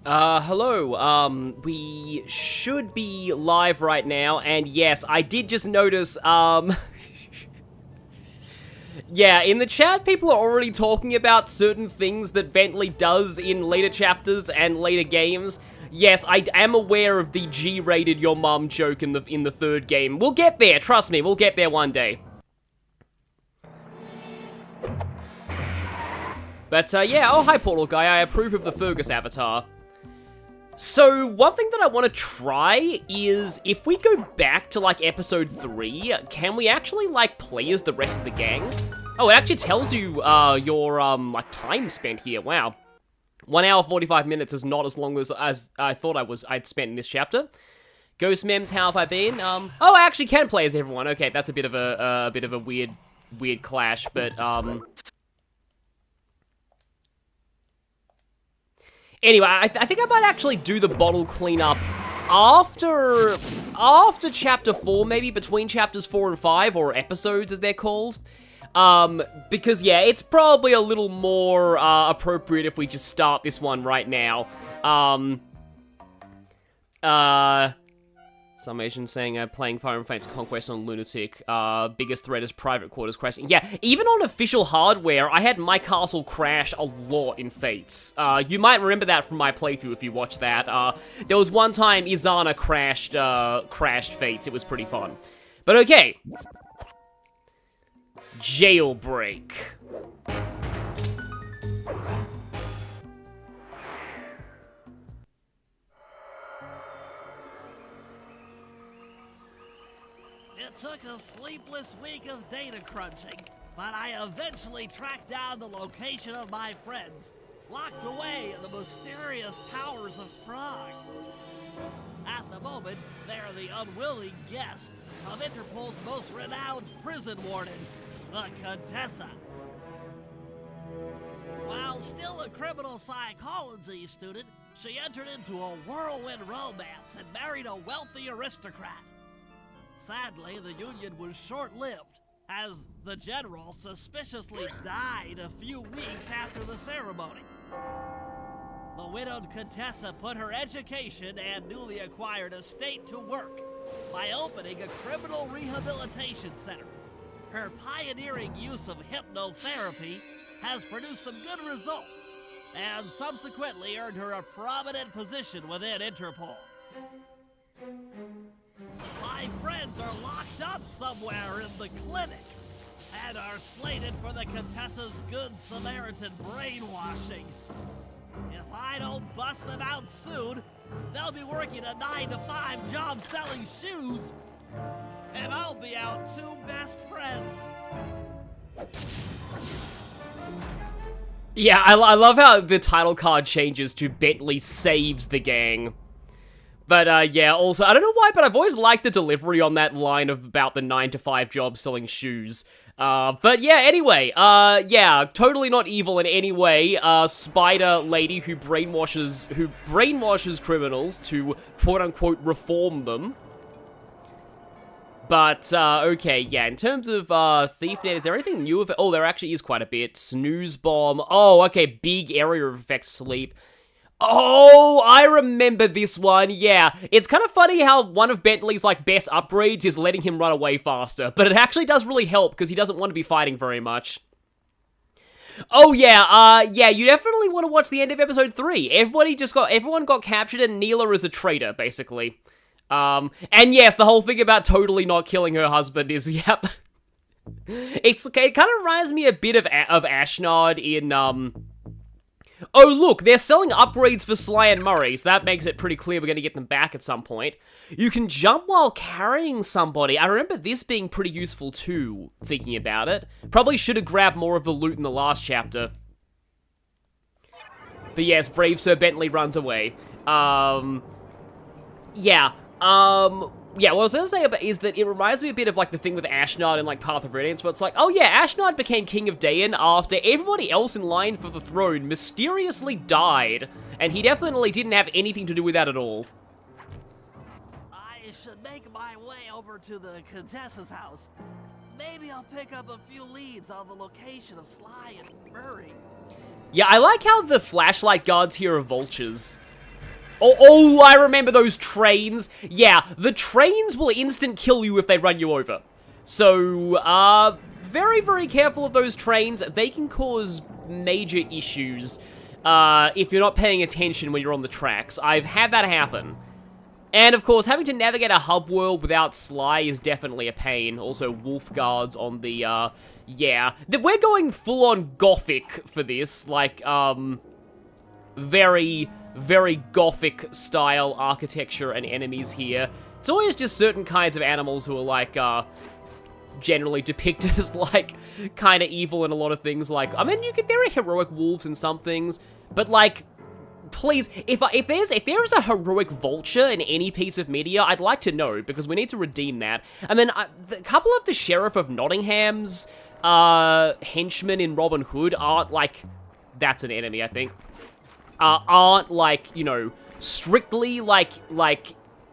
Hello, we should be live right now, and yes, I did just notice, yeah, in the chat, people are already talking about certain things that Bentley does in later chapters and later games. Yes, I am aware of the G-rated your mum joke in the third game. We'll get there, trust me, we'll get there one day. But, yeah, oh, hi, Portal Guy, I approve of the Fergus avatar. So, one thing that I want to try is, if we go back to, like, episode 3, can we actually, like, play as the rest of the gang? Oh, it actually tells you, your, like, time spent here, wow. 1 hour, 45 minutes is not as long as I thought I'd spent in this chapter. Ghost Mems, how have I been? Oh, I actually can play as everyone. Okay, that's a bit of a weird clash, but, anyway, I think I might actually do the bottle cleanup after chapter 4, maybe between chapters 4 and 5, or episodes as they're called. Because yeah, it's probably a little more appropriate if we just start this one right now. Summation saying playing Fire and Fate's Conquest on Lunatic. Biggest threat is private quarters crashing. Yeah, even on official hardware, I had my castle crash a lot in Fates. You might remember that from my playthrough if you watched that. There was one time Izana crashed Fates. It was pretty fun. But okay. Jailbreak. It took a sleepless week of data crunching, but I eventually tracked down the location of my friends, locked away in the mysterious towers of Prague. At the moment, they're the unwilling guests of Interpol's most renowned prison warden, the Contessa. While still a criminal psychology student, she entered into a whirlwind romance and married a wealthy aristocrat. Sadly, the union was short-lived, as the general suspiciously died a few weeks after the ceremony. The widowed Contessa put her education and newly acquired estate to work by opening a criminal rehabilitation center. Her pioneering use of hypnotherapy has produced some good results, and subsequently earned her a prominent position within Interpol. My friends are locked up somewhere in the clinic, and are slated for the Contessa's Good Samaritan brainwashing. If I don't bust them out soon, they'll be working a 9-to-5 job selling shoes, and I'll be out two best friends. Yeah, I love how the title card changes to Bentley saves the gang. But, yeah, also, I don't know why, but I've always liked the delivery on that line of about the 9-to-5 job selling shoes. But yeah, anyway, yeah, totally not evil in any way. Spider lady who brainwashes criminals to, quote-unquote, reform them. But, okay, yeah, in terms of, ThiefNet, is there anything new of it? Oh, there actually is quite a bit. Snooze Bomb. Oh, okay, big area of effect sleep. Oh, I remember this one, yeah. It's kind of funny how one of Bentley's, like, best upgrades is letting him run away faster, but it actually does really help, because he doesn't want to be fighting very much. Oh, yeah, yeah, you definitely want to watch the end of episode 3. Everyone got captured, and Neela is a traitor, basically. And yes, the whole thing about totally not killing her husband is, yep. It kind of reminds me a bit of Ashnard in, oh, look, they're selling upgrades for Sly and Murray, so that makes it pretty clear we're going to get them back at some point. You can jump while carrying somebody. I remember this being pretty useful too, thinking about it. Probably should have grabbed more of the loot in the last chapter. But yes, Brave Sir Bentley runs away. Yeah, yeah, what I was going to say about is that it reminds me a bit of, like, the thing with Ashnard and, like, Path of Radiance, where it's like, oh yeah, Ashnard became King of Dayan after everybody else in line for the throne mysteriously died, and he definitely didn't have anything to do with that at all. I should make my way over to the Contessa's house. Maybe I'll pick up a few leads on the location of Sly and Murray. Yeah, I like how the flashlight guards here are vultures. Oh, I remember those trains. Yeah, the trains will instant kill you if they run you over. So, very, very careful of those trains. They can cause major issues if you're not paying attention when you're on the tracks. I've had that happen. And, of course, having to navigate a hub world without Sly is definitely a pain. Also, wolf guards on the, yeah. We're going full-on gothic for this. Like, very, very gothic-style architecture and enemies here. It's always just certain kinds of animals who are, like, generally depicted as, like, kind of evil in a lot of things. Like, I mean, there are heroic wolves in some things, but, like, please, if there is a heroic vulture in any piece of media, I'd like to know, because we need to redeem that. I mean, a couple of the Sheriff of Nottingham's henchmen in Robin Hood aren't, like, that's an enemy, I think, aren't, like, you know, strictly, like,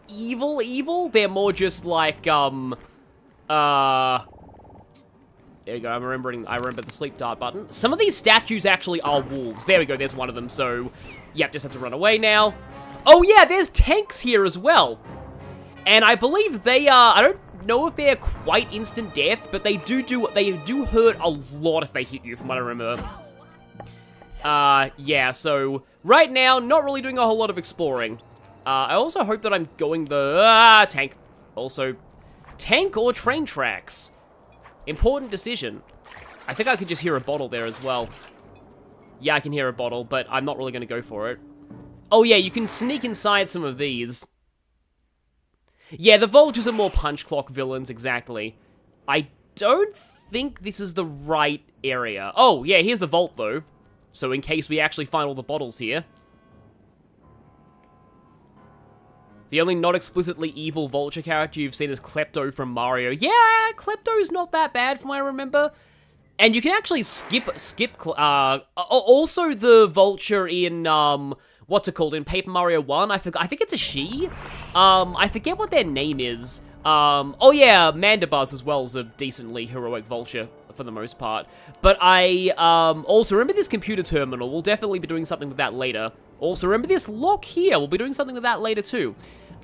evil. They're more just, like, there we go, I remember the sleep dart button. Some of these statues actually are wolves. There we go, there's one of them, so, yep, just have to run away now. Oh yeah, there's tanks here as well. And I believe they are, I don't know if they're quite instant death, but they do hurt a lot if they hit you, from what I remember. Yeah, so, right now, not really doing a whole lot of exploring. I also hope that I'm going the, tank. Also, tank or train tracks? Important decision. I think I could just hear a bottle there as well. Yeah, I can hear a bottle, but I'm not really going to go for it. Oh yeah, you can sneak inside some of these. Yeah, the vultures are more punch clock villains, exactly. I don't think this is the right area. Oh, yeah, here's the vault, though. So in case we actually find all the bottles here. The only not explicitly evil vulture character you've seen is Klepto from Mario. Yeah, Klepto's not that bad from what I remember. And you can actually skip, also the vulture in, what's it called, in Paper Mario 1? I think it's a she? I forget what their name is. Oh yeah, Mandibuzz as well is a decently heroic vulture for the most part. But I, also remember this computer terminal. We'll definitely be doing something with that later. Also remember this lock here. We'll be doing something with that later too.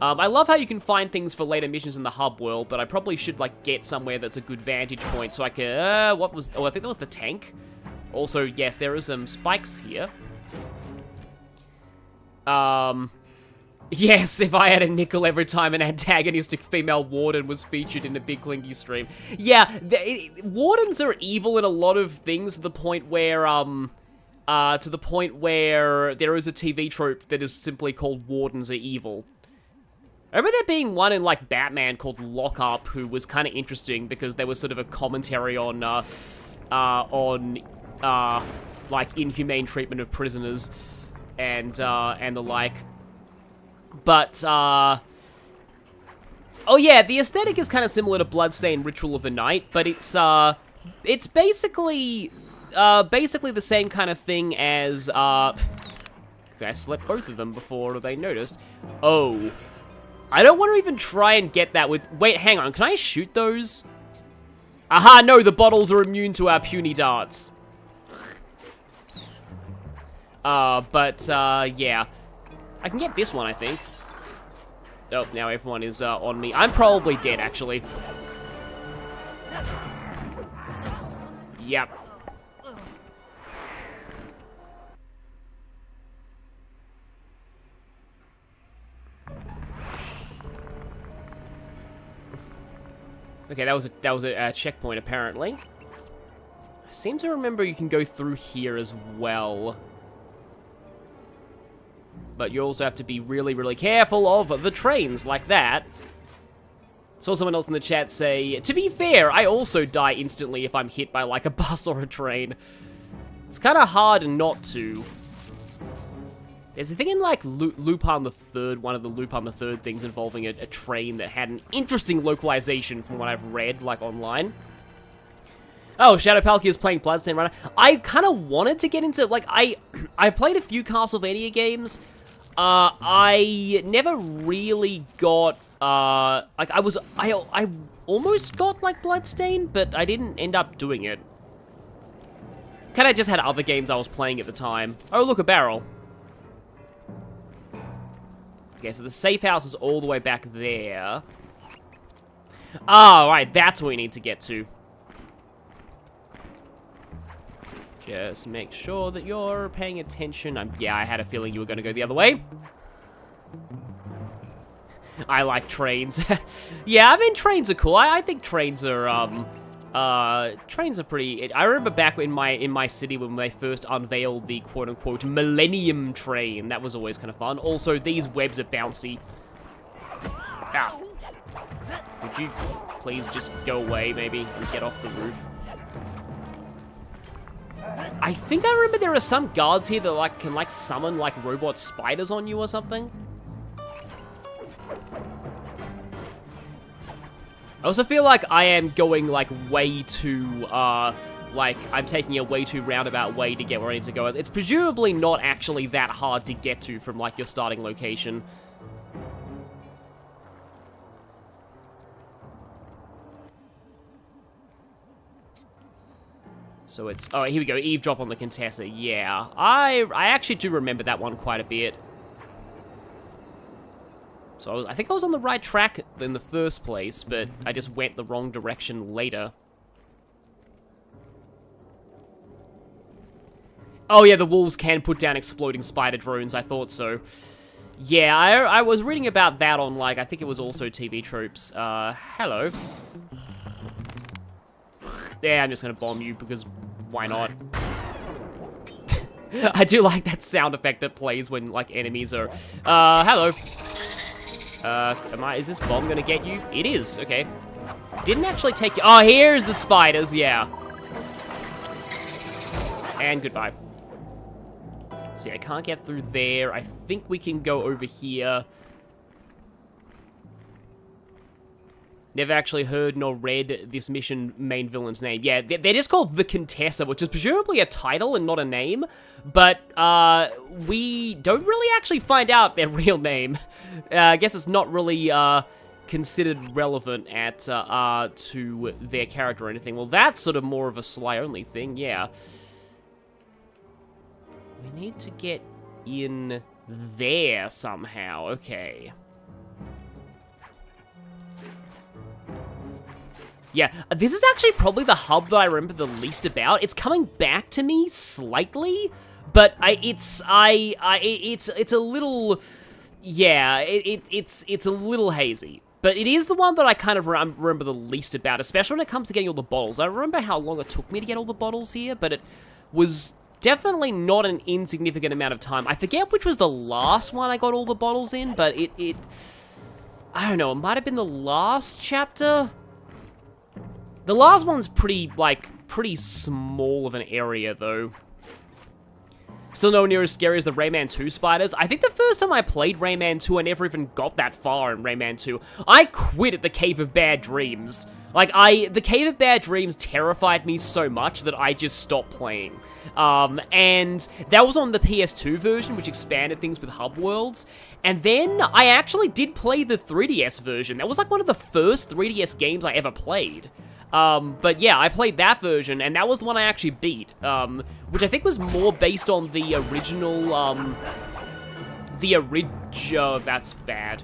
I love how you can find things for later missions in the hub world, but I probably should, like, get somewhere that's a good vantage point so I can, oh, I think that was the tank. Also, yes, there are some spikes here. Yes, if I had a nickel every time an antagonistic female warden was featured in a Big Clinky stream. Yeah, wardens are evil in a lot of things to the point where, there is a TV trope that is simply called Wardens Are Evil. I remember there being one in, like, Batman called Lock Up, who was kind of interesting because there was sort of a commentary on, like, inhumane treatment of prisoners and the like. But, oh yeah, the aesthetic is kind of similar to Bloodstained Ritual of the Night, but it's basically the same kind of thing as, I slept both of them before they noticed. Oh. I don't want to even try and get that with... Wait, hang on. Can I shoot those? Aha, no, the bottles are immune to our puny darts. Yeah. I can get this one, I think. Oh, now everyone is, on me. I'm probably dead, actually. Yep. Okay, that was a checkpoint, apparently. I seem to remember you can go through here as well. But you also have to be really, really careful of the trains like that. Saw someone else in the chat say, to be fair, I also die instantly if I'm hit by, like, a bus or a train. It's kind of hard not to. There's a thing in, like, Lupin the Third, one of the Lupin the Third things involving a train that had an interesting localization from what I've read, like, online. Oh, Shadow Palkia is playing Bloodstained right now. I kind of wanted to get into, like, I played a few Castlevania games. I never really got, like, I almost got, like, Bloodstained, but I didn't end up doing it. Kind of just had other games I was playing at the time. Oh, look, a barrel. Okay, so the safe house is all the way back there. Oh, right, that's what we need to get to. Just make sure that you're paying attention. Yeah, I had a feeling you were going to go the other way. I like trains. Yeah, I mean, trains are cool. I think trains are, trains are pretty... I remember back in my city when they first unveiled the quote-unquote Millennium Train. That was always kind of fun. Also, these webs are bouncy. Ow. Would you please just go away, maybe, and get off the roof? I think I remember there are some guards here that, like, can, like, summon, like, robot spiders on you or something. I also feel like I am going, like, way too, like, I'm taking a way too roundabout way to get where I need to go. It's presumably not actually that hard to get to from, like, your starting location. So it's... Oh, here we go. Eavesdrop on the Contessa. Yeah. I actually do remember that one quite a bit. So I think I was on the right track in the first place, but I just went the wrong direction later. Oh yeah, the wolves can put down exploding spider drones. I thought so. Yeah, I was reading about that on, like, I think it was also TV Tropes. Hello. Yeah, I'm just gonna bomb you because why not? I do like that sound effect that plays when, like, enemies are... hello. Is this bomb gonna get you? It is, okay. Didn't actually take you... Oh, here's the spiders, yeah. And goodbye. See, I can't get through there. I think we can go over here. Never actually heard nor read this mission main villain's name. Yeah, they're just called the Contessa, which is presumably a title and not a name. But, we don't really actually find out their real name. I guess it's not really, considered relevant at, to their character or anything. Well, that's sort of more of a Sly-only thing, yeah. We need to get in there somehow, okay. Yeah, this is actually probably the hub that I remember the least about. It's coming back to me slightly, but it's a little, yeah, it's a little hazy. But it is the one that I kind of remember the least about, especially when it comes to getting all the bottles. I remember how long it took me to get all the bottles here, but it was definitely not an insignificant amount of time. I forget which was the last one I got all the bottles in, but it I don't know, it might have been the last chapter. The last one's pretty small of an area, though. Still nowhere near as scary as the Rayman 2 spiders. I think the first time I played Rayman 2, I never even got that far in Rayman 2. I quit at the Cave of Bad Dreams. Like, the Cave of Bad Dreams terrified me so much that I just stopped playing. And that was on the PS2 version, which expanded things with hub worlds. And then I actually did play the 3DS version. That was like one of the first 3DS games I ever played. But yeah, I played that version, and that was the one I actually beat, which I think was more based on the original, oh, that's bad.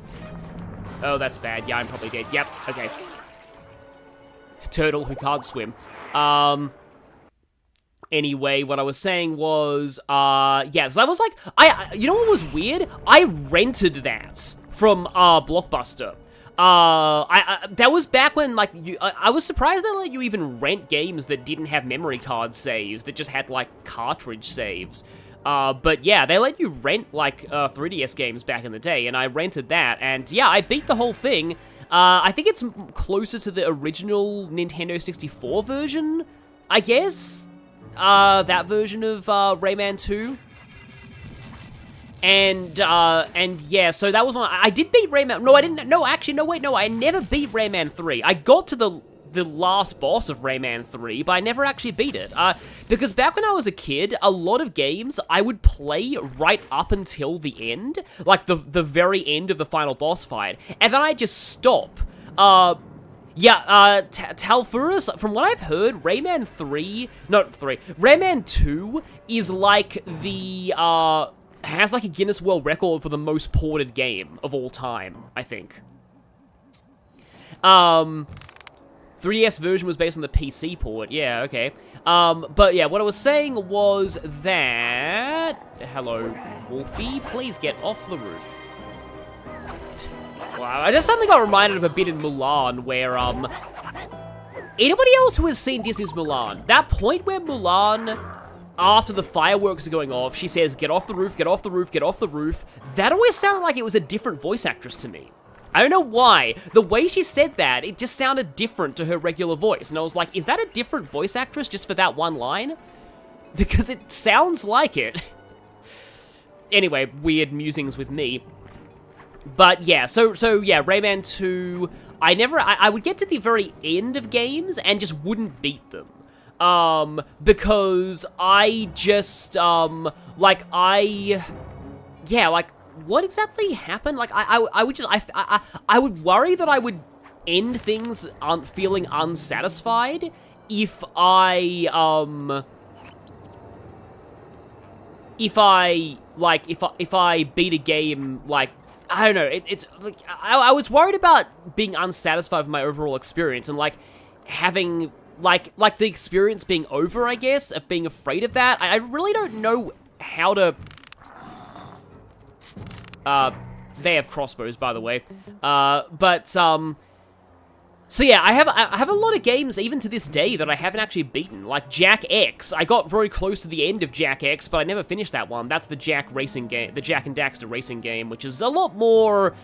Oh, that's bad. Yeah, I'm probably dead. Yep, okay. Turtle who can't swim. Anyway, what I was saying was, yeah, so I was like, you know what was weird? I rented that from, Blockbuster. That was back when, like, I was surprised they let you even rent games that didn't have memory card saves, that just had, like, cartridge saves. But yeah, they let you rent, like, 3DS games back in the day, and I rented that, and yeah, I beat the whole thing. I think it's closer to the original Nintendo 64 version, I guess? That version of, Rayman 2. And yeah, so that was one. I did beat Rayman. No, I didn't. No, actually, no, wait, no, I never beat Rayman 3. I got to the last boss of Rayman 3, but I never actually beat it. Because back when I was a kid, a lot of games I would play right up until the end, like the very end of the final boss fight, and then I'd just stop. Yeah, Talfurus, from what I've heard, Rayman 2 is like the, has like a Guinness World Record for the most ported game of all time, I think. 3DS version was based on the PC port. Yeah, okay. But yeah, what I was saying was that... Hello, Wolfie. Please get off the roof. Wow, I just suddenly got reminded of a bit in Mulan where, anybody else who has seen Disney's Mulan, that point where Mulan, after the fireworks are going off, she says, get off the roof, get off the roof, get off the roof, that always sounded like it was a different voice actress to me. I don't know why. The way she said that, it just sounded different to her regular voice. And I was like, is that a different voice actress just for that one line? Because it sounds like it. Anyway, weird musings with me. But yeah, so yeah, Rayman 2, I would get to the very end of games and just wouldn't beat them. Because I just, what exactly happened? Like, I would just, I would worry that I would end things feeling unsatisfied if I beat a game, like, I don't know, it's, like, I was worried about being unsatisfied with my overall experience, and, like, having, like the experience being over, I guess, of being afraid of that. I really don't know how to... they have crossbows, by the way. So yeah, I have a lot of games, even to this day, that I haven't actually beaten. Like Jack X. I got very close to the end of Jack X, but I never finished that one. That's the Jack racing game, the Jack and Daxter racing game, which is a lot more...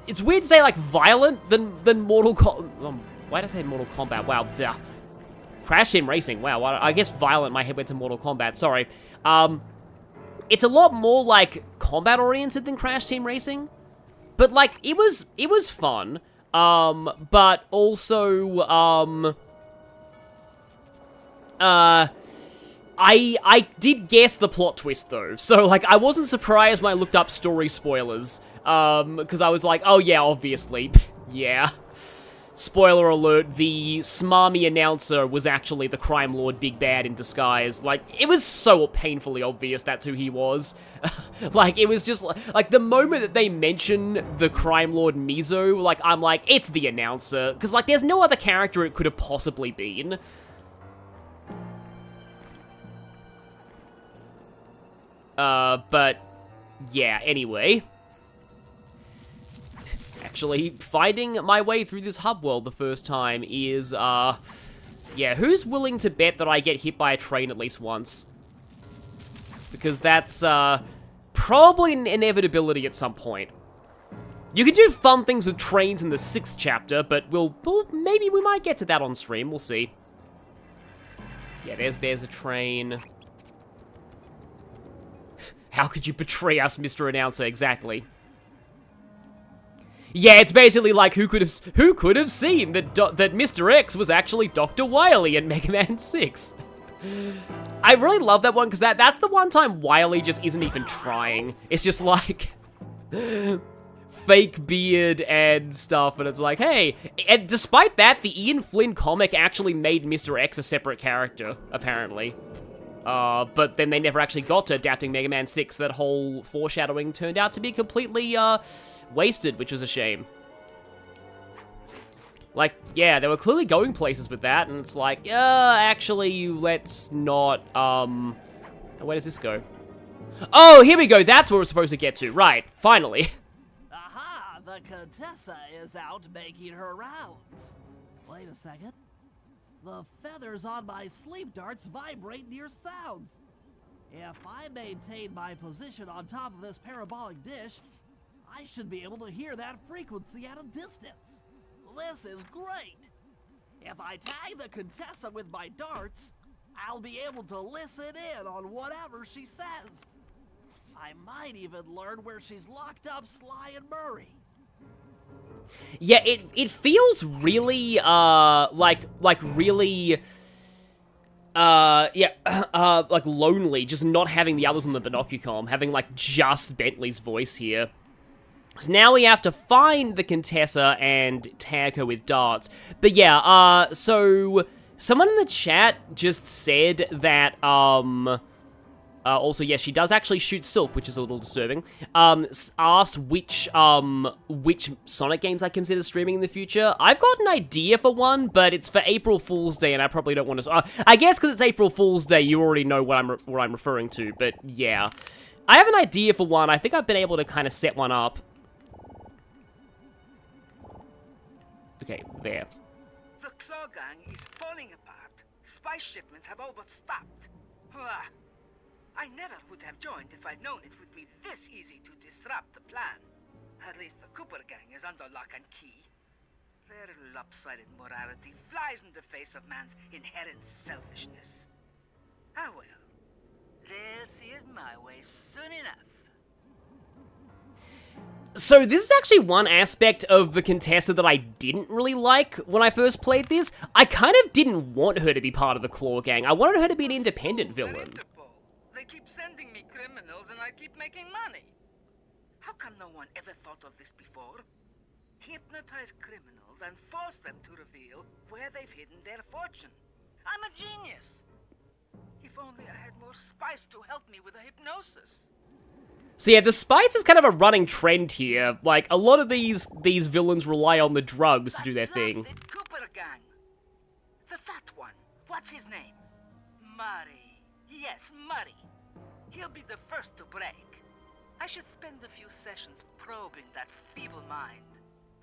It's weird to say, like, violent than Mortal Kombat. Why did I say Mortal Kombat? Wow. Ugh. Crash Team Racing. Wow. I guess violent, my head went to Mortal Kombat. Sorry. It's a lot more, like, combat-oriented than Crash Team Racing. But, like, it was fun. But also, I did guess the plot twist, though. So, like, I wasn't surprised when I looked up story spoilers. Because I was like, oh, yeah, obviously. Yeah. Spoiler alert, the smarmy announcer was actually the crime lord Big Bad in disguise. Like, it was so painfully obvious that's who he was. Like, it was just, like, the moment that they mention the crime lord Mizo, like, I'm like, it's the announcer. Because, like, there's no other character it could have possibly been. But, yeah, anyway. Actually, finding my way through this hub world the first time is, yeah, who's willing to bet that I get hit by a train at least once? Because that's, probably an inevitability at some point. You can do fun things with trains in the 6th chapter, but maybe we might get to that on stream, we'll see. Yeah, there's a train. How could you betray us, Mr. Announcer? Exactly. Yeah, it's basically like, who could have seen that that Mr. X was actually Dr. Wily in Mega Man 6? I really love that one, because that's the one time Wily just isn't even trying. It's just like... fake beard and stuff, and it's like, hey... And despite that, the Ian Flynn comic actually made Mr. X a separate character, apparently. But then they never actually got to adapting Mega Man 6. That whole foreshadowing turned out to be completely, wasted, which was a shame. Like, yeah, they were clearly going places with that, and it's like, actually, let's not, where does this go? Oh, here we go, that's where we're supposed to get to, right, finally. Aha, the Contessa is out making her rounds. Wait a second. The feathers on my sleep darts vibrate near sounds. If I maintain my position on top of this parabolic dish, I should be able to hear that frequency at a distance. This is great. If I tag the Contessa with my darts, I'll be able to listen in on whatever she says. I might even learn where she's locked up Sly and Murray. Yeah, it feels really, really... like lonely, just not having the others on the Binocucom, having, like, just Bentley's voice here. So now we have to find the Contessa and tag her with darts. But yeah, so someone in the chat just said that, Also, yes, she does actually shoot silk, which is a little disturbing. Asked which Sonic games I consider streaming in the future. I've got an idea for one, but it's for April Fool's Day, and I probably don't want to... I guess because it's April Fool's Day, you already know what I'm referring to, but yeah. I have an idea for one. I think I've been able to kind of set one up. Okay, there. The Claw Gang is falling apart. Spy shipments have overstocked. I never would have joined if I'd known it would be this easy to disrupt the plan. At least the Cooper Gang is under lock and key. Their lopsided morality flies in the face of man's inherent selfishness. Ah well, they'll see it my way soon enough. So this is actually one aspect of the Contessa that I didn't really like when I first played this. I kind of didn't want her to be part of the Claw Gang. I wanted her to be an independent villain. They keep sending me criminals and I keep making money. How come no one ever thought of this before? Hypnotize criminals and force them to reveal where they've hidden their fortune. I'm a genius. If only I had more spice to help me with the hypnosis. So yeah, the spice is kind of a running trend here. Like, a lot of these villains rely on the drugs to do their thing. Cooper Gang. The fat one. What's his name? Murray. Yes, Murray. He'll be the first to break. I should spend a few sessions probing that feeble mind.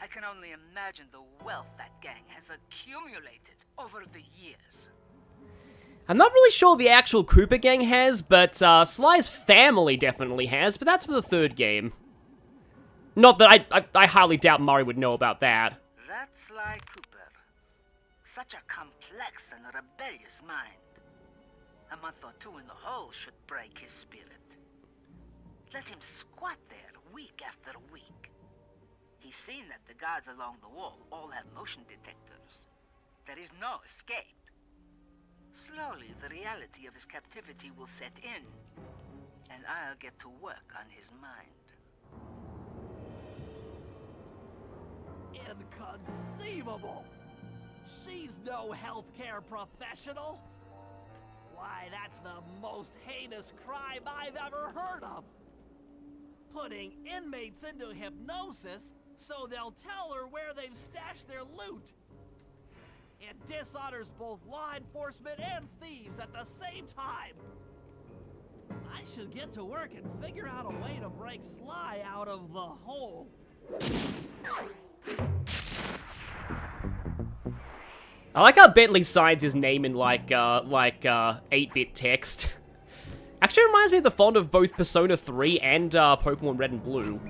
I can only imagine the wealth that gang has accumulated over the years. I'm not really sure the actual Cooper Gang has, but Sly's family definitely has, but that's for the third game. Not that I highly doubt Murray would know about that. That's Sly Cooper. Such a complex and rebellious mind. A month or two in the hole should break his spirit. Let him squat there week after week. He's seen that the guards along the wall all have motion detectors. There is no escape. Slowly, the reality of his captivity will set in, and I'll get to work on his mind. Inconceivable! She's no healthcare professional! Why, that's the most heinous crime I've ever heard of! Putting inmates into hypnosis so they'll tell her where they've stashed their loot! It dishonors both law enforcement and thieves at the same time! I should get to work and figure out a way to break Sly out of the hole. I like how Bentley signs his name in like 8-bit text. Actually reminds me of the font of both Persona 3 and Pokemon Red and Blue.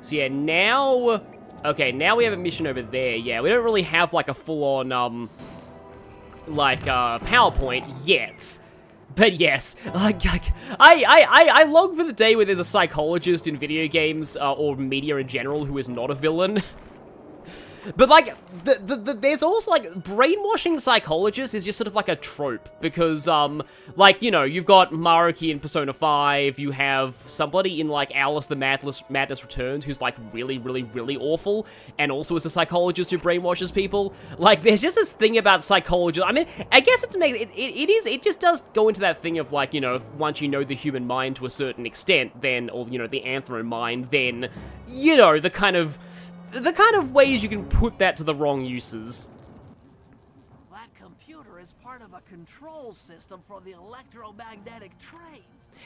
So yeah, now... Okay, now we have a mission over there. Yeah, we don't really have, like, a full-on, PowerPoint yet. But yes, I long for the day where there's a psychologist in video games, or media in general, who is not a villain. But, like, there's also, like, brainwashing psychologists is just sort of like a trope, because, like, you know, you've got Maruki in Persona 5, you have somebody in, like, Alice the Madness Returns who's, like, really, really, really awful, and also is a psychologist who brainwashes people. Like, there's just this thing about psychologists. I mean, I guess it just does go into that thing of, like, you know, once you know the human mind to a certain extent, then, or, you know, the anthro mind, then, you know, the kind of ways you can put that to the wrong uses. That computer is part of a control system for the electromagnetic train.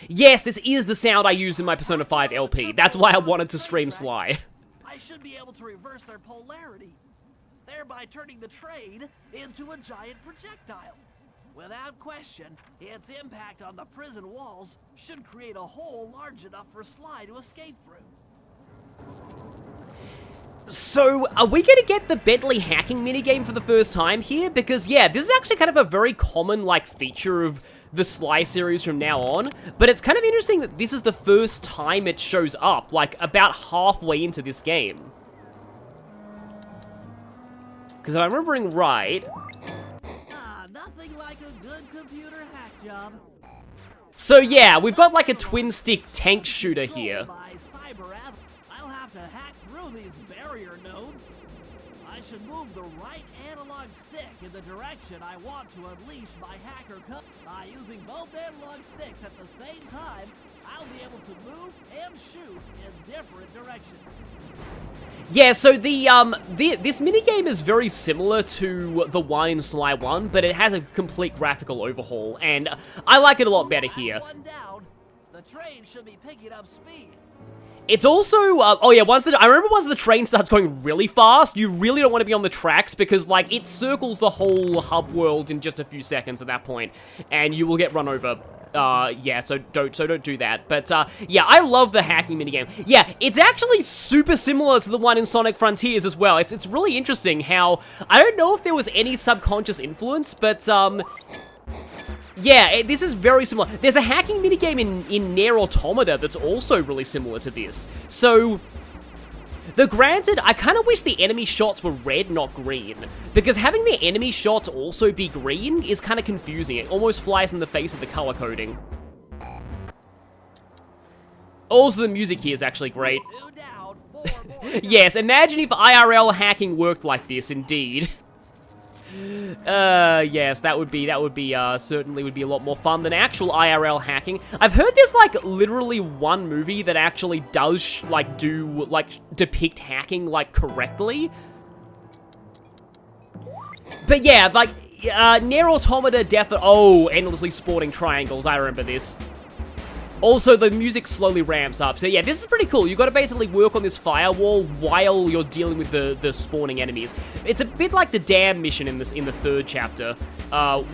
Yes, this is the sound I used in my Persona 5 LP. That's why I wanted to stream Sly. I should be able to reverse their polarity, thereby turning the train into a giant projectile. Without question, its impact on the prison walls should create a hole large enough for Sly to escape through. So, are we going to get the Bentley hacking minigame for the first time here? Because, yeah, this is actually kind of a very common, like, feature of the Sly series from now on. But it's kind of interesting that this is the first time it shows up, like, about halfway into this game. Because if I'm remembering right... Nothing like a good computer hack job. So, yeah, we've got, like, a twin-stick tank shooter here. I'll have to hack through these barrier nodes. I should move the right analog stick in the direction I want to unleash my hacker cut. By using both analog sticks at the same time, I'll be able to move and shoot in different directions. Yeah, so this minigame is very similar to the one in Sly 1, but it has a complete graphical overhaul, and I like it a lot better here. That's one down. The train should be picking up speed. It's also, oh yeah, I remember once the train starts going really fast, you really don't want to be on the tracks because, like, it circles the whole hub world in just a few seconds at that point, and you will get run over. Yeah, so don't do that. But, yeah, I love the hacking minigame. Yeah, it's actually super similar to the one in Sonic Frontiers as well. It's really interesting how, I don't know if there was any subconscious influence, but, yeah, this is very similar. There's a hacking minigame in Nier Automata that's also really similar to this. So, though granted, I kind of wish the enemy shots were red, not green. Because having the enemy shots also be green is kind of confusing. It almost flies in the face of the color coding. Also, the music here is actually great. Two down, four more. Yes, imagine if IRL hacking worked like this, indeed. Yes, that would be, certainly would be a lot more fun than actual IRL hacking. I've heard there's, like, literally one movie that actually does, depict hacking, like, correctly. But yeah, like, Nier Automata endlessly sporting triangles, I remember this. Also, the music slowly ramps up. So yeah, this is pretty cool. You've got to basically work on this firewall while you're dealing with the spawning enemies. It's a bit like the dam mission in the third chapter,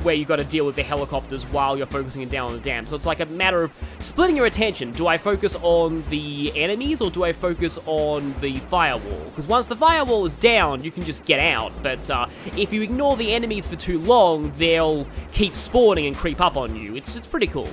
where you got to deal with the helicopters while you're focusing down on the dam. So it's like a matter of splitting your attention. Do I focus on the enemies or do I focus on the firewall? Because once the firewall is down, you can just get out. But if you ignore the enemies for too long, they'll keep spawning and creep up on you. It's pretty cool.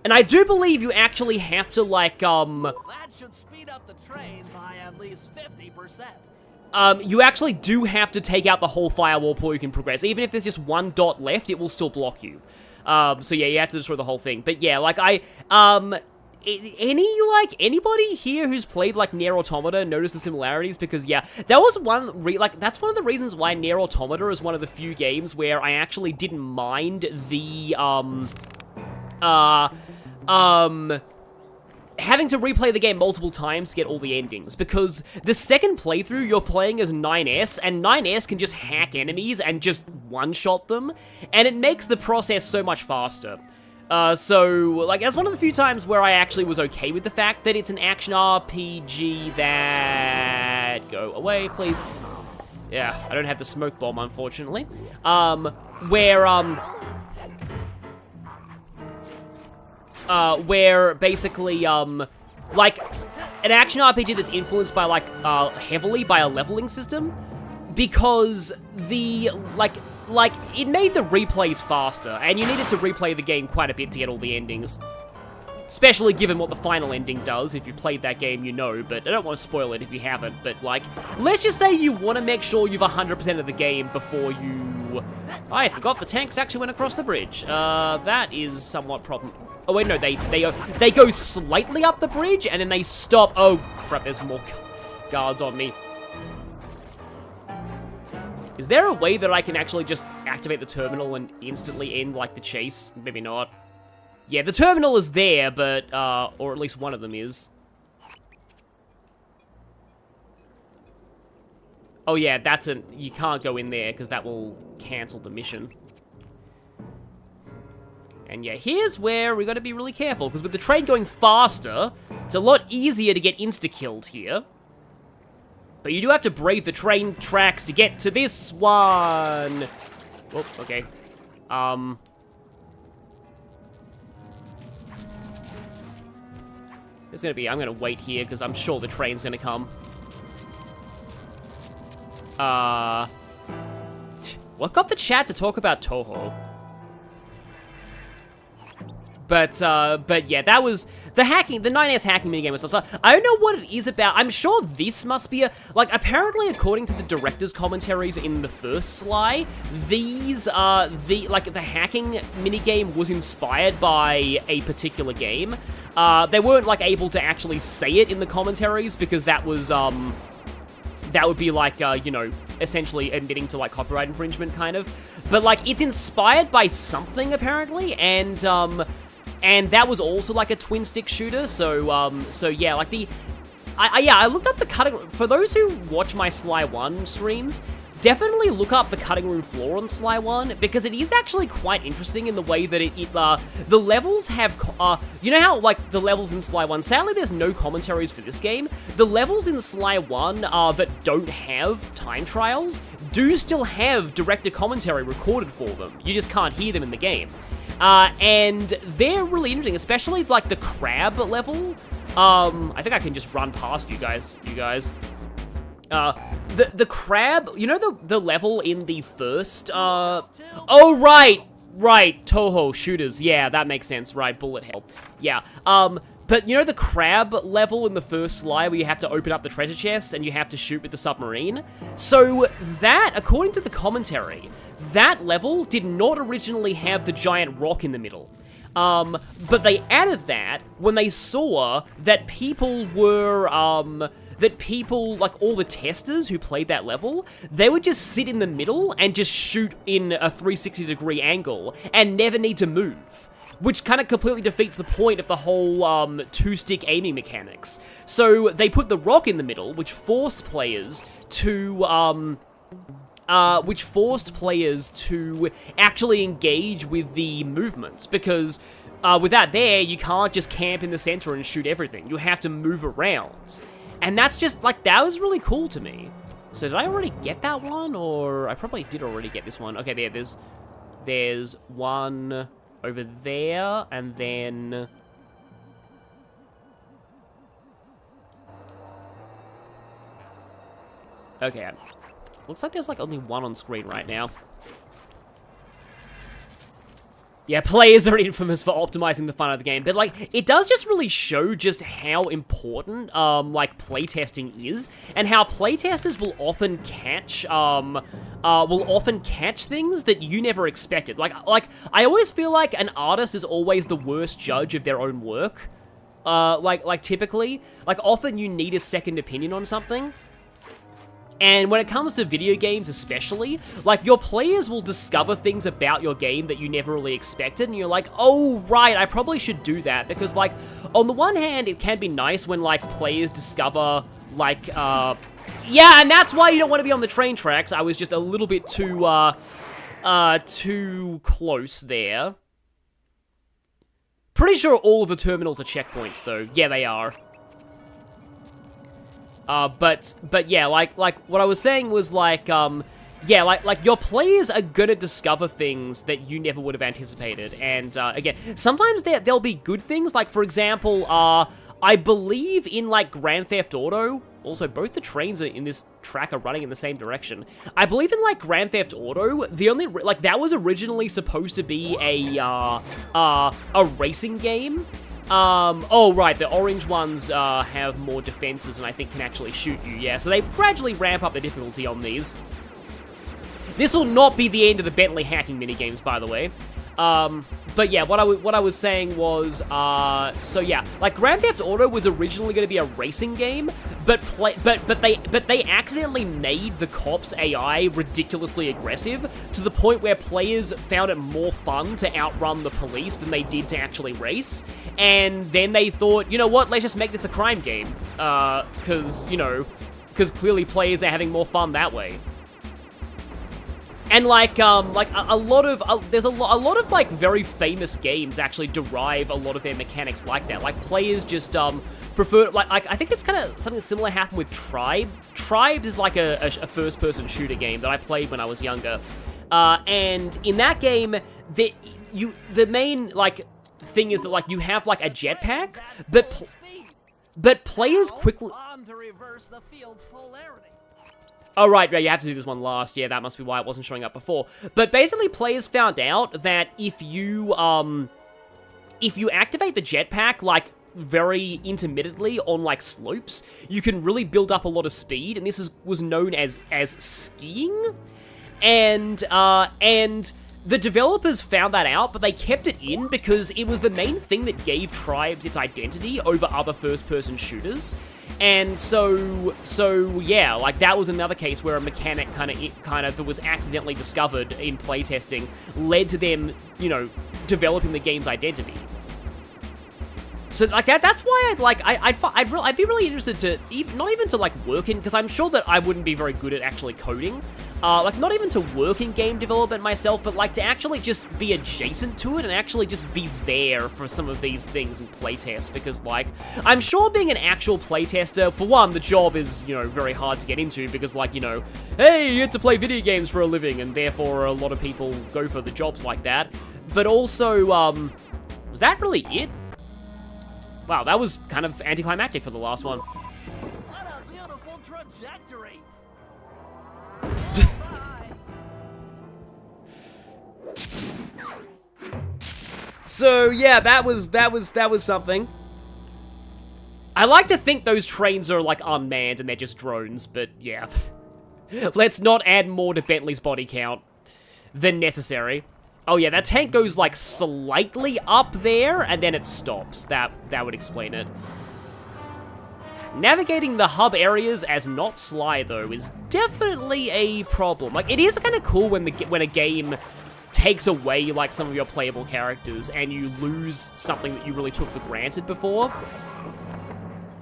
And I do believe you actually have to, like, That should speed up the train by at least 50%. You actually do have to take out the whole firewall before you can progress. Even if there's just one dot left, it will still block you. So yeah, you have to destroy the whole thing. But yeah, like, anybody here who's played, like, Nier Automata notice the similarities? Because, yeah, that was that's one of the reasons why Nier Automata is one of the few games where I actually didn't mind the, having to replay the game multiple times to get all the endings, because the second playthrough you're playing as 9S, and 9S can just hack enemies and just one-shot them, and it makes the process so much faster. So, like, that's one of the few times where I actually was okay with the fact that it's an action RPG that... Go away, please. Yeah, I don't have the smoke bomb, unfortunately. Where basically, like, an action RPG that's influenced by, like, heavily by a leveling system, because it made the replays faster, and you needed to replay the game quite a bit to get all the endings. Especially given what the final ending does. If you've played that game, you know, but I don't want to spoil it if you haven't, but, like, let's just say you want to make sure you've 100% of the game before you... I forgot the tanks actually went across the bridge. That is somewhat problem... Oh, wait, no, they go slightly up the bridge, and then they stop. Oh, crap, there's more guards on me. Is there a way that I can actually just activate the terminal and instantly end, like, the chase? Maybe not. Yeah, the terminal is there, but, or at least one of them is. Oh, yeah, you can't go in there, because that will cancel the mission. And yeah, here's where we gotta be really careful, because with the train going faster, it's a lot easier to get insta-killed here. But you do have to brave the train tracks to get to this one. Oh, okay. There's gonna be, I'm gonna wait here, because I'm sure the train's gonna come. What got the chat to talk about Toho? But yeah, that was the 9S hacking minigame was so I don't know what it is about. I'm sure this must be like, apparently according to the director's commentaries in the first Sly, these, the hacking minigame was inspired by a particular game. They weren't, like, able to actually say it in the commentaries because that was, that would be like, you know, essentially admitting to, like, copyright infringement, kind of. But, like, it's inspired by something, apparently, and that was also, like, a twin-stick shooter, so yeah, like, I looked up the cutting... For those who watch my Sly 1 streams, definitely look up the cutting room floor on Sly 1, because it is actually quite interesting in the way that the levels have, you know how, like, the levels in Sly 1, sadly there's no commentaries for this game, the levels in Sly 1 that don't have time trials do still have director commentary recorded for them, you just can't hear them in the game. And they're really interesting, especially, like, the crab level. I think I can just run past you guys. The crab, you know the level in the first, oh, right, Toho shooters, yeah, that makes sense, right, bullet hell, yeah, but you know the crab level in the first Sly where you have to open up the treasure chest and you have to shoot with the submarine? So that, according to the commentary, that level did not originally have the giant rock in the middle. But they added that when they saw that people were, like, all the testers who played that level, they would just sit in the middle and just shoot in a 360-degree angle and never need to move, which kind of completely defeats the point of the whole, two-stick aiming mechanics. So they put the rock in the middle, which forced players to, actually engage with the movements, because with that there, you can't just camp in the center and shoot everything. You have to move around. And that's just, like, that was really cool to me. So did I already get that one, or I probably did already get this one. Okay, there's one over there, and then... Okay, looks like there's, like, only one on screen right now. Yeah, players are infamous for optimizing the fun of the game, but, like, it does just really show just how important, like, playtesting is, and how playtesters will often catch things that you never expected. Like, I always feel like an artist is always the worst judge of their own work. Like, typically. Like, often you need a second opinion on something. And when it comes to video games especially, like, your players will discover things about your game that you never really expected, and you're like, oh, right, I probably should do that, because, like, on the one hand, it can be nice when, like, players discover, like, yeah, and that's why you don't want to be on the train tracks. I was just a little bit too close there. Pretty sure all of the terminals are checkpoints, though. Yeah, they are. But yeah, like what I was saying was like, yeah, like your players are gonna discover things that you never would have anticipated, and again, sometimes there'll be good things. Like, for example, I believe in, like, Grand Theft Auto. Also, both the trains in this track are running in the same direction. I believe in, like, Grand Theft Auto, the only, like, that was originally supposed to be a racing game. Oh, right, the orange ones, have more defenses and I think can actually shoot you, yeah. So they gradually ramp up the difficulty on these. This will not be the end of the Bentley hacking minigames, by the way. But yeah, what I was saying was, so yeah, like, Grand Theft Auto was originally going to be a racing game, but they accidentally made the cops' AI ridiculously aggressive to the point where players found it more fun to outrun the police than they did to actually race. And then they thought, you know what, let's just make this a crime game, because clearly players are having more fun that way. And like a lot of like very famous games actually derive a lot of their mechanics like that. Like, players just prefer, like I think it's kind of something similar happened with Tribe. Tribes is like a first-person shooter game that I played when I was younger, and in that game, the main like thing is that, like, you have like a jetpack, but players quickly. On to reverse the field's polarity. Oh, right, you have to do this one last. Yeah, that must be why it wasn't showing up before. But basically, players found out that if you if you activate the jetpack, like, very intermittently on, like, slopes, you can really build up a lot of speed, and this was known as skiing, and the developers found that out, but they kept it in because it was the main thing that gave Tribes its identity over other first-person shooters. And so yeah, like that was another case where a mechanic kind of that was accidentally discovered in playtesting led to them, you know, developing the game's identity. So like that's why I'd be really interested to not even to like work in, because I'm sure that I wouldn't be very good at actually coding. Like not even to work in game development myself, but like to actually just be adjacent to it and actually just be there for some of these things and playtest, because like I'm sure being an actual playtester, for one, the job is, you know, very hard to get into because like, you know, hey, you get to play video games for a living, and therefore a lot of people go for the jobs like that. But also, was that really it? Wow, that was kind of anticlimactic for the last one. What a beautiful trajectory! So yeah, that was something. I like to think those trains are like unmanned and they're just drones, but yeah. Let's not add more to Bentley's body count than necessary. Oh yeah, that tank goes like slightly up there and then it stops. That would explain it. Navigating the hub areas as not Sly though is definitely a problem. Like it is kind of cool when a game takes away like some of your playable characters and you lose something that you really took for granted before.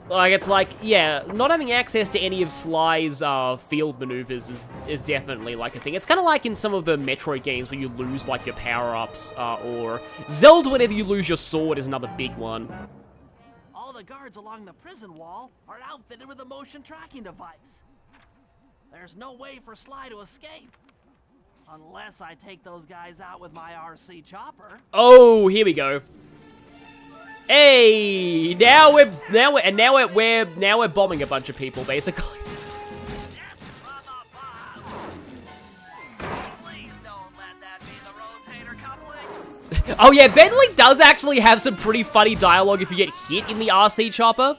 Like, it's like, yeah, not having access to any of Sly's field maneuvers is definitely, like, a thing. It's kind of like in some of the Metroid games where you lose, like, your power-ups, or Zelda, whenever you lose your sword is another big one. All the guards along the prison wall are outfitted with a motion tracking device. There's no way for Sly to escape. Unless I take those guys out with my RC chopper. Oh, here we go. Hey, now we're bombing a bunch of people, basically. Oh yeah, Bentley does actually have some pretty funny dialogue if you get hit in the RC chopper.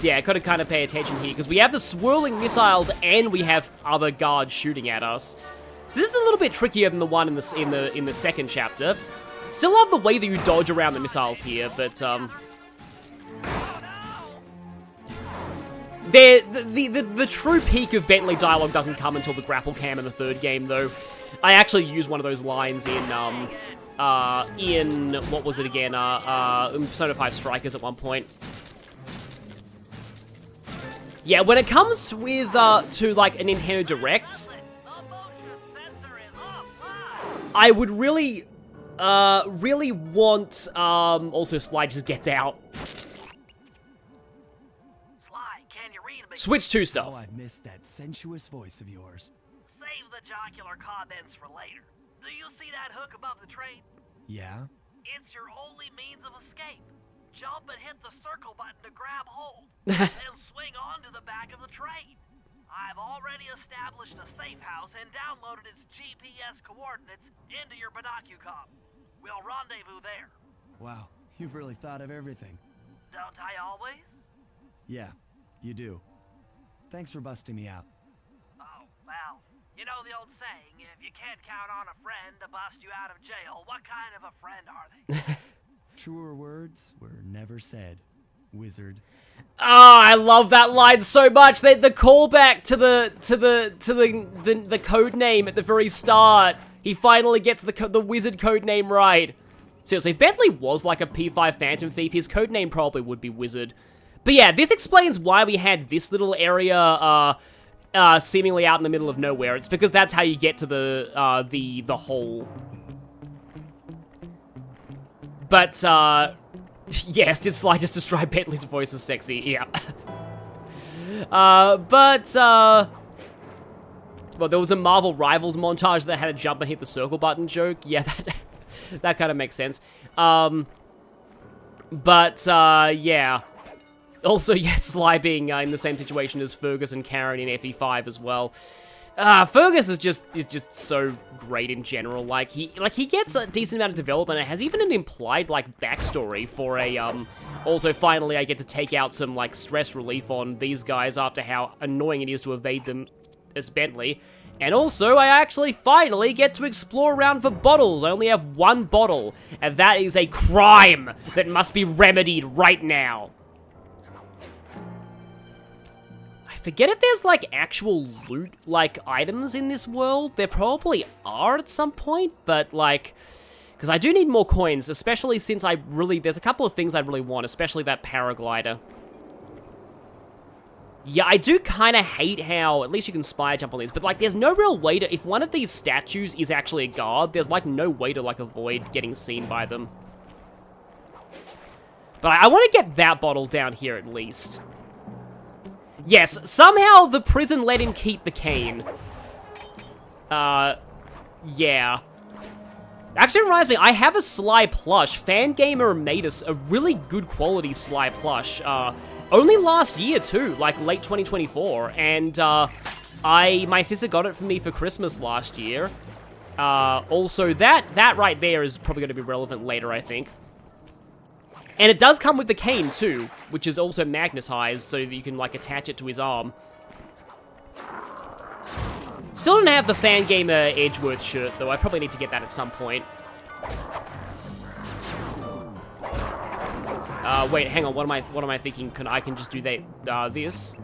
Yeah, gotta kind of pay attention here, because we have the swirling missiles and we have other guards shooting at us. So this is a little bit trickier than the one in the second chapter. Still love the way that you dodge around the missiles here, but the true peak of Bentley dialogue doesn't come until the grapple cam in the third game, though. I actually used one of those lines in what was it again? Persona 5 Strikers at one point. Yeah, when it comes with to like a Nintendo Direct, I would really want also Sly just gets out. Sly, can you read me? Switch to stuff. Oh, I missed that sensuous voice of yours. Save the jocular comments for later. Do you see that hook above the train? Yeah? It's your only means of escape. Jump and hit the circle button to grab hold, then swing onto the back of the train. I've already established a safe house and downloaded its GPS coordinates into your binocucom. We'll rendezvous there. Wow, you've really thought of everything. Don't I always? Yeah, you do. Thanks for busting me out. Oh, well, you know the old saying, if you can't count on a friend to bust you out of jail, what kind of a friend are they? Truer words were never said, wizard. Oh, I love that line so much. The callback to the code name at the very start. He finally gets the wizard code name right. Seriously, if Bentley was like a P5 Phantom Thief, his code name probably would be Wizard. But yeah, this explains why we had this little area seemingly out in the middle of nowhere. It's because that's how you get to the hole. But yes, did Sly just describe Bentley's voice as sexy? Yeah. Well, there was a Marvel Rivals montage that had a jump and hit the circle button joke. Yeah, that kind of makes sense. Yeah. Also, yeah, Sly being in the same situation as Fergus and Karen in FE5 as well. Fergus is just so great in general. Like he gets a decent amount of development. It has even an implied like backstory for a Also, finally, I get to take out some like stress relief on these guys after how annoying it is to evade them as Bentley. And also, I actually finally get to explore around for bottles. I only have one bottle, and that is a crime that must be remedied right now. Forget if there's, like, actual loot, like, items in this world. There probably are at some point, but, like... Because I do need more coins, especially since there's a couple of things I really want, especially that paraglider. Yeah, I do kind of hate how, at least you can spy jump on these, but, like, there's no real way to... If one of these statues is actually a guard, there's, like, no way to, like, avoid getting seen by them. But I want to get that bottle down here at least. Yes, somehow the prison let him keep the cane. Yeah. Actually reminds me, I have a Sly plush. Fangamer made us a really good quality Sly plush. Only last year too, like late 2024. And, my sister got it for me for Christmas last year. Also, that right there is probably going to be relevant later, I think. And it does come with the cane, too, which is also magnetized, so that you can, like, attach it to his arm. Still don't have the Fangamer Edgeworth shirt, though. I probably need to get that at some point. Wait, hang on. What am I thinking? I can just do that, this?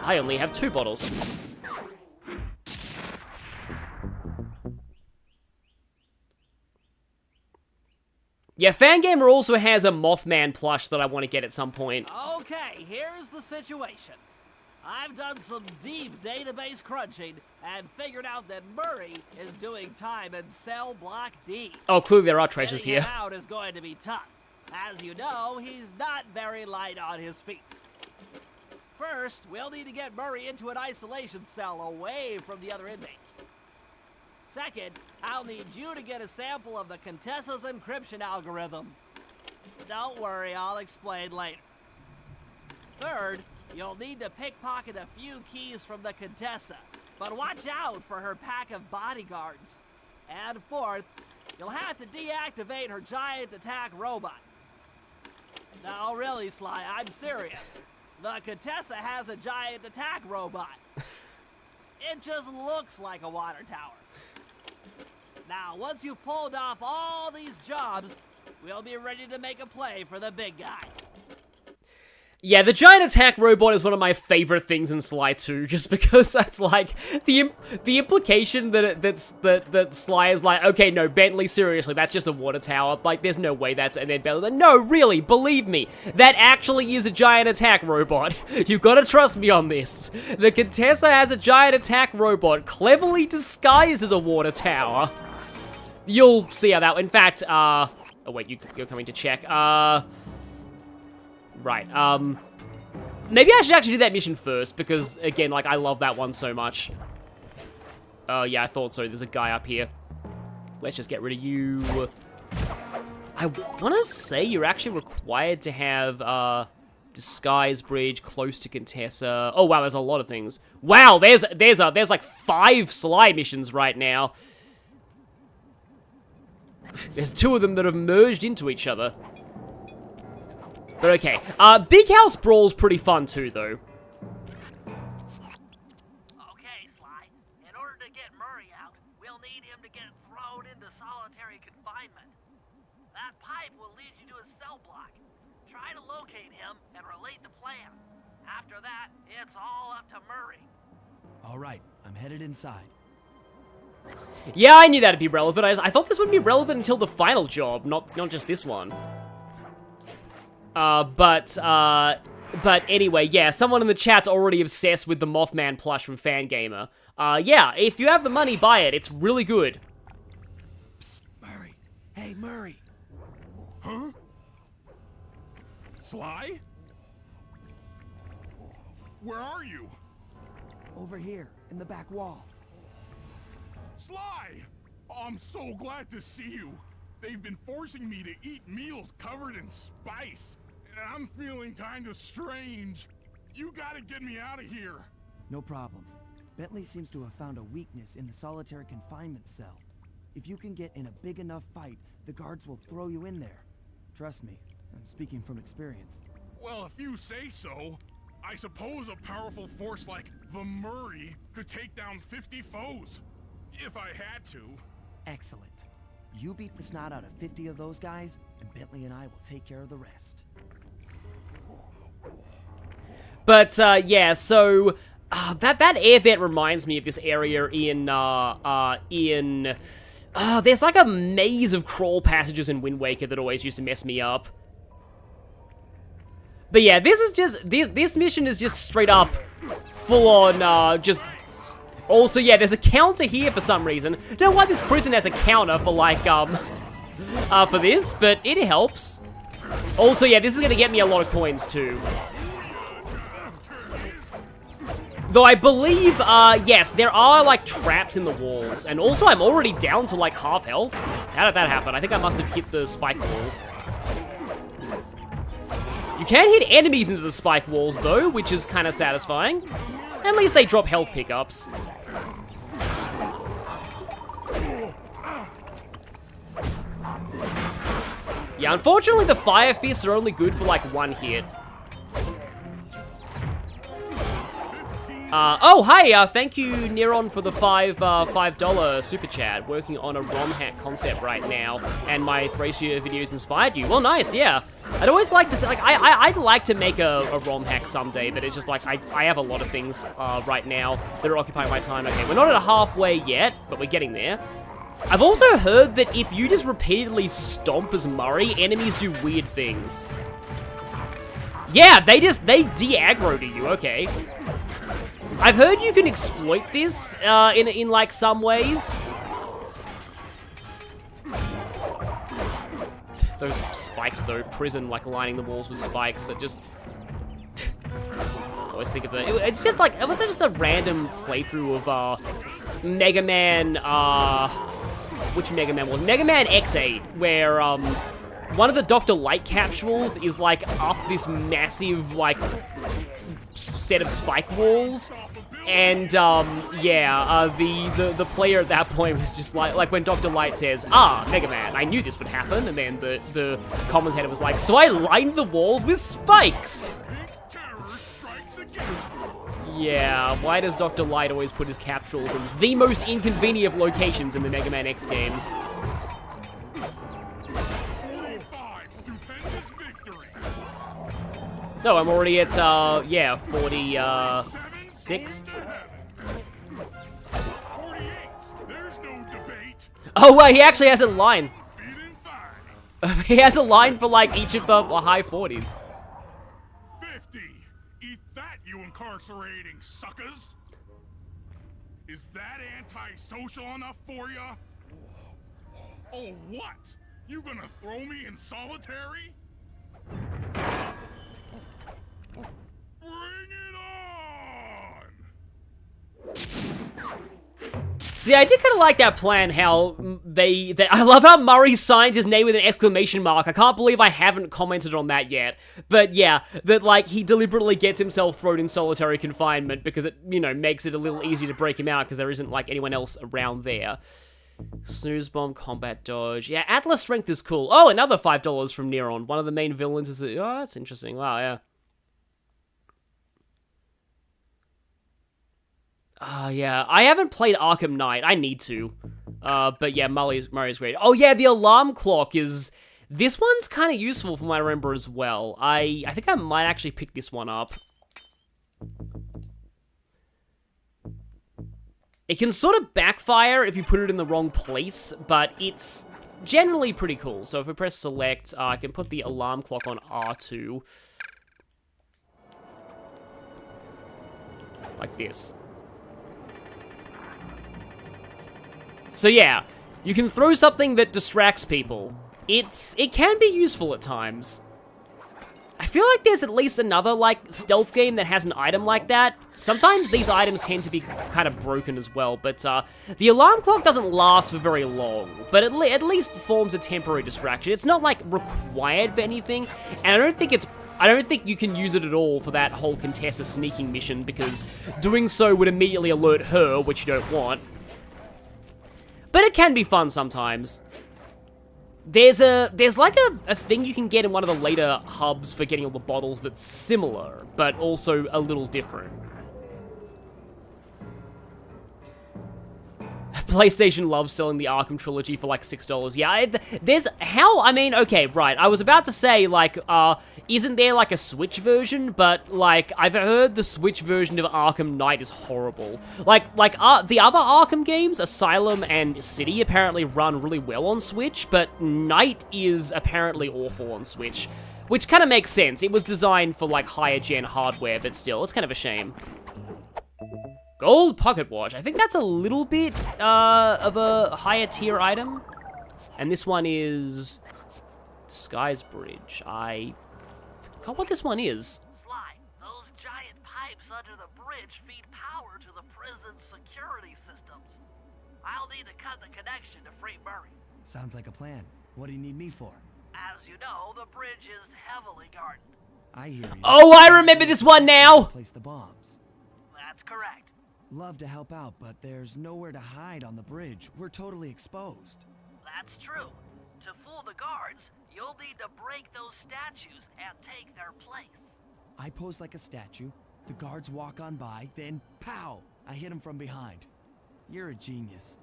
I only have 2 bottles. Yeah, Fangamer also has a Mothman plush that I want to get at some point. Okay, here's the situation. I've done some deep database crunching and figured out that Murray is doing time in cell block D. Oh, clearly there are treasures Getting here. him out is going to be tough. As you know, he's not very light on his feet. First, we'll need to get Murray into an isolation cell away from the other inmates. Second, I'll need you to get a sample of the Contessa's encryption algorithm. Don't worry, I'll explain later. Third, you'll need to pickpocket a few keys from the Contessa, but watch out for her pack of bodyguards. And fourth, you'll have to deactivate her giant attack robot. No, really, Sly, I'm serious. The Contessa has a giant attack robot. It just looks like a water tower. Now, once you've pulled off all these jobs, we'll be ready to make a play for the big guy. Yeah, the giant attack robot is one of my favorite things in Sly 2, just because that's like the implication that Sly is like, okay, no, Bentley, seriously, that's just a water tower. Like, there's no way that's, and then Bentley's like, no, really, believe me, that actually is a giant attack robot. You've got to trust me on this. The Contessa has a giant attack robot, cleverly disguised as a water tower. You'll see how that. In fact, oh wait, you're coming to check. Right, maybe I should actually do that mission first, because, again, like, I love that one so much. Oh, yeah, I thought so. There's a guy up here. Let's just get rid of you. I want to say you're actually required to have, Disguise Bridge close to Contessa. Oh, wow, there's a lot of things. Wow, there's like 5 Sly missions right now. There's 2 of them that have merged into each other. But okay. Big House Brawl's pretty fun too, though. Okay, Sly. In order to get Murray out, we'll need him to get thrown into solitary confinement. That pipe will lead you to his cell block. Try to locate him and relate the plan. After that, it's all up to Murray. All right, I'm headed inside. Yeah, I knew that'd be relevant. I thought this would be relevant until the final job, not just this one. But anyway, yeah, someone in the chat's already obsessed with the Mothman plush from Fangamer. Yeah, if you have the money, buy it. It's really good. Psst, Murray. Hey, Murray. Huh? Sly? Where are you? Over here, in the back wall. Sly! Oh, I'm so glad to see you. They've been forcing me to eat meals covered in spice. And I'm feeling kind of strange. You gotta get me out of here. No problem. Bentley seems to have found a weakness in the solitary confinement cell. If you can get in a big enough fight, the guards will throw you in there. Trust me, I'm speaking from experience. Well, if you say so, I suppose a powerful force like the Murray could take down 50 foes. If I had to. Excellent. You beat the snot out of 50 of those guys, and Bentley and I will take care of the rest. But, yeah, so, that air vent reminds me of this area there's like a maze of crawl passages in Wind Waker that always used to mess me up. But yeah, this is just, this mission is just straight up full on, just... Also, yeah, there's a counter here for some reason. Don't know why this prison has a counter for, like, for this, but it helps. Also, yeah, this is gonna get me a lot of coins, too. Though I believe, yes, there are, like, traps in the walls. And also, I'm already down to, like, half health. How did that happen? I think I must have hit the spike walls. You can hit enemies into the spike walls, though, which is kind of satisfying. At least they drop health pickups. Yeah, unfortunately, the fire fists are only good for, like, one hit. Oh, hi, thank you, Neron, for the $5 super chat. Working on a ROM hack concept right now, and my Thracia videos inspired you. Well, nice, yeah. I'd always like to say, like, I'd like to make a ROM hack someday, but it's just like, I have a lot of things, right now that are occupying my time. Okay, we're not at a halfway yet, but we're getting there. I've also heard that if you just repeatedly stomp as Murray, enemies do weird things. Yeah, they de-aggro to you, okay. I've heard you can exploit this, in like, some ways. Those spikes, though. Prison, like, lining the walls with spikes that just... I always think of that. It's just, like, was that just a random playthrough of, Mega Man, which Mega Man was? Mega Man X8, where, one of the Dr. Light capsules is, like, up this massive, like, set of spike walls. And, yeah, the player at that point was just like when Dr. Light says, Mega Man, I knew this would happen, and then the commentator was like, so I lined the walls with spikes! Just, yeah, why does Dr. Light always put his capsules in the most inconvenient of locations in the Mega Man X games? No, I'm already at, yeah, 46. Oh, wait, he actually has a line. He has a line for, like, each of the high 40s. 50. Eat that, you incarcerating suckers. Is that anti-social enough for ya? Oh, what? You gonna throw me in solitary? Bring it on! See, I did kind of like that plan, how I love how Murray signs his name with an exclamation mark. I can't believe I haven't commented on that yet. But yeah, that, like, he deliberately gets himself thrown in solitary confinement because it, you know, makes it a little easier to break him out because there isn't, like, anyone else around there. Snooze bomb, combat dodge. Yeah, Atlas strength is cool. Oh, another $5 from Neron. One of the main villains is... Oh, that's interesting. Wow, yeah. Yeah, I haven't played Arkham Knight. I need to. But yeah, Murray's great. Oh yeah, the alarm clock is... This one's kind of useful from what I remember as well. I think I might actually pick this one up. It can sort of backfire if you put it in the wrong place, but it's generally pretty cool. So if we press select, I can put the alarm clock on R2. Like this. So yeah, you can throw something that distracts people. It can be useful at times. I feel like there's at least another, like, stealth game that has an item like that. Sometimes these items tend to be kind of broken as well, but the alarm clock doesn't last for very long, but at least forms a temporary distraction. It's not, like, required for anything, and I don't think it's I don't think you can use it at all for that whole Contessa sneaking mission, because doing so would immediately alert her, which you don't want. But it can be fun sometimes. There's like a thing you can get in one of the later hubs for getting all the bottles that's similar, but also a little different. PlayStation loves selling the Arkham trilogy for like $6. Yeah, I mean, okay, right. I was about to say, like, isn't there like a Switch version? But, like, I've heard the Switch version of Arkham Knight is horrible. Like the other Arkham games, Asylum and City, apparently run really well on Switch, but Knight is apparently awful on Switch. Which kind of makes sense. It was designed for, like, higher-gen hardware, but still, it's kind of a shame. Gold pocket watch. I think that's a little bit of a higher tier item. And this one is Disguise Bridge. I forgot what this one is. Sly, those giant pipes under the bridge feed power to the prison's security systems. I'll need to cut the connection to free Murray. Sounds like a plan. What do you need me for? As you know, the bridge is heavily guarded. I hear you. Oh, I remember this one now! Place the bombs. That's correct. Love to help out, but there's nowhere to hide on the bridge. We're totally exposed. That's true. To fool the guards, you'll need to break those statues and take their place. I pose like a statue, the guards walk on by, then pow! I hit them from behind. You're a genius.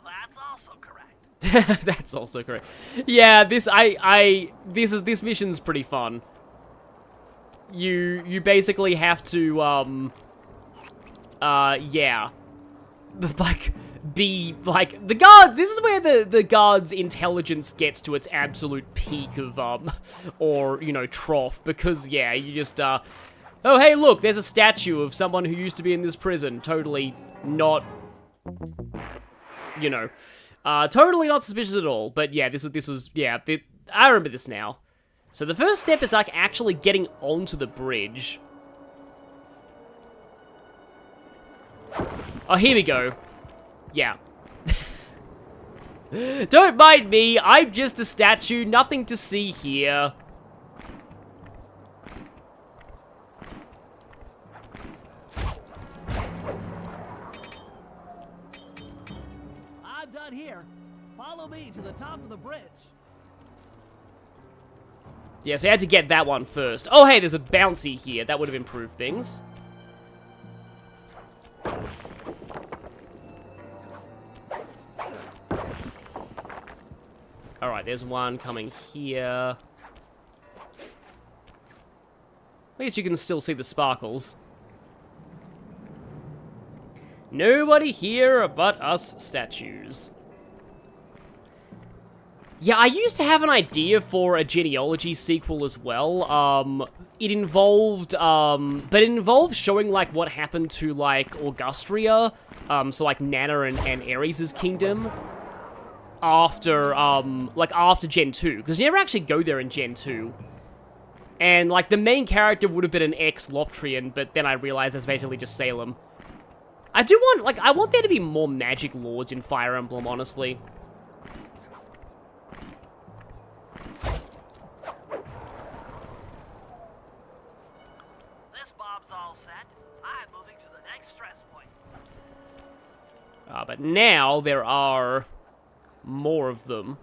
That's also correct. That's also correct. Yeah, this mission's pretty fun. You basically have to yeah. Like, be, like, the guard, this is where the guard's intelligence gets to its absolute peak of, or, you know, trough, because, yeah, you just, oh, hey, look, there's a statue of someone who used to be in this prison, totally not, you know, totally not suspicious at all, but, yeah, this was, yeah, I remember this now. So the first step is, like, actually getting onto the bridge. Oh, here we go. Yeah. Don't mind me, I'm just a statue, nothing to see here. I'm done here. Follow me to the top of the bridge. Yeah, so I had to get that one first. Oh, hey, there's a bouncy here. That would have improved things. Alright, there's one coming here. At least you can still see the sparkles. Nobody here but us statues. Yeah, I used to have an idea for a genealogy sequel as well. It involved showing, like, what happened to, like, Augustria, so, like, Nana and Ares' kingdom, after, after Gen 2, because you never actually go there in Gen 2. And, like, the main character would have been an ex-Loptrian, but then I realized that's basically just Salem. I do want, like, I want there to be more magic lords in Fire Emblem, honestly. This bomb's all set. I'm moving to the next stress point. But now there are more of them.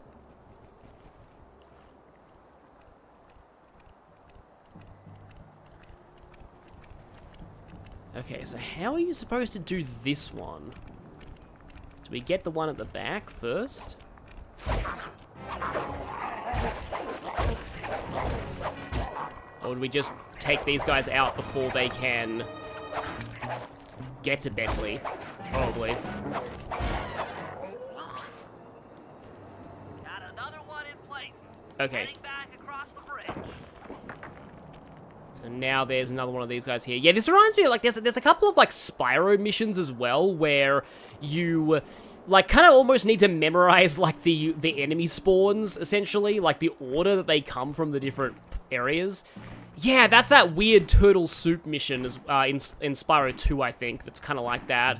Okay, so how are you supposed to do this one? Do we get the one at the back first? Or do we just take these guys out before they can get to Bentley? Probably. Got another one in place. Okay. Heading back across the bridge. So now there's another one of these guys here. Yeah, this reminds me of, like, there's a couple of, like, Spyro missions as well, where you, like, kind of almost need to memorize, like, the enemy spawns, essentially, like, the order that they come from the different areas. Yeah, that's that weird turtle soup mission as, in Spyro 2, I think, that's kind of like that.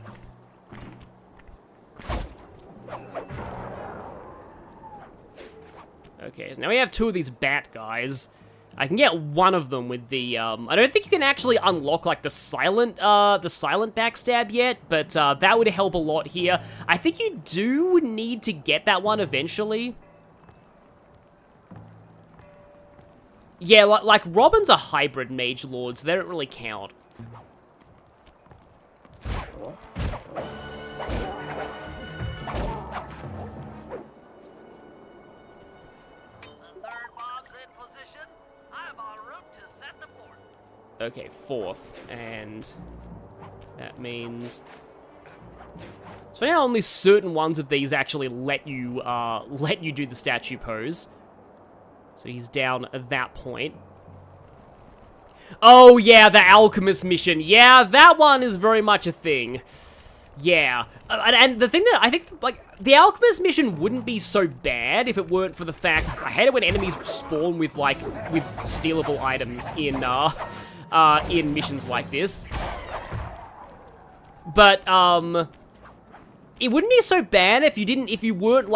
Okay, so now we have two of these bat guys. I can get one of them with the, I don't think you can actually unlock, like, the silent backstab yet, but, that would help a lot here. I think you do need to get that one eventually. Yeah, like, Robin's a hybrid mage lord, so they don't really count. Okay, 4th, and that means... So funny how only certain ones of these actually let you do the statue pose. So he's down at that point. Oh yeah, the alchemist mission. Yeah, that one is very much a thing. Yeah, and the thing that I think, like, the alchemist mission wouldn't be so bad if it weren't for the fact I hate it when enemies spawn with stealable items in missions like this. But it wouldn't be so bad if you weren't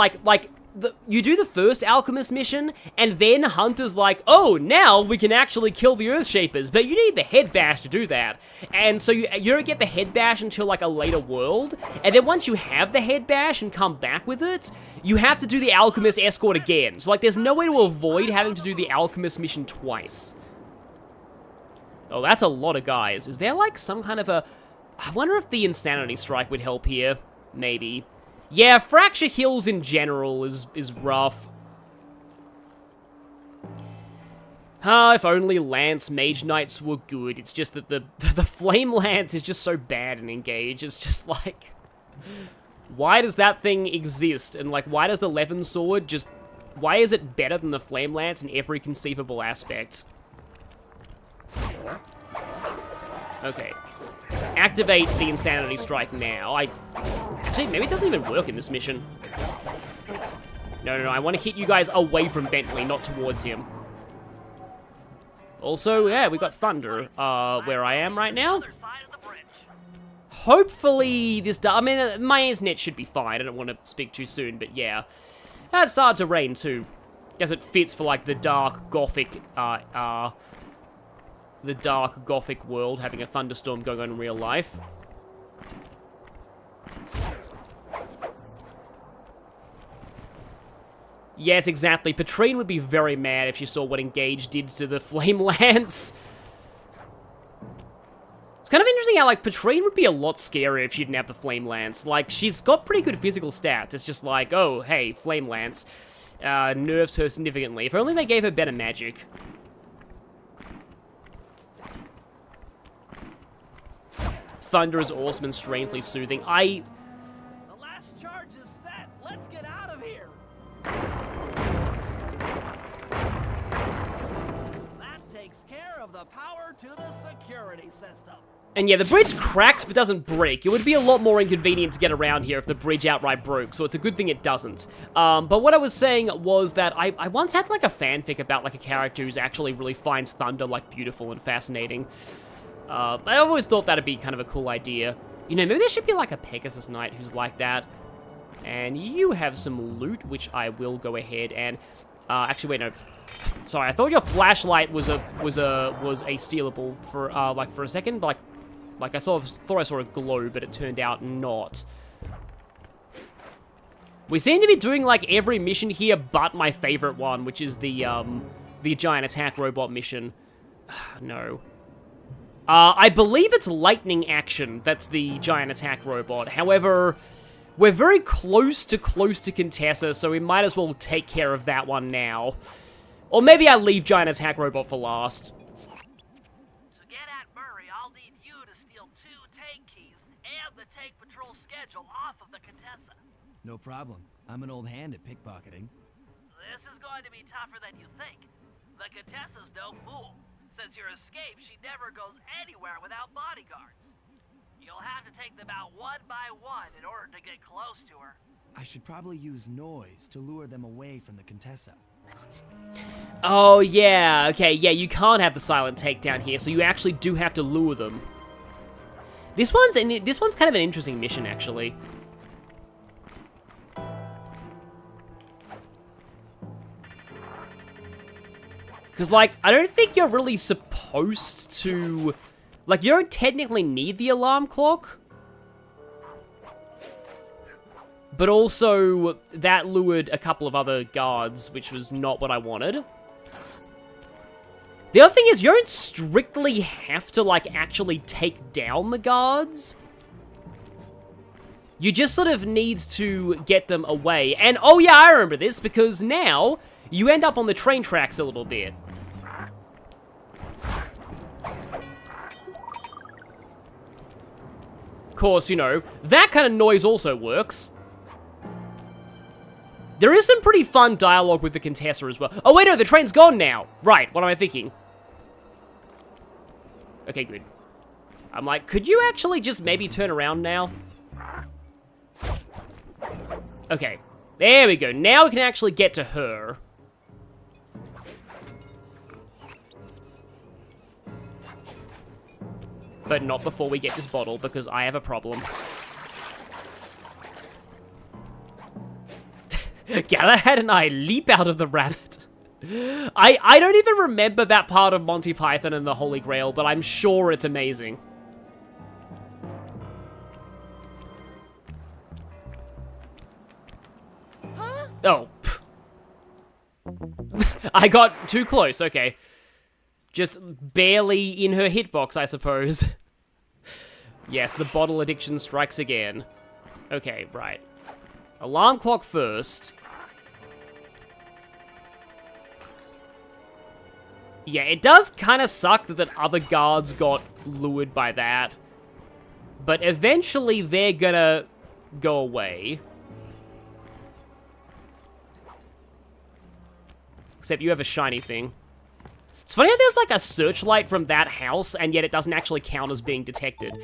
you do the first alchemist mission, and then Hunter's like, oh, now we can actually kill the Earthshapers, but you need the head bash to do that. And so you don't get the head bash until, like, a later world, and then once you have the head bash and come back with it, you have to do the alchemist escort again. So, like, there's no way to avoid having to do the alchemist mission twice. Oh, that's a lot of guys. Is there, like, some kind of a... I wonder if the Insanity Strike would help here. Maybe. Yeah, Fracture Hills in general is rough. If only Lance Mage Knights were good. It's just that the Flame Lance is just so bad in Engage. It's just like... Why does that thing exist? And, like, why does the Levin Sword just... Why is it better than the Flame Lance in every conceivable aspect? Okay. Activate the Insanity Strike now. Actually, maybe it doesn't even work in this mission. No, I want to hit you guys away from Bentley, not towards him. Also, yeah, we got Thunder, where I am right now. Hopefully this I mean, my internet should be fine. I don't want to speak too soon, but yeah. It started to rain, too. Guess it fits for, like, the dark, gothic, world, having a thunderstorm going on in real life. Yes, exactly. Patrine would be very mad if she saw what Engage did to the Flame Lance. It's kind of interesting how, like, Patrine would be a lot scarier if she didn't have the Flame Lance. Like, she's got pretty good physical stats. It's just like, oh, hey, Flame Lance. Nerfs her significantly. If only they gave her better magic. Thunder is awesome and strangely soothing. The last charge is set. Let's get out of here. That takes care of the power to the security system. And yeah, the bridge cracks but doesn't break. It would be a lot more inconvenient to get around here if the bridge outright broke, so it's a good thing it doesn't. But what I was saying was that I once had, like, a fanfic about, like, a character who's actually really finds Thunder, like, beautiful and fascinating. I always thought that'd be kind of a cool idea. You know, maybe there should be, like, a Pegasus Knight who's like that. And you have some loot, which I will go ahead and... actually, wait, no. Sorry, I thought your flashlight was a stealable for, like, for a second, but, like I thought I saw a glow, but it turned out not. We seem to be doing, like, every mission here but my favorite one, which is the giant attack robot mission. No. I believe it's lightning action that's the giant attack robot. However, we're very close to Contessa, so we might as well take care of that one now. Or maybe I leave giant attack robot for last. To get at Murray, I'll need you to steal 2 tank keys and the tank patrol schedule off of the Contessa. No problem. I'm an old hand at pickpocketing. This is going to be tougher than you think. The Contessa's no fool. Since your escape, she never goes anywhere without bodyguards. You'll have to take them out one by one in order to get close to her. I should probably use noise to lure them away from the Contessa. Oh, yeah. Okay, yeah, you can't have the silent takedown here, so you actually do have to lure them. This one's kind of an interesting mission, actually. Because, like, I don't think you're really supposed to... Like, you don't technically need the alarm clock. But also, that lured a couple of other guards, which was not what I wanted. The other thing is, you don't strictly have to, like, actually take down the guards. You just sort of need to get them away. And, oh yeah, I remember this, because now you end up on the train tracks a little bit. Of course, you know, that kind of noise also works. There is some pretty fun dialogue with the Contessa as well. Oh, wait, no, the train's gone now. Right, what am I thinking? Okay, good. I'm like, could you actually just maybe turn around now? Okay, there we go. Now we can actually get to her. But not before we get this bottle, because I have a problem. Galahad and I leap out of the rabbit. I don't even remember that part of Monty Python and the Holy Grail, but I'm sure it's amazing. Huh? Oh. I got too close, okay. Just barely in her hitbox, I suppose. Yes, the bottle addiction strikes again. Okay, right. Alarm clock first. Yeah, it does kind of suck that other guards got lured by that. But eventually they're gonna go away. Except you have a shiny thing. It's funny how there's like a searchlight from that house, and yet it doesn't actually count as being detected.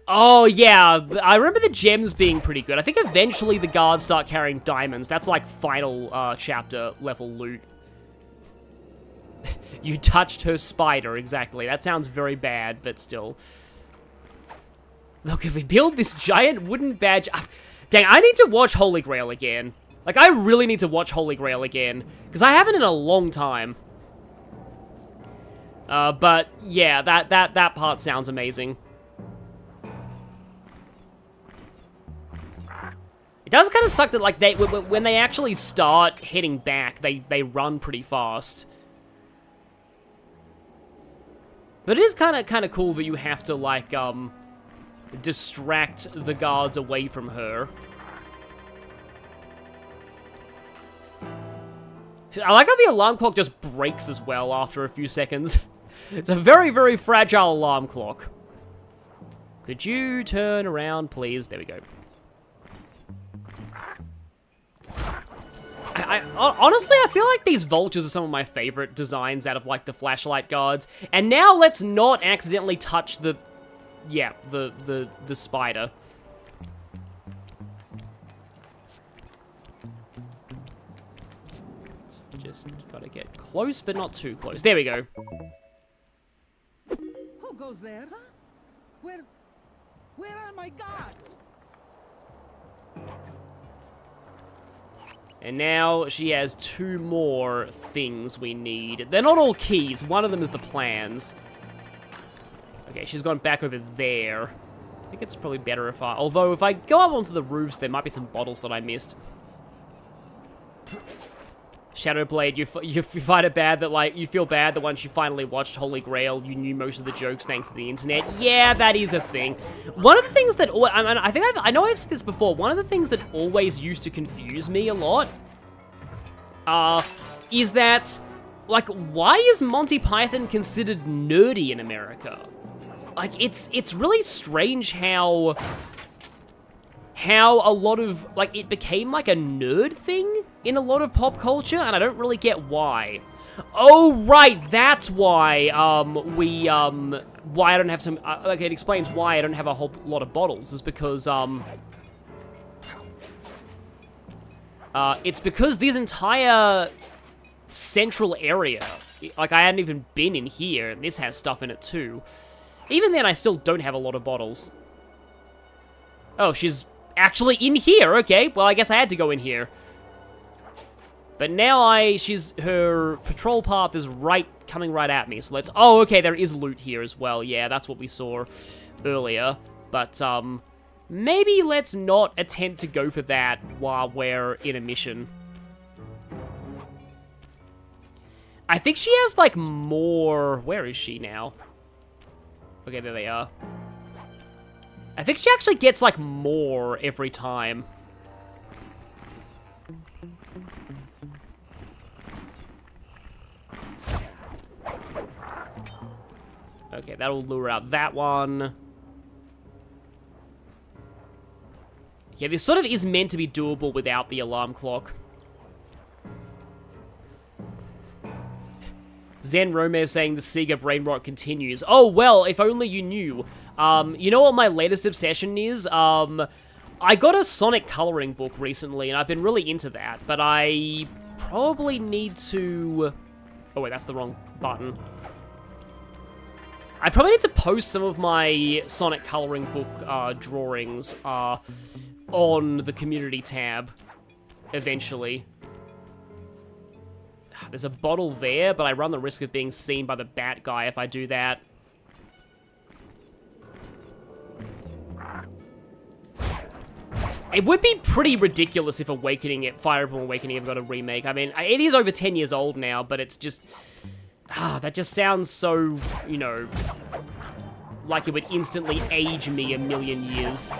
Oh, yeah, I remember the gems being pretty good. I think eventually the guards start carrying diamonds. That's like final chapter level loot. You touched her spider, exactly. That sounds very bad, but still. Look, if we build this giant wooden badge... Dang, I need to watch Holy Grail again. Like, I really need to watch Holy Grail again, because I haven't in a long time. But, yeah, that part sounds amazing. It does kind of suck that, like, when they actually start heading back, they run pretty fast. But it is kind of cool that you have to, like, distract the guards away from her. I like how the alarm clock just breaks as well after a few seconds. It's a very, very fragile alarm clock. Could you turn around, please? There we go. Honestly, I feel like these vultures are some of my favorite designs out of, like, the flashlight guards. And now let's not accidentally touch the... Yeah, the spider. Just gotta get close, but not too close. There we go. Who goes there, huh? Where are my guards? And now she has 2 more things we need. They're not all keys. One of them is the plans. Okay, she's gone back over there. I think it's probably better if I... Although, if I go up onto the roofs, there might be some bottles that I missed. Shadowblade, you find it bad that, like, you feel bad that once you finally watched Holy Grail, you knew most of the jokes thanks to the internet. Yeah, that is a thing. One of the things that, I know I've said this before, one of the things that always used to confuse me a lot, is that, like, why is Monty Python considered nerdy in America? Like, it's really strange how a lot of, like, it became, like, a nerd thing in a lot of pop culture, and I don't really get why. Oh, right, that's why, why I don't have some, okay, it explains why I don't have a whole lot of bottles, is because, it's because this entire central area, like, I hadn't even been in here, and this has stuff in it, too. Even then, I still don't have a lot of bottles. Oh, she's actually in here, okay. Well, I guess I had to go in here. But now her patrol path is coming right at me. So let's, oh, okay, there is loot here as well. Yeah, that's what we saw earlier. But, maybe let's not attempt to go for that while we're in a mission. I think she has, like, more... Where is she now? Okay, there they are. I think she actually gets, like, more every time. Okay, that'll lure out that one. Yeah, this sort of is meant to be doable without the alarm clock. Zen Romeo saying the Sega brain rot continues. Oh, well, if only you knew. You know what my latest obsession is? I got a Sonic coloring book recently, and I've been really into that, but I probably need to... Oh, wait, that's the wrong button. I probably need to post some of my Sonic coloring book drawings on the community tab eventually. There's a bottle there, but I run the risk of being seen by the bat guy if I do that. It would be pretty ridiculous if Fire Emblem Awakening ever got a remake. I mean, it is over 10 years old now, but it's just... that just sounds so, you know, like it would instantly age me a million years.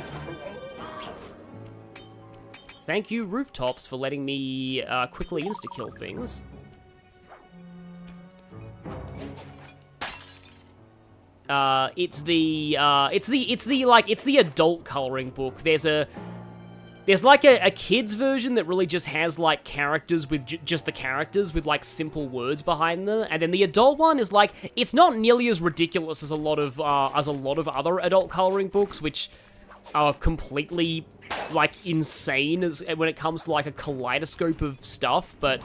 Thank you, Rooftops, for letting me quickly insta-kill things. It's the adult coloring book. There's like a kid's version that really just has like characters with just the characters with like simple words behind them, and then the adult one is like, it's not nearly as ridiculous as a lot of other adult coloring books, which are completely like insane as when it comes to like a kaleidoscope of stuff, but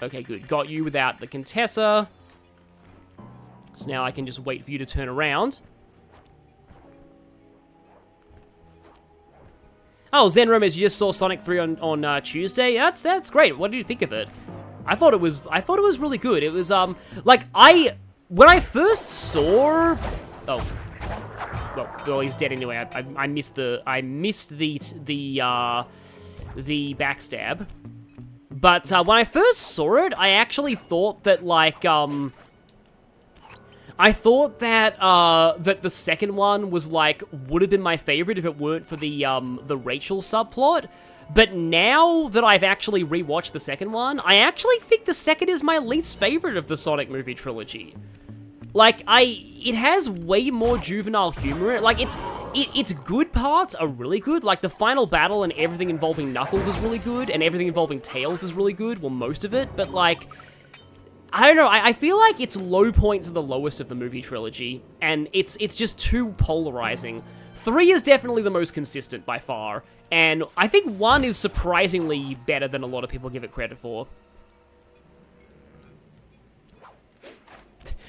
okay, good. Got you without the Contessa. So now I can just wait for you to turn around. Oh, Zen Romans, you just saw Sonic 3 on Tuesday? That's great. What did you think of it? I thought it was really good. It was when I first saw... Oh. Well, he's dead anyway. I missed the backstab. But when I first saw it, I actually thought that like that the second one was like would have been my favorite if it weren't for the Rachel subplot. But now that I've actually rewatched the second one, I actually think the second is my least favorite of the Sonic movie trilogy. Like, it has way more juvenile humor in it. Like, its good parts are really good. Like, the final battle and everything involving Knuckles is really good, and everything involving Tails is really good. Well, most of it. But, like, I don't know. I feel like its low points are the lowest of the movie trilogy, and it's just too polarizing. 3 is definitely the most consistent by far, and I think 1 is surprisingly better than a lot of people give it credit for.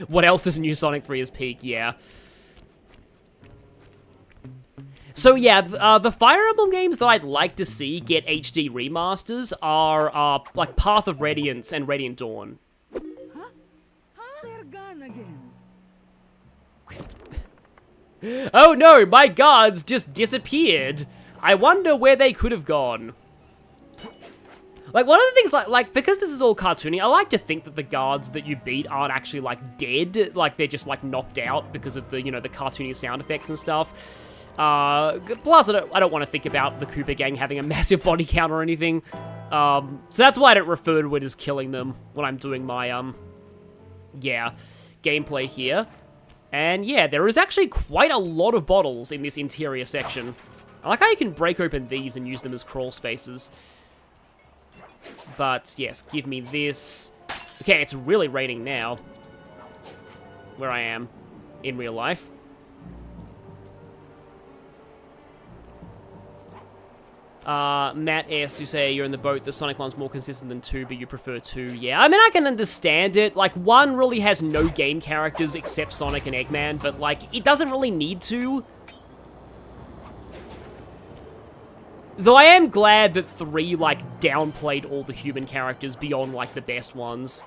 What else is new Sonic 3 is peak? Yeah. So yeah, the Fire Emblem games that I'd like to see get HD remasters are like Path of Radiance and Radiant Dawn. Huh? They're gone again. Oh no, my guards just disappeared. I wonder where they could have gone. Like, one of the things, like, because this is all cartoony, I like to think that the guards that you beat aren't actually, like, dead. Like, they're just, like, knocked out because of the, you know, the cartoony sound effects and stuff. Plus, I don't want to think about the Koopa gang having a massive body count or anything. So that's why I don't refer to it as killing them when I'm doing my, yeah, gameplay here. And, yeah, there is actually quite a lot of bottles in this interior section. I like how you can break open these and use them as crawl spaces. But, yes, give me this. Okay, it's really raining now. Where I am in real life. Matt S, you say you're in the boat. The Sonic one's more consistent than 2, but you prefer 2. Yeah, I mean, I can understand it. Like, 1 really has no game characters except Sonic and Eggman, but, like, it doesn't really need to. Though I am glad that 3, like, downplayed all the human characters beyond, like, the best ones.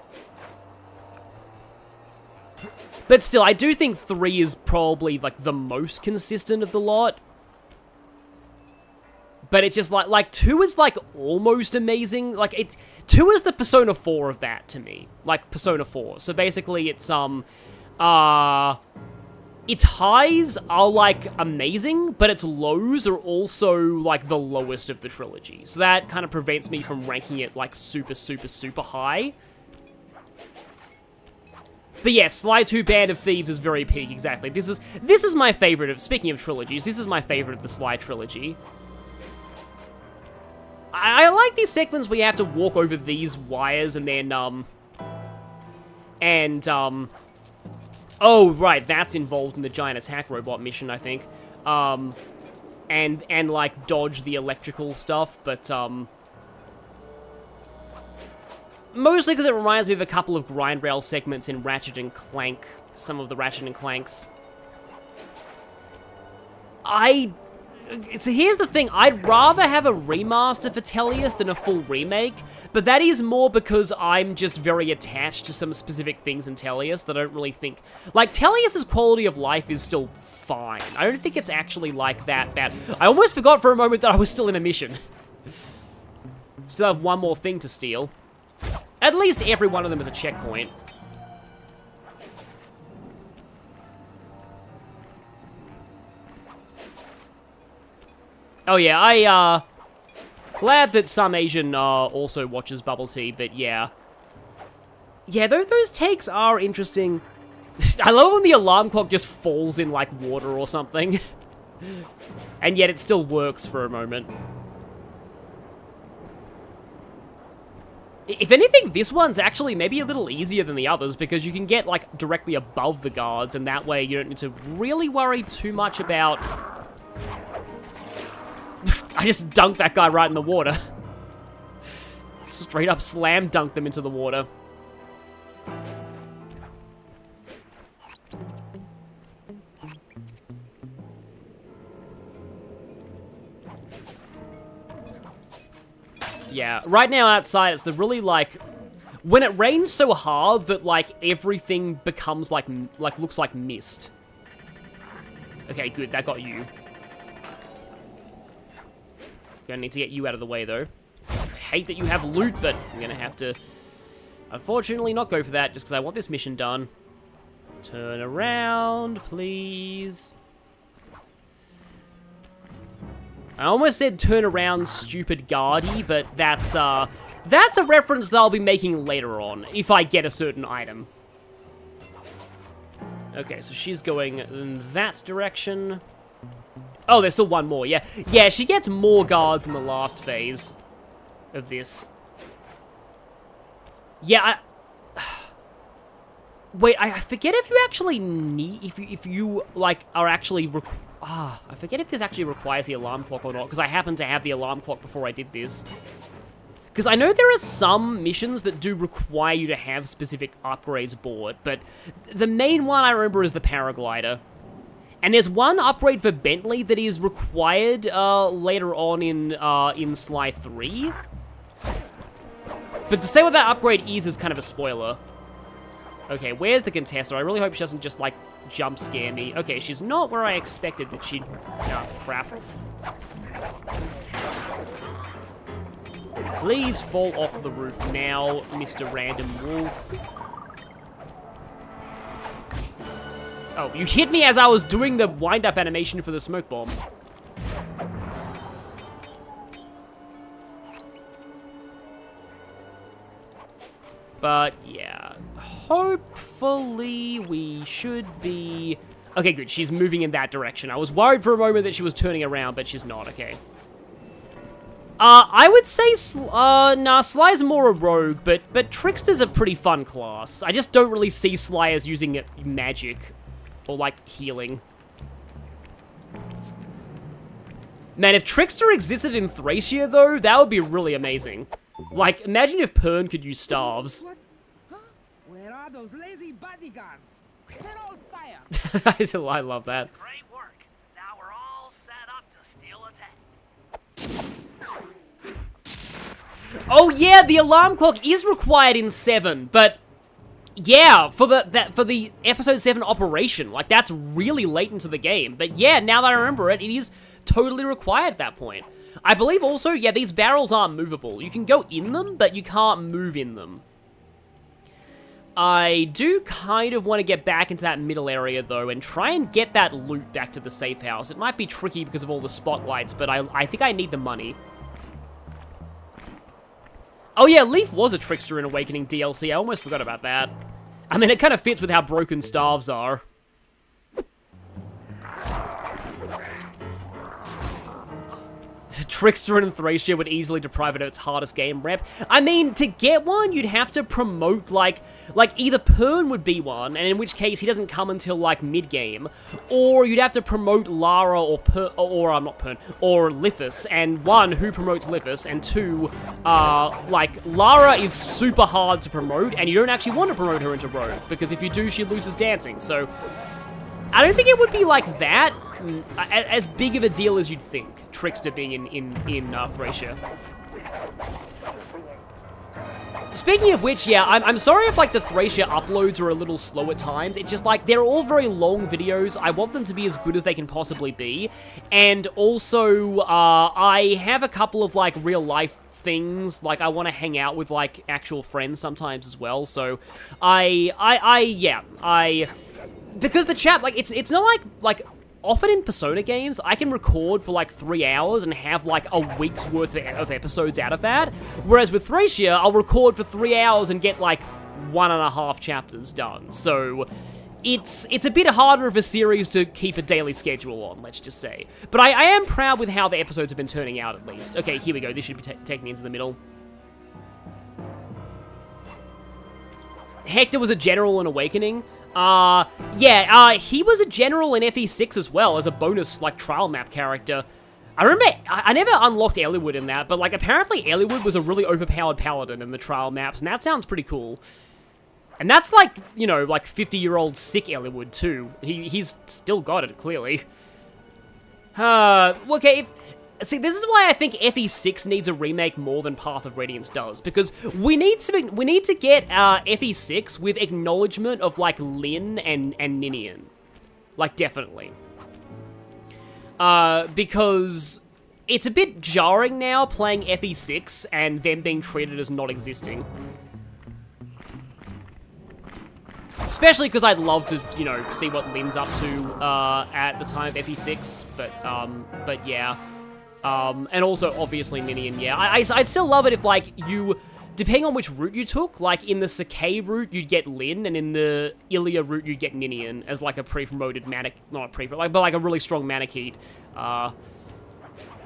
But still, I do think 3 is probably, like, the most consistent of the lot. But it's just, like 2 is, like, almost amazing. Like, 2 is the Persona 4 of that, to me. Like, Persona 4. So basically, it's, its highs are, like, amazing, but its lows are also, like, the lowest of the trilogy. So that kind of prevents me from ranking it, like, super, super, super high. But yes, Sly 2 Band of Thieves is very peak, exactly. This is my favorite of, speaking of trilogies, this is my favorite of the Sly trilogy. I like these segments where you have to walk over these wires and then, oh, right, that's involved in the giant attack robot mission, I think. And like, dodge the electrical stuff, but, mostly because it reminds me of a couple of grind rail segments in Ratchet and Clank, some of the Ratchet and Clanks. So here's the thing, I'd rather have a remaster for Tellius than a full remake, but that is more because I'm just very attached to some specific things in Tellius that I don't really think... Like, Tellius's quality of life is still fine. I don't think it's actually, like, that bad. I almost forgot for a moment that I was still in a mission. Still have one more thing to steal. At least every one of them is a checkpoint. Oh yeah, glad that some Asian, also watches Bubble Tea, but yeah. Yeah, those takes are interesting. I love when the alarm clock just falls in, like, water or something. And yet it still works for a moment. If anything, this one's actually maybe a little easier than the others, because you can get, like, directly above the guards, and that way you don't need to really worry too much about... I just dunked that guy right in the water. Straight up slam dunked them into the water. Yeah, right now outside it's the really, like... When it rains so hard that, like, everything becomes, like looks like mist. Okay, good, that got you. Gonna need to get you out of the way, though. I hate that you have loot, but I'm gonna have to, unfortunately, not go for that, just because I want this mission done. Turn around, please. I almost said turn around, stupid guardie, but that's a reference that I'll be making later on, if I get a certain item. Okay, so she's going in that direction. Oh, there's still one more, yeah. Yeah, she gets more guards in the last phase of this. Yeah, wait, I forget if you actually need... If you like, are actually... I forget if this actually requires the alarm clock or not, because I happen to have the alarm clock before I did this. Because I know there are some missions that do require you to have specific upgrades bought, but the main one I remember is the paraglider. And there's one upgrade for Bentley that is required later on in Sly 3. But to say what that upgrade is kind of a spoiler. Okay, where's the Contessa? I really hope she doesn't just, like, jump scare me. Okay, she's not where I expected that she'd... Oh, crap. Please fall off the roof now, Mr. Random Wolf. Oh, you hit me as I was doing the wind-up animation for the smoke bomb. But, yeah. Hopefully we should be... Okay, good. She's moving in that direction. I was worried for a moment that she was turning around, but she's not. Okay. I would say... nah, Sly's more a rogue, but Trickster's a pretty fun class. I just don't really see Sly as using magic. Or, like, healing. Man, if Trickster existed in Thracia, though, that would be really amazing. Like, imagine if Pern could use staves. What? Huh? Where are those lazy bodyguards? They're all fire. I love that. Great work. Now we're all set up to steal a tank. Oh yeah, the alarm clock is required in 7, but yeah, for the episode 7 operation, like that's really late into the game. But yeah, now that I remember it, it is totally required at that point. I believe also, yeah, these barrels aren't movable. You can go in them, but you can't move in them. I do kind of want to get back into that middle area, though, and try and get that loot back to the safe house. It might be tricky because of all the spotlights, but I think I need the money. Oh yeah, Leaf was a trickster in Awakening DLC. I almost forgot about that. I mean, it kind of fits with how broken staves are. Trickster and Thracia would easily deprive it of its hardest game rep. I mean, to get one, you'd have to promote, like either Pern would be one, and in which case he doesn't come until, like, mid-game, or you'd have to promote Lara or not Pern, or Lithus, and one, who promotes Lithus, and two, like, Lara is super hard to promote, and you don't actually want to promote her into Rogue, because if you do, she loses dancing, so I don't think it would be like that, as big of a deal as you'd think, Trickster being in Thracia. Speaking of which, yeah, I'm sorry if, like, the Thracia uploads are a little slow at times. It's just, like, they're all very long videos. I want them to be as good as they can possibly be. And also, I have a couple of, like, real-life things. Like, I want to hang out with, like, actual friends sometimes as well. So, because the chat, like, it's not like, often in Persona games, I can record for, like, 3 hours and have, like, a week's worth of episodes out of that. Whereas with Thracia, I'll record for 3 hours and get, like, 1.5 chapters done. So, it's a bit harder of a series to keep a daily schedule on, let's just say. But I am proud with how the episodes have been turning out, at least. Okay, here we go. This should be taking me into the middle. Hector was a general in Awakening. He was a general in FE6 as well, as a bonus, like, trial map character. I remember, I never unlocked Eliwood in that, but, like, apparently Eliwood was a really overpowered paladin in the trial maps, and that sounds pretty cool. And that's, like, you know, like, 50-year-old sick Eliwood, too. He's still got it, clearly. Okay, see, this is why I think FE6 needs a remake more than Path of Radiance does, because we need to get FE6 with acknowledgement of, like, Lyn and Ninian. Like, definitely. Because it's a bit jarring now playing FE6 and them being treated as not existing. Especially because I'd love to, you know, see what Lyn's up to at the time of FE6, but yeah. And also, obviously, Ninian, yeah. I'd still love it if, like, depending on which route you took, like, in the Sakai route, you'd get Lyn, and in the Ilia route, you'd get Ninian as, like, a pre-promoted manic, not a pre-promoted, but, like, a really strong Manakete.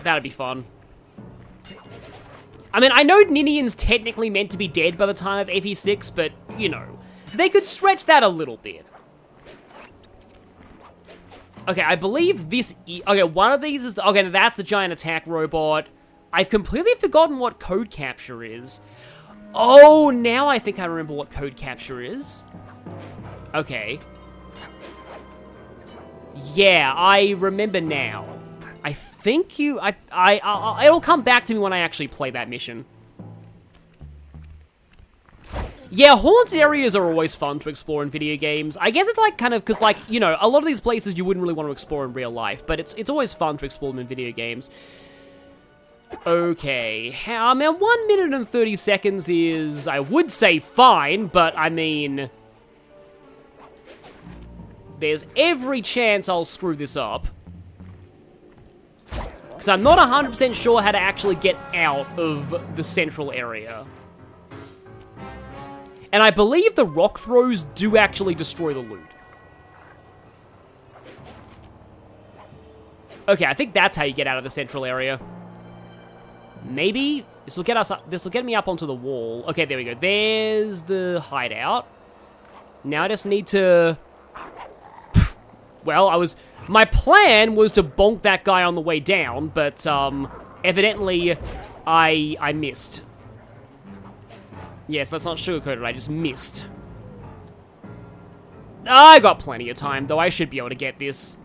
That'd be fun. I mean, I know Ninian's technically meant to be dead by the time of FE6, but, you know, they could stretch that a little bit. Okay, I believe this... Okay, one of these is... Okay, that's the giant attack robot. I've completely forgotten what code capture is. Oh, now I think I remember what code capture is. Okay. Yeah, I remember now. I think you... it'll come back to me when I actually play that mission. Yeah, haunted areas are always fun to explore in video games. I guess it's like kind of, because like, you know, a lot of these places you wouldn't really want to explore in real life, but it's always fun to explore them in video games. Okay, I mean, 1 minute and 30 seconds is, I would say fine, but I mean, there's every chance I'll screw this up. Because I'm not 100% sure how to actually get out of the central area. And I believe the rock throws do actually destroy the loot. Okay, I think that's how you get out of the central area. Maybe this will get us up. This will get me up onto the wall. Okay, there we go. There's the hideout. Now I just need to... Well, my plan was to bonk that guy on the way down, but evidently I missed. Yes, let's not sugarcoat it, I just missed. I got plenty of time, though. I should be able to get this.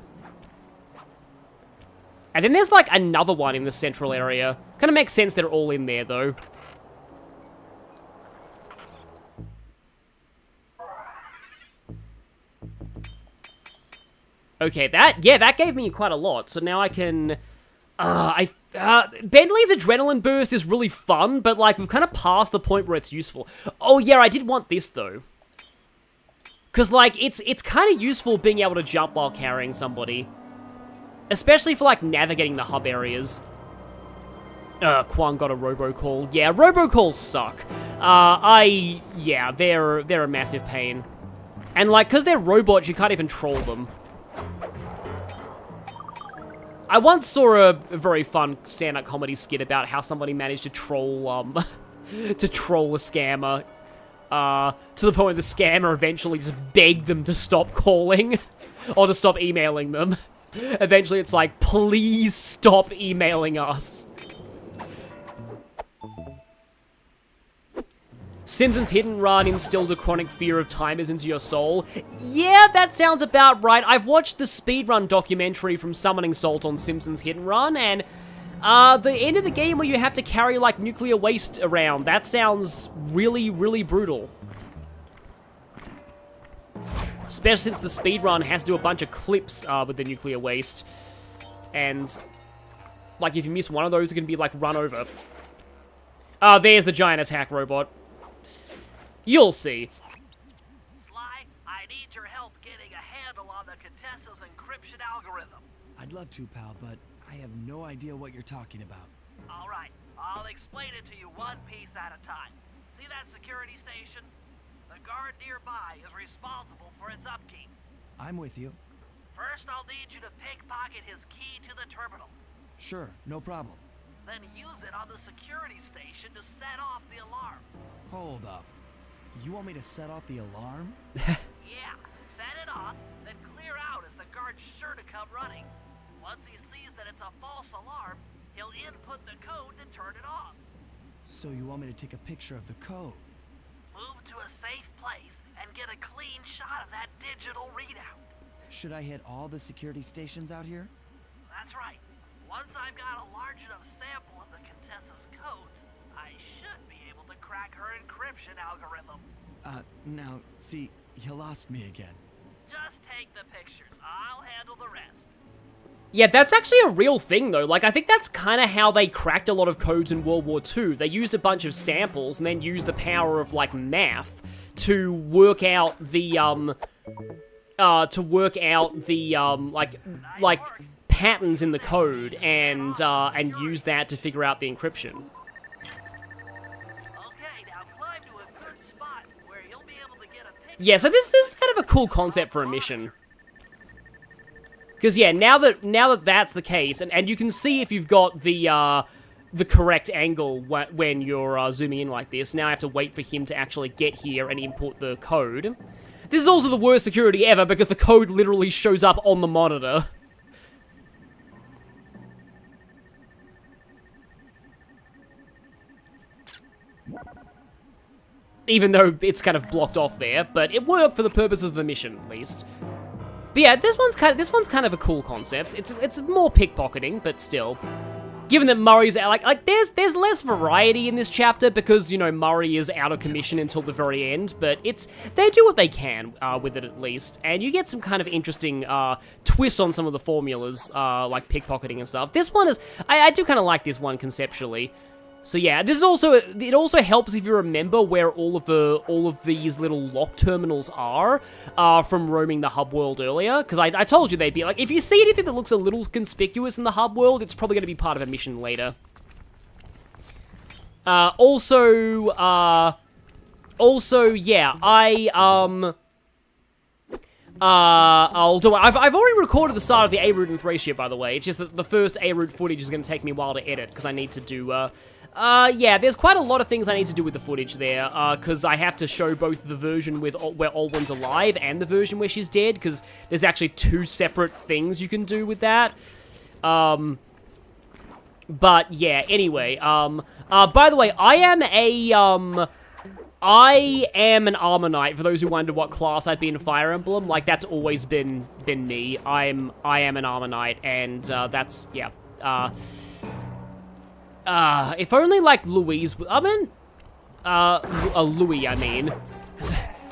And then there's, like, another one in the central area. Kind of makes sense they're all in there, though. Okay, that gave me quite a lot. So now I can... Bentley's adrenaline burst is really fun, but, like, we've kind of passed the point where it's useful. Oh, yeah, I did want this, though. Because, like, it's kind of useful being able to jump while carrying somebody. Especially for, like, navigating the hub areas. Quan got a robocall. Yeah, robocalls suck. Yeah, they're a massive pain. And, like, because they're robots, you can't even troll them. I once saw a very fun stand-up comedy skit about how somebody managed to troll, to troll a scammer. To the point where the scammer eventually just begged them to stop calling. Or to stop emailing them. Eventually it's like, please stop emailing us. Simpsons Hit and Run instilled a chronic fear of timers into your soul. Yeah, that sounds about right. I've watched the speedrun documentary from Summoning Salt on Simpsons Hit and Run, and the end of the game where you have to carry, like, nuclear waste around, that sounds really, really brutal. Especially since the speedrun has to do a bunch of clips with the nuclear waste. And, like, if you miss one of those, it can be, like, run over. There's the giant attack robot. You'll see. Sly, I need your help getting a handle on the Contessa's encryption algorithm. I'd love to, pal, but I have no idea what you're talking about. All right, I'll explain it to you one piece at a time. See that security station? The guard nearby is responsible for its upkeep. I'm with you. First, I'll need you to pickpocket his key to the terminal. Sure, no problem. Then use it on the security station to set off the alarm. Hold up. You want me to set off the alarm? Yeah, set it off, then clear out as the guard's sure to come running. Once he sees that it's a false alarm, he'll input the code to turn it off. So you want me to take a picture of the code? Move to a safe place and get a clean shot of that digital readout. Should I hit all the security stations out here? That's right. Once I've got a large enough sample of the Contessa's codes, I should be able to crack her encryption algorithm. Now, see, you lost me again. Just take the pictures. I'll handle the rest. Yeah, that's actually a real thing, though. Like, I think that's kind of how they cracked a lot of codes in World War II. They used a bunch of samples and then used the power of, like, math to work out the, like, patterns in the code and use that to figure out the encryption. Okay, now climb to a good spot where you'll be able to get a picture. Yeah, so this is kind of a cool concept for a mission. Because, yeah, now that that's the case, and you can see if you've got the correct angle when you're zooming in like this. Now I have to wait for him to actually get here and input the code. This is also the worst security ever because the code literally shows up on the monitor. Even though it's kind of blocked off there, but it worked for the purposes of the mission, at least. But yeah, this one's kind of a cool concept. It's more pickpocketing, but still. Given that Murray's out, like there's less variety in this chapter because, you know, Murray is out of commission until the very end, but they do what they can with it at least, and you get some kind of interesting twists on some of the formulas, like pickpocketing and stuff. This one is, I do kind of like this one conceptually. So yeah, this is also, it also helps if you remember where all of these little lock terminals are from roaming the hub world earlier, because I told you they'd be, like, if you see anything that looks a little conspicuous in the hub world, it's probably going to be part of a mission later. Also, yeah, I'll do it. I've already recorded the start of the A-route and Thracia, by the way. It's just that the first A-route footage is going to take me a while to edit, because I need to do, yeah, there's quite a lot of things I need to do with the footage there, because I have to show both the version with where Alwyn's alive and the version where she's dead, because there's actually two separate things you can do with that. But, yeah, anyway, by the way, I am an Armor Knight, for those who wonder what class I'd be in Fire Emblem. Like, that's always been me. I am an Armor Knight, and, that's, yeah, if only, like, Louise... Louis, I mean.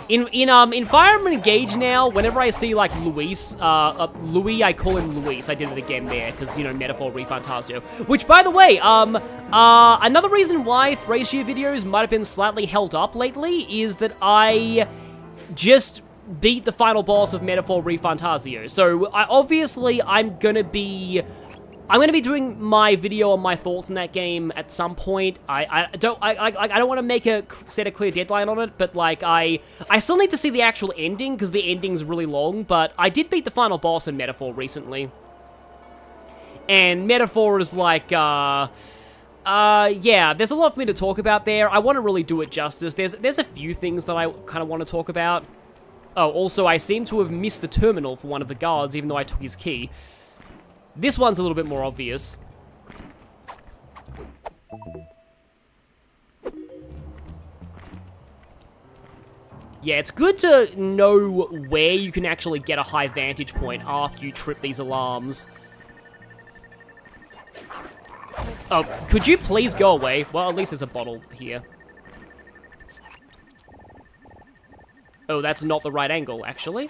In Fire Emblem Engage now, whenever I see like Louis, I call him Luis. I did it again there because, you know, metaphor refantasio. Which, by the way, another reason why Thracia videos might have been slightly held up lately is that I just beat the final boss of Metaphor Refantasio. So obviously I'm gonna be doing my video on my thoughts on that game at some point. I don't want to set a clear deadline on it, but like I still need to see the actual ending because the ending's really long. But I did beat the final boss in Metaphor recently, and Metaphor is like yeah, there's a lot for me to talk about there. I want to really do it justice. There's a few things that I kind of want to talk about. Oh, also I seem to have missed the terminal for one of the guards, even though I took his key. This one's a little bit more obvious. Yeah, it's good to know where you can actually get a high vantage point after you trip these alarms. Oh, could you please go away? Well, at least there's a bottle here. Oh, that's not the right angle, actually.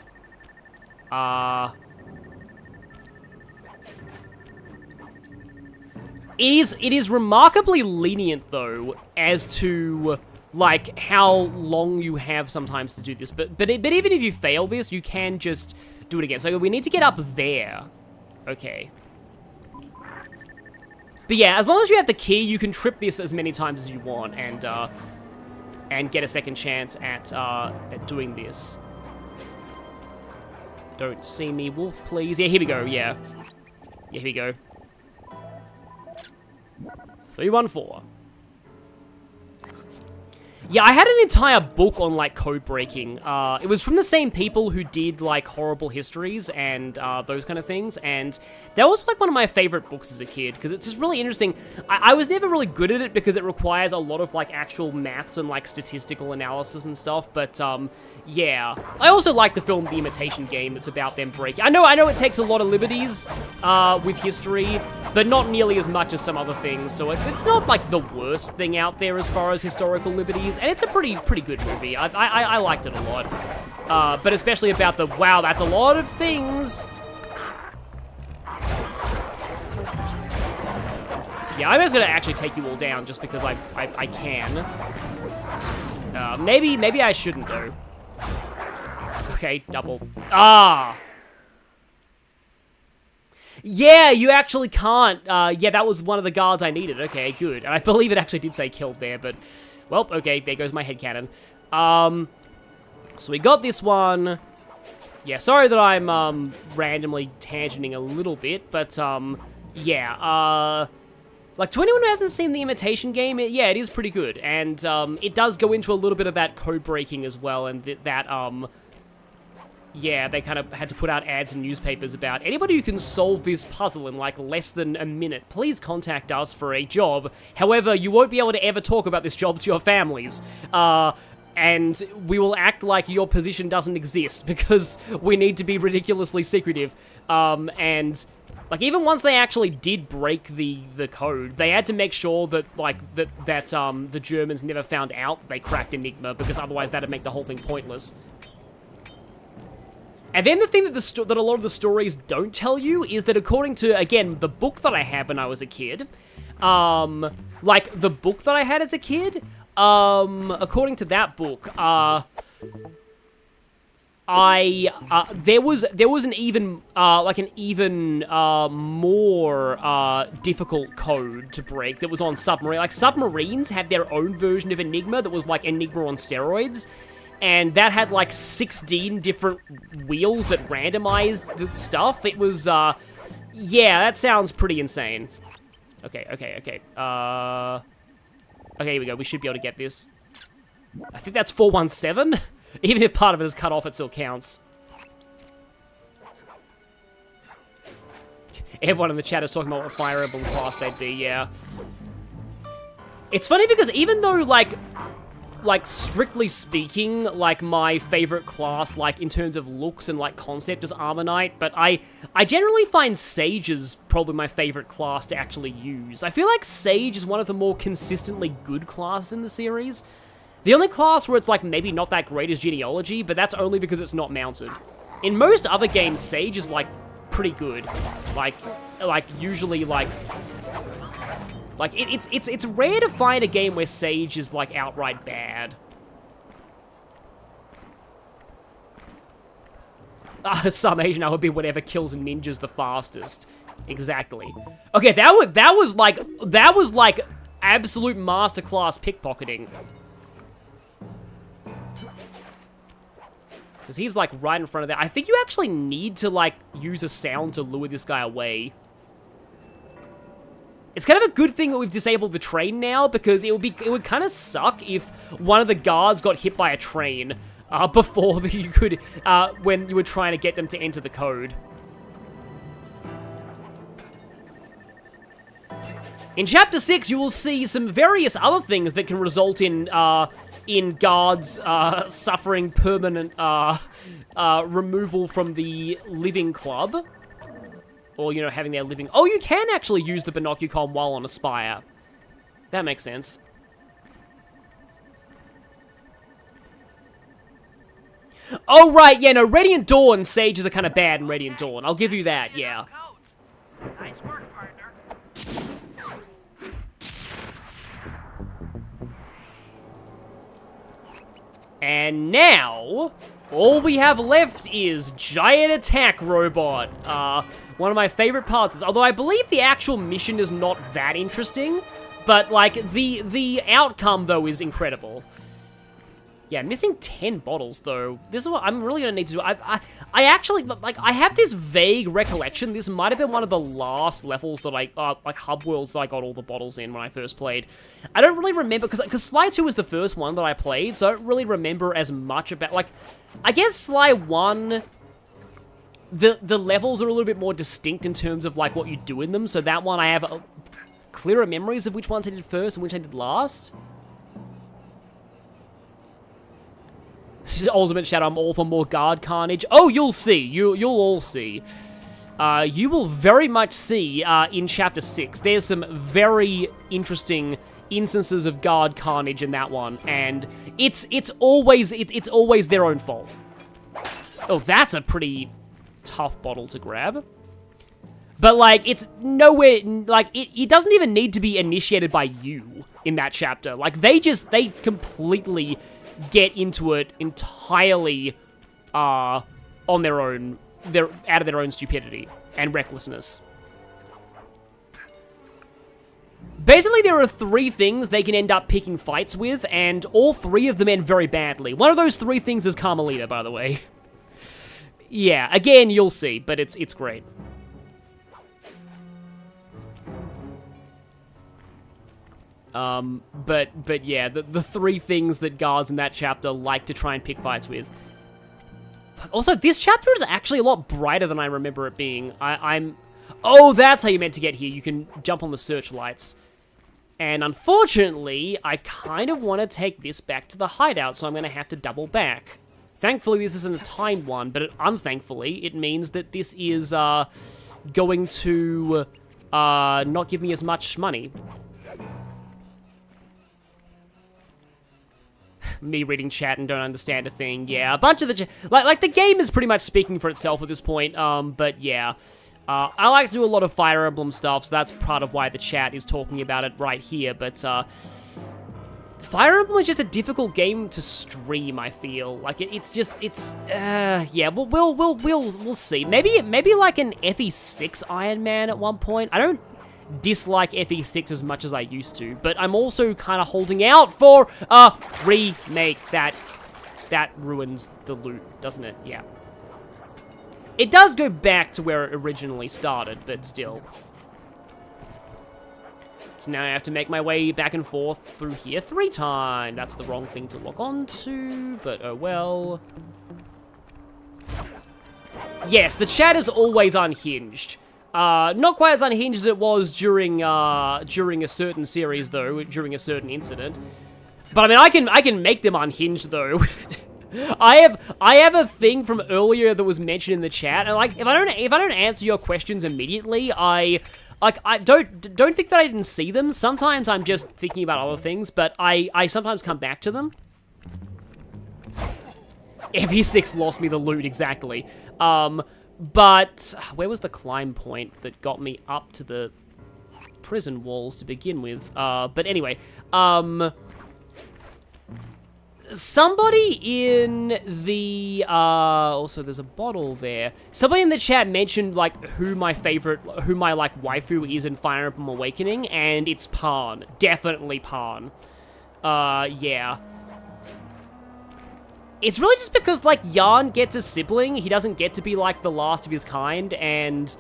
It is remarkably lenient, though, as to, like, how long you have sometimes to do this. But even if you fail this, you can just do it again. So we need to get up there. Okay. But yeah, as long as you have the key, you can trip this as many times as you want and get a second chance at doing this. Don't see me, wolf, please. Yeah, here we go, yeah. Yeah, here we go. 314. Yeah, I had an entire book on, like, code breaking. It was from the same people who did, like, Horrible Histories and those kind of things, and that was, like, one of my favorite books as a kid, because it's just really interesting. I was never really good at it because it requires a lot of, like, actual maths and, like, statistical analysis and stuff, but, yeah. I also like the film The Imitation Game. It's about them breaking. I know it takes a lot of liberties with history, but not nearly as much as some other things, so it's not, like, the worst thing out there as far as historical liberties. And it's a pretty good movie. I liked it a lot. But especially about the, wow, that's a lot of things. Yeah, I'm just gonna actually take you all down just because I can. Maybe I shouldn't though. Okay, double. Ah! Yeah, you actually can't. Yeah, that was one of the guards I needed. Okay, good. And I believe it actually did say killed there, but... Well, okay, there goes my headcanon. So we got this one. Yeah, sorry that I'm, randomly tangenting a little bit, but, yeah, like, to anyone who hasn't seen The Imitation Game, yeah, it is pretty good, and, it does go into a little bit of that code breaking as well, and yeah, they kind of had to put out ads in newspapers about anybody who can solve this puzzle in, like, less than a minute, please contact us for a job. However, you won't be able to ever talk about this job to your families. And we will act like your position doesn't exist because we need to be ridiculously secretive. And, like, even once they actually did break the code, they had to make sure that, like, that the Germans never found out they cracked Enigma, because otherwise that'd make the whole thing pointless. And then the thing that a lot of the stories don't tell you is that according to, again, the book that I had when I was a kid, like, the book that I had as a kid, according to that book, there was an even, more, difficult code to break that was on submarine. Like, submarines had their own version of Enigma that was, like, Enigma on steroids. And that had, like, 16 different wheels that randomized the stuff. It was, yeah, that sounds pretty insane. Okay. Okay, here we go. We should be able to get this. I think that's 417. Even if part of it is cut off, it still counts. Everyone in the chat is talking about what Fire Emblem class they'd be, yeah. It's funny because even though, like, strictly speaking, like, my favorite class, like, in terms of looks and, like, concept is Armor Knight, but I generally find Sage is probably my favorite class to actually use. I feel like Sage is one of the more consistently good classes in the series. The only class where it's, like, maybe not that great is genealogy, but that's only because it's not mounted. In most other games, Sage is, like, pretty good. Like, usually, like, it's rare to find a game where Sage is, like, outright bad. Some Asian would be whatever kills ninjas the fastest. Exactly. Okay, that was like absolute masterclass pickpocketing. Because he's like right in front of that. I think you actually need to like use a sound to lure this guy away. It's kind of a good thing that we've disabled the train now, because it would kind of suck if one of the guards got hit by a train before you could when you were trying to get them to enter the code. In Chapter 6, you will see some various other things that can result in guards suffering permanent removal from the living club. Or, you know, having their living... Oh, you can actually use the binocucom while on a spire. That makes sense. Oh, right, yeah, no, Radiant Dawn sages are kind of bad in Radiant Dawn. I'll give you that, yeah. Nice work, partner. And now, all we have left is Giant Attack Robot. One of my favorite parts is, although I believe the actual mission is not that interesting, but, like, the outcome, though, is incredible. Yeah, missing 10 bottles, though. This is what I'm really gonna need to do. I actually, like, I have this vague recollection. This might have been one of the last levels that like, hub worlds that I got all the bottles in when I first played. I don't really remember, because Sly 2 was the first one that I played, so I don't really remember as much about, like, I guess Sly 1, the levels are a little bit more distinct in terms of, like, what you do in them, so that one I have clearer memories of which ones I did first and which I did last. Ultimate Shadow, I'm all for more guard carnage. Oh, you'll see. You'll all see. You will very much see in Chapter 6. There's some very interesting instances of guard carnage in that one, and it's always their own fault. Oh, that's a pretty tough bottle to grab. But, like, it's nowhere... Like, it doesn't even need to be initiated by you in that chapter. Like, they completely... get into it entirely on their own. They're out of their own stupidity and recklessness. Basically, there are 3 things they can end up picking fights with, and all 3 of them end very badly. One of those 3 things is Carmelita, by the way. Yeah, again, you'll see, but it's great. But yeah, the 3 things that guards in that chapter like to try and pick fights with. Also, this chapter is actually a lot brighter than I remember it being. Oh, that's how you meant to get here. You can jump on the searchlights. And unfortunately, I kind of want to take this back to the hideout, so I'm going to have to double back. Thankfully, this isn't a timed one, but unthankfully, it means that this is, going to, not give me as much money. Me reading chat and don't understand a thing. Yeah, a bunch of the... Like, the game is pretty much speaking for itself at this point, but yeah. I like to do a lot of Fire Emblem stuff, so that's part of why the chat is talking about it right here, but, Fire Emblem is just a difficult game to stream, I feel. Like, yeah, we'll see. Maybe like an FE6 Iron Man at one point. I don't dislike FE6 as much as I used to, but I'm also kind of holding out for a remake that ruins the loot, doesn't it? Yeah. It does go back to where it originally started, but still. So now I have to make my way back and forth through here 3 times. That's the wrong thing to lock onto, but oh well. Yes, the chat is always unhinged. Not quite as unhinged as it was during a certain series, though, during a certain incident. But I mean, I can make them unhinged, though. I have a thing from earlier that was mentioned in the chat, and like, if I don't answer your questions immediately, I don't think that I didn't see them. Sometimes I'm just thinking about other things, but I sometimes come back to them. ME6 lost me the loot, exactly. But where was the climb point that got me up to the prison walls to begin with? But anyway, somebody in the, also there's a bottle there. Somebody in the chat mentioned, like, who my, like, waifu is in Fire Emblem Awakening, and it's Pan. Definitely Pan. Yeah. It's really just because, like, Yarn gets a sibling, he doesn't get to be, like, the last of his kind, and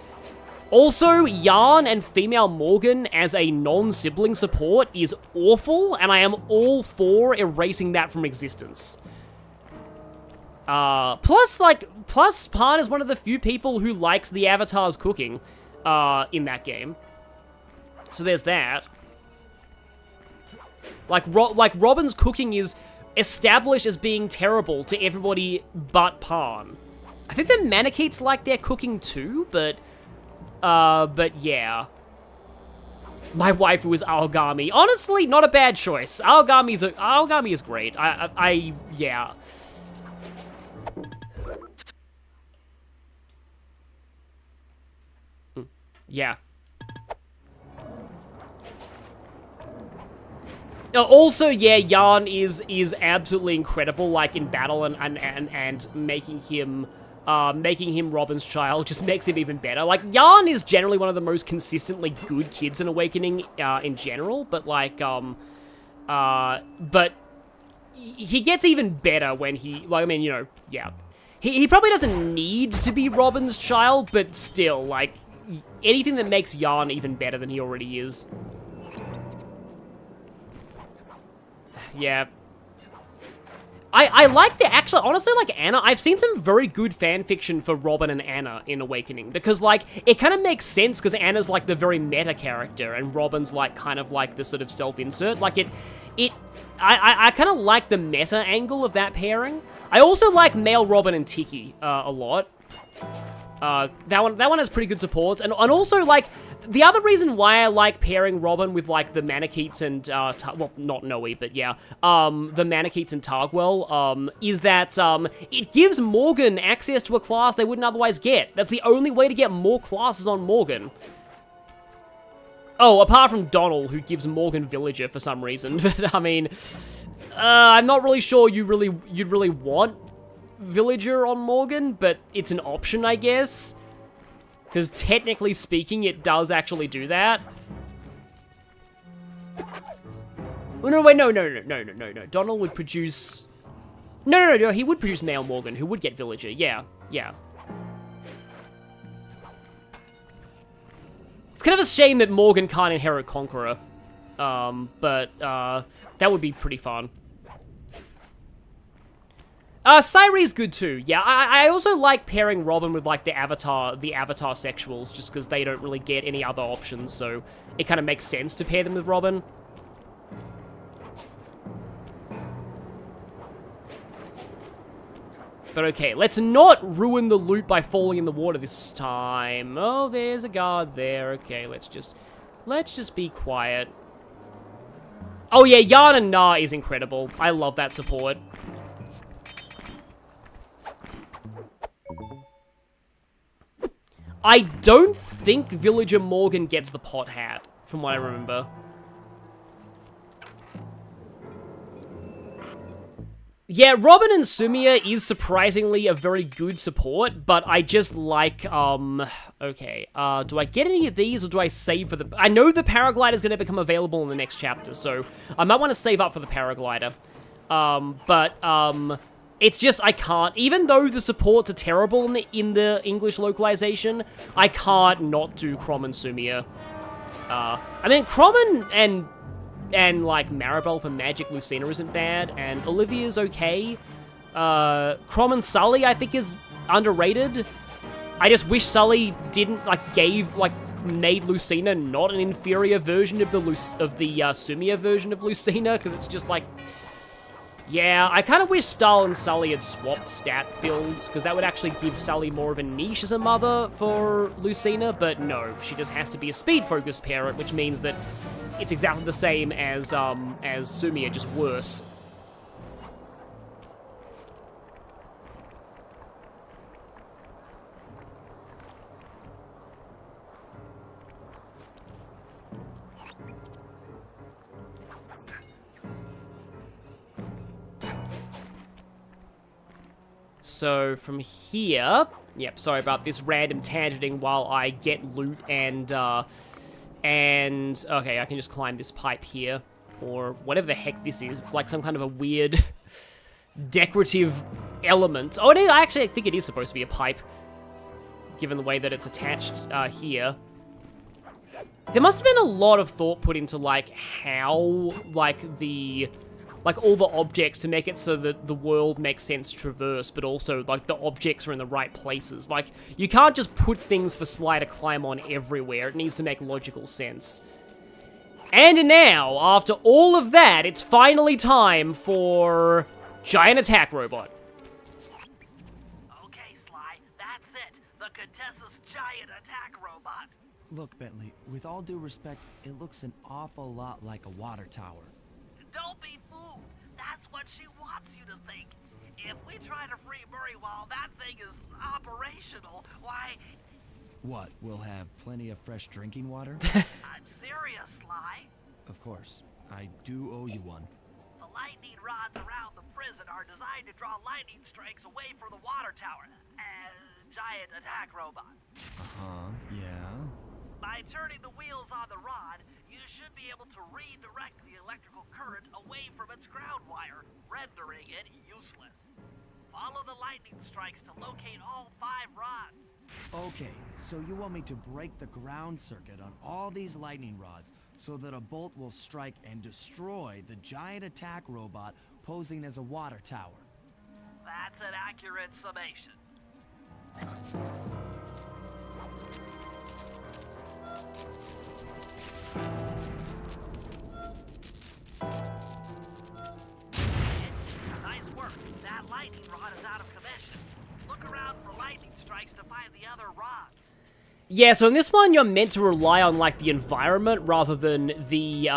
also, Yarn and female Morgan as a non-sibling support is awful, and I am all for erasing that from existence. Plus Pan is one of the few people who likes the Avatar's cooking, in that game. So there's that. Like Robin's cooking is established as being terrible to everybody but Pan. I think the Manicheets like their cooking too, but yeah. My waifu is Aogami. Honestly, not a bad choice. Aogami is great. Yeah. Yeah. Also, yeah, Yarn is absolutely incredible, like, in battle and making him Robin's child just makes him even better. Like, Yarn is generally one of the most consistently good kids in Awakening, in general, but, like, but he gets even better when he, like, I mean, you know, yeah. He probably doesn't need to be Robin's child, but still, like, anything that makes Yarn even better than he already is. Yeah. I like actually, honestly, like, Anna. I've seen some very good fan fiction for Robin and Anna in Awakening, because, like, it kind of makes sense, because Anna's, like, the very meta character, and Robin's, like, kind of, like, the sort of self-insert. Like, I kind of like the meta angle of that pairing. I also like male Robin and Tiki, a lot. That one has pretty good supports, and also, like, the other reason why I like pairing Robin with, like, the Manicheets and, well, not Noe, but yeah, the Manicheets and Targwell, is that, it gives Morgan access to a class they wouldn't otherwise get. That's the only way to get more classes on Morgan. Oh, apart from Donald, who gives Morgan Villager for some reason, but, I mean, I'm not really sure you'd really want Villager on Morgan, but it's an option, I guess. Because technically speaking, it does actually do that. Oh, no, wait, no. Donald would produce... No, he would produce male Morgan, who would get Villager. Yeah. It's kind of a shame that Morgan can't inherit Conqueror. But that would be pretty fun. Sairi's good too. Yeah, I also like pairing Robin with, like, the Avatar sexuals, just because they don't really get any other options, so it kind of makes sense to pair them with Robin. But okay, let's not ruin the loot by falling in the water this time. Oh, there's a guard there. Okay, let's just be quiet. Oh yeah, Yarn and Na is incredible. I love that support. I don't think Villager Morgan gets the pot hat, from what I remember. Yeah, Robin and Sumia is surprisingly a very good support, but I just like, okay, do I get any of these, or do I save for the... I know the Paraglider is going to become available in the next chapter, so I might want to save up for the Paraglider. It's just, I can't, even though the supports are terrible in the English localization, I can't not do Crom and Sumia. I mean, Crom and like, Maribel for Magic Lucina isn't bad, and Olivia's okay. Crom and Sully, I think, is underrated. I just wish Sully didn't, like, made Lucina not an inferior version of the Sumia version of Lucina, because it's just, like... Yeah, I kind of wish Starl and Sully had swapped stat builds, because that would actually give Sully more of a niche as a mother for Lucina, but no, she just has to be a speed-focused parent, which means that it's exactly the same as Sumia, just worse. So from here, yep, sorry about this random tangenting while I get loot and okay, I can just climb this pipe here, or whatever the heck this is. It's like some kind of a weird decorative element. Oh, I actually think it is supposed to be a pipe, given the way that it's attached here. There must have been a lot of thought put into, like, how, like, all the objects to make it so that the world makes sense to traverse, but also, like, the objects are in the right places. Like, you can't just put things for Sly to climb on everywhere. It needs to make logical sense. And now, after all of that, it's finally time for Giant Attack Robot. Okay, Sly, that's it. The Contessa's giant attack robot. Look, Bentley, with all due respect, it looks an awful lot like a water tower. Don't be fooled. That's what she wants you to think. If we try to free Murray while that thing is operational, why... What, we'll have plenty of fresh drinking water? I'm serious, Sly. Of course. I do owe you one. The lightning rods around the prison are designed to draw lightning strikes away from the water tower. Giant attack robot. Uh-huh, yeah. By turning the wheels on the rod, you should be able to redirect the electrical current away from its ground wire, rendering it useless. Follow the lightning strikes to locate all 5 rods. Okay, so you want me to break the ground circuit on all these lightning rods so that a bolt will strike and destroy the giant attack robot posing as a water tower. That's an accurate summation. Nice work. That lightning rod is out of commission. Look around for lightning strikes to find the other rods. Yeah, so in this one, you're meant to rely on, like, the environment rather than the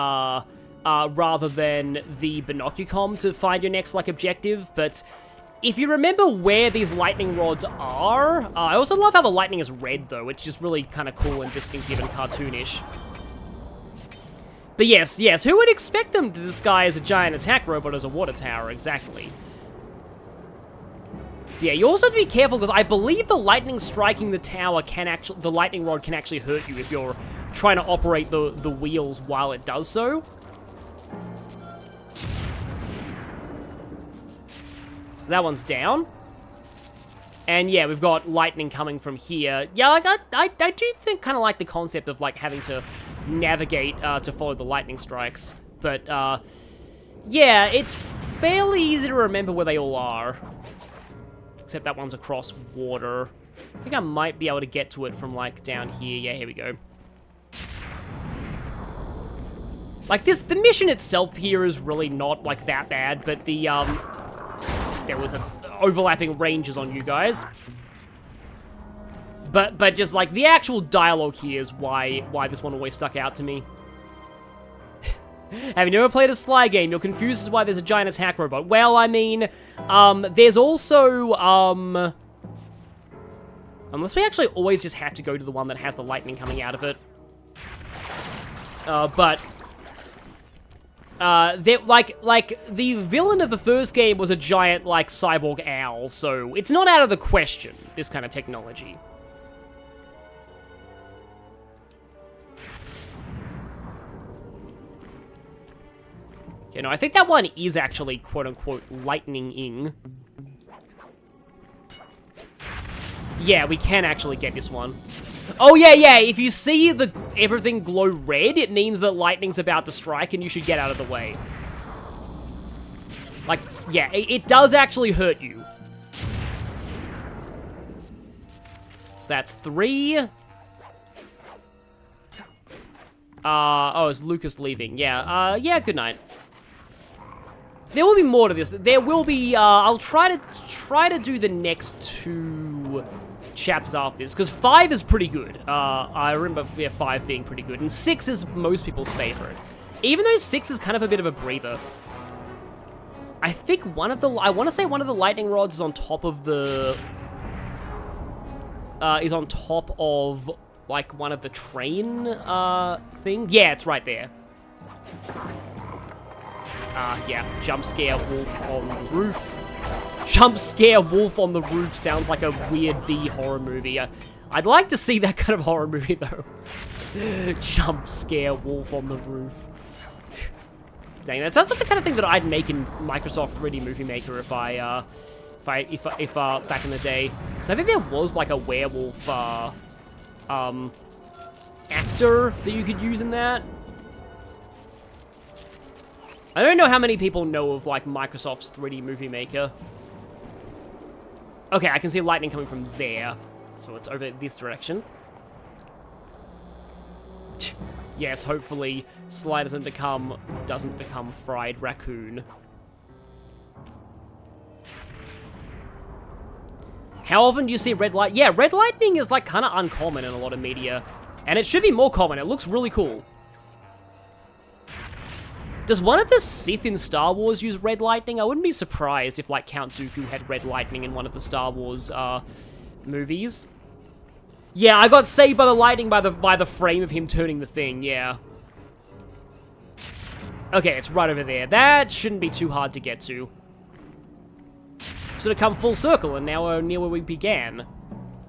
binocucom to find your next, like, objective, but if you remember where these lightning rods are, I also love how the lightning is red, though. It's just really kind of cool and distinctive and cartoonish. But yes, who would expect them to disguise a giant attack robot as a water tower, exactly? Yeah, you also have to be careful, because I believe the lightning striking the tower the lightning rod can actually hurt you if you're trying to operate the wheels while it does so. So that one's down. And yeah, we've got lightning coming from here. Yeah, like, I do think kind of like the concept of, like, having to navigate to follow the lightning strikes. But, yeah, it's fairly easy to remember where they all are. Except that one's across water. I think I might be able to get to it from, like, down here. Yeah, here we go. Like, the mission itself here is really not, like, that bad, but the, there was overlapping ranges on you guys. But just, like, the actual dialogue here is why this one always stuck out to me. Have you never played a Sly game? You're confused as to why there's a giant attack robot. Well, I mean, there's also, unless we actually always just have to go to the one that has the lightning coming out of it. Like, the villain of the first game was a giant, like, cyborg owl, so it's not out of the question, this kind of technology. You know, I think that one is actually quote-unquote lightning-ing. Yeah, we can actually get this one. Oh, yeah, if you see everything glow red, it means that lightning's about to strike and you should get out of the way. Like, yeah, it does actually hurt you. So that's 3. Oh, it's Lucas leaving. Yeah, yeah, good night. There will be more to this. There will be, I'll try to do the next 2 chapters after this, because 5 is pretty good. I remember 5 being pretty good, and 6 is most people's favorite. Even though 6 is kind of a bit of a breather. I think I want to say one of the lightning rods is on top of the, like, one of the train, thing. Yeah, it's right there. Yeah, jump scare wolf on the roof. Jump scare wolf on the roof sounds like a weird B horror movie. I'd like to see that kind of horror movie, though. Jump scare wolf on the roof. Dang, that sounds like the kind of thing that I'd make in Microsoft 3D Movie Maker if back in the day. Because I think there was like a werewolf, actor that you could use in that. I don't know how many people know of, like, Microsoft's 3D Movie Maker. Okay, I can see lightning coming from there. So it's over this direction. Yes, hopefully Sly doesn't become fried raccoon. How often do you see red light? Yeah, red lightning is, like, kind of uncommon in a lot of media. And it should be more common. It looks really cool. Does one of the Sith in Star Wars use red lightning? I wouldn't be surprised if, like, Count Dooku had red lightning in one of the Star Wars, movies. Yeah, I got saved by the lightning by the frame of him turning the thing, yeah. Okay, it's right over there. That shouldn't be too hard to get to. Sort of come full circle, and now we're near where we began.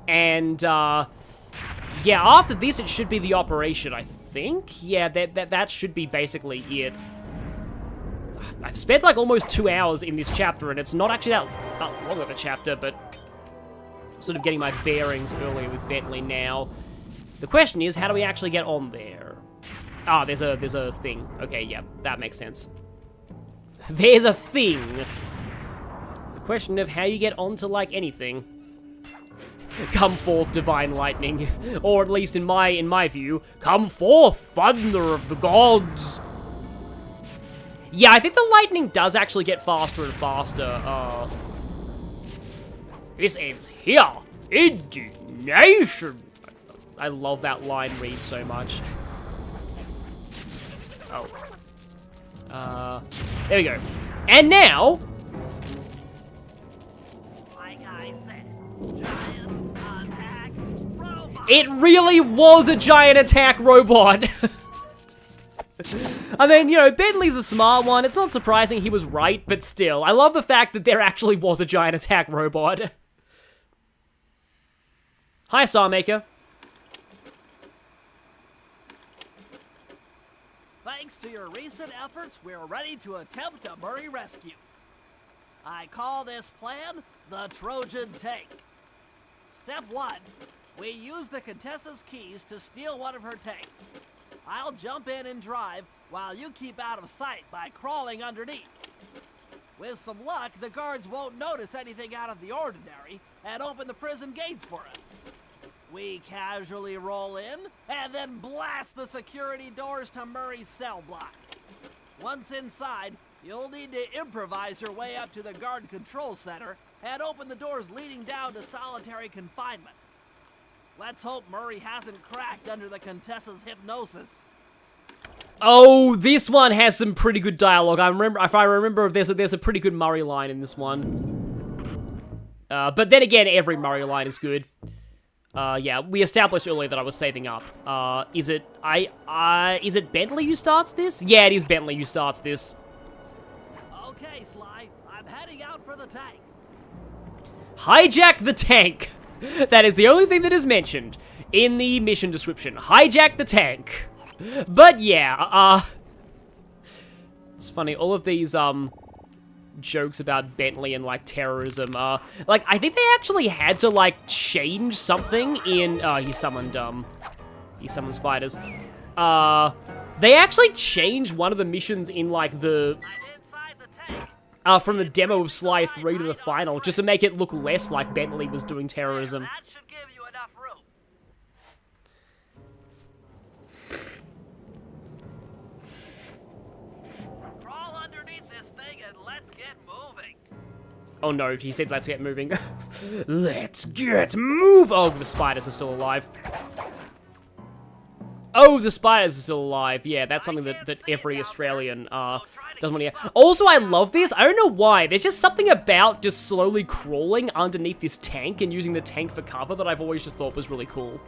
And, yeah, after this, it should be the operation, I think. Yeah, that should be basically it. I've spent, like, almost 2 hours in this chapter, and it's not actually that long of a chapter, but sort of getting my bearings earlier with Bentley now. The question is, how do we actually get on there? Ah, there's a thing. Okay, yeah, that makes sense. There's a thing! The question of how you get onto, like, anything. Come forth, divine lightning. Or at least in my view, come forth, thunder of the gods! Yeah, I think the lightning does actually get faster and faster. This ends here. Indignation. I love that line read so much. Oh. There we go. And now... Like I said, giant attack robot. It really was a giant attack robot. I mean, you know, Bentley's a smart one. It's not surprising he was right, but still. I love the fact that there actually was a giant attack robot. Hi, Star Maker. Thanks to your recent efforts, we're ready to attempt a Murray rescue. I call this plan the Trojan Tank. Step 1. We use the Contessa's keys to steal one of her tanks. I'll jump in and drive while you keep out of sight by crawling underneath. With some luck, the guards won't notice anything out of the ordinary and open the prison gates for us. We casually roll in and then blast the security doors to Murray's cell block. Once inside, you'll need to improvise your way up to the guard control center and open the doors leading down to solitary confinement. Let's hope Murray hasn't cracked under the Contessa's hypnosis. Oh, this one has some pretty good dialogue. If I remember, there's a pretty good Murray line in this one. But then again, every Murray line is good. Yeah, we established earlier that I was saving up. Is it Bentley who starts this? Yeah, it is Bentley who starts this. Okay, Sly, I'm heading out for the tank. Hijack the tank. That is the only thing that is mentioned in the mission description. Hijack the tank. But yeah, it's funny, all of these, jokes about Bentley and, like, terrorism, like, I think they actually had to, like, change something in, he summoned spiders. They actually changed one of the missions in, like, the... from the demo of Sly 3 to the final, just to make it look less like Bentley was doing terrorism. That should give you enough room. Crawl underneath this thing and let's get moving. Oh no, he said let's get moving. Let's get move! Oh, the spiders are still alive. Oh, the spiders are still alive. Yeah, that's something that every Australian, doesn't want to hear. Also, I love this. I don't know why. There's just something about just slowly crawling underneath this tank and using the tank for cover that I've always just thought was really cool.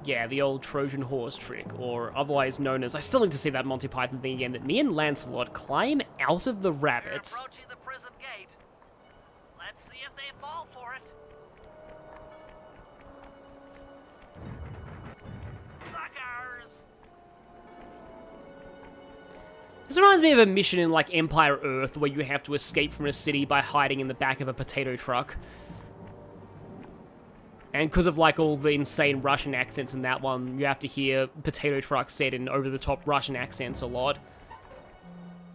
Yeah, the old Trojan horse trick, or otherwise known as, I still need to see that Monty Python thing again, that me and Lancelot climb out of the They're rabbit. approaching the prison gate. Let's see if they fall for it. Suckers! This reminds me of a mission in, like, Empire Earth, where you have to escape from a city by hiding in the back of a potato truck. And because of, like, all the insane Russian accents in that one, you have to hear potato trucks said in over-the-top Russian accents a lot.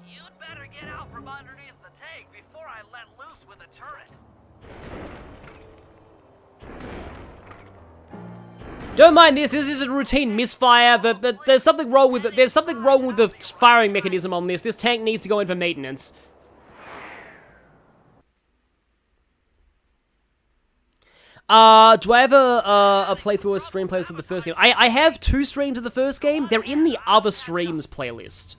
You'd better get out from underneath the tank before I let loose with the turret. Don't mind this. This is a routine misfire. There's something wrong with it. There's something wrong with the firing mechanism on this. This tank needs to go in for maintenance. Do I have a playthrough or stream playlist of the first game? I have 2 streams of the first game. They're in the other streams playlist.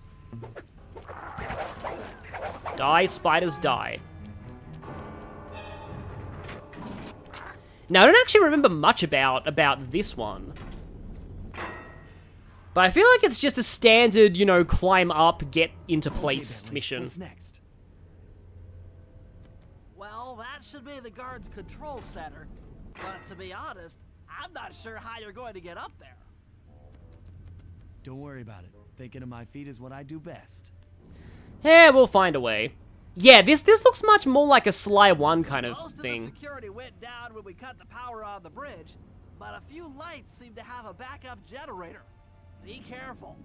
Die, spiders, die. Now, I don't actually remember much about this one. But I feel like it's just a standard, you know, climb up, get into place Bentley, mission. What's next? Well, that should be the guard's control center. But to be honest, I'm not sure how you're going to get up there. Don't worry about it. Thinking of my feet is what I do best. Yeah, we'll find a way. Yeah, this looks much more like a Sly 1 kind of Most thing. of the security went down when we cut the power on the bridge, but a few lights seem to have a backup generator. Be careful.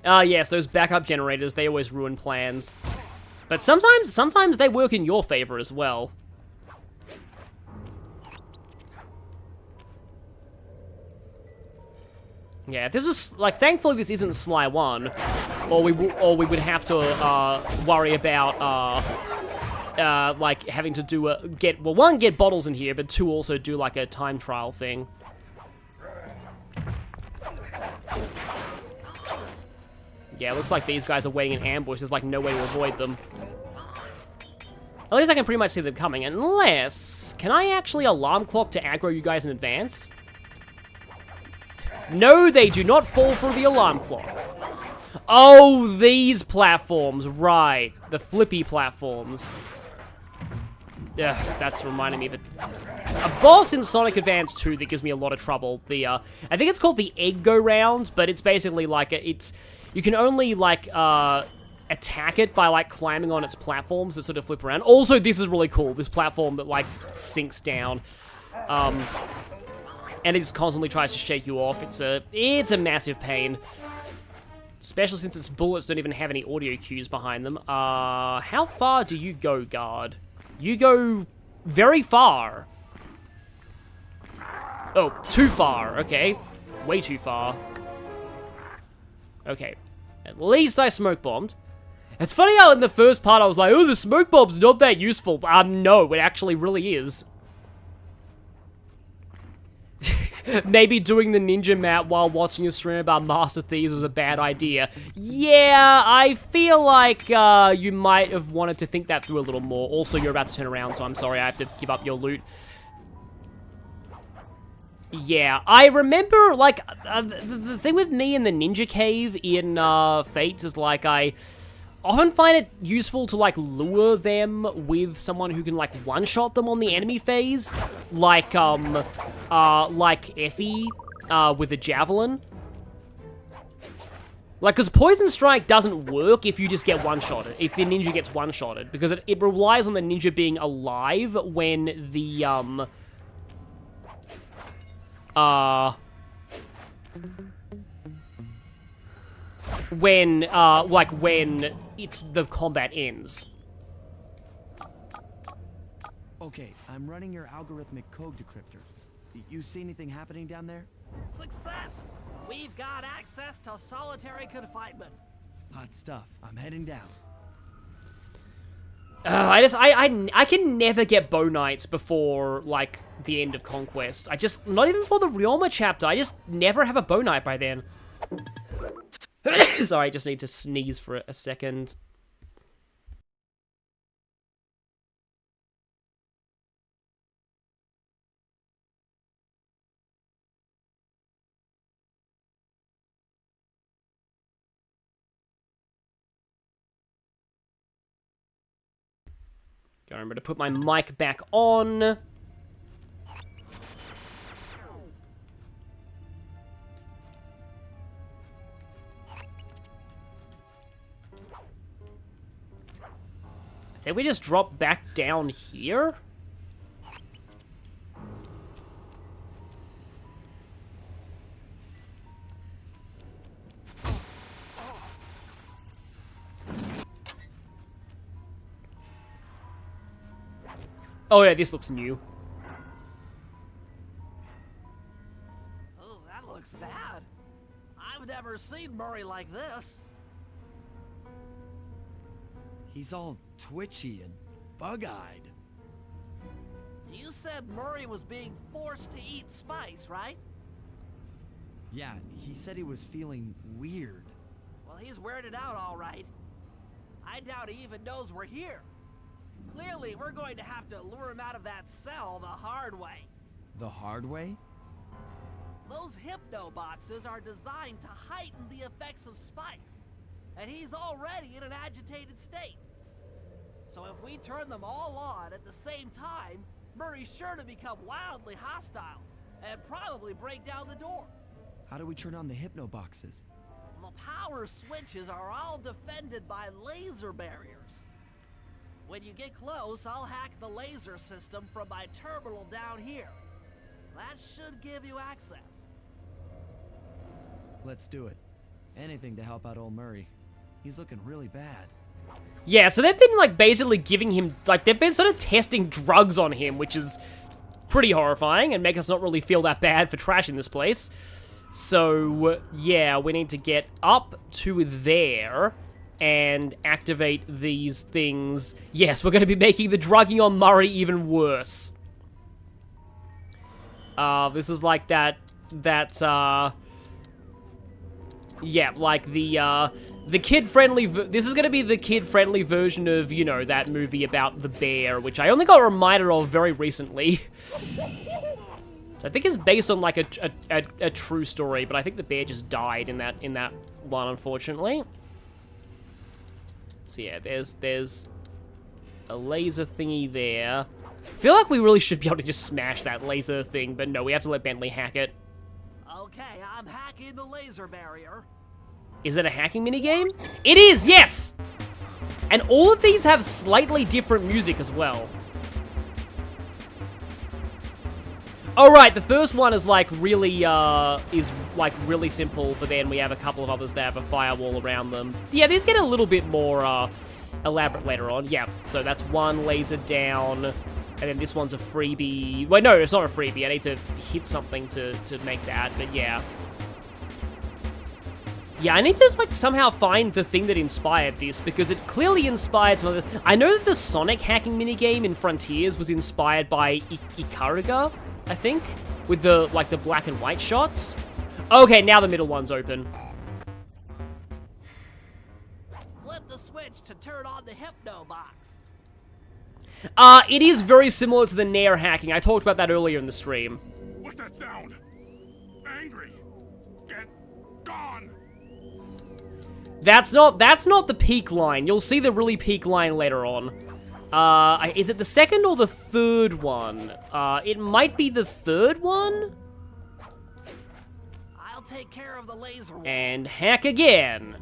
Yes, those backup generators, they always ruin plans. But sometimes they work in your favor as well. Yeah, this is, like, thankfully this isn't Sly 1, or we would have to, worry about, like, having to do one, get bottles in here, but 2, also do, like, a time trial thing. Yeah, it looks like these guys are waiting in ambush. There's, like, no way to avoid them. At least I can pretty much see them coming, unless... Can I actually alarm clock to aggro you guys in advance? No, they do not fall for the alarm clock. Oh, these platforms, right. The flippy platforms. Yeah, that's reminding me of a boss in Sonic Advance 2 that gives me a lot of trouble. I think it's called the Egg Go Round, but it's basically like, you can only, like, attack it by, like, climbing on its platforms that sort of flip around. Also, this is really cool, this platform that, like, sinks down. And it just constantly tries to shake you off. It's a massive pain. Especially since its bullets don't even have any audio cues behind them. How far do you go, guard? You go very far. Oh, too far. Okay. Way too far. Okay. At least I smoke bombed. It's funny how in the first part I was like, oh, the smoke bomb's not that useful. No, it actually really is. Maybe doing the ninja map while watching a stream about Master Thieves was a bad idea. Yeah, I feel like you might have wanted to think that through a little more. Also, you're about to turn around, so I'm sorry I have to give up your loot. Yeah, I remember, like, the thing with me in the ninja cave in Fates is, like, I often find it useful to, like, lure them with someone who can, like, one-shot them on the enemy phase. Like Effie, with a javelin. Like, because Poison Strike doesn't work if you just get one-shotted, if the ninja gets one-shotted, because it relies on the ninja being alive when the, when the combat ends. Okay, I'm running your algorithmic code decryptor. You see anything happening down there? Success! We've got access to solitary confinement. Hot stuff. I'm heading down. I can never get Bow Knights before, like, the end of Conquest. Not even for the Ryoma chapter, I just never have a Bow Knight by then. Sorry, I just need to sneeze for a second. Gotta remember to put my mic back on. I think we just drop back down here. Oh yeah, this looks new. Oh, that looks bad. I've never seen Murray like this. He's all twitchy and bug-eyed. You said Murray was being forced to eat spice, right? Yeah, he said he was feeling weird. Well, he's weirded out all right. I doubt he even knows we're here. Clearly, we're going to have to lure him out of that cell the hard way. The hard way? Those hypno boxes are designed to heighten the effects of spice, and he's already in an agitated state. So if we turn them all on at the same time, Murray's sure to become wildly hostile and probably break down the door. How do we turn on the hypno boxes? The power switches are all defended by laser barriers. When you get close, I'll hack the laser system from my terminal down here. That should give you access. Let's do it. Anything to help out old Murray. He's looking really bad. Yeah, so they've been, like, basically giving him, like, they've been sort of testing drugs on him, which is pretty horrifying and make us not really feel that bad for trashing this place. So, yeah, we need to get up to there and activate these things. Yes, we're going to be making the drugging on Murray even worse. This is like yeah, like the kid-friendly, this is going to be the kid-friendly version of, you know, that movie about the bear, which I only got reminded of very recently. So I think it's based on, like, a true story, but I think the bear just died in that one, unfortunately. So yeah, there's a laser thingy there. I feel like we really should be able to just smash that laser thing, but no, we have to let Bentley hack it. Okay, I'm hacking the laser barrier. Is it a hacking minigame? It is, yes! And all of these have slightly different music as well. Alright, the first one is like really simple, but then we have a couple of others that have a firewall around them. Yeah, these get a little bit more elaborate later on. Yeah, so that's one laser down, and then this one's a freebie. Wait, no, it's not a freebie. I need to hit something to make that, but yeah. Yeah, I need to, like, somehow find the thing that inspired this, because it clearly inspired some other... I know that the Sonic hacking minigame in Frontiers was inspired by Ikaruga, I think, with the, like, the black and white shots. Okay, now the middle one's open. Flip the switch to turn on the hypno box. It is very similar to the Nair hacking. I talked about that earlier in the stream. What's that sound? Angry. Get gone. That's not the peak line. You'll see the really peak line later on. Is it the second or the third one? It might be the third one? I'll take care of the laser wall. And hack again.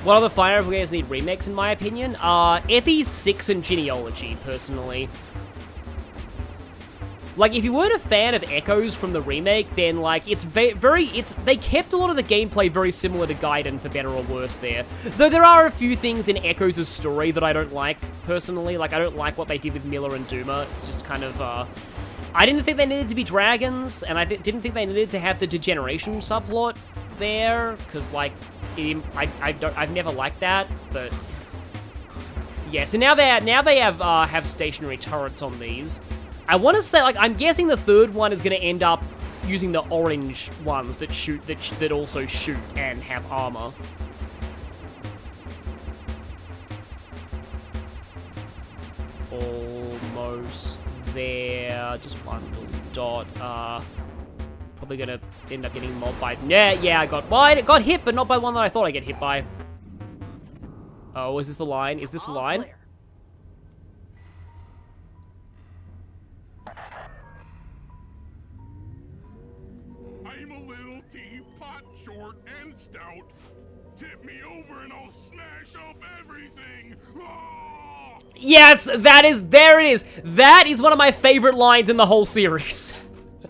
What other Fire Emblem games need remakes, in my opinion? Effie 6 and Genealogy, personally. Like, if you weren't a fan of Echoes from the remake, then, like, they kept a lot of the gameplay very similar to Gaiden, for better or worse there. Though there are a few things in Echoes' story that I don't like, personally. Like, I don't like what they did with Miller and Duma. It's just kind of, I didn't think they needed to be dragons, and I didn't think they needed to have the degeneration subplot there, because, like, I've never liked that, but... Yeah, so now they have stationary turrets on these. I want to say, like, I'm guessing the third one is going to end up using the orange ones that shoot, that also shoot and have armor. Almost there. Just one little dot. Probably going to end up getting mobbed by... Yeah, I got hit, but not by one that I thought I'd get hit by. Oh, is this the line? Is this the All line? clear. I'm a little teapot, short and stout. Tip me over and I'll smash up everything. Ah! Yes, there it is. That is one of my favorite lines in the whole series.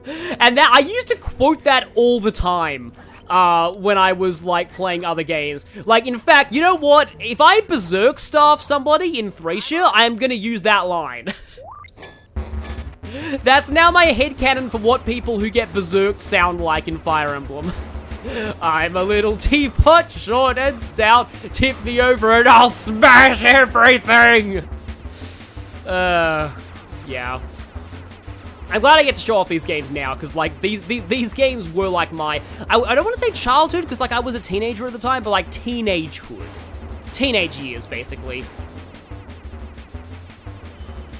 And that, I used to quote that all the time, when I was, like, playing other games. Like, in fact, you know what? If I berserk staff somebody in Thracia, I am gonna use that line. That's now my headcanon for what people who get berserked sound like in Fire Emblem. I'm a little teapot, short and stout. Tip me over and I'll smash everything! Yeah. I'm glad I get to show off these games now, because, like, these games were, like, my... I don't want to say childhood, because, like, I was a teenager at the time, but, like, teenagehood. Teenage years, basically.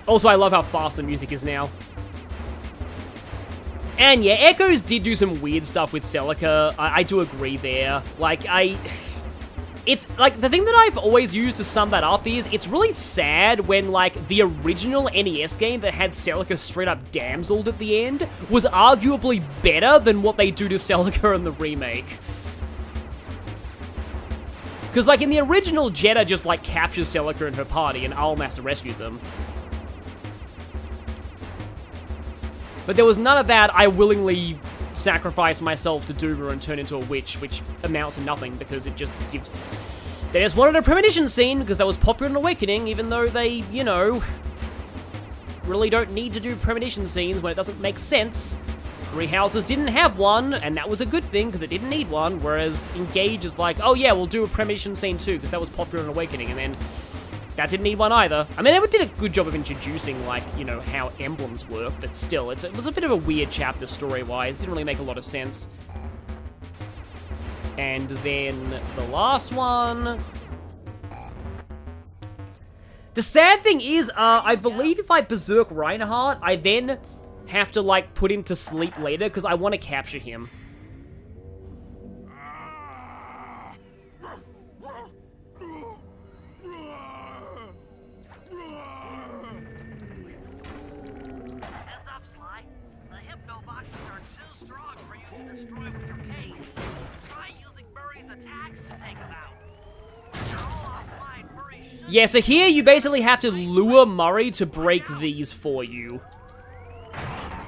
Also, I love how fast the music is now. And, yeah, Echoes did do some weird stuff with Celica. I do agree there. Like, It's, like, the thing that I've always used to sum that up is, it's really sad when, like, the original NES game that had Celica straight up damseled at the end was arguably better than what they do to Celica in the remake. Because, like, in the original, Jeddah just, like, captures Celica and her party, and Alm has to rescue them. But there was none of that. I willingly sacrifice myself to Duma and turn into a witch, which amounts to nothing because it just gives... They just wanted a premonition scene because that was popular in Awakening, even though they, you know, really don't need to do premonition scenes when it doesn't make sense. Three Houses didn't have one, and that was a good thing because it didn't need one, whereas Engage is like, oh yeah, we'll do a premonition scene too because that was popular in Awakening, and then that didn't need one either. I mean, they did a good job of introducing, like, you know, how emblems work, but still, it was a bit of a weird chapter story-wise. Didn't really make a lot of sense. And then the last one... The sad thing is, I believe if I berserk Reinhardt, I then have to, like, put him to sleep later, because I want to capture him. Yeah, so here you basically have to lure Murray to break these for you.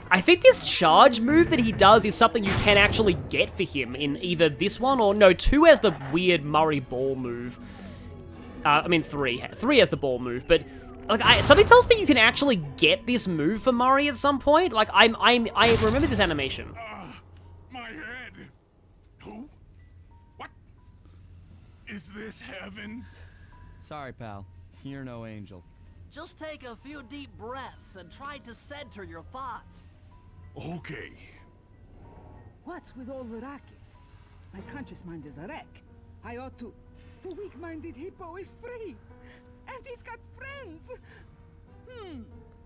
I think this charge move that he does is something you can actually get for him in either this one or... No, 2 has the weird Murray ball move. I mean 3. 3 has the ball move, but... Like, something tells me you can actually get this move for Murray at some point. Like, I remember this animation. My head. Who? What? Is this heaven? Sorry, pal. You're no angel. Just take a few deep breaths and try to center your thoughts. Okay. What's with all the racket? My conscious mind is a wreck. I ought to... The weak-minded hippo is free. And he's got friends.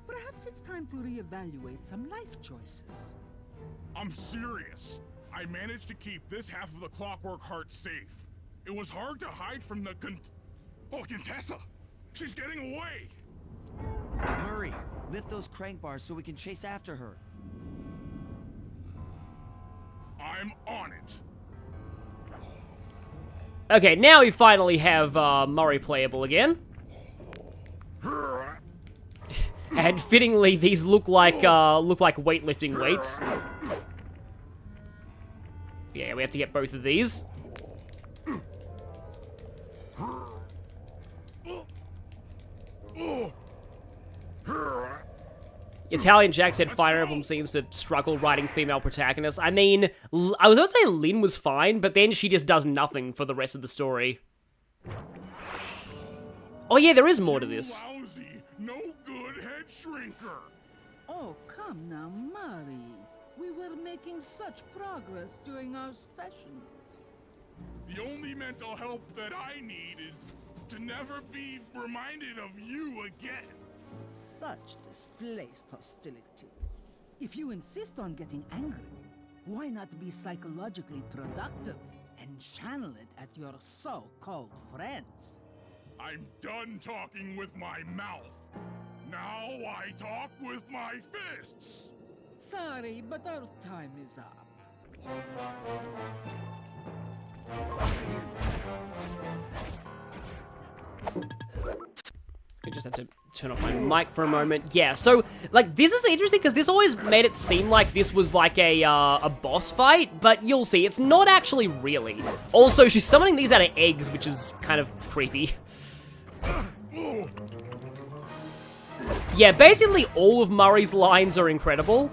Perhaps it's time to reevaluate some life choices. I'm serious. I managed to keep this half of the Clockwork heart safe. It was hard to hide from the Contessa! She's getting away! Murray, lift those crank bars so we can chase after her. I'm on it. Okay, now we finally have Murray playable again. And fittingly, these look like weightlifting weights. Yeah, we have to get both of these. Italian Jack said Fire Emblem seems to struggle writing female protagonists. I mean, I was about to say Lynn was fine, but then she just does nothing for the rest of the story. Oh yeah, there is more to this. Lousy, no good head shrinker. Oh, come now, Murray. We were making such progress during our sessions. The only mental help that I need is to never be reminded of you again. Such displaced hostility. If you insist on getting angry, why not be psychologically productive and channel it at your so-called friends? I'm done talking with my mouth. Now I talk with my fists. Sorry, but our time is up. I just had to turn off my mic for a moment. Yeah, so, like, this is interesting because this always made it seem like this was like a boss fight, but you'll see, it's not actually really. Also, she's summoning these out of eggs, which is kind of creepy. Yeah, basically all of Murray's lines are incredible.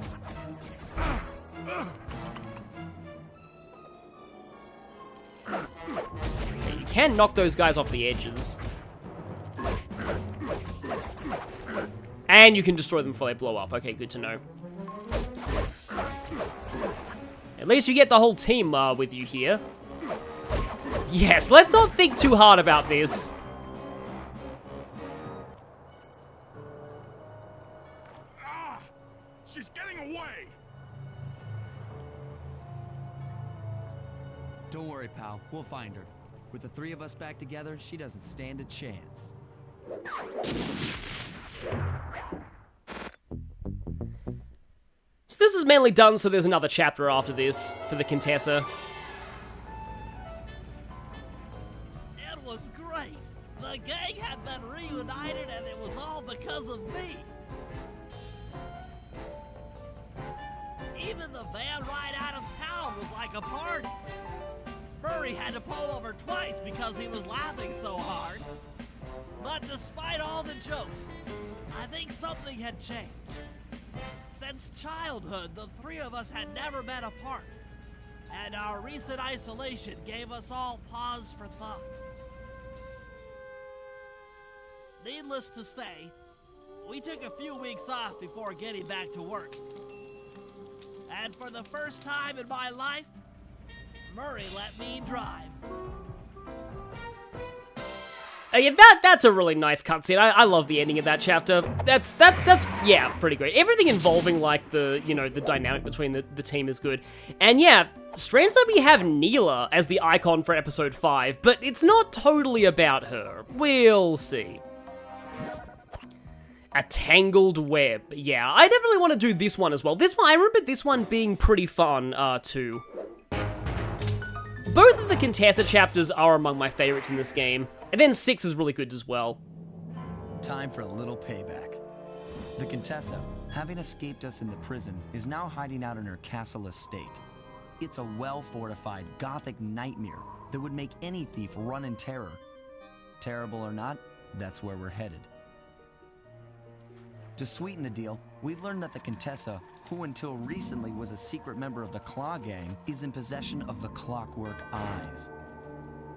You can knock those guys off the edges. And you can destroy them before they blow up. Okay, good to know. At least you get the whole team with you here. Yes, let's not think too hard about this. Ah! She's getting away! Don't worry, pal. We'll find her. With the three of us back together, she doesn't stand a chance. So this is mainly done so there's another chapter after this for the Contessa. It was great. The gang had been reunited and it was all because of me. Even the van ride out of town was like a party. Murray had to pull over twice because he was laughing so hard. But despite all the jokes, I think something had changed. Since childhood, the three of us had never been apart, and our recent isolation gave us all pause for thought. Needless to say, we took a few weeks off before getting back to work. And for the first time in my life, Murray let me drive. Yeah, that's a really nice cutscene. I love the ending of that chapter. That's yeah, pretty great. Everything involving like the dynamic between the team is good. And yeah, strange that we have Neela as the icon for episode 5, but it's not totally about her. We'll see. A tangled web. Yeah, I definitely want to do this one as well. This one, I remember this one being pretty fun too. Both of the Contessa chapters are among my favorites in this game. And then 6 is really good as well. Time for a little payback. The Contessa, having escaped us in the prison, is now hiding out in her castle estate. It's a well-fortified Gothic nightmare that would make any thief run in terror. Terrible or not, that's where we're headed. To sweeten the deal, we've learned that the Contessa, who until recently was a secret member of the Claw Gang, is in possession of the Clockwork Eyes.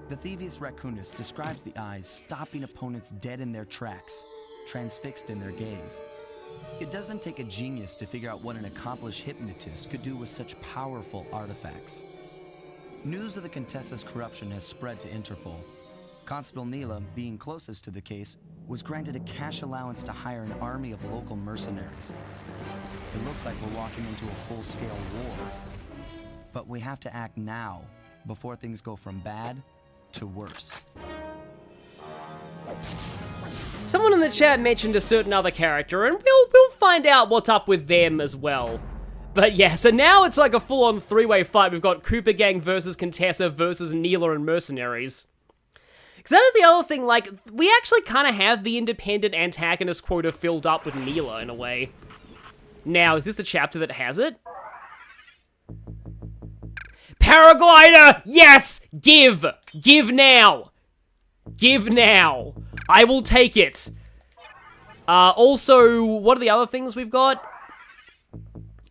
The Thieves Raccoonist describes the eyes stopping opponents dead in their tracks, transfixed in their gaze. It doesn't take a genius to figure out what an accomplished hypnotist could do with such powerful artifacts. News of the Contessa's corruption has spread to Interpol. Constable Neela, being closest to the case, was granted a cash allowance to hire an army of local mercenaries. It looks like we're walking into a full-scale war. But we have to act now, before things go from bad to worse. Someone in the chat mentioned a certain other character, and we'll find out what's up with them as well. But yeah, so now it's like a full-on three-way fight. We've got Cooper Gang versus Contessa versus Neela and mercenaries. Because that is the other thing, like, we actually kind of have the independent antagonist quota filled up with Neela in a way. Now, is this the chapter that has it? Paraglider! Yes! Give! Give now! Give now! I will take it. Also, what are the other things we've got?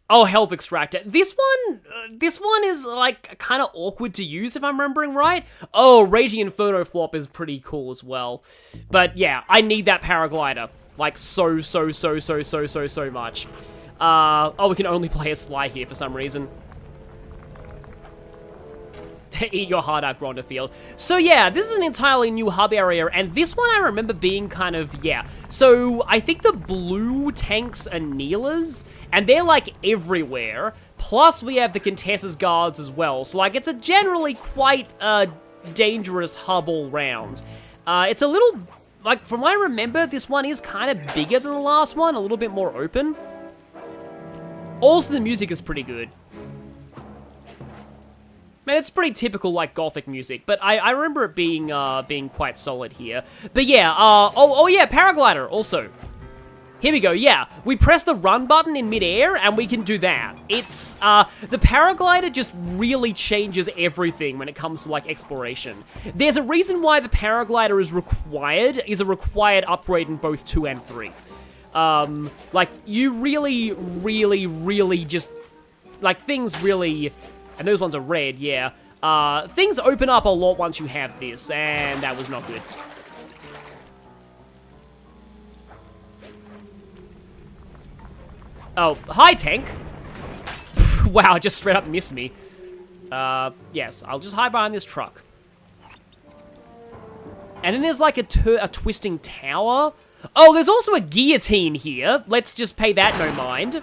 Oh, health extractor. This one is, like, kind of awkward to use, if I'm remembering right. Oh, Raging Inferno Flop is pretty cool as well. But, yeah, I need that paraglider. Like, so much. Oh, we can only play a Sly here for some reason. To eat your heart out, Gronderfield. So yeah, this is an entirely new hub area, and this one I remember being kind of, yeah. So I think the blue tanks are Neela's, and they're like everywhere. Plus we have the Contessa's guards as well, so like it's a generally quite dangerous hub all round. It's a little, like, from what I remember, this one is kind of bigger than the last one, a little bit more open. Also, the music is pretty good. Man, it's pretty typical, like, gothic music, but I remember it being quite solid here. But yeah, oh yeah, paraglider, also. Here we go, yeah. We press the run button in midair, and we can do that. It's, the paraglider just really changes everything when it comes to, like, exploration. There's a reason why the paraglider is a required upgrade in both 2 and 3. Like, you really just, like, things really, and those ones are red, yeah. Things open up a lot once you have this, and that was not good. Oh, hi, tank. Wow, just straight up missed me. Yes, I'll just hide behind this truck. And then there's like a twisting tower. Oh, there's also a guillotine here. Let's just pay that no mind.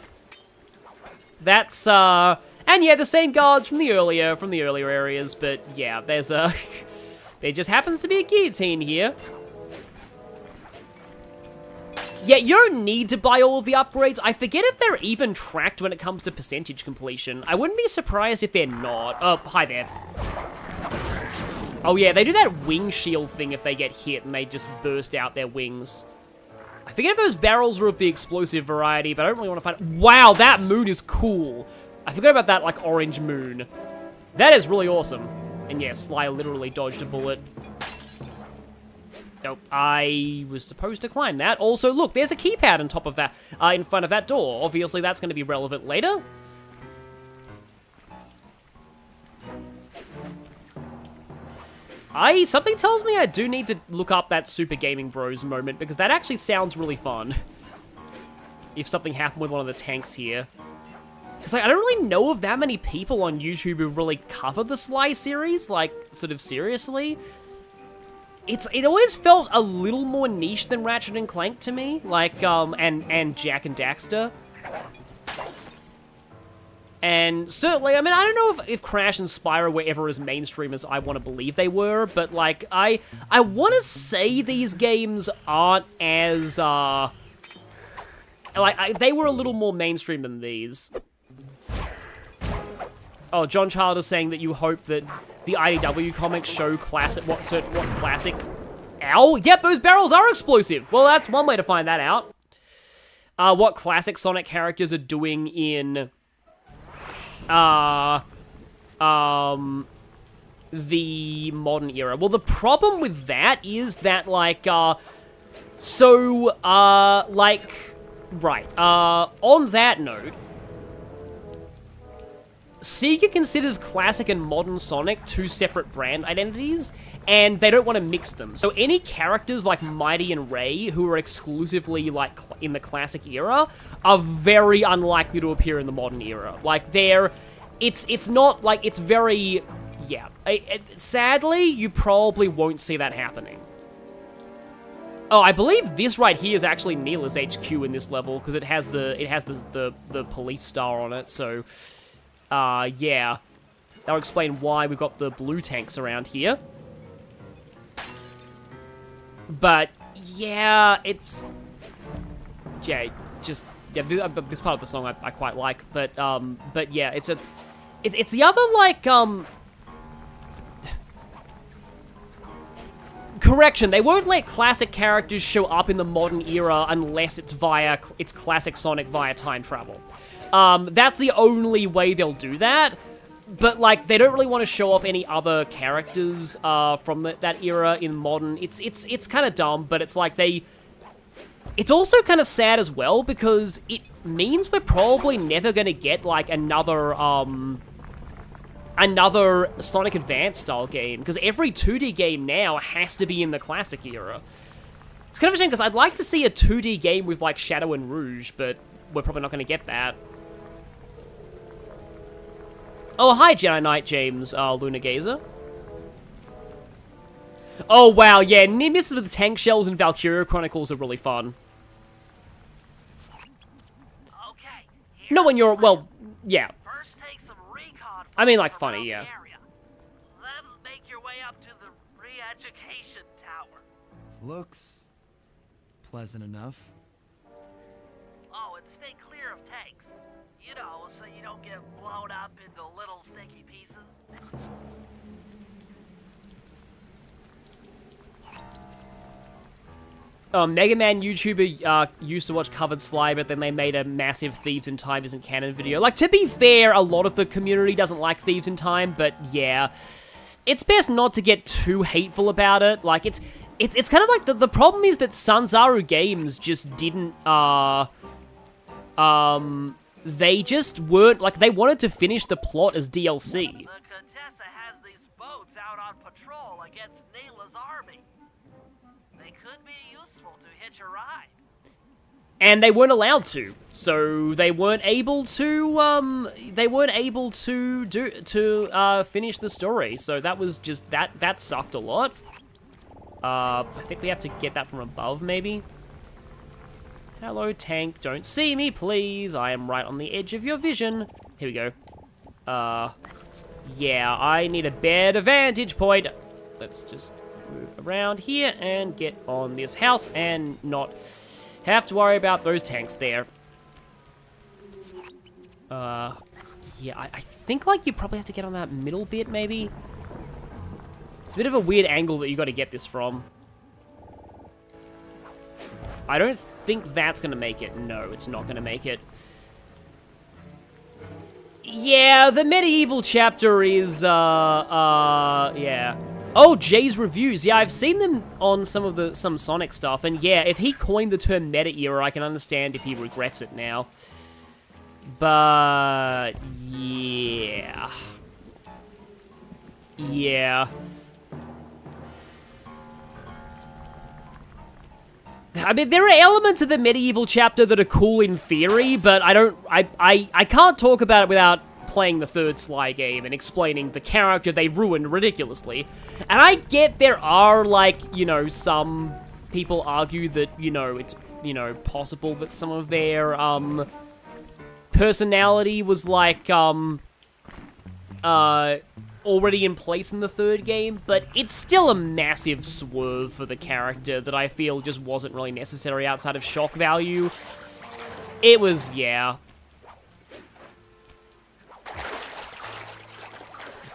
That's, and yeah, the same guards from the earlier areas, but yeah, there's a, there just happens to be a guillotine here. Yeah, you don't need to buy all of the upgrades. I forget if they're even tracked when it comes to percentage completion. I wouldn't be surprised if they're not. Oh, hi there. Oh yeah, they do that wing shield thing if they get hit and they just burst out their wings. I forget if those barrels are of the explosive variety, but I don't really want to find... Wow, that moon is cool. I forgot about that, like, orange moon. That is really awesome. And yeah, Sly literally dodged a bullet. Nope, I was supposed to climb that. Also, look, there's a keypad on top of that, in front of that door. Obviously, that's going to be relevant later. Something tells me I do need to look up that Super Gaming Bros moment, because that actually sounds really fun. If something happened with one of the tanks here. Because, like, I don't really know of that many people on YouTube who really cover the Sly series, like, sort of seriously. It always felt a little more niche than Ratchet and Clank to me, like, and Jak and Daxter. And certainly, I mean, I don't know if Crash and Spyro were ever as mainstream as I want to believe they were, but, like, I want to say these games aren't as, they were a little more mainstream than these. Oh, John Child is saying that you hope that the IDW comics show what classic... Ow! Yep, those barrels are explosive! Well, that's one way to find that out. What classic Sonic characters are doing in... the modern era. Well, the problem with that is that, like, on that note, Sega considers classic and modern Sonic two separate brand identities, and they don't want to mix them. So any characters like Mighty and Ray, who are exclusively, like, in the classic era, are very unlikely to appear in the modern era. Like, it's not, like, it's very, yeah. Sadly, you probably won't see that happening. Oh, I believe this right here is actually Neela's HQ in this level, because it has the police star on it, so... yeah. That'll explain why we've got the blue tanks around here. But, yeah, it's... Yeah, just... Yeah, this part of the song I quite like, but yeah, it's the other, like, Correction, they won't let classic characters show up in the modern era unless it's classic Sonic via time travel. That's the only way they'll do that, but, like, they don't really want to show off any other characters, from that era in modern. It's kind of dumb, but it's like it's also kind of sad as well, because it means we're probably never gonna get, like, another Sonic Advance style game, because every 2D game now has to be in the classic era. It's kind of a shame, because I'd like to see a 2D game with, like, Shadow and Rouge, but we're probably not gonna get that. Oh, hi, Jedi Knight James, Luna Gazer. Oh, wow, yeah, near misses with the tank shells and Valkyria Chronicles are really fun. Okay. Not when you're, well, yeah. First take some recon. I mean, like, from funny, around yeah. the area. Then make your way up to the re-education tower. Looks pleasant enough. Oh, and stay clear of tanks. You know, so you don't get blown up into little sticky pieces. Mega Man YouTuber used to watch Covered Sly, but then they made a massive Thieves in Time isn't canon video. Like, to be fair, a lot of the community doesn't like Thieves in Time, but yeah. It's best not to get too hateful about it. Like, it's kind of like, the problem is that Sanzaru Games just didn't, they just weren't, like, they wanted to finish the plot as DLC. The Contessa has these boats out on patrol against Nayla's army. They could be useful to hitch a ride. And they weren't allowed to, so they weren't able to, finish the story. So that was just, that sucked a lot. I think we have to get that from above, maybe. Hello, tank. Don't see me, please. I am right on the edge of your vision. Here we go. Yeah, I need a better vantage point. Let's just move around here and get on this house and not have to worry about those tanks there. Yeah, I think, like, you probably have to get on that middle bit, maybe. It's a bit of a weird angle that you got to get this from. I don't think that's going to make it. No, it's not going to make it. Yeah, the medieval chapter is, yeah. Oh, Jay's reviews. Yeah, I've seen them on some Sonic stuff, and yeah, if he coined the term meta era, I can understand if he regrets it now. But, yeah. Yeah. I mean, there are elements of the medieval chapter that are cool in theory, but I can't talk about it without playing the third Sly game and explaining the character they ruined ridiculously. And I get there are, like, you know, some people argue that, you know, it's, you know, possible that some of their, personality was, like, already in place in the third game, but it's still a massive swerve for the character that I feel just wasn't really necessary outside of shock value. It was, yeah.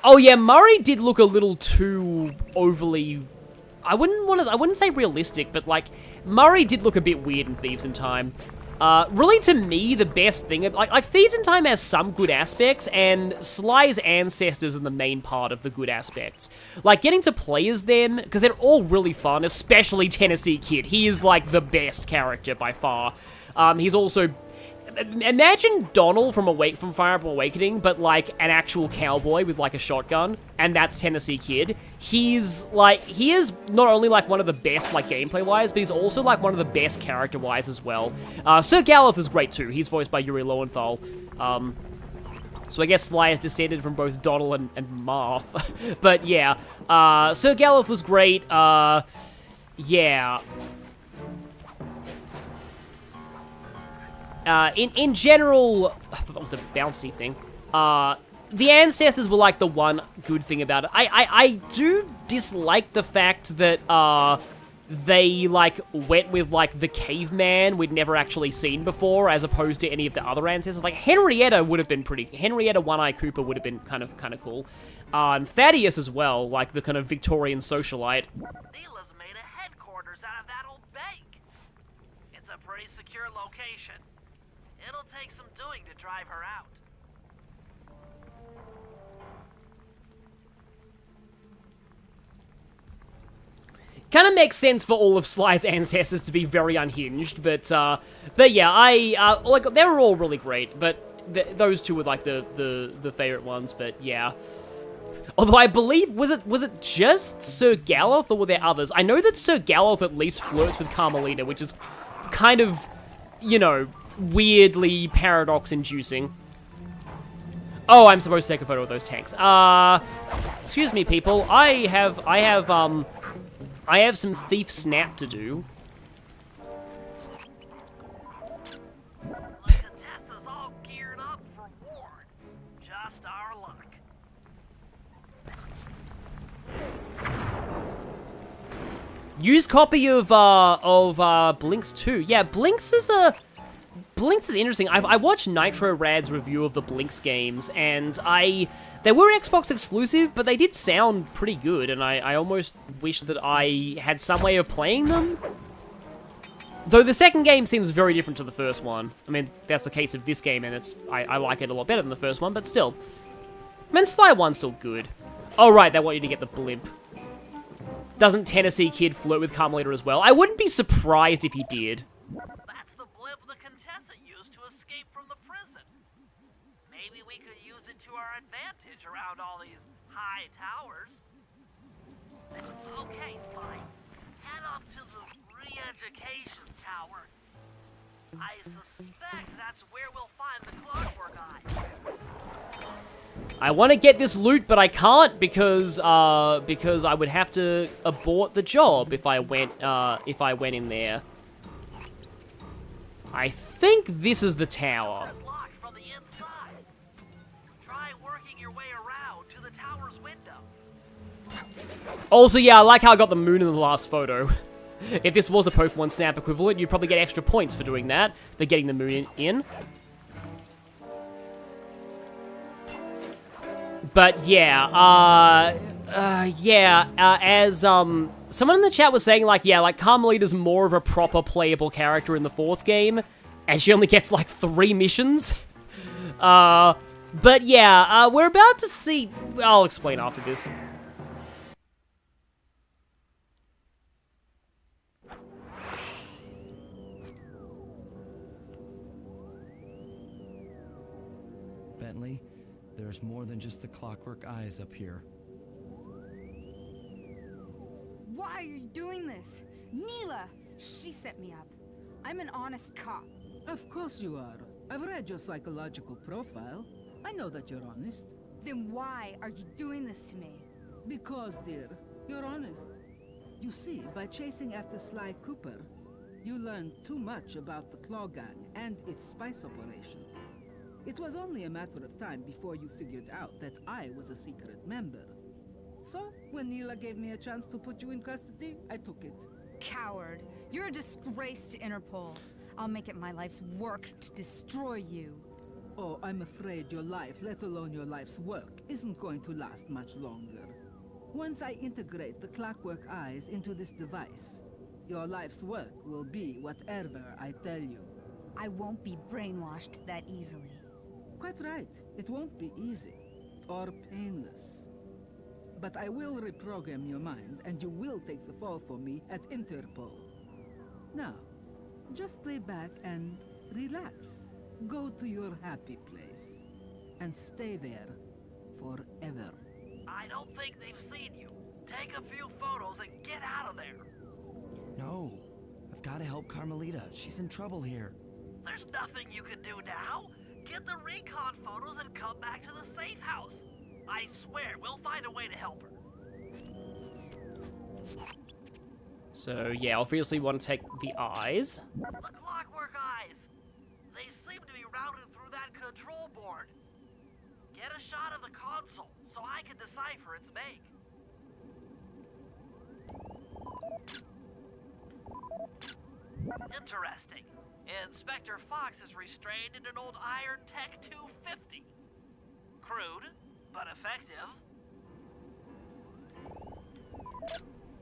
Oh yeah, Murray did look a little too overly, I wouldn't say realistic, but like, Murray did look a bit weird in Thieves in Time. Really, to me, the best thing, like Thieves in Time has some good aspects, and Sly's ancestors are the main part of the good aspects. Like, getting to play as them, because they're all really fun, especially Tennessee Kid. He is, like, the best character by far. He's also... Imagine Donald from Fire Emblem Awakening, but, like, an actual cowboy with, like, a shotgun, and that's Tennessee Kid. He's, like, he is not only, like, one of the best, like, gameplay-wise, but he's also, like, one of the best character-wise as well. Sir Galloth is great, too. He's voiced by Yuri Lowenthal. So I guess Sly is descended from both Donald and Marth. But, yeah. Sir Galloth was great. Yeah. In general, I thought that was a bouncy thing. The ancestors were, like, the one good thing about it. I do dislike the fact that, they, like, went with, like, the caveman we'd never actually seen before, as opposed to any of the other ancestors. Like, Henrietta would have been Henrietta One-Eye Cooper would have been kind of cool. And Thaddeus as well, like, the kind of Victorian socialite. Neela's made a headquarters out of that old bank. It's a pretty secure location. It'll take some doing to drive her out. Kind of makes sense for all of Sly's ancestors to be very unhinged, but yeah, like, they were all really great, but those two were, like, the favorite ones, but yeah. Although I believe, was it just Sir Galloth, or were there others? I know that Sir Galloth at least flirts with Carmelita, which is kind of, you know, weirdly paradox-inducing. Oh, I'm supposed to take a photo of those tanks. Excuse me, people. I have some thief snap to do. The Contessa's all geared up for war. Just our luck. Used copy of Blinks 2. Yeah, Blinks is interesting. I watched Nitro Rad's review of the Blinks games, and they were Xbox exclusive, but they did sound pretty good, and I almost wish that I had some way of playing them. Though the second game seems very different to the first one. I mean, that's the case of this game, and I like it a lot better than the first one, but still. I mean, Sly 1's still good. Oh, right, they want you to get the blimp. Doesn't Tennessee Kid flirt with Carmelita as well? I wouldn't be surprised if he did. That's the blimp the Contessa used to escape from the prison. Maybe we could use it to our advantage around all these high towers. Okay, Sly. Head up to the re-education tower. I suspect that's where we'll find the Clockwork Eye. I want to get this loot, but I can't because I would have to abort the job if I went in there. I think this is the tower. It's locked from the inside. Try working your way around to the tower's window. Also, yeah, I like how I got the moon in the last photo. If this was a Pokemon Snap equivalent, you'd probably get extra points for doing that, for getting the moon in. But yeah, as someone in the chat was saying, like, yeah, like Carmelita's more of a proper playable character in the fourth game, and she only gets like 3 missions. But yeah, we're about to see. I'll explain after this. Bentley, there's more than just the Clockwork Eyes up here. Why are you doing this? Neela! She set me up. I'm an honest cop. Of course you are. I've read your psychological profile. I know that you're honest. Then why are you doing this to me? Because, dear, you're honest. You see, by chasing after Sly Cooper, you learned too much about the Claw Gang and its spice operation. It was only a matter of time before you figured out that I was a secret member. So, when Neela gave me a chance to put you in custody, I took it. Coward. You're a disgrace to Interpol. I'll make it my life's work to destroy you. Oh, I'm afraid your life, let alone your life's work, isn't going to last much longer. Once I integrate the Clockwork Eyes into this device, your life's work will be whatever I tell you. I won't be brainwashed that easily. Quite right. It won't be easy or painless. But I will reprogram your mind, and you will take the fall for me at Interpol. Now, just lay back and relax. Go to your happy place, and stay there forever. I don't think they've seen you. Take a few photos and get out of there. No, I've got to help Carmelita. She's in trouble here. There's nothing you can do now. Get the recon photos and come back to the safe house. I swear, we'll find a way to help her. So yeah, obviously we want to take the eyes. The Clockwork Eyes. They seem to be routed through that control board. Get a shot of the console so I can decipher its make. Interesting. Inspector Fox is restrained in an old Iron Tech 250. Crude, but effective.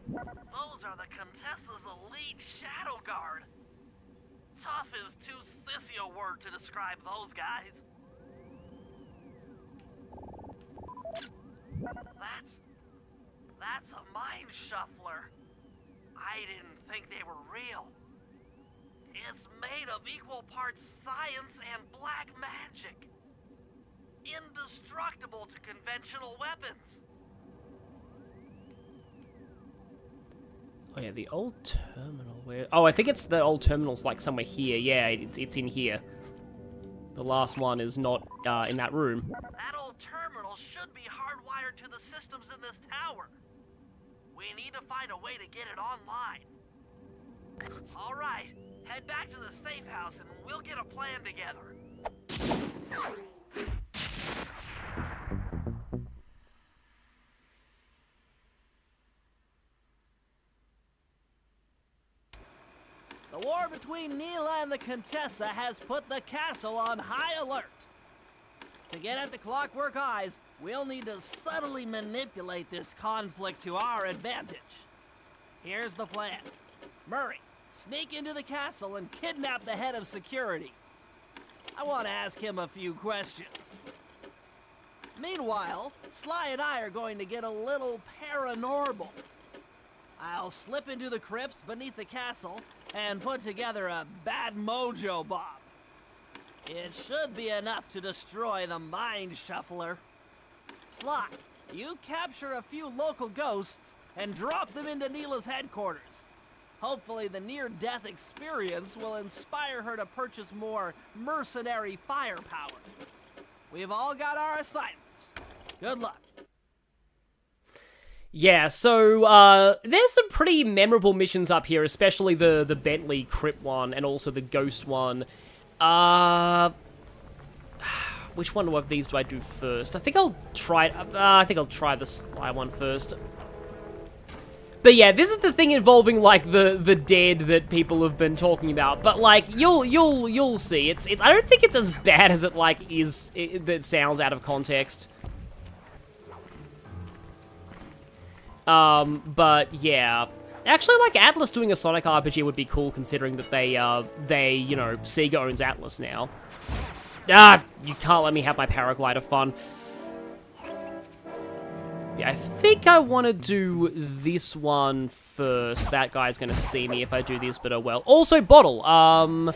Those are the Contessa's elite shadow guard. Tough is too sissy a word to describe those guys. That's a mind shuffler. I didn't think they were real. It's made of equal parts science and black magic. Indestructible to conventional weapons. Oh yeah, the old terminal. Where? Oh, I think it's the old terminal's like somewhere here. Yeah, it's in here. The last one is not in that room. That old terminal should be hardwired to the systems in this tower. We need to find a way to get it online. All right, head back to the safe house and we'll get a plan together. between Neela and the Contessa has put the castle on high alert. To get at the Clockwork Eyes, we'll need to subtly manipulate this conflict to our advantage. Here's the plan. Murray, sneak into the castle and kidnap the head of security. I want to ask him a few questions. Meanwhile, Sly and I are going to get a little paranormal. I'll slip into the crypts beneath the castle and put together a bad mojo bomb. It should be enough to destroy the Mind Shuffler. Sly, you capture a few local ghosts and drop them into Neela's headquarters. Hopefully the near-death experience will inspire her to purchase more mercenary firepower. We've all got our assignments. Good luck. Yeah, so, there's some pretty memorable missions up here, especially the Bentley crypt one and also the ghost one. Which one of these do I do first? I think I'll try the Sly one first. But yeah, this is the thing involving, like, the dead that people have been talking about. But, like, you'll see. I don't think it's as bad as it, like, that sounds out of context. But yeah. Actually, like, Atlas doing a Sonic RPG would be cool, considering that they, you know, Sega owns Atlas now. Ah, you can't let me have my paraglider fun. Yeah, I think I want to do this one first. That guy's gonna see me if I do this, but oh well. Also, bottle. How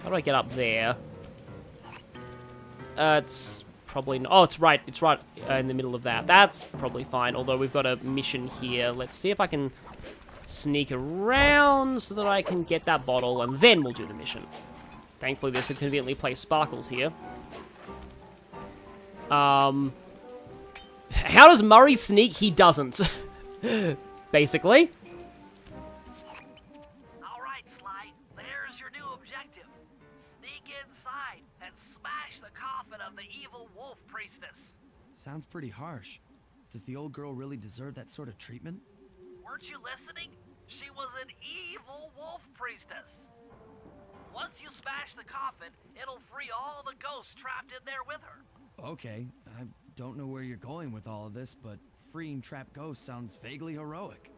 do I get up there? It's probably... Oh, it's right in the middle of that. That's probably fine, although we've got a mission here. Let's see if I can sneak around so that I can get that bottle, and then we'll do the mission. Thankfully, there's a conveniently placed sparkles here. How does Murray sneak? He doesn't. Basically. Alright, Sly. There's your new objective. Sneak inside and smash the coffin of the evil wolf priestess. Sounds pretty harsh. Does the old girl really deserve that sort of treatment? Weren't you listening? She was an evil wolf priestess. Once you smash the coffin, it'll free all the ghosts trapped in there with her. Okay, I don't know where you're going with all of this, but freeing trapped ghosts sounds vaguely heroic.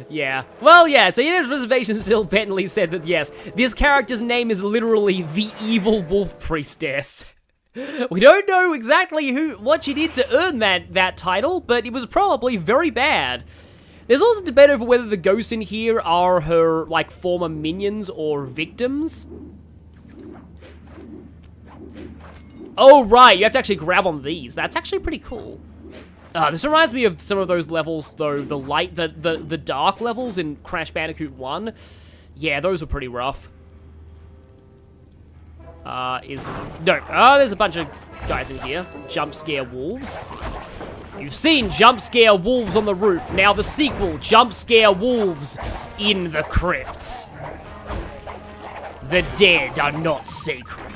Yeah. Well, yeah, so in his reservation still, Bentley said that, yes, this character's name is literally the Evil Wolf Priestess. We don't know exactly what she did to earn that title, but it was probably very bad. There's also debate over whether the ghosts in here are her, like, former minions or victims. Oh, right, you have to actually grab on these. That's actually pretty cool. This reminds me of some of those levels, though, the dark levels in Crash Bandicoot 1. Yeah, those were pretty rough. There's a bunch of guys in here. Jump scare wolves. You've seen jump scare wolves on the roof. Now the sequel, jump scare wolves in the crypts. The dead are not sacred.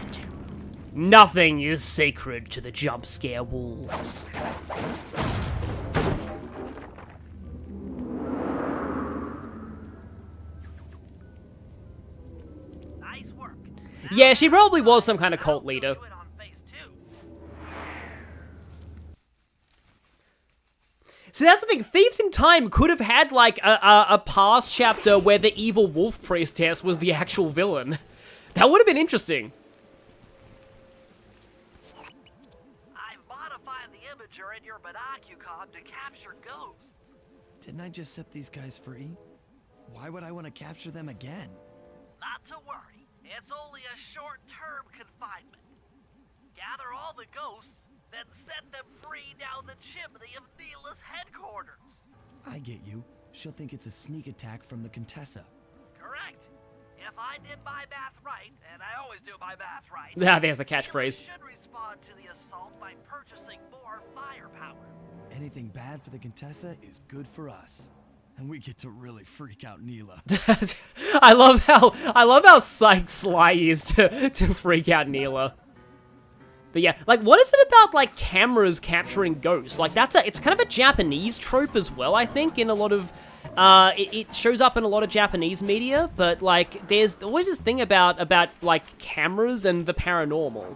Nothing is sacred to the jump scare wolves. Nice work. Yeah, she probably was some kind of cult leader. So that's the thing, Thieves in Time could have had, like, a past chapter where the evil wolf priestess was the actual villain. That would have been interesting. I've modified the imager in your binocucom to capture ghosts. Didn't I just set these guys free? Why would I want to capture them again? Not to worry, it's only a short-term confinement. Gather all the ghosts, then set them free down the chimney of Neela's headquarters. I get you. She'll think it's a sneak attack from the Contessa. Correct. If I did my math right, and I always do my math right... Ah, there's the Neela catchphrase. should respond to the assault by purchasing more firepower. Anything bad for the Contessa is good for us. And we get to really freak out Neela. I love how psyched Sly is to freak out Neela. But yeah, like, what is it about, like, cameras capturing ghosts? Like, it's kind of a Japanese trope as well, I think, in a lot of It shows up in a lot of Japanese media, but, like, there's always this thing about like, cameras and the paranormal.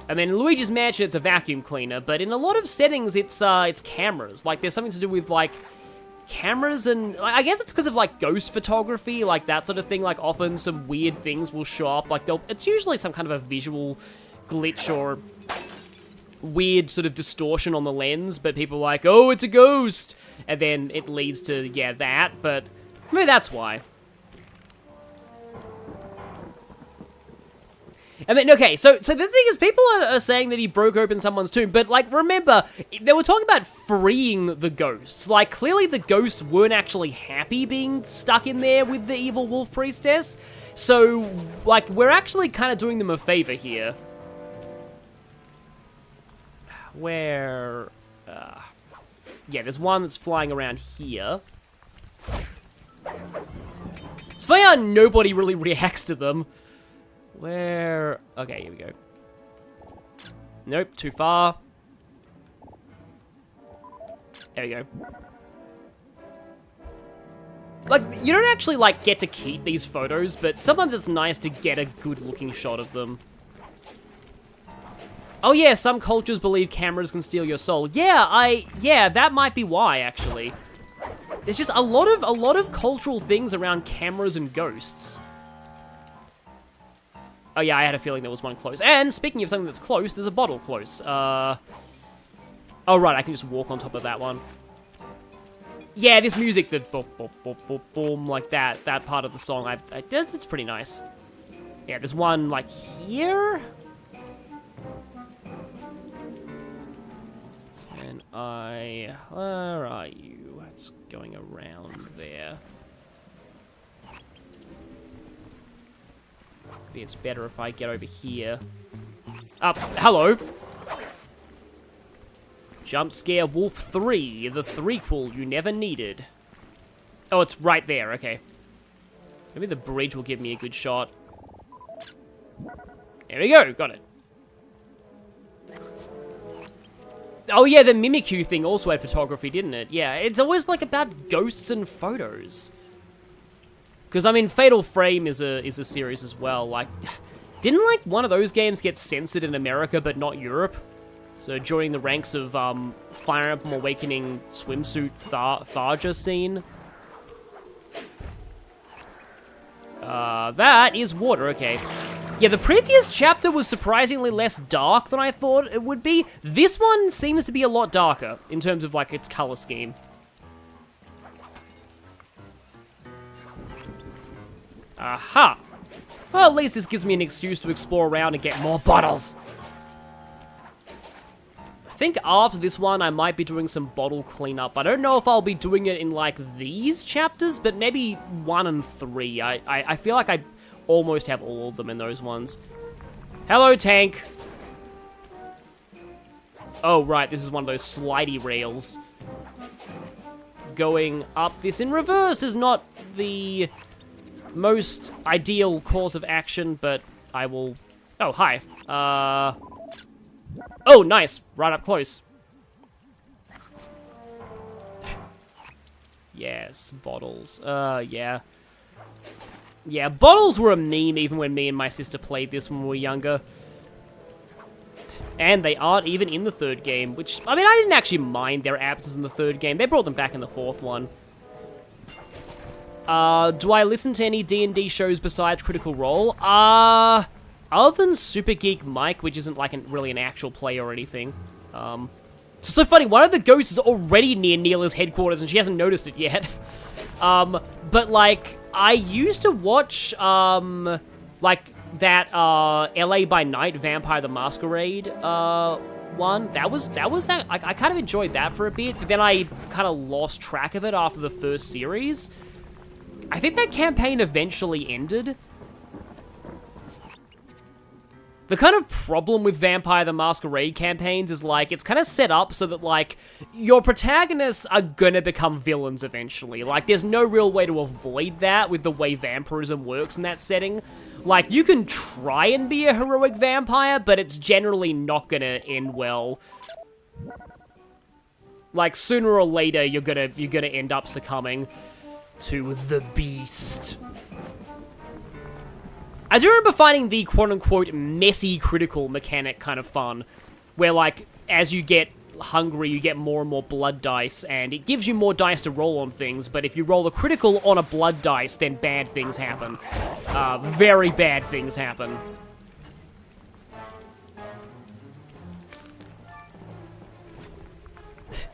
I mean, in Luigi's Mansion, it's a vacuum cleaner, but in a lot of settings, it's cameras. Like, there's something to do with, like, cameras and... I guess it's because of, like, ghost photography, like, that sort of thing. Like, often some weird things will show up. Like, it's usually some kind of a visual glitch or weird sort of distortion on the lens, but people are like, oh, it's a ghost! And then it leads to, yeah, that, but maybe that's why. I mean, okay, so the thing is, people are saying that he broke open someone's tomb, but, like, remember, they were talking about freeing the ghosts. Like, clearly the ghosts weren't actually happy being stuck in there with the evil wolf priestess, so, like, we're actually kind of doing them a favor here. Where... yeah, there's one that's flying around here. It's funny how nobody really reacts to them. Where... okay, here we go. Nope, too far. There we go. Like, you don't actually, like, get to keep these photos, but sometimes it's nice to get a good-looking shot of them. Oh yeah, some cultures believe cameras can steal your soul. Yeah, that might be why, actually. There's just a lot of cultural things around cameras and ghosts. Oh yeah, I had a feeling there was one close. And speaking of something that's close, there's a bottle close. Oh right, I can just walk on top of that one. Yeah, this music, the boom, boom, boom, boom, boom, like that part of the song, it's pretty nice. Yeah, there's one, like, here? And where are you? It's going around there. Maybe it's better if I get over here. Hello! Jump Scare Wolf 3, the threequel you never needed. Oh, it's right there, okay. Maybe the bridge will give me a good shot. There we go, got it. Oh yeah, the Mimikyu thing also had photography, didn't it? Yeah, it's always like about ghosts and photos. Because, I mean, Fatal Frame is a series as well. Like, didn't, like, one of those games get censored in America but not Europe? So, joining the ranks of Fire Emblem Awakening swimsuit Tharja scene. That is water, okay. Yeah, the previous chapter was surprisingly less dark than I thought it would be. This one seems to be a lot darker in terms of, like, its color scheme. Aha! Well, at least this gives me an excuse to explore around and get more bottles. I think after this one, I might be doing some bottle cleanup. I don't know if I'll be doing it in, like, these chapters, but maybe 1 and 3. I feel like I almost have all of them in those ones. Hello, tank! Oh, right, this is one of those slidey rails. Going up this in reverse is not the most ideal course of action, but I will... Oh, hi. Oh, nice. Right up close. Yes, bottles. Yeah. Yeah, bottles were a meme even when me and my sister played this when we were younger. And they aren't even in the third game, which... I mean, I didn't actually mind their absence in the third game. They brought them back in the fourth one. Do I listen to any D&D shows besides Critical Role? Other than Super Geek Mike, which isn't like really an actual play or anything. It's so funny, one of the ghosts is already near Neela's headquarters and she hasn't noticed it yet. But like, I used to watch, like that, LA by Night, Vampire the Masquerade, one. That was I kind of enjoyed that for a bit, but then I kind of lost track of it after the first series. I think that campaign eventually ended. The kind of problem with Vampire the Masquerade campaigns is, like, it's kind of set up so that, like, your protagonists are gonna become villains eventually. Like, there's no real way to avoid that with the way vampirism works in that setting. Like, you can try and be a heroic vampire, but it's generally not gonna end well. Like, sooner or later, you're gonna end up succumbing to the beast. I do remember finding the quote-unquote messy critical mechanic kind of fun, where, like, as you get hungry, you get more and more blood dice, and it gives you more dice to roll on things, but if you roll a critical on a blood dice, then bad things happen. Very bad things happen.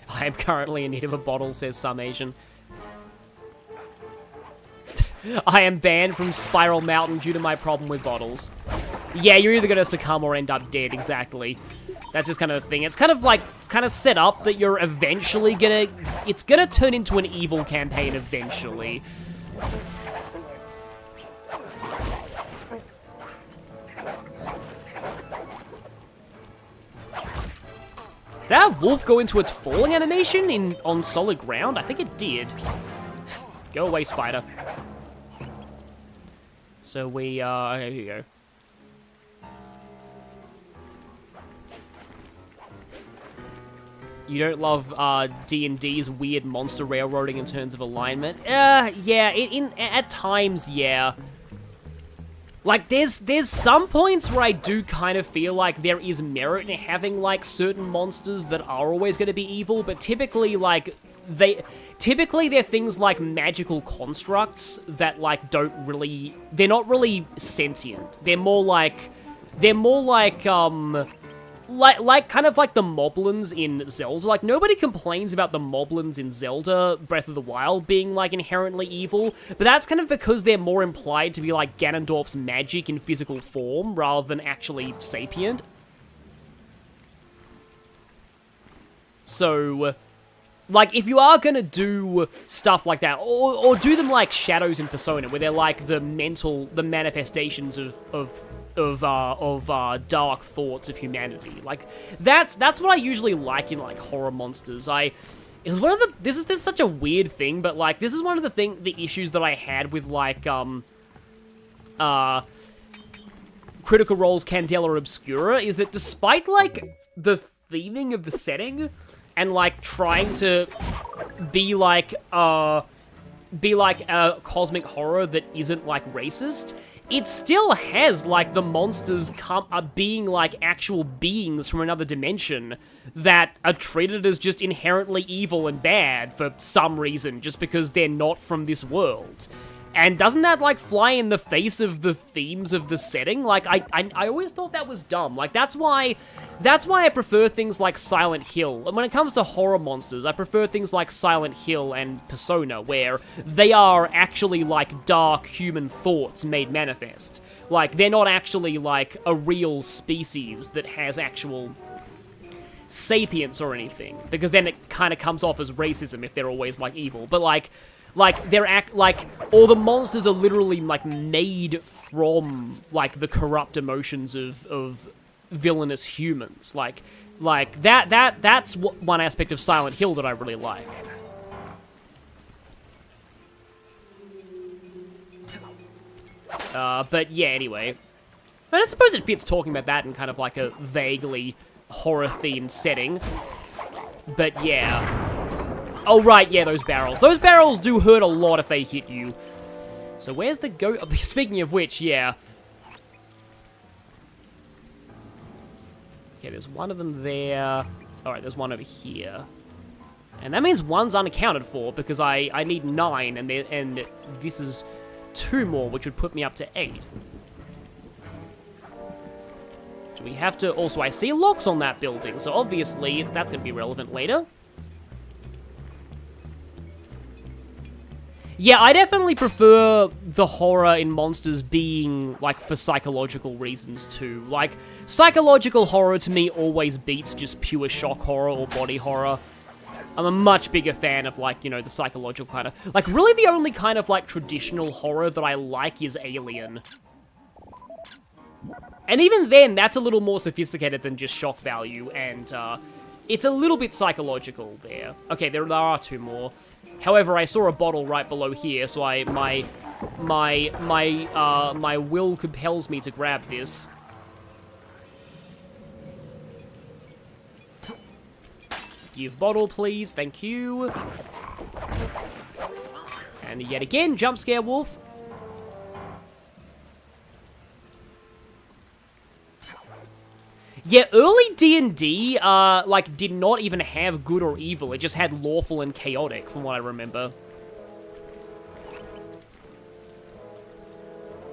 I am currently in need of a bottle, says some Asian. I am banned from Spiral Mountain due to my problem with bottles. Yeah, you're either gonna succumb or end up dead, exactly. That's just kind of the thing. It's kind of like, it's kind of set up that you're eventually gonna... It's gonna turn into an evil campaign eventually. Did that wolf go into its falling animation on solid ground? I think it did. Go away, spider. So we, here you go. You don't love D&D's weird monster railroading in terms of alignment? Yeah, at times, yeah. Like, there's some points where I do kind of feel like there is merit in having, like, certain monsters that are always going to be evil, but typically, like, typically they're things like magical constructs that, like, they're not really sentient. They're more like, kind of like the moblins in Zelda. Like, nobody complains about the moblins in Zelda Breath of the Wild being, like, inherently evil, but that's kind of because they're more implied to be, like, Ganondorf's magic in physical form, rather than actually sapient. So, like, if you are gonna do stuff like that, or do them like Shadows in Persona, where they're, like, the manifestations of dark thoughts of humanity. Like, that's what I usually like in, like, horror monsters. This is such a weird thing, but, like, this is one of the issues that I had with, like, Critical Role's Candela Obscura, is that despite, like, the theming of the setting, and, like, trying to be like a cosmic horror that isn't, like, racist, it still has, like, the monsters being, like, actual beings from another dimension that are treated as just inherently evil and bad for some reason, just because they're not from this world. And doesn't that, like, fly in the face of the themes of the setting? Like, I always thought that was dumb. Like, that's why I prefer things like Silent Hill. And when it comes to horror monsters, I prefer things like Silent Hill and Persona, where they are actually, like, dark human thoughts made manifest. Like, they're not actually, like, a real species that has actual sapience or anything. Because then it kind of comes off as racism if they're always, like, evil. But, like, all the monsters are literally, like, made from, like, the corrupt emotions of villainous humans. Like, that's one aspect of Silent Hill that I really like. But yeah, anyway. But I suppose it fits talking about that in kind of like a vaguely horror-themed setting. But yeah. Oh, right, yeah, those barrels. Those barrels do hurt a lot if they hit you. So where's the go... Speaking of which, yeah. Okay, there's one of them there. Alright, there's one over here. And that means one's unaccounted for, because I need 9, and this is 2 more, which would put me up to 8. Do we have to... Also, I see locks on that building, so obviously that's going to be relevant later. Yeah, I definitely prefer the horror in monsters being, like, for psychological reasons, too. Like, psychological horror to me always beats just pure shock horror or body horror. I'm a much bigger fan of, like, you know, the psychological kind of... Like, really the only kind of, like, traditional horror that I like is Alien. And even then, that's a little more sophisticated than just shock value, and, it's a little bit psychological there. Okay, there are 2 more. However, I saw a bottle right below here, so my will compels me to grab this. Give bottle, please. Thank you. And yet again, jump scare wolf. Yeah, early D&D, like, did not even have good or evil. It just had lawful and chaotic, from what I remember.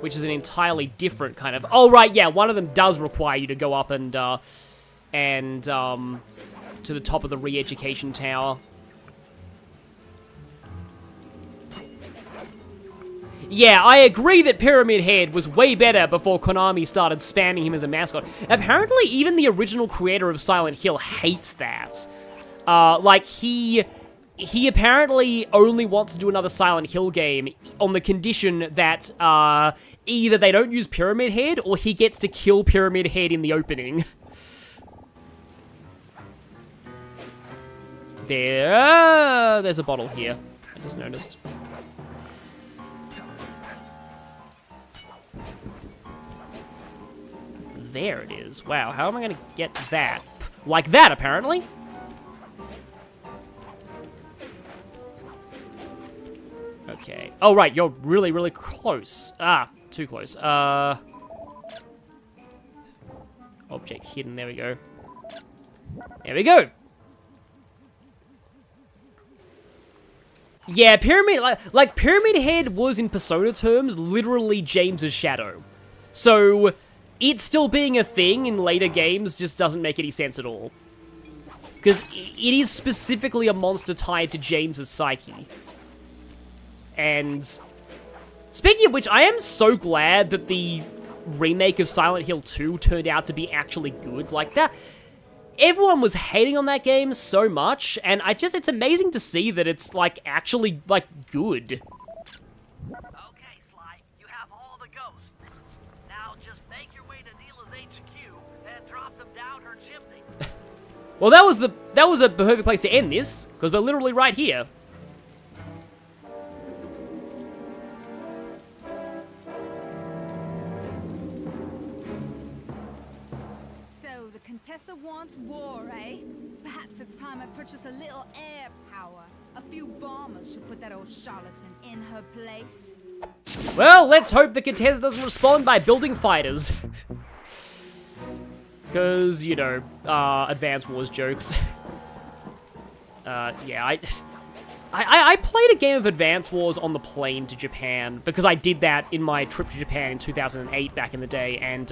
Which is an entirely different kind of... Oh, right, yeah, one of them does require you to go up and to the top of the re-education tower. Yeah, I agree that Pyramid Head was way better before Konami started spamming him as a mascot. Apparently, even the original creator of Silent Hill hates that. Like, he apparently only wants to do another Silent Hill game on the condition that, either they don't use Pyramid Head, or he gets to kill Pyramid Head in the opening. There's a bottle here. I just noticed. There it is. Wow, how am I going to get that? Like that, apparently. Okay. Oh, right, you're really, really close. Ah, too close. Object hidden, there we go. There we go. Yeah, like Pyramid Head was, in Persona terms, literally James's shadow. So, it still being a thing in later games just doesn't make any sense at all. Because it is specifically a monster tied to James's psyche. And speaking of which, I am so glad that the remake of Silent Hill 2 turned out to be actually good. Like, that... Everyone was hating on that game so much, and it's amazing to see that it's, like, actually, like, good. Okay, Sly, you have all the ghosts. Now just make your way to Neela's HQ and drop them down her chimney. Well, that was a perfect place to end this, because we're literally right here. Contessa wants war, eh? Perhaps it's time I purchase a little air power. A few bombers should put that old charlatan in her place. Well, let's hope the Contessa doesn't respond by building fighters. Because, you know, Advance Wars jokes. Yeah, I played a game of Advance Wars on the plane to Japan, because I did that in my trip to Japan in 2008 back in the day, and,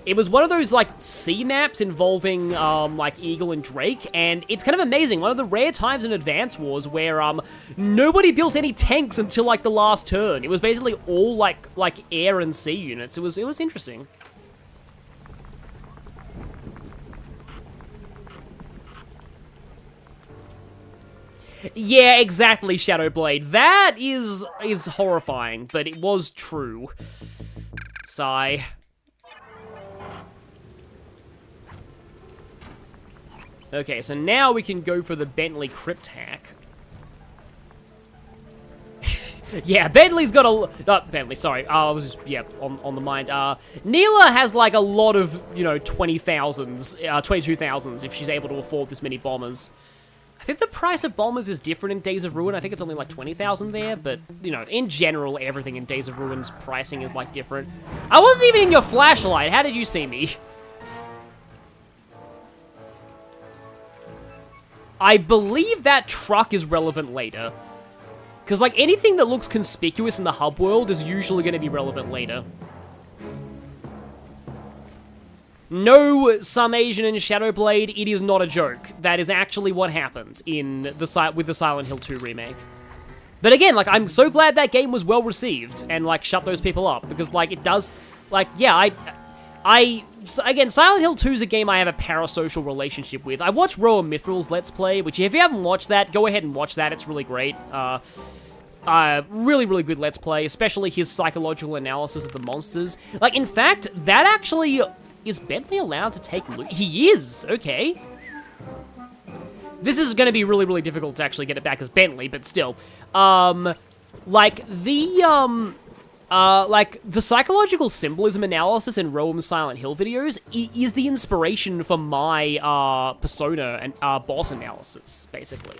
it was one of those, like, sea maps involving, like, Eagle and Drake, and it's kind of amazing. One of the rare times in Advance Wars where, nobody built any tanks until, like, the last turn. It was basically all, like air and sea units. It was interesting. Yeah, exactly, Shadowblade. That is horrifying, but it was true. Sigh. Okay, so now we can go for the Bentley crypt hack. Yeah, Bentley's got a... Bentley, sorry. I was just, yeah, on the mind. Neela has, like, a lot of, you know, 22,000s if she's able to afford this many bombers. I think the price of bombers is different in Days of Ruin. I think it's only, like, 20,000 there, but, you know, in general, everything in Days of Ruin's pricing is, like, different. I wasn't even in your flashlight. How did you see me? I believe that truck is relevant later. Because, like, anything that looks conspicuous in the hub world is usually going to be relevant later. No, some Asian in Shadowblade, it is not a joke. That is actually what happened with the Silent Hill 2 remake. But again, like, I'm so glad that game was well received and, like, shut those people up. Because, like, it does... Like, yeah, again, Silent Hill 2 is a game I have a parasocial relationship with. I watched Roa Mithril's Let's Play, which if you haven't watched that, go ahead and watch that. It's really great. Really, really good Let's Play, especially his psychological analysis of the monsters. Like, in fact, that actually... Is Bentley allowed to take loot? He is! Okay. This is going to be really, really difficult to actually get it back as Bentley, but still. Like, the like, the psychological symbolism analysis in Roam's Silent Hill videos is the inspiration for my, persona and, boss analysis, basically.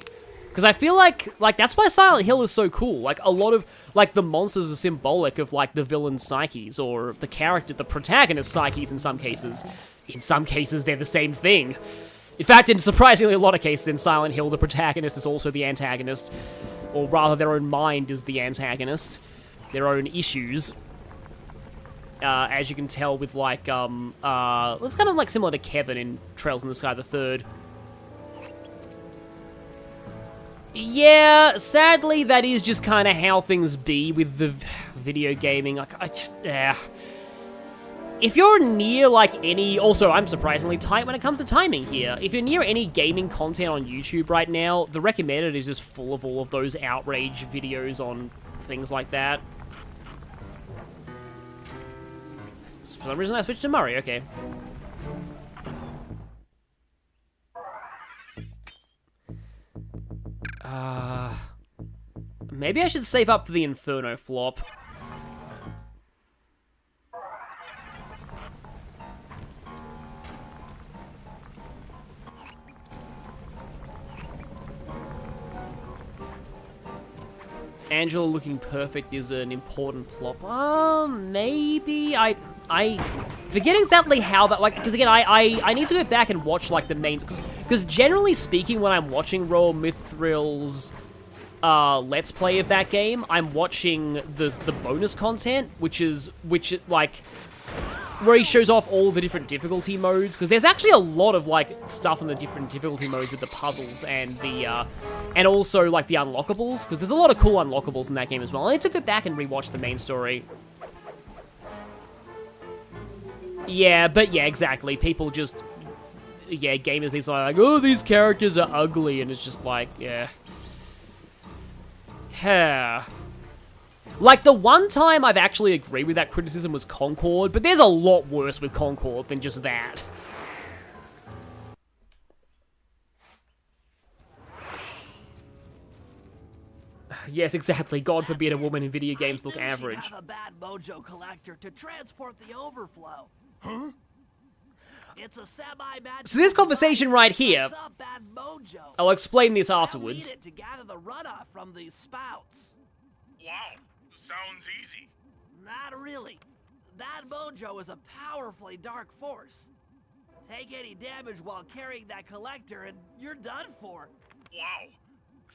Because I feel like, that's why Silent Hill is so cool. Like, a lot of, like, the monsters are symbolic of, like, the villain's psyches, or the protagonist's psyches in some cases. In some cases, they're the same thing. In fact, in surprisingly a lot of cases in Silent Hill, the protagonist is also the antagonist. Or rather, their own mind is the antagonist. Their own issues. As you can tell with, like, it's kind of, like, similar to Kevin in Trails in the Sky the Third. Yeah, sadly, that is just kind of how things be with the video gaming. Like, if you're near, like, any... Also, I'm surprisingly tight when it comes to timing here. If you're near any gaming content on YouTube right now, the recommended is just full of all of those outrage videos on things like that. So for some reason, I switched to Murray. Okay. Maybe I should save up for the Inferno flop. Angela looking perfect is an important plot. Maybe I forget exactly how that, like, because again, I need to go back and watch, like, the main, because generally speaking, when I'm watching Royal Mithrill's Let's Play of that game, I'm watching the bonus content, which like, where he shows off all the different difficulty modes, because there's actually a lot of, like, stuff in the different difficulty modes with the puzzles and the, and also, like, the unlockables, because there's a lot of cool unlockables in that game as well. I need to go back and rewatch the main story. Yeah, but yeah, exactly. People just, yeah, gamers, these are like, oh, these characters are ugly, and it's just like, yeah. Like, the one time I've actually agreed with that criticism was Concord, but there's a lot worse with Concord than just that. Yes, exactly. God forbid a woman in video games look average. Have a bad mojo collector to transport the overflow. Huh? It's a semi-magical So this conversation right here, I'll explain this afterwards. Need it to gather the runoff from these spouts. Wow, sounds easy. Not really. That mojo is a powerfully dark force. Take any damage while carrying that collector and you're done for. Wow,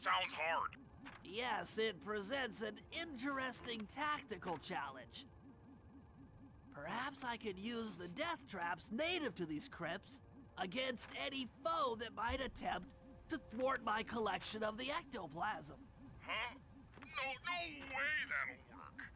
sounds hard. Yes, it presents an interesting tactical challenge. Perhaps I could use the death traps native to these crypts against any foe that might attempt to thwart my collection of the ectoplasm. Huh? No way that'll work.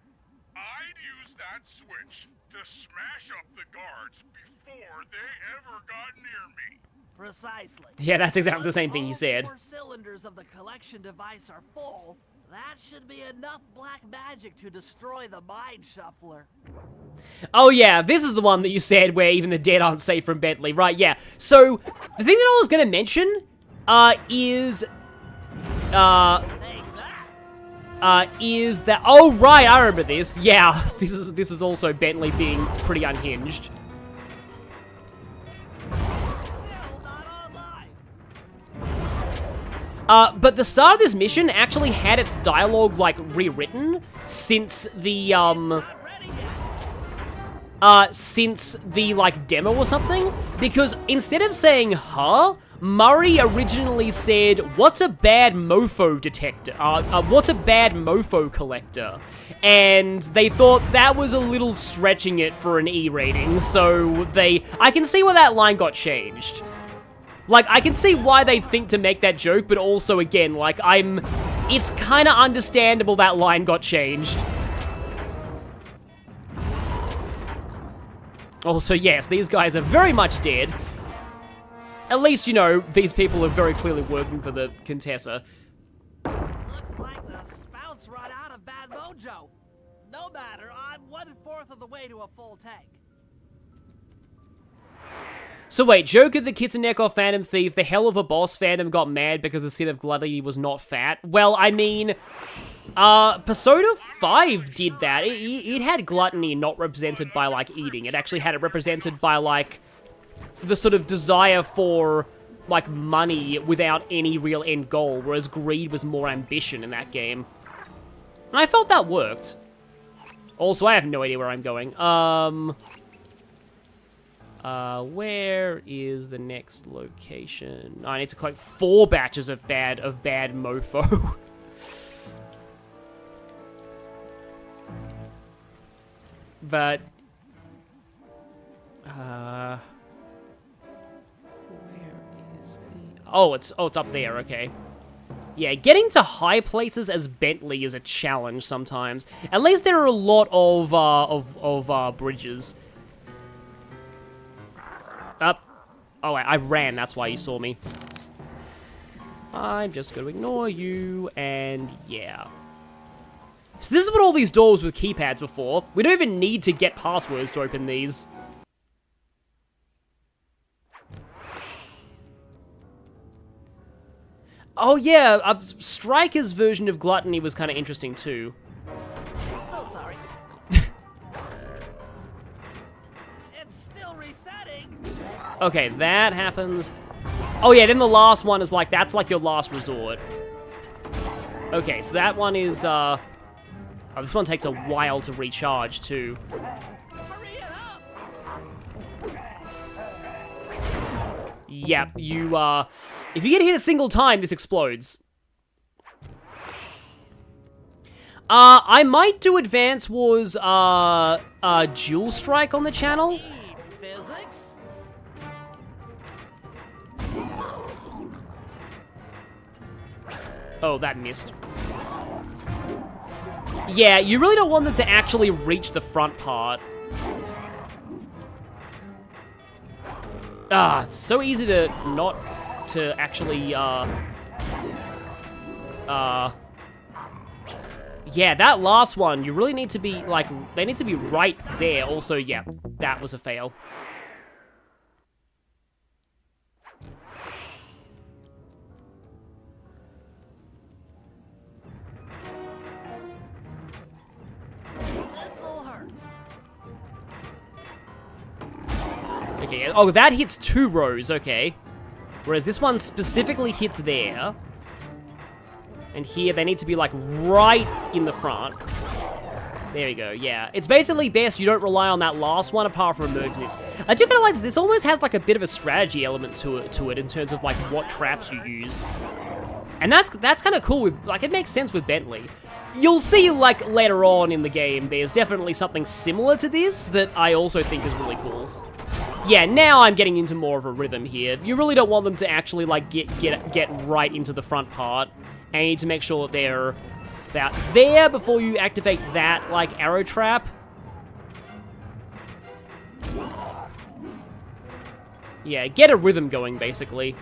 I'd use that switch to smash up the guards before they ever got near me. Precisely. Yeah, that's exactly the same thing he said. All 4 cylinders of the collection device are full. That should be enough black magic to destroy the Mind Shuffler. Oh yeah, this is the one that you said where even the dead aren't safe from Bentley. Right, yeah. So, the thing that I was gonna mention, is that... Oh, right, I remember this. Yeah, this is also Bentley being pretty unhinged. But the start of this mission actually had its dialogue, like, rewritten since the, like, demo or something. Because instead of saying, huh, Murray originally said, what's a bad mofo detector? What's a bad mofo collector? And they thought that was a little stretching it for an E rating, so I can see why that line got changed. Like, I can see why they think to make that joke, but also, again, like, it's kind of understandable that line got changed. Also, yes, these guys are very much dead. At least, you know, these people are very clearly working for the Contessa. Looks like the spouts run out of bad mojo. No matter, I'm 1/4 of the way to a full tank. So wait, Joker, the Kitsuneko Phantom Thief, the Hell of a Boss fandom got mad because the Sin of Gluttony was not fat? Well, I mean, Persona 5 did that. It had gluttony not represented by, like, eating. It actually had it represented by, like, the sort of desire for, like, money without any real end goal, whereas greed was more ambition in that game. And I felt that worked. Also, I have no idea where I'm going. Where is the next location? I need to collect 4 batches of bad mofo. But, where is the... Oh, it's up there, okay. Yeah, getting to high places as Bentley is a challenge sometimes. At least there are a lot of bridges. Up. Oh, I ran, that's why you saw me. I'm just gonna ignore you, and yeah. So this is what all these doors with keypads were for. We don't even need to get passwords to open these. Oh yeah, Striker's version of gluttony was kind of interesting too. Oh, sorry. It's still resetting. Okay, that happens. Oh yeah, then the last one is like, that's like your last resort. Okay, so that one is, oh, this one takes a while to recharge, too. Hurry it up. Yep, you, if you get hit a single time, this explodes. I might do Advance Wars, Dual Strike on the channel. Need physics? Oh, that missed. Yeah, you really don't want them to actually reach the front part. It's so easy to not to actually, yeah, that last one, you really need to be, like, they need to be right there. Also, yeah, that was a fail. This'll hurt. Okay, oh, that hits 2 rows, okay. Whereas this one specifically hits there. And here, they need to be, like, right in the front. There we go, yeah. It's basically best you don't rely on that last one apart from emergencies. I do kind of like this. This almost has, like, a bit of a strategy element to it in terms of, like, what traps you use. And that's kind of cool with, like, it makes sense with Bentley. You'll see, like, later on in the game, there's definitely something similar to this that I also think is really cool. Yeah, now I'm getting into more of a rhythm here. You really don't want them to actually, like, get right into the front part. And you need to make sure that they're about there before you activate that, like, arrow trap. Yeah, get a rhythm going, basically.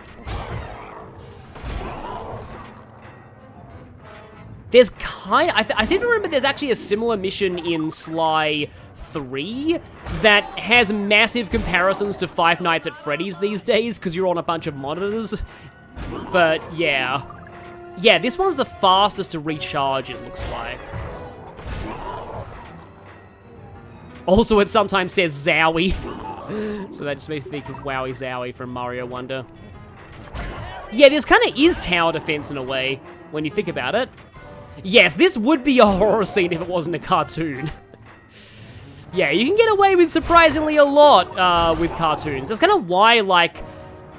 There's kind of... I seem to remember there's actually a similar mission in Sly 3 that has massive comparisons to Five Nights at Freddy's these days, because you're on a bunch of monitors. But, yeah. Yeah, this one's the fastest to recharge, it looks like. Also, it sometimes says Zowie. So that just makes me think of Wowie Zowie from Mario Wonder. Yeah, this kind of is tower defense in a way, when you think about it. Yes, this would be a horror scene if it wasn't a cartoon. Yeah, you can get away with surprisingly a lot with cartoons. That's kind of why, like...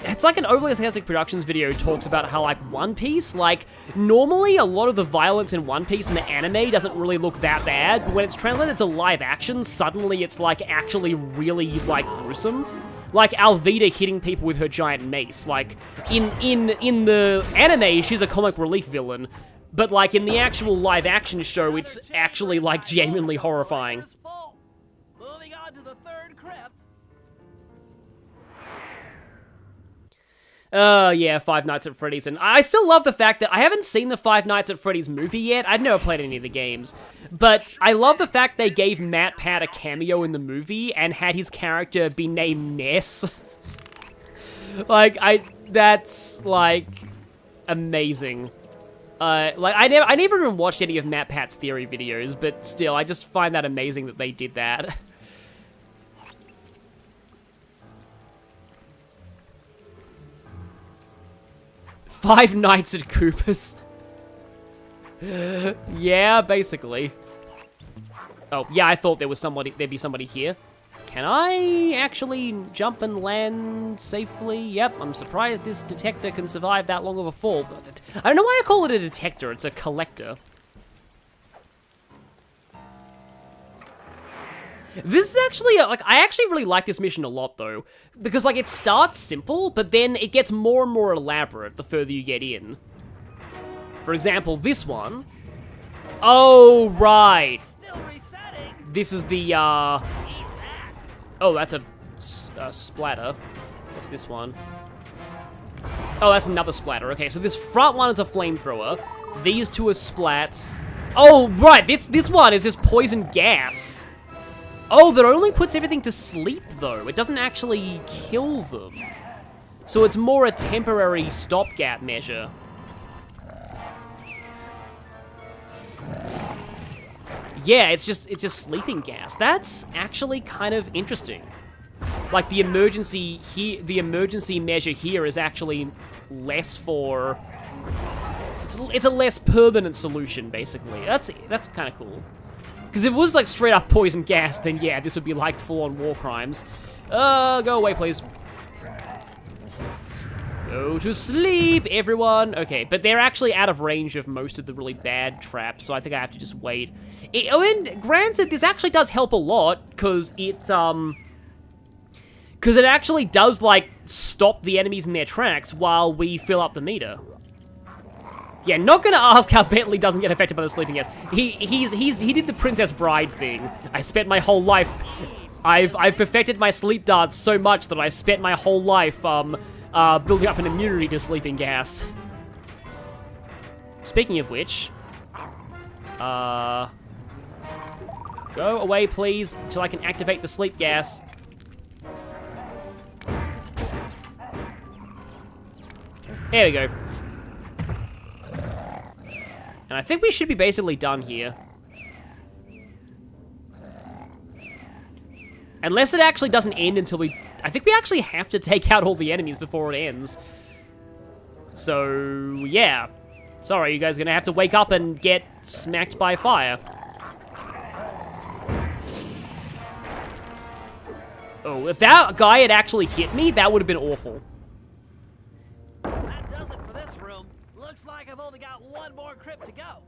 It's like an Overly Sarcastic Productions video talks about how, like, One Piece, like, normally a lot of the violence in One Piece in the anime doesn't really look that bad, but when it's translated to live action, suddenly it's, like, actually really, like, gruesome. Like, Alvida hitting people with her giant mace. Like, in the anime, she's a comic relief villain, but, like, in the actual live action show, it's actually, like, genuinely horrifying. Moving on to the third crypt. Yeah, Five Nights at Freddy's, and I still love the fact that I haven't seen the Five Nights at Freddy's movie yet. I've never played any of the games, but I love the fact they gave Matt Pat a cameo in the movie and had his character be named Ness. Like, that's, like, amazing. Like, I never even watched any of Matt Pat's theory videos, but still, I just find that amazing that they did that. Five Nights at Cooper's. Yeah, basically. Oh, yeah, I thought there'd be somebody here. Can I actually jump and land safely? Yep, I'm surprised this detector can survive that long of a fall. But I don't know why I call it a detector, it's a collector. This is actually, like, I actually really like this mission a lot, though. Because, like, it starts simple, but then it gets more and more elaborate the further you get in. For example, this one. Oh, right. Still resetting. This is the, Eat that. Oh, that's a splatter. What's this one? Oh, that's another splatter. Okay, so this front one is a flamethrower. These two are splats. Oh, right, this one is just poison gas. Oh, that only puts everything to sleep, though. It doesn't actually kill them. So it's more a temporary stopgap measure. Yeah, it's just sleeping gas. That's actually kind of interesting. Like the emergency measure here is actually less for. It's a less permanent solution, basically. That's kind of cool. Because if it was like straight up poison gas, then yeah, this would be like full-on war crimes. Go away, please. Go to sleep, everyone. Okay, but they're actually out of range of most of the really bad traps, so I think I have to just wait. And granted, this actually does help a lot, because it actually does, like, stop the enemies in their tracks while we fill up the meter. Yeah, not gonna ask how Bentley doesn't get affected by the sleeping gas. He did the Princess Bride thing. I spent my whole life... I've perfected my sleep darts so much that I spent my whole life, building up an immunity to sleeping gas. Speaking of which... Go away, please, until I can activate the sleep gas. There we go. And I think we should be basically done here. Unless it actually doesn't end until we... I think we actually have to take out all the enemies before it ends. So, yeah. Sorry, you guys are gonna have to wake up and get smacked by fire. Oh, if that guy had actually hit me, that would have been awful. That does it for this room. Looks like I've only got one more crypt to go.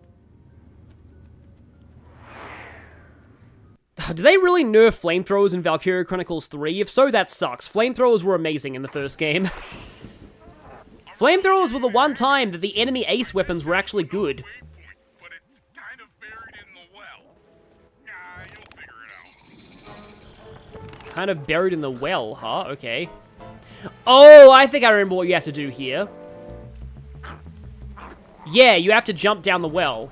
Do they really nerf flamethrowers in Valkyria Chronicles 3? If so, that sucks. Flamethrowers were amazing in the first game. Flamethrowers were the one time that the enemy ace weapons were actually good. But it's kind of buried in the well. You'll figure it out. Kind of buried in the well, huh? Okay. Oh, I think I remember what you have to do here. Yeah, you have to jump down the well.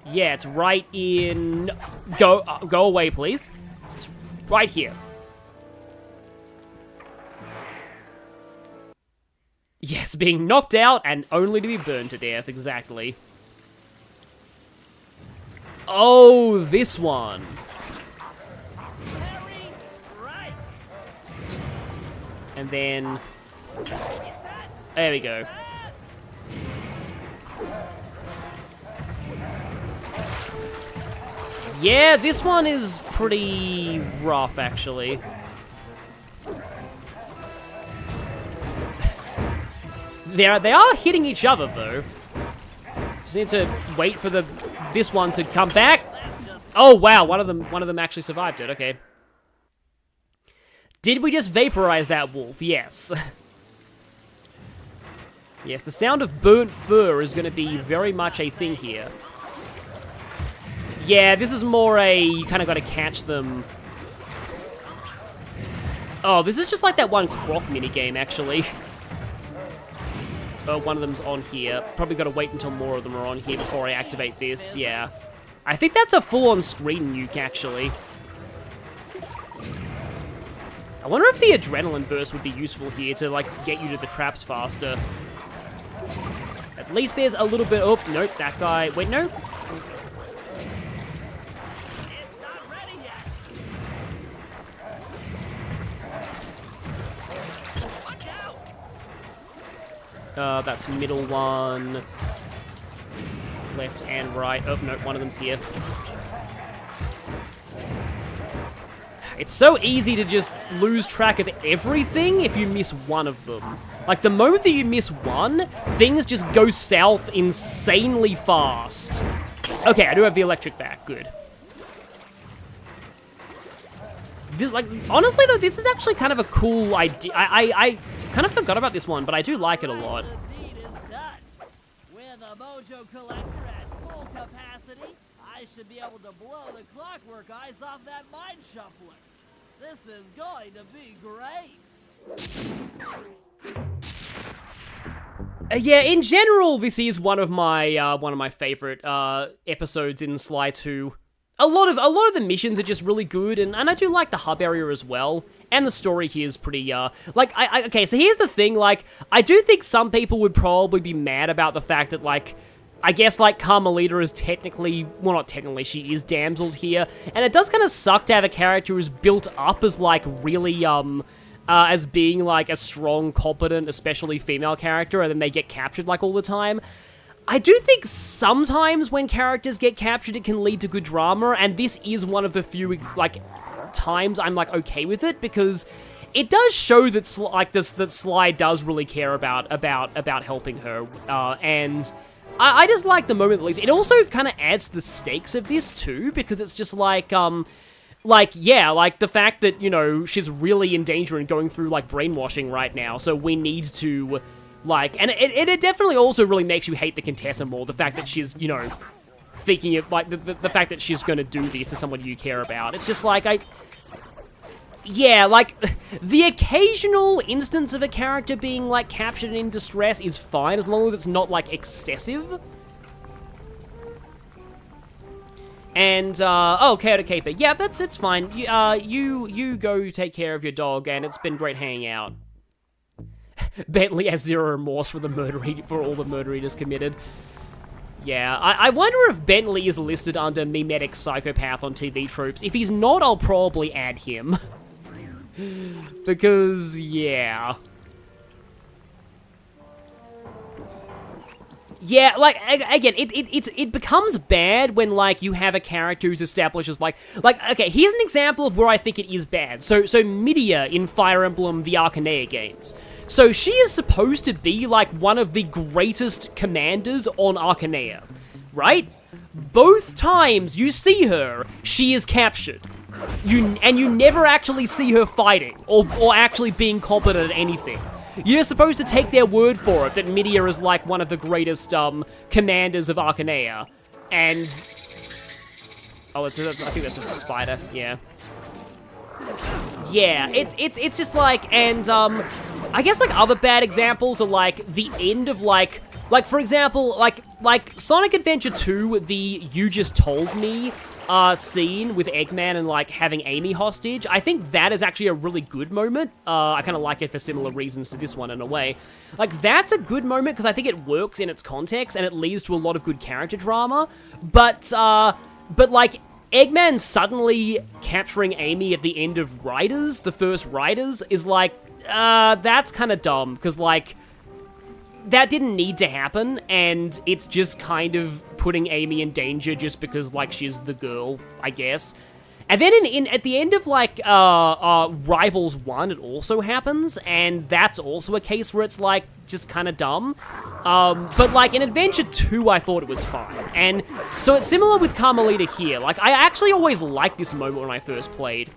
Yeah, it's right in... Go away, please. It's right here. Yes, being knocked out and only to be burned to death, exactly. Oh, this one. Harry, strike. And then... There we go. Yeah, this one is pretty rough, actually. They are hitting each other, though. Just need to wait for this one to come back. Oh wow, one of them actually survived it. Okay. Did we just vaporize that wolf? Yes. Yes, the sound of burnt fur is going to be very much a thing here. Yeah, this is more a, you kind of got to catch them. Oh, this is just like that one croc minigame, actually. Oh, one of them's on here. Probably got to wait until more of them are on here before I activate this, yeah. I think that's a full-on screen nuke, actually. I wonder if the adrenaline burst would be useful here to, like, get you to the traps faster. At least there's a little bit... Oh, nope, that guy... Wait, no? It's not ready yet. Watch out. That's middle one. Left and right. Oh, no, one of them's here. It's so easy to just lose track of everything if you miss one of them. Like, the moment that you miss one, things just go south insanely fast. Okay, I do have the electric back. Good. This, like, honestly, though, this is actually kind of a cool idea. I kind of forgot about this one, but I do like it a lot. The deed is done. With a mojo collector at full capacity, I should be able to blow the Clockwork eyes off that mind shuffler. This is going to be great. Yeah, in general, this is one of my favorite episodes in Sly 2. A lot of the missions are just really good, and I do like the hub area as well. And the story here is pretty, okay, so here's the thing, like, I do think some people would probably be mad about the fact that, like, I guess, like, Carmelita is technically, well, not technically, she is damseled here, and it does kind of suck to have a character who's built up as, like, really, as being, like, a strong, competent, especially female character, and then they get captured, like, all the time. I do think sometimes when characters get captured, it can lead to good drama, and this is one of the few, like, times I'm, like, okay with it, because it does show that, that Sly does really care about helping her, and I just like the moment at least. It also kind of adds to the stakes of this, too, because it's just like, yeah, like, the fact that, you know, she's really in danger and going through, like, brainwashing right now, so we need to, like, and it definitely also really makes you hate the Contessa more, the fact that she's, you know, thinking of, like, the fact that she's gonna do this to someone you care about. It's just like, yeah, like, the occasional instance of a character being, like, captured and in distress is fine, as long as it's not, like, excessive. And, okay, but yeah, it's fine. You go take care of your dog, and it's been great hanging out. Bentley has zero remorse for all the murder he just committed. Yeah, I wonder if Bentley is listed under mimetic psychopath on TV tropes. If he's not, I'll probably add him. Because, yeah. Yeah, like, again, it becomes bad when, like, you have a character who's established as, like, okay, here's an example of where I think it is bad. So Midia in Fire Emblem the Arcanea games. So she is supposed to be, like, one of the greatest commanders on Arcanea, right? Both times you see her, she is captured. You never actually see her fighting, or actually being competent at anything. You're supposed to take their word for it that Midia is, like, one of the greatest, commanders of Arcanea. And... oh, I think that's a spider, yeah. Yeah, it's just, like, and, I guess, like, other bad examples are, like, the end of, like, for example, like, Sonic Adventure 2, the You Just Told Me, scene with Eggman and, like, having Amy hostage. I think that is actually a really good moment. I kind of like it for similar reasons to this one in a way. Like, that's a good moment because I think it works in its context and it leads to a lot of good character drama. But like, Eggman suddenly capturing Amy at the end of Riders, the first Riders, is like, that's kind of dumb because, like, that didn't need to happen, and it's just kind of putting Amy in danger just because, like, she's the girl, I guess. And then at the end of, like, Rivals 1, it also happens, and that's also a case where it's, like, just kind of dumb. But, like, in Adventure 2, I thought it was fine. And so it's similar with Carmelita here. Like, I actually always liked this moment when I first played.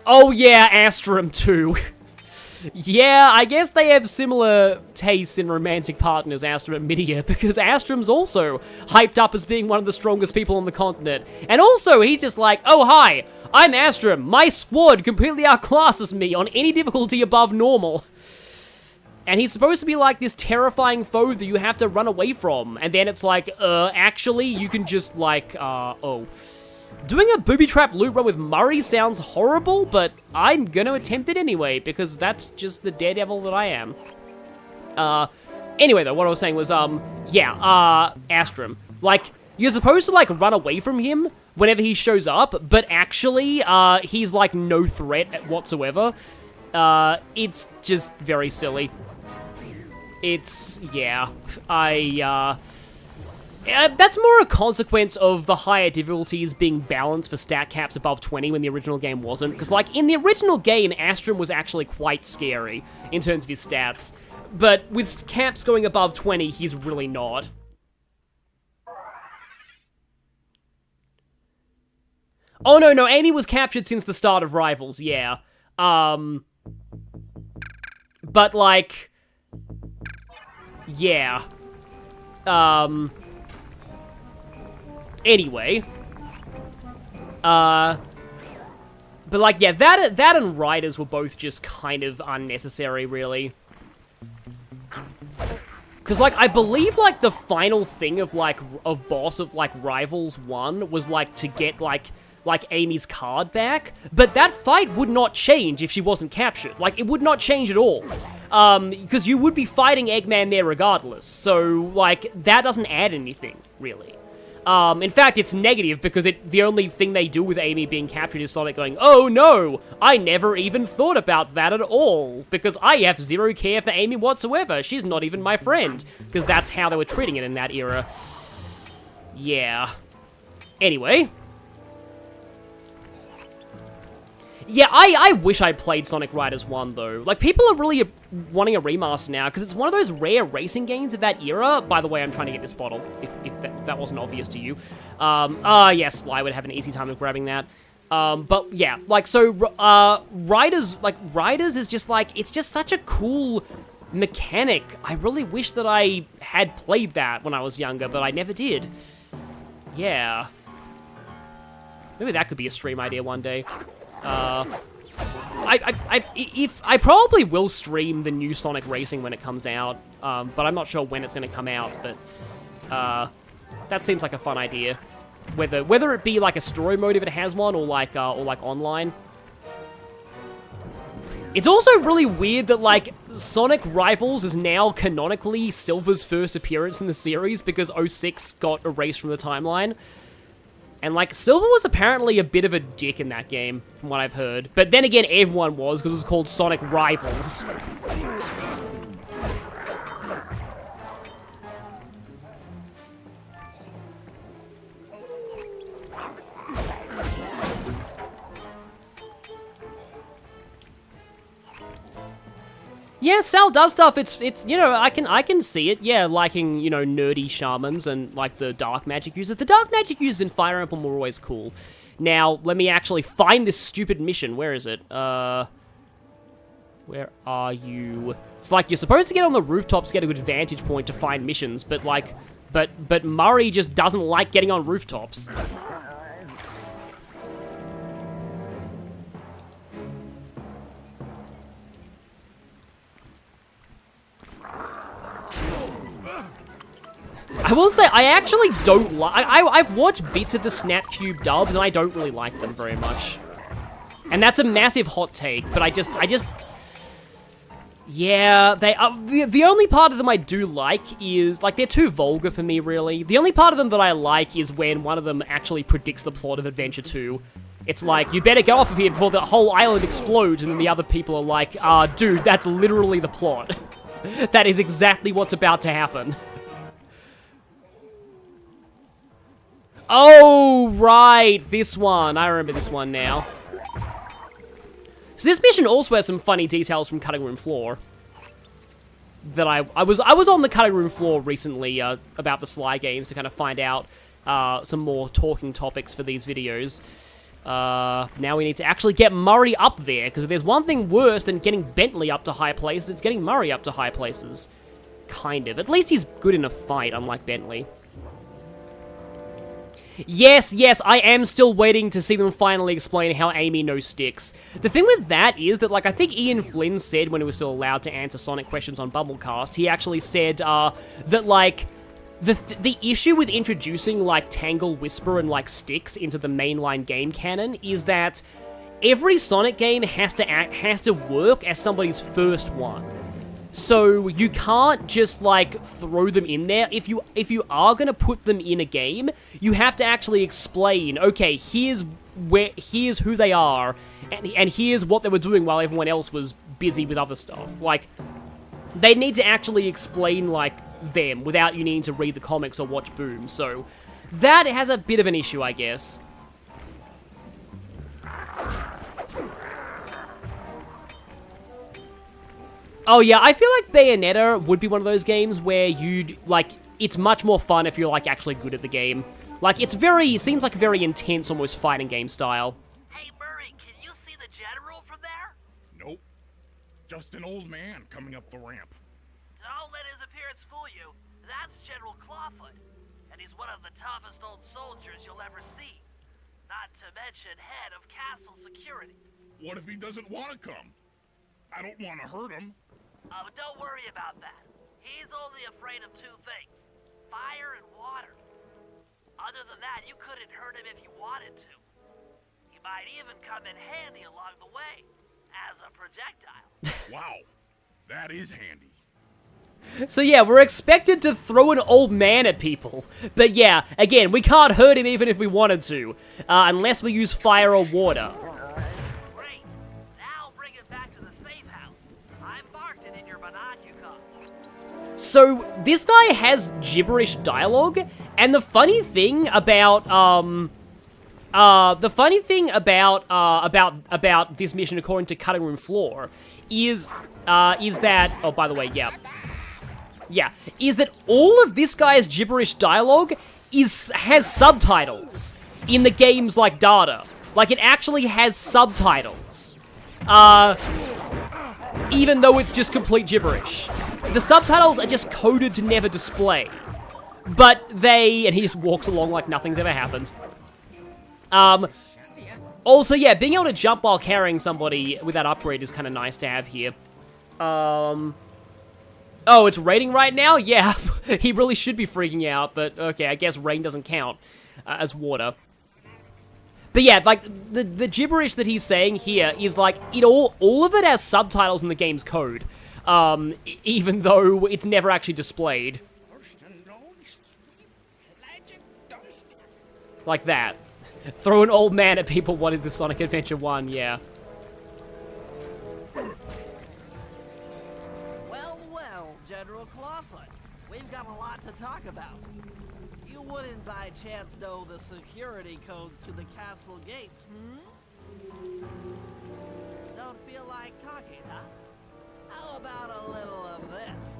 Oh, yeah, Astrum too. Yeah, I guess they have similar tastes in romantic partners, Astrum and Midia, because Astrum's also hyped up as being one of the strongest people on the continent. And also, he's just like, oh, hi, I'm Astrum. My squad completely outclasses me on any difficulty above normal. And he's supposed to be like this terrifying foe that you have to run away from. And then it's like, actually, you can just, like, oh. Doing a booby-trap loot run with Murray sounds horrible, but I'm gonna attempt it anyway, because that's just the daredevil that I am. Anyway, though, what I was saying was, Astrum. Like, you're supposed to, like, run away from him whenever he shows up, but actually, he's, like, no threat whatsoever. It's just very silly. It's, yeah, that's more a consequence of the higher difficulties being balanced for stat caps above 20 when the original game wasn't. Because, like, in the original game, Astrum was actually quite scary in terms of his stats. But with caps going above 20, he's really not. Oh, no, Amy was captured since the start of Rivals, yeah. But, like... yeah. Anyway. But, like, yeah, that and Riders were both just kind of unnecessary, really. Because, like, I believe, like, the final thing of, like, of boss of, like, Rivals 1 was, like, to get, like Amy's card back, but that fight would not change if she wasn't captured. Like, it would not change at all. Because you would be fighting Eggman there regardless, so, like, that doesn't add anything, really. In fact, it's negative because the only thing they do with Amy being captured is Sonic going, "Oh no, I never even thought about that at all, because I have zero care for Amy whatsoever. She's not even my friend." Because that's how they were treating it in that era. Yeah. Anyway. Yeah, I wish I'd played Sonic Riders 1, though. Like, people are really wanting a remaster now, because it's one of those rare racing games of that era. By the way, I'm trying to get this bottle, if that wasn't obvious to you. Yes, Sly would have an easy time of grabbing that. But, yeah, like, so, Riders is just, like, it's just such a cool mechanic. I really wish that I had played that when I was younger, but I never did. Yeah. Maybe that could be a stream idea one day. I probably will stream the new Sonic Racing when it comes out, but I'm not sure when it's going to come out, but, that seems like a fun idea. Whether it be, like, a story mode if it has one, or, like, online. It's also really weird that, like, Sonic Rivals is now canonically Silver's first appearance in the series, because 06 got erased from the timeline. And, like, Silver was apparently a bit of a dick in that game, from what I've heard. But then again, everyone was, because it was called Sonic Rivals. Yeah, Sal does stuff. It's you know, I can see it. Yeah, liking, you know, nerdy shamans and, like, the dark magic users. The dark magic users in Fire Emblem were always cool. Now, let me actually find this stupid mission. Where is it? Where are you? It's like you're supposed to get on the rooftops to get a good vantage point to find missions, but, like, but Murray just doesn't like getting on rooftops. I will say, I actually don't like... I've watched bits of the Snapcube dubs, and I don't really like them very much. And that's a massive hot take, but I just... Yeah, they are... The only part of them I do like is... Like, they're too vulgar for me, really. The only part of them that I like is when one of them actually predicts the plot of Adventure 2. It's like, you better go off of here before the whole island explodes, and then the other people are like, dude, that's literally the plot. That is exactly what's about to happen. Oh, right, this one. I remember this one now. So this mission also has some funny details from Cutting Room Floor. That I was on the Cutting Room Floor recently about the Sly games to kind of find out some more talking topics for these videos. Now we need to actually get Murray up there, because if there's one thing worse than getting Bentley up to high places, it's getting Murray up to high places. Kind of. At least he's good in a fight, unlike Bentley. Yes, I am still waiting to see them finally explain how Amy knows sticks. The thing with that is that, like, I think Ian Flynn said when he was still allowed to answer Sonic questions on Bubblecast, he actually said, that, like, the issue with introducing, like, Tangle, Whisper, and, like, Sticks into the mainline game canon is that every Sonic game has to work as somebody's first one. So you can't just like throw them in there. If you are gonna put them in a game, you have to actually explain, okay, here's who they are, and here's what they were doing while everyone else was busy with other stuff. Like, they need to actually explain, like, them without you needing to read the comics or watch Boom. So that has a bit of an issue, I guess. Oh yeah, I feel like Bayonetta would be one of those games where you'd, like, it's much more fun if you're, like, actually good at the game. Like, it seems like a very intense, almost fighting game style. Hey, Murray, can you see the general from there? Nope. Just an old man coming up the ramp. Don't let his appearance fool you. That's General Clawfoot, and he's one of the toughest old soldiers you'll ever see. Not to mention head of castle security. What if he doesn't want to come? I don't want to hurt him. Don't worry about that. He's only afraid of two things, fire and water. Other than that, you couldn't hurt him if you wanted to. He might even come in handy along the way, as a projectile. Wow, that is handy. So yeah, we're expected to throw an old man at people. But yeah, again, we can't hurt him even if we wanted to, unless we use fire or water. Great. Now bring it back to the safe house. I marked it in your binoculars. So this guy has gibberish dialogue, and the funny thing about about this mission, according to Cutting Room Floor, is that, oh, by the way, is that all of this guy's gibberish dialogue has subtitles in the game's, like, data. Like, it actually has subtitles. Even though it's just complete gibberish. The subtitles are just coded to never display. But and he just walks along like nothing's ever happened. Also, yeah, being able to jump while carrying somebody with that upgrade is kind of nice to have here. Oh, it's raining right now? Yeah, he really should be freaking out, but okay, I guess rain doesn't count as water. But yeah, like, the gibberish that he's saying here is, like, all of it has subtitles in the game's code, even though it's never actually displayed. Like that. Throw an old man at people wanted the Sonic Adventure 1, yeah. Well, General Clawfoot, we've got a lot to talk about. You wouldn't by chance know the security codes to the castle gates, Don't feel like talking, huh? How about a little of this?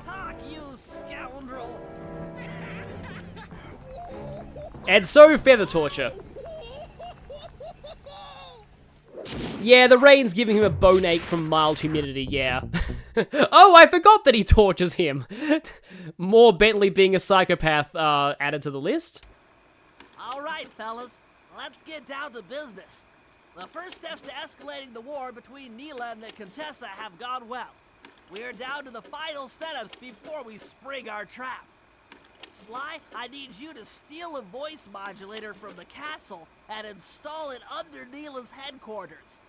Talk, you scoundrel! And so, feather torture. Yeah, the rain's giving him a bone ache from mild humidity, yeah. Oh, I forgot that he tortures him. More Bentley being a psychopath added to the list. All right, fellas, let's get down to business. The first steps to escalating the war between Neela and the Contessa have gone well. We're down to the final setups before we spring our trap. Sly, I need you to steal a voice modulator from the castle and install it under Neela's headquarters.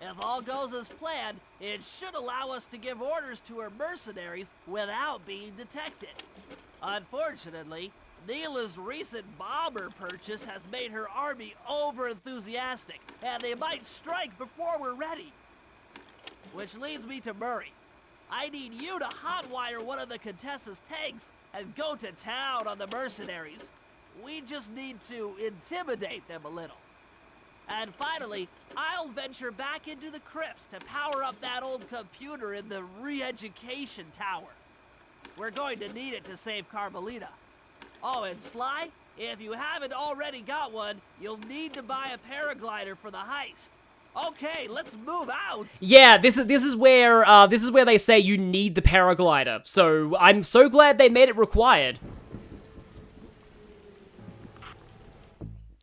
If all goes as planned, it should allow us to give orders to her mercenaries without being detected. Unfortunately, Neela's recent bomber purchase has made her army over-enthusiastic, and they might strike before we're ready. Which leads me to Murray. I need you to hotwire one of the Contessa's tanks and go to town on the mercenaries. We just need to intimidate them a little. And finally, I'll venture back into the crypts to power up that old computer in the re-education tower. We're going to need it to save Carmelita. Oh, and Sly, if you haven't already got one, you'll need to buy a paraglider for the heist. Okay, let's move out. Yeah, this is where they say you need the paraglider. So I'm so glad they made it required.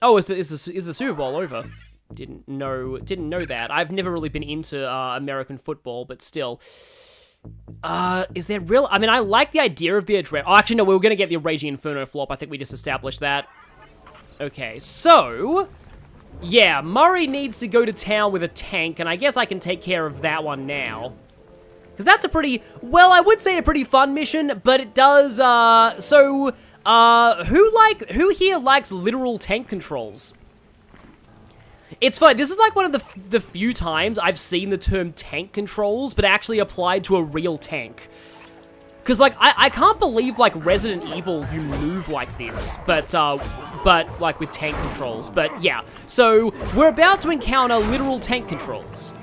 Oh, is the Super Bowl over? Didn't know that. I've never really been into American football, but still. Is there real? I mean, I like the idea of the address. Oh, actually, no, we were gonna get the Raging Inferno flop. I think we just established that. Okay, so Yeah, Murray needs to go to town with a tank, and I guess I can take care of that one now. Because that's a pretty, well, I would say a pretty fun mission, but it does, who here likes literal tank controls? It's funny, this is like one of the few times I've seen the term tank controls, but actually applied to a real tank. Because, like, I can't believe, like, Resident Evil, you move like this, but, like, with tank controls. But, yeah. So, we're about to encounter literal tank controls.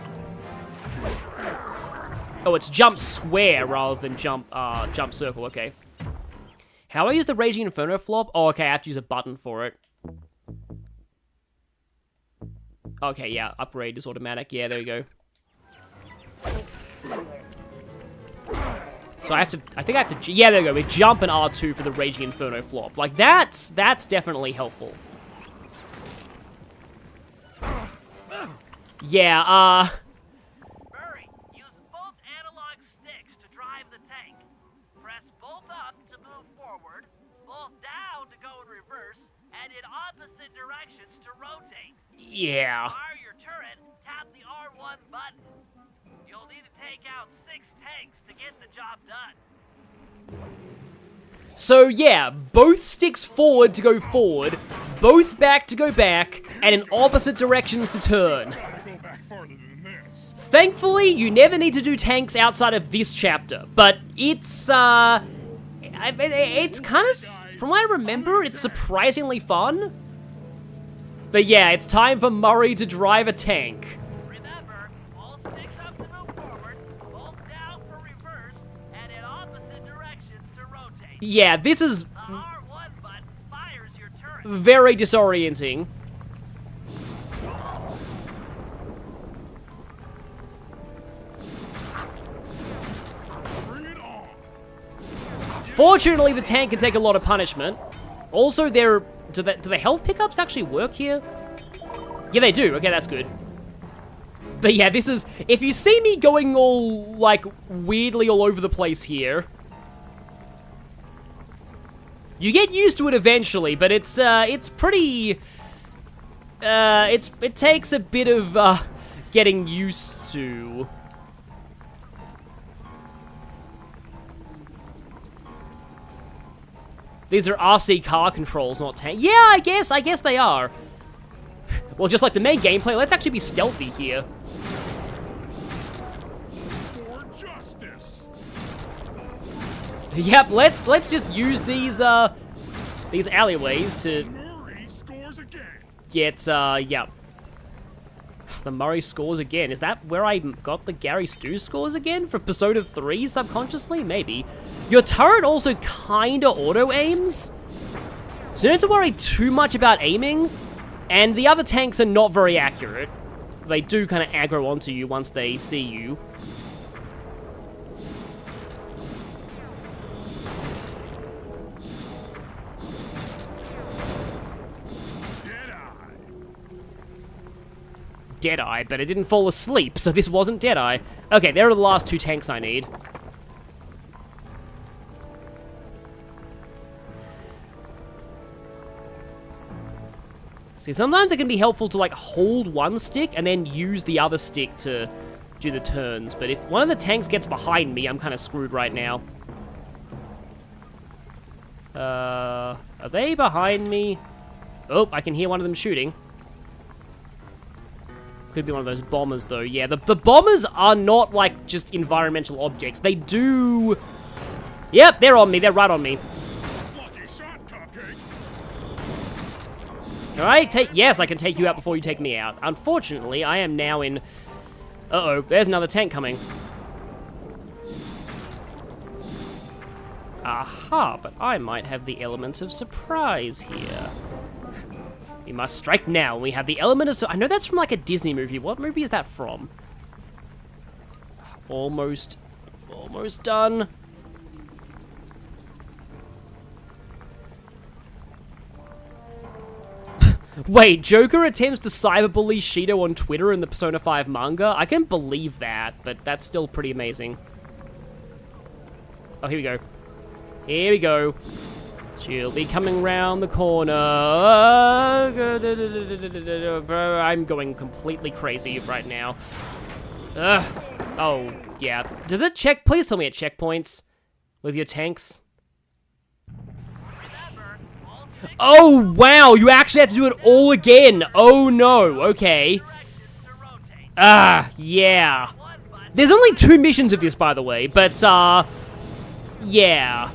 Oh, it's jump square rather than jump circle, okay. How do I use the Raging Inferno flop? Oh, okay, I have to use a button for it. Okay, yeah, upgrade is automatic. Yeah, there you go. So I think I have to, yeah, there you go. We jump and R2 for the Raging Inferno flop. Like, that's definitely helpful. Yeah, Murray, use both analog sticks to drive the tank. Press both up to move forward, both down to go in reverse, and in opposite directions to rotate. yeah. Fire your turret, tap the R1 button. You'll need to take out 6 tanks to get the job done. So, yeah, both sticks forward to go forward, both back to go back, and in opposite directions to turn. Gotta go back farther than this. Thankfully, you never need to do tanks outside of this chapter, but it's kind of, from what I remember, it's surprisingly fun. But yeah, it's time for Murray to drive a tank. Remember, both sticks up to move forward, both down for reverse, and in opposite directions to rotate. Yeah, this is The R1 button fires your turret. very disorienting. Bring it on. Fortunately, the tank can take a lot of punishment. Also, do the health pickups actually work here? Yeah, they do. Okay, that's good. But yeah, this is... If you see me going all, like, weirdly all over the place here, you get used to it eventually, but it's pretty... it takes a bit of, getting used to. These are RC car controls, not tank. Yeah, I guess they are. Well, just like the main gameplay, let's actually be stealthy here. For justice. Yep, let's just use these alleyways to Murray scores again. get, yep. The Murray scores again. Is that where I got the Gary Stu scores again? For Persona 3, subconsciously? Maybe. Your turret also kinda auto-aims, so you don't have to worry too much about aiming, and the other tanks are not very accurate. They do kinda aggro onto you once they see you. Deadeye, but it didn't fall asleep, so this wasn't Deadeye. Okay, there are the last 2 tanks I need. See, sometimes it can be helpful to, like, hold one stick and then use the other stick to do the turns, but if one of the tanks gets behind me, I'm kind of screwed right now. Are they behind me? Oh, I can hear one of them shooting. Could be one of those bombers, though. Yeah, the bombers are not, like, just environmental objects. They do... Yep, they're on me. They're right on me. Lucky shot, Cupcake. Alright, yes, I can take you out before you take me out. Unfortunately, I am now in... Uh-oh, there's another tank coming. Aha, but I might have the element of surprise here. We must strike now. We have the element of... I know that's from, like, a Disney movie. What movie is that from? Almost done. Wait, Joker attempts to cyberbully Shido on Twitter in the Persona 5 manga? I can believe that, but that's still pretty amazing. Oh, here we go. Here we go. She'll be coming round the corner. I'm going completely crazy right now. Oh, yeah. Does it check? Please tell me it checkpoints with your tanks. Oh, wow. You actually have to do it all again. Oh, no. Okay. Yeah. There's only 2 missions of this, by the way, but, yeah.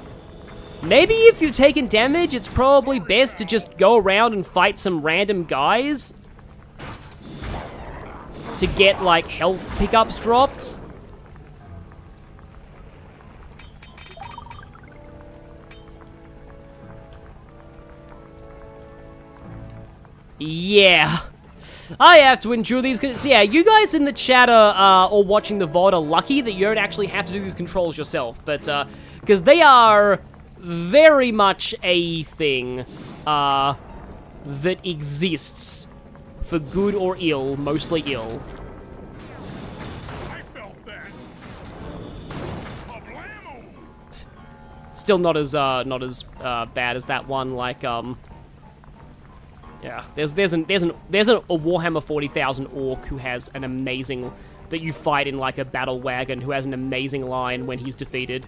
Maybe if you've taken damage, it's probably best to just go around and fight some random guys to get, like, health pickups dropped. Yeah. I have to endure these. So yeah, you guys in the chat or watching the VOD are lucky that you don't actually have to do these controls yourself, but because they are very much a thing that exists for good or ill, mostly ill. I felt that. Kablamo! Still not as bad as that one. Like yeah, there's a Warhammer 40,000 orc who has an amazing, that you fight in like a battle wagon, who has an amazing line when he's defeated.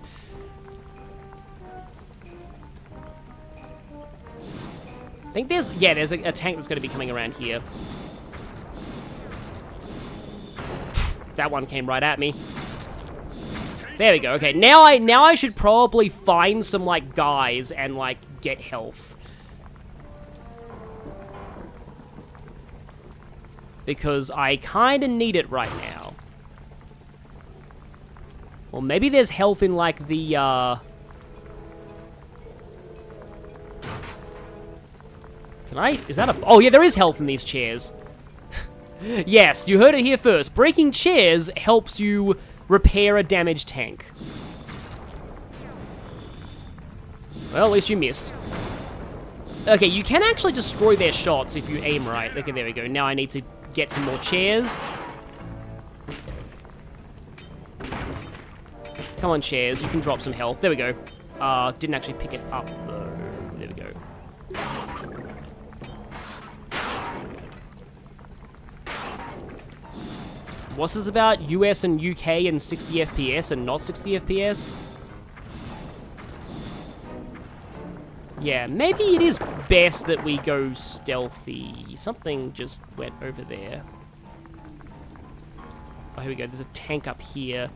I think there's a tank that's going to be coming around here. That one came right at me. There we go. Okay, now I should probably find some like guys and like get health. Because I kind of need it right now. Or maybe there's health in, like, the, Can I... Is that a... Oh, yeah, there is health in these chairs. Yes, you heard it here first. Breaking chairs helps you repair a damaged tank. Well, at least you missed. Okay, you can actually destroy their shots if you aim right. Okay, there we go. Now I need to get some more chairs. Come on, chairs. You can drop some health. There we go. Didn't actually pick it up, though. There we go. What's this about? US and UK and 60 FPS and not 60 FPS? Yeah, maybe it is best that we go stealthy. Something just went over there. Oh, here we go. There's a tank up here.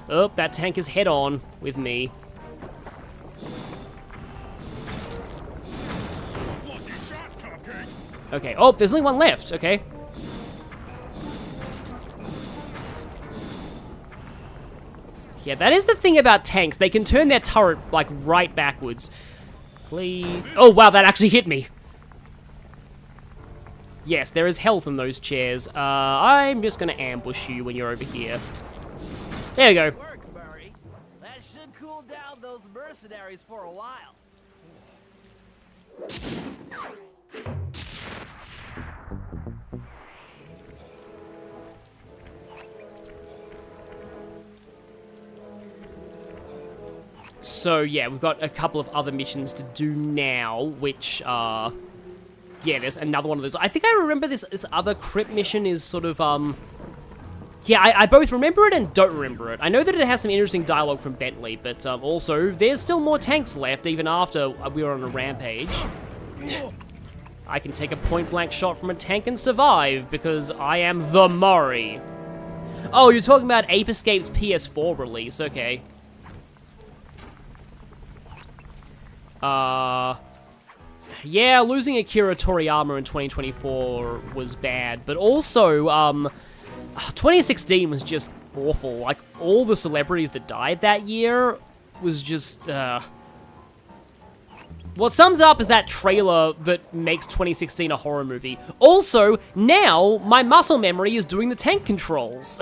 Oh, that tank is head-on with me. Okay. Oh, there's only one left. Okay. Yeah, that is the thing about tanks. They can turn their turret, like, right backwards. Please. Oh, wow, that actually hit me. Yes, there is health in those chairs. I'm just gonna ambush you when you're over here. There we go. Good work, Murray. That should cool down those mercenaries for a while. So, yeah, we've got a couple of other missions to do now, which, yeah, there's another one of those. I think I remember this other crypt mission is sort of, yeah, I both remember it and don't remember it. I know that it has some interesting dialogue from Bentley, but, also, there's still more tanks left, even after we were on a rampage. I can take a point-blank shot from a tank and survive, because I am the Murray. Oh, you're talking about Ape Escape's PS4 release, okay. Yeah, losing Akira Toriyama in 2024 was bad, but also, 2016 was just awful. Like, all the celebrities that died that year was just, What sums up is that trailer that makes 2016 a horror movie. Also, now, my muscle memory is doing the tank controls.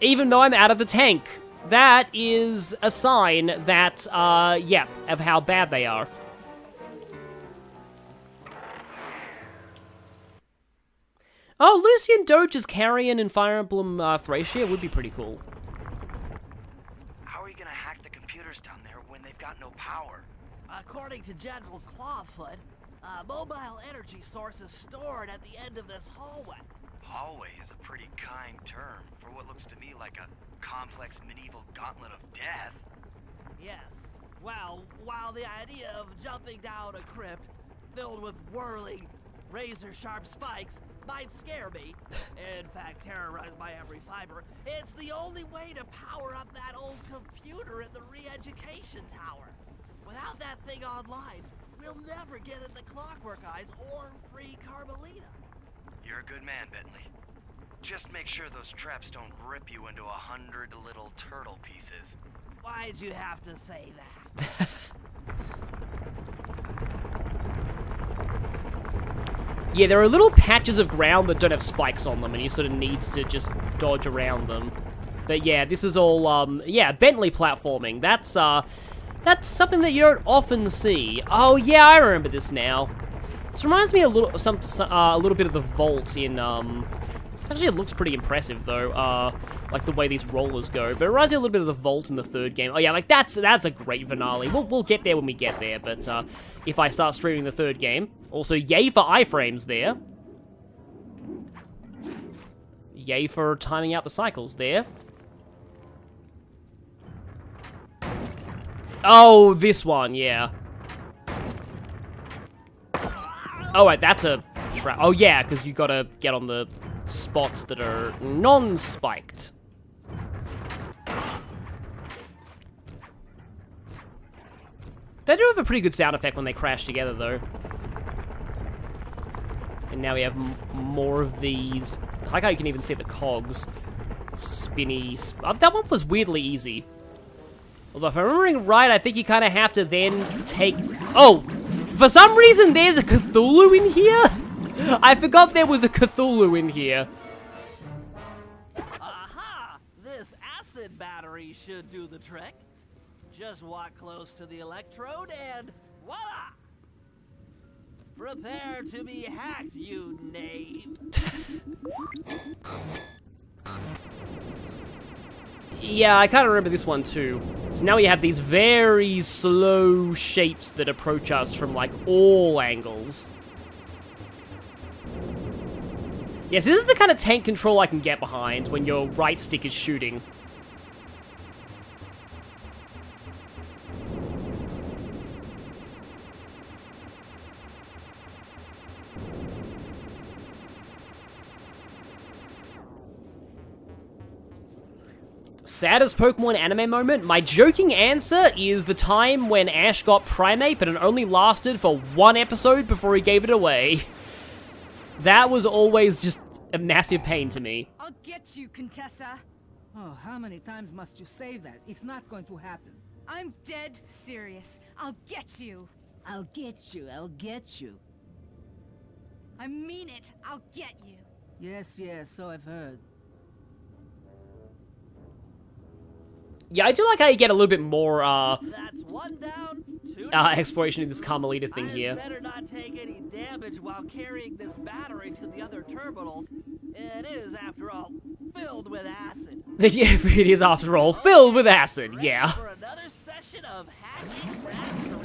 Even though I'm out of the tank. That is a sign that, yeah, of how bad they are. Oh, Lucian Doge is Carrion in Fire Emblem Thracia would be pretty cool. How are you gonna hack the computers down there when they've got no power? According to General Clawfoot, a mobile energy source is stored at the end of this hallway. Hallway is a pretty kind term for what looks to me like a complex medieval gauntlet of death. Yes. Well, while the idea of jumping down a crypt filled with whirling, razor-sharp spikes might scare me, in fact terrorize my every fiber, it's the only way to power up that old computer in the re-education tower. Without that thing online, we'll never get in the Clockwork Eyes or free Carmelita. You're a good man, Bentley. Just make sure those traps don't rip you into 100 little turtle pieces. Why'd you have to say that? Yeah, there are little patches of ground that don't have spikes on them, and you sort of need to just dodge around them. But yeah, this is all, yeah, Bentley platforming. That's something that you don't often see. Oh yeah, I remember this now. This reminds me a little bit of the vault in, actually it looks pretty impressive though, like the way these rollers go, but it reminds me a little bit of the vault in the third game. Oh yeah, like that's a great finale. We'll get there when we get there, but if I start streaming the third game, also yay for iframes there. Yay for timing out the cycles there. Oh, this one, yeah. Oh, wait, that's a trap. Oh, yeah, because you gotta get on the spots that are non-spiked. They do have a pretty good sound effect when they crash together, though. And now we have more of these. I like how you can even see the cogs. Spinny. That one was weirdly easy. Although, if I'm remembering right, I think you kind of have to then take... Oh! For some reason, there's a Cthulhu in here? I forgot there was a Cthulhu in here. Aha! This acid battery should do the trick. Just walk close to the electrode and voila! Prepare to be hacked, you knave. Yeah, I kind of remember this one too. So now we have these very slow shapes that approach us from like all angles. Yes, this is the kind of tank control I can get behind when your right stick is shooting. Saddest Pokemon anime moment? My joking answer is the time when Ash got Primate, but it only lasted for one episode before he gave it away. That was always just a massive pain to me. I'll get you, Contessa. Oh, how many times must you say that? It's not going to happen. I'm dead serious. I'll get you. I'll get you. I'll get you. I mean it. I'll get you. Yes, so I've heard. Yeah, I do like how you get a little bit more, That's one down, two exploration of this Carmelita thing here. better not take any damage while carrying this battery to the other terminals. It is, after all, filled with acid. Yeah, it is, after all, filled with acid, Ready yeah. for another session of hacking mastery.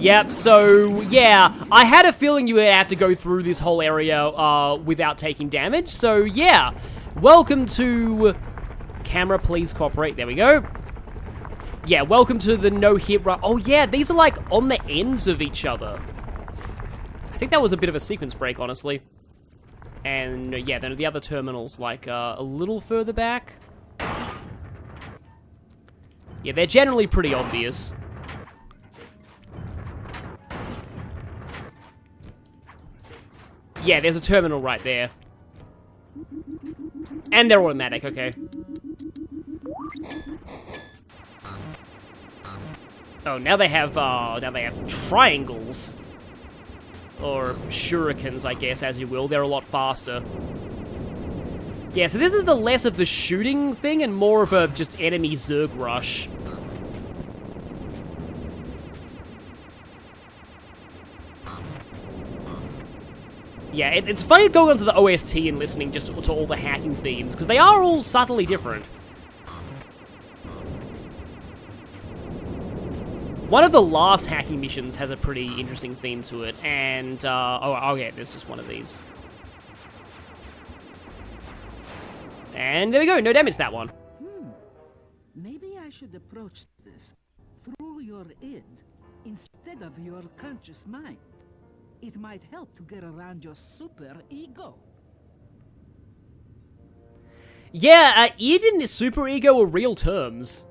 Yep, so, yeah, I had a feeling you would have to go through this whole area, without taking damage, so, yeah. Welcome to... Camera, please cooperate. There we go. Yeah, welcome to the no-hit run. Oh, yeah, these are, like, on the ends of each other. I think that was a bit of a sequence break, honestly. And, yeah, then the other terminals, like, a little further back. Yeah, they're generally pretty obvious. Yeah, there's a terminal right there. And they're automatic, okay. Oh, now they have triangles. Or shurikens, I guess, as you will. They're a lot faster. Yeah, so this is the less of the shooting thing and more of a just enemy Zerg rush. Yeah, it's funny going onto the OST and listening just to all the hacking themes, because they are all subtly different. One of the last hacking missions has a pretty interesting theme to it, and, oh, okay, there's just one of these. And there we go, no damage to that one. Maybe I should approach this through your id instead of your conscious mind. It might help to get around your super ego. Yeah, id and super ego are real terms.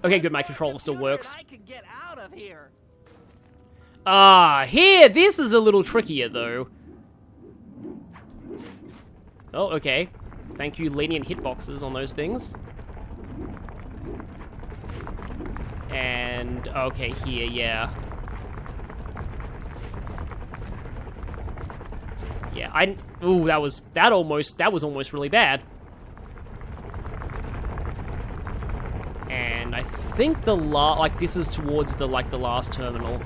Okay, good, my controller still works. I can get out of here. Here, this is a little trickier, though. Oh, okay. Thank you, lenient hitboxes on those things. And, okay, here, yeah. Yeah, ooh, that was almost really bad. And I think this is towards the last terminal.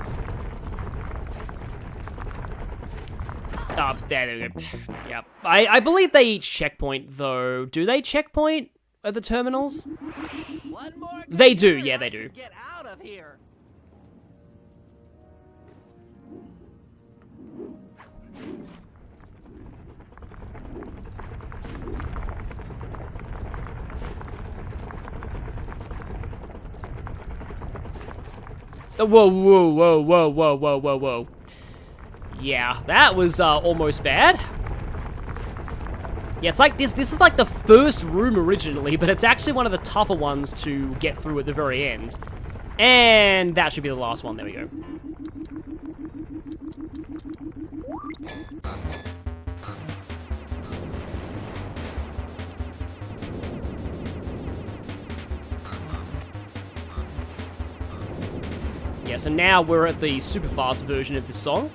There we go. Yep. I believe they each checkpoint, though. Do they checkpoint at the terminals? One more They do, yeah, they do. Get out of here. Whoa, whoa, whoa, whoa, whoa, whoa, whoa, whoa. Yeah, that was almost bad. Yeah, it's like this is like the first room originally, but it's actually one of the tougher ones to get through at the very end. And that should be the last one. There we go. Yeah, so now we're at the super fast version of this song.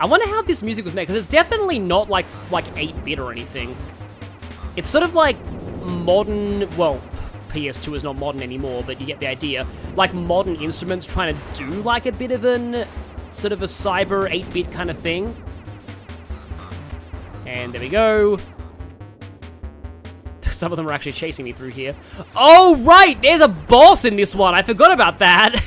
I wonder how this music was made, because it's definitely not like 8-bit or anything. It's sort of like modern, well, PS2 is not modern anymore, but you get the idea. Like modern instruments trying to do like a bit of an, sort of a cyber 8-bit kind of thing. And there we go. Some of them are actually chasing me through here. Oh, right! There's a boss in this one! I forgot about that!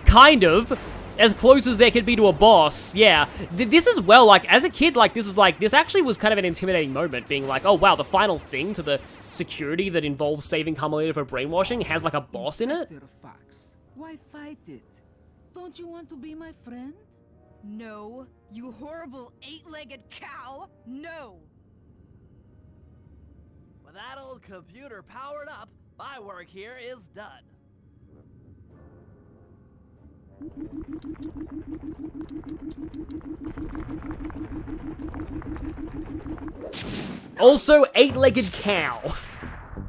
Kind of. As close as there could be to a boss, yeah. This as well, like, as a kid, like, this actually was kind of an intimidating moment, being like, oh wow, the final thing to the security that involves saving Carmelita for brainwashing has, like, a boss in it? Inspector Fox, why fight it? Don't you want to be my friend? No, you horrible 8-legged cow! No! With that old computer powered up, my work here is done. Also, 8-legged cow.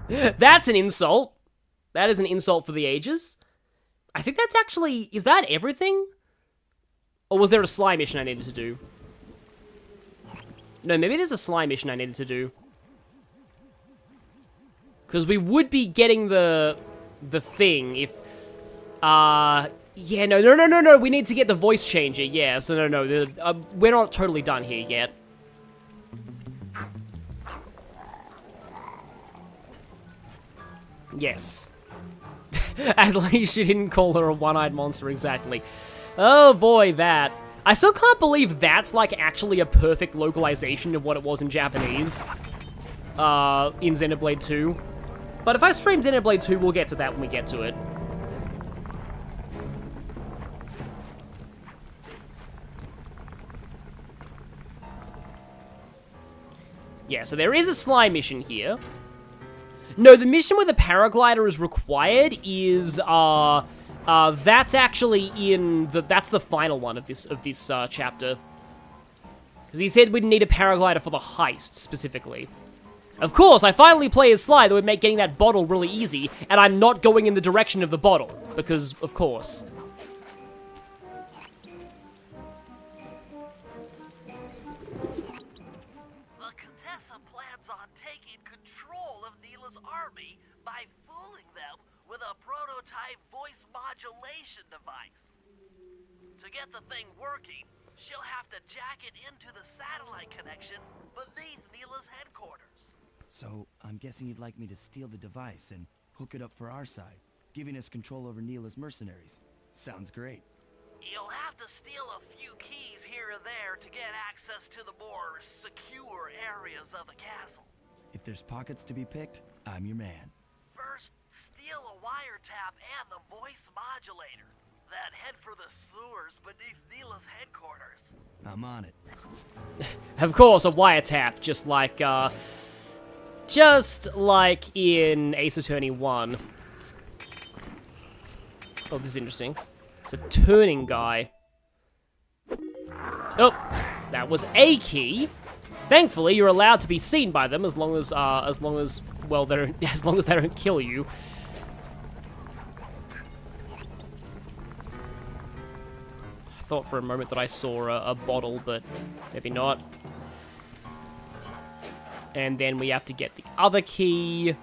That's an insult. That is an insult for the ages. I think that's actually... Is that everything? Or was there a slime mission I needed to do? No, maybe there's a slime mission I needed to do. Because we would be getting the thing if... Yeah, no, we need to get the voice changer, yeah, so no, we're not totally done here yet. Yes. At least you didn't call her a one-eyed monster exactly. Oh boy, that. I still can't believe that's, like, actually a perfect localization of what it was in Japanese. In Xenoblade 2. But if I stream Xenoblade 2, we'll get to that when we get to it. Yeah, so there is a slime mission here. No, the mission where the paraglider is required is, that's actually in that's the final one of this chapter. Because he said we'd need a paraglider for the heist, specifically. Of course, I finally play as Sly that would make getting that bottle really easy, and I'm not going in the direction of the bottle, because, of course. By fooling them with a prototype voice modulation device. To get the thing working, she'll have to jack it into the satellite connection beneath Neela's headquarters. So, I'm guessing you'd like me to steal the device and hook it up for our side, giving us control over Neela's mercenaries. Sounds great. You'll have to steal a few keys here and there to get access to the more secure areas of the castle. If there's pockets to be picked, I'm your man. First, steal a wiretap and the voice modulator. Then head for the sewers beneath Neela's headquarters. I'm on it. Of course, a wiretap, just like in Ace Attorney 1. Oh, this is interesting. It's a turning guy. Oh, that was a key. Thankfully, you're allowed to be seen by them as long as well, they don't kill you. I thought for a moment that I saw a bottle, but maybe not. And then we have to get the other key.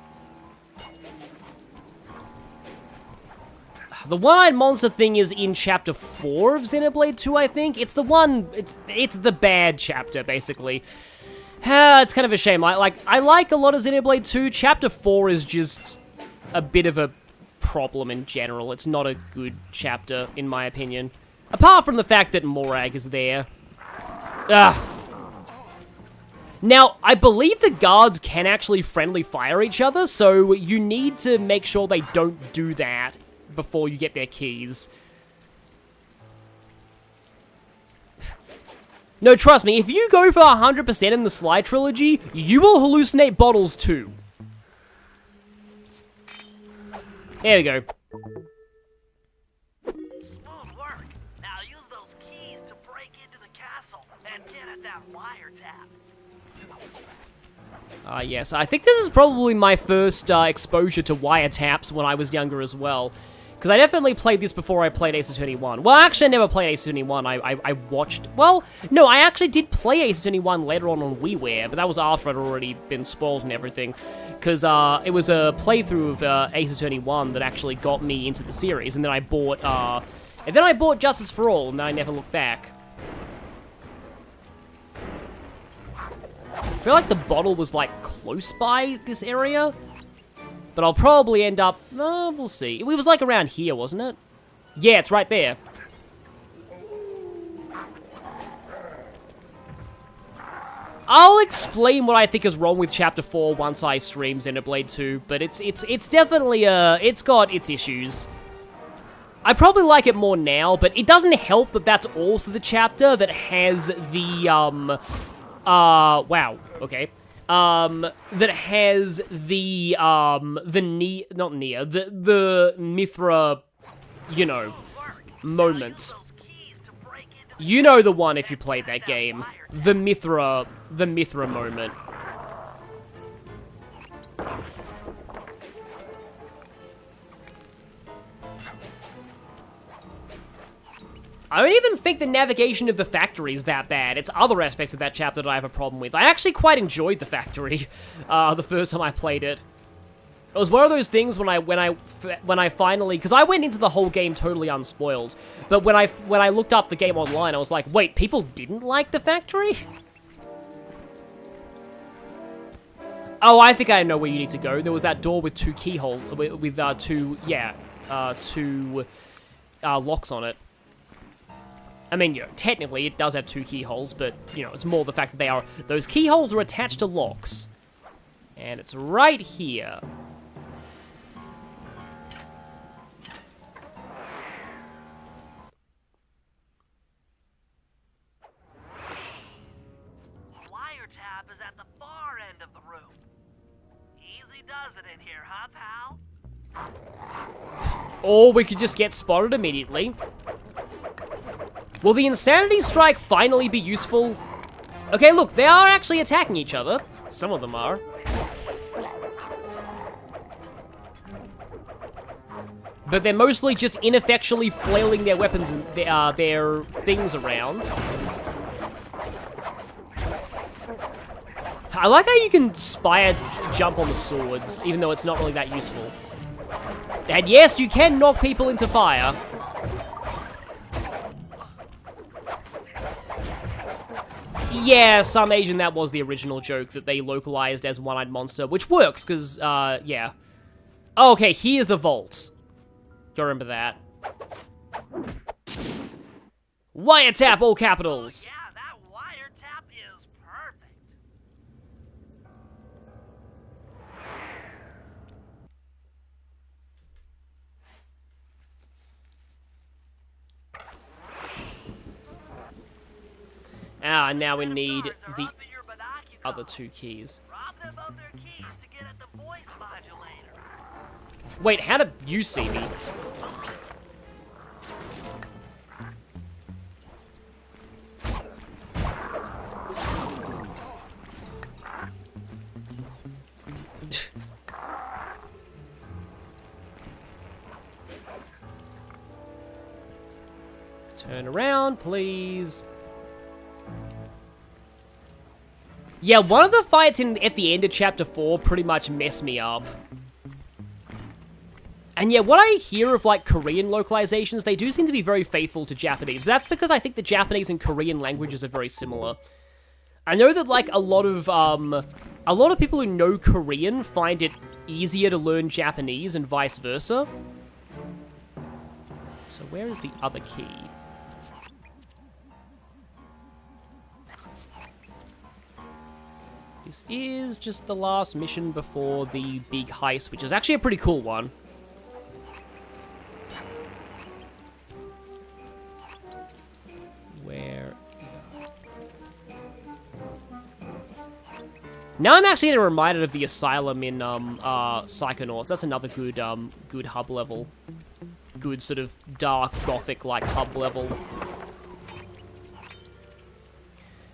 The one-eyed monster thing is in Chapter 4 of Xenoblade 2, I think. It's the one... It's the bad chapter, basically. It's kind of a shame. I like a lot of Xenoblade 2. Chapter 4 is just a bit of a problem in general. It's not a good chapter, in my opinion. Apart from the fact that Morag is there. Now, I believe the guards can actually friendly fire each other, so you need to make sure they don't do that before you get their keys. No, trust me, if you go for 100% in the Sly trilogy, you will hallucinate bottles too. There we go. Smooth work. Now use those keys to break into the castle and get at that wiretap. Yes, I think this is probably my first exposure to wiretaps when I was younger as well. Because I definitely played this before I played Ace Attorney 1. Well, actually, I never played Ace Attorney 1. I watched... Well, no, I actually did play Ace Attorney 1 later on WiiWare, but that was after I'd already been spoiled and everything. Because it was a playthrough of Ace Attorney 1 that actually got me into the series, and then I bought... Justice for All, and then I never looked back. I feel like the bottle was, like, close by this area. But I'll probably end up... we'll see. It was, like, around here, wasn't it? Yeah, it's right there. I'll explain what I think is wrong with Chapter 4 once I stream Xenoblade 2, but it's definitely, it's got its issues. I probably like it more now, but it doesn't help that that's also the chapter that has the, wow, okay. That has the Mithra, you know, moment. You know the one if you played that game. The Mithra moment. I don't even think the navigation of the factory is that bad. It's other aspects of that chapter that I have a problem with. I actually quite enjoyed the factory the first time I played it. It was one of those things when I finally, because I went into the whole game totally unspoiled, but when I looked up the game online, I was like, wait, people didn't like the factory? Oh, I think I know where you need to go. There was that door with two keyholes, with two locks on it. I mean, you know, technically it does have two keyholes, but, you know, it's more the fact that those keyholes are attached to locks. And it's right here. Wiretap is at the far end of the room. Easy does it in here, huh, pal? Or we could just get spotted immediately. Will the Insanity Strike finally be useful? Okay, look, they are actually attacking each other. Some of them are. But they're mostly just ineffectually flailing their weapons and their things around. I like how you can spire jump on the swords, even though it's not really that useful. And yes, you can knock people into fire. Yeah, some Asian, that was the original joke, that they localized as One-Eyed Monster, which works, because, yeah. Oh, okay, here's the vaults. Do you remember that? Wiretap, all capitals! Yeah, that wiretap is perfect. Ah, now we need Guards are the up in your binoculars. other 2 keys. Rob them of their keys to get at the voice modulator. Wait, how did you see me? Turn around, please. Yeah, one of the fights at the end of Chapter 4 pretty much messed me up. And yeah, what I hear of, like, Korean localizations, they do seem to be very faithful to Japanese. But that's because I think the Japanese and Korean languages are very similar. I know that, like, a lot of people who know Korean find it easier to learn Japanese and vice versa. So where is the other key? This is just the last mission before the big heist, which is actually a pretty cool one. Where? Now I'm actually getting reminded of the asylum in Psychonauts. That's another good good hub level. Good sort of dark gothic like hub level.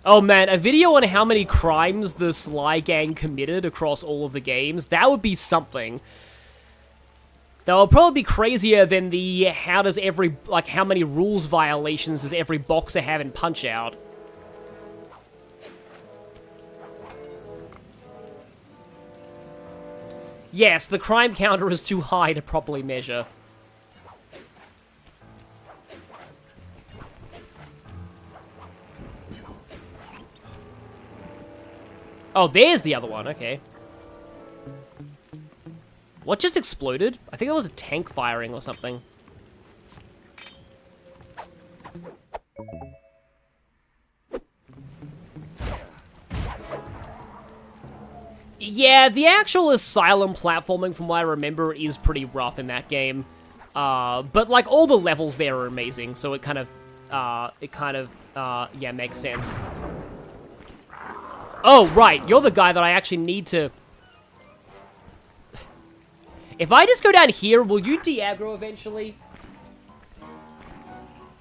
Oh man, a video on how many crimes the Sly Gang committed across all of the games, that would be something. That would probably be crazier than the how many rules violations does every boxer have in Punch-Out. Yes, the crime counter is too high to properly measure. Oh, there's the other one, okay. What just exploded? I think it was a tank firing or something. Yeah, the actual asylum platforming, from what I remember, is pretty rough in that game. But, like, all the levels there are amazing, so it kind of, yeah, makes sense. Oh, right, you're the guy that I actually need to... If I just go down here, will you de-aggro eventually?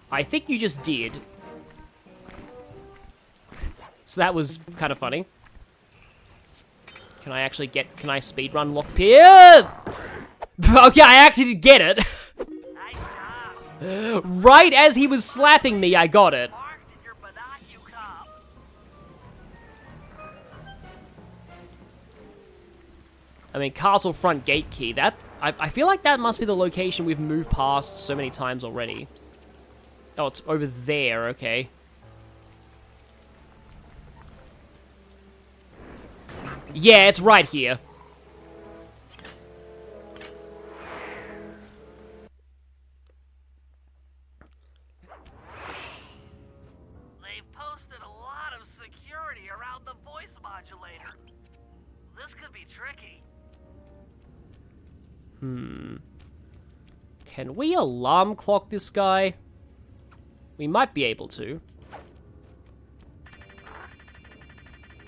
I think you just did. So that was kind of funny. Can I actually get... Can I speedrun Lockpier? Okay, I actually did get it. Nice job. Right as he was slapping me, I got it. Marked in your binoculars. I mean, castle front gate key. That I feel like that must be the location we've moved past so many times already. Oh, it's over there. Okay. Yeah, it's right here. They've posted a lot of security around the voice modulator. This could be tricky. Can we alarm clock this guy? We might be able to.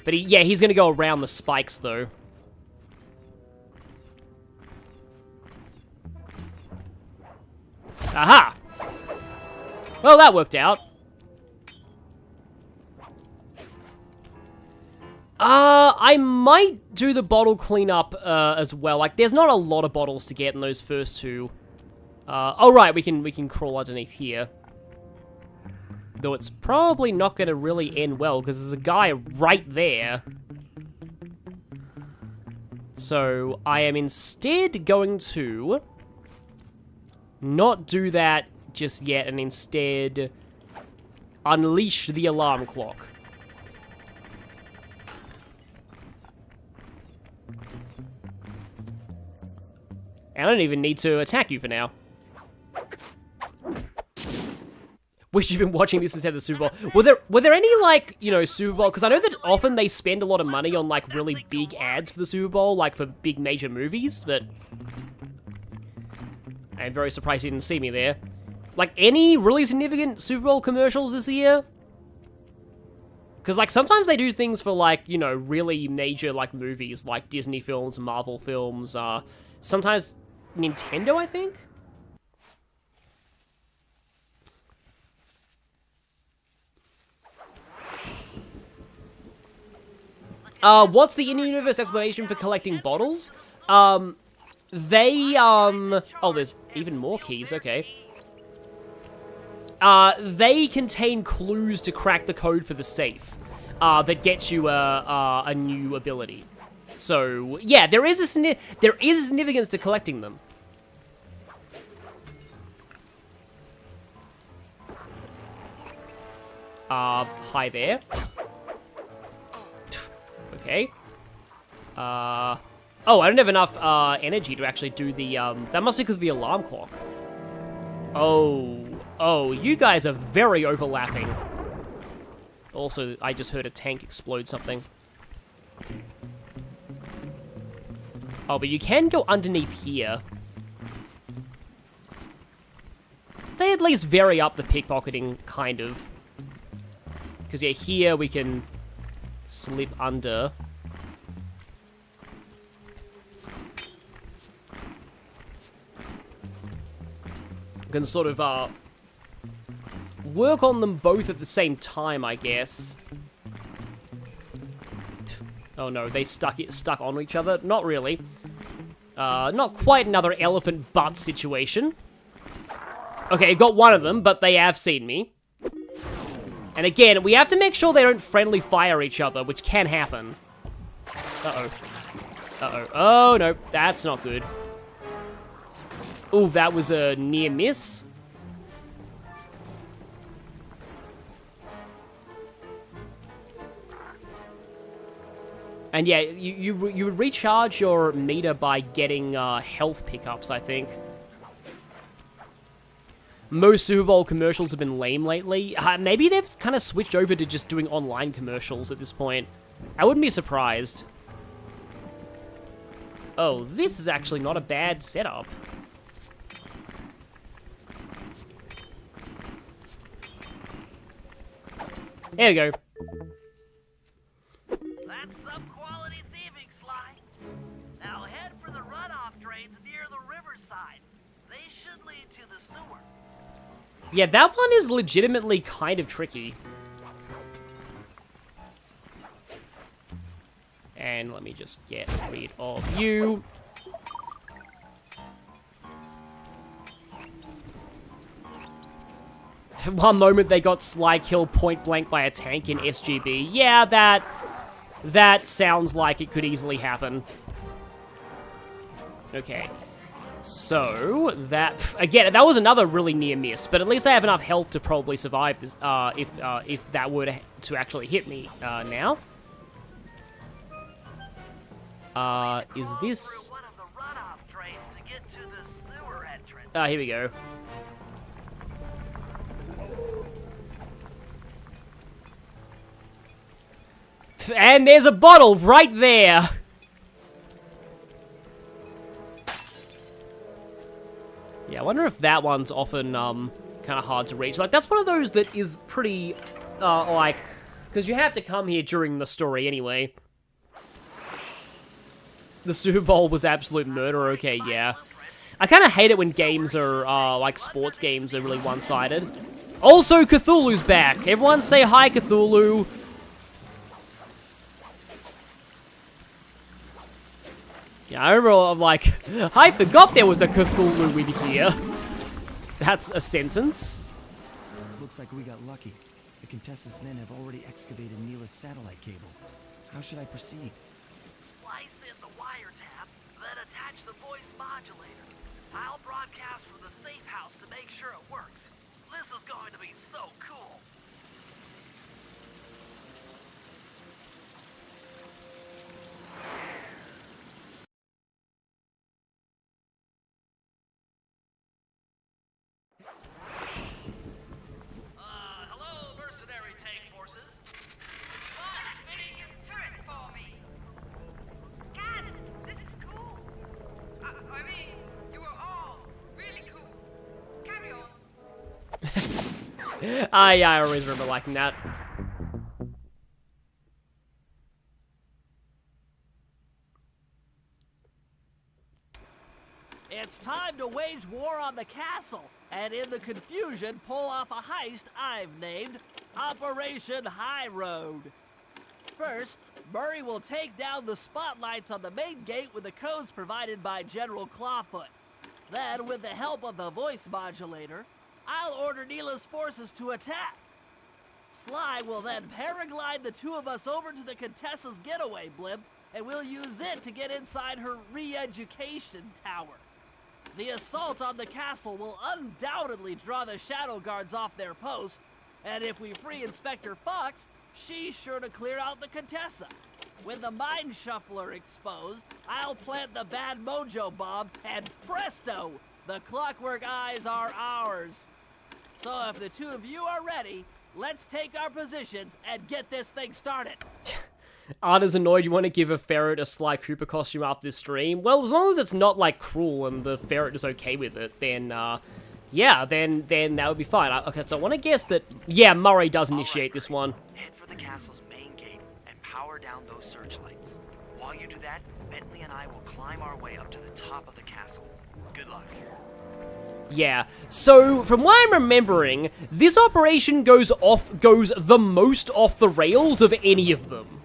But yeah, he's gonna go around the spikes, though. Aha! Well, that worked out. I might do the bottle cleanup, as well. Like, there's not a lot of bottles to get in those first two. Oh, right, we can crawl underneath here. Though it's probably not going to really end well, because there's a guy right there. So, I am instead going to not do that just yet, and instead unleash the alarm clock. And I don't even need to attack you for now. Wish you'd been watching this instead of the Super Bowl. Were there any, like, you know, Super Bowl? Because I know that often they spend a lot of money on, like, really big ads for the Super Bowl, like, for big major movies, but... I'm very surprised you didn't see me there. Like, any really significant Super Bowl commercials this year? Because, like, sometimes they do things for, like, you know, really major, like, movies, like Disney films, Marvel films, sometimes Nintendo, I think? What's the in-universe explanation for collecting bottles? Oh, there's even more keys, okay. They contain clues to crack the code for the safe, that gets you a new ability. So, yeah, there is a significance to collecting them. Hi there. Okay. Oh, I don't have enough, energy to actually do the, that must be because of the alarm clock. Oh, you guys are very overlapping. Also, I just heard a tank explode something. Oh, but you can go underneath here. They at least vary up the pickpocketing, kind of. Because, yeah, here we can slip under. We can sort of, work on them both at the same time, I guess. Oh no, they stuck on each other? Not really. Not quite another elephant butt situation. Okay, got one of them, but they have seen me. And again, we have to make sure they don't friendly fire each other, which can happen. Uh-oh. Uh-oh. Oh, no, that's not good. Ooh, that was a near miss. And yeah, you would recharge your meter by getting health pickups, I think. Most Super Bowl commercials have been lame lately. Maybe they've kind of switched over to just doing online commercials at this point. I wouldn't be surprised. Oh, this is actually not a bad setup. There we go. That's some quality thieving, Sly. Now head for the runoff drains near the riverside. They should lead to the sewer. Yeah, that one is legitimately kind of tricky. And let me just get rid of you. One moment they got Sly killed point blank by a tank in SGB. Yeah, that sounds like it could easily happen. Okay. So, again, that was another really near miss, but at least I have enough health to probably survive this, if that were to actually hit me, now. Is this... here we go. And there's a bottle right there! Yeah, I wonder if that one's often, kind of hard to reach. Like, that's one of those that is pretty, like... Because you have to come here during the story anyway. The Super Bowl was absolute murder, okay, yeah. I kind of hate it when games are, like, sports games are really one-sided. Also, Cthulhu's back! Everyone say hi, Cthulhu! Yeah, I remember I'm like, I forgot there was a Cthulhu in here. That's a sentence. Looks like we got lucky. The Contessa's men have already excavated Neela's satellite cable. How should I proceed? Slice in the wiretap, then attach the voice modulator. I'll broadcast from the safe house to make sure it works. This is going to be so cool. Yeah, I always remember liking that. It's time to wage war on the castle, and in the confusion, pull off a heist I've named Operation High Road. First, Murray will take down the spotlights on the main gate with the codes provided by General Clawfoot. Then, with the help of the voice modulator, I'll order Neela's forces to attack. Sly will then paraglide the two of us over to the Contessa's getaway blimp, and we'll use it to get inside her re-education tower. The assault on the castle will undoubtedly draw the Shadow Guards off their post, and if we free Inspector Fox, she's sure to clear out the Contessa. With the Mind Shuffler exposed, I'll plant the Bad Mojo Bomb, and presto! The Clockwork Eyes are ours. So if the two of you are ready, let's take our positions and get this thing started. Arda's annoyed you want to give a ferret a Sly Cooper costume after this stream. Well, as long as it's not, like, cruel and the ferret is okay with it, then, yeah, then that would be fine. Okay, so I want to guess that, yeah, Murray does initiate this one. Head for the castle's main gate and power down those searchlights. While you do that, Bentley and I will climb our way up to the top of the castle. Good luck. Yeah, so from what I'm remembering, this operation goes the most off the rails of any of them.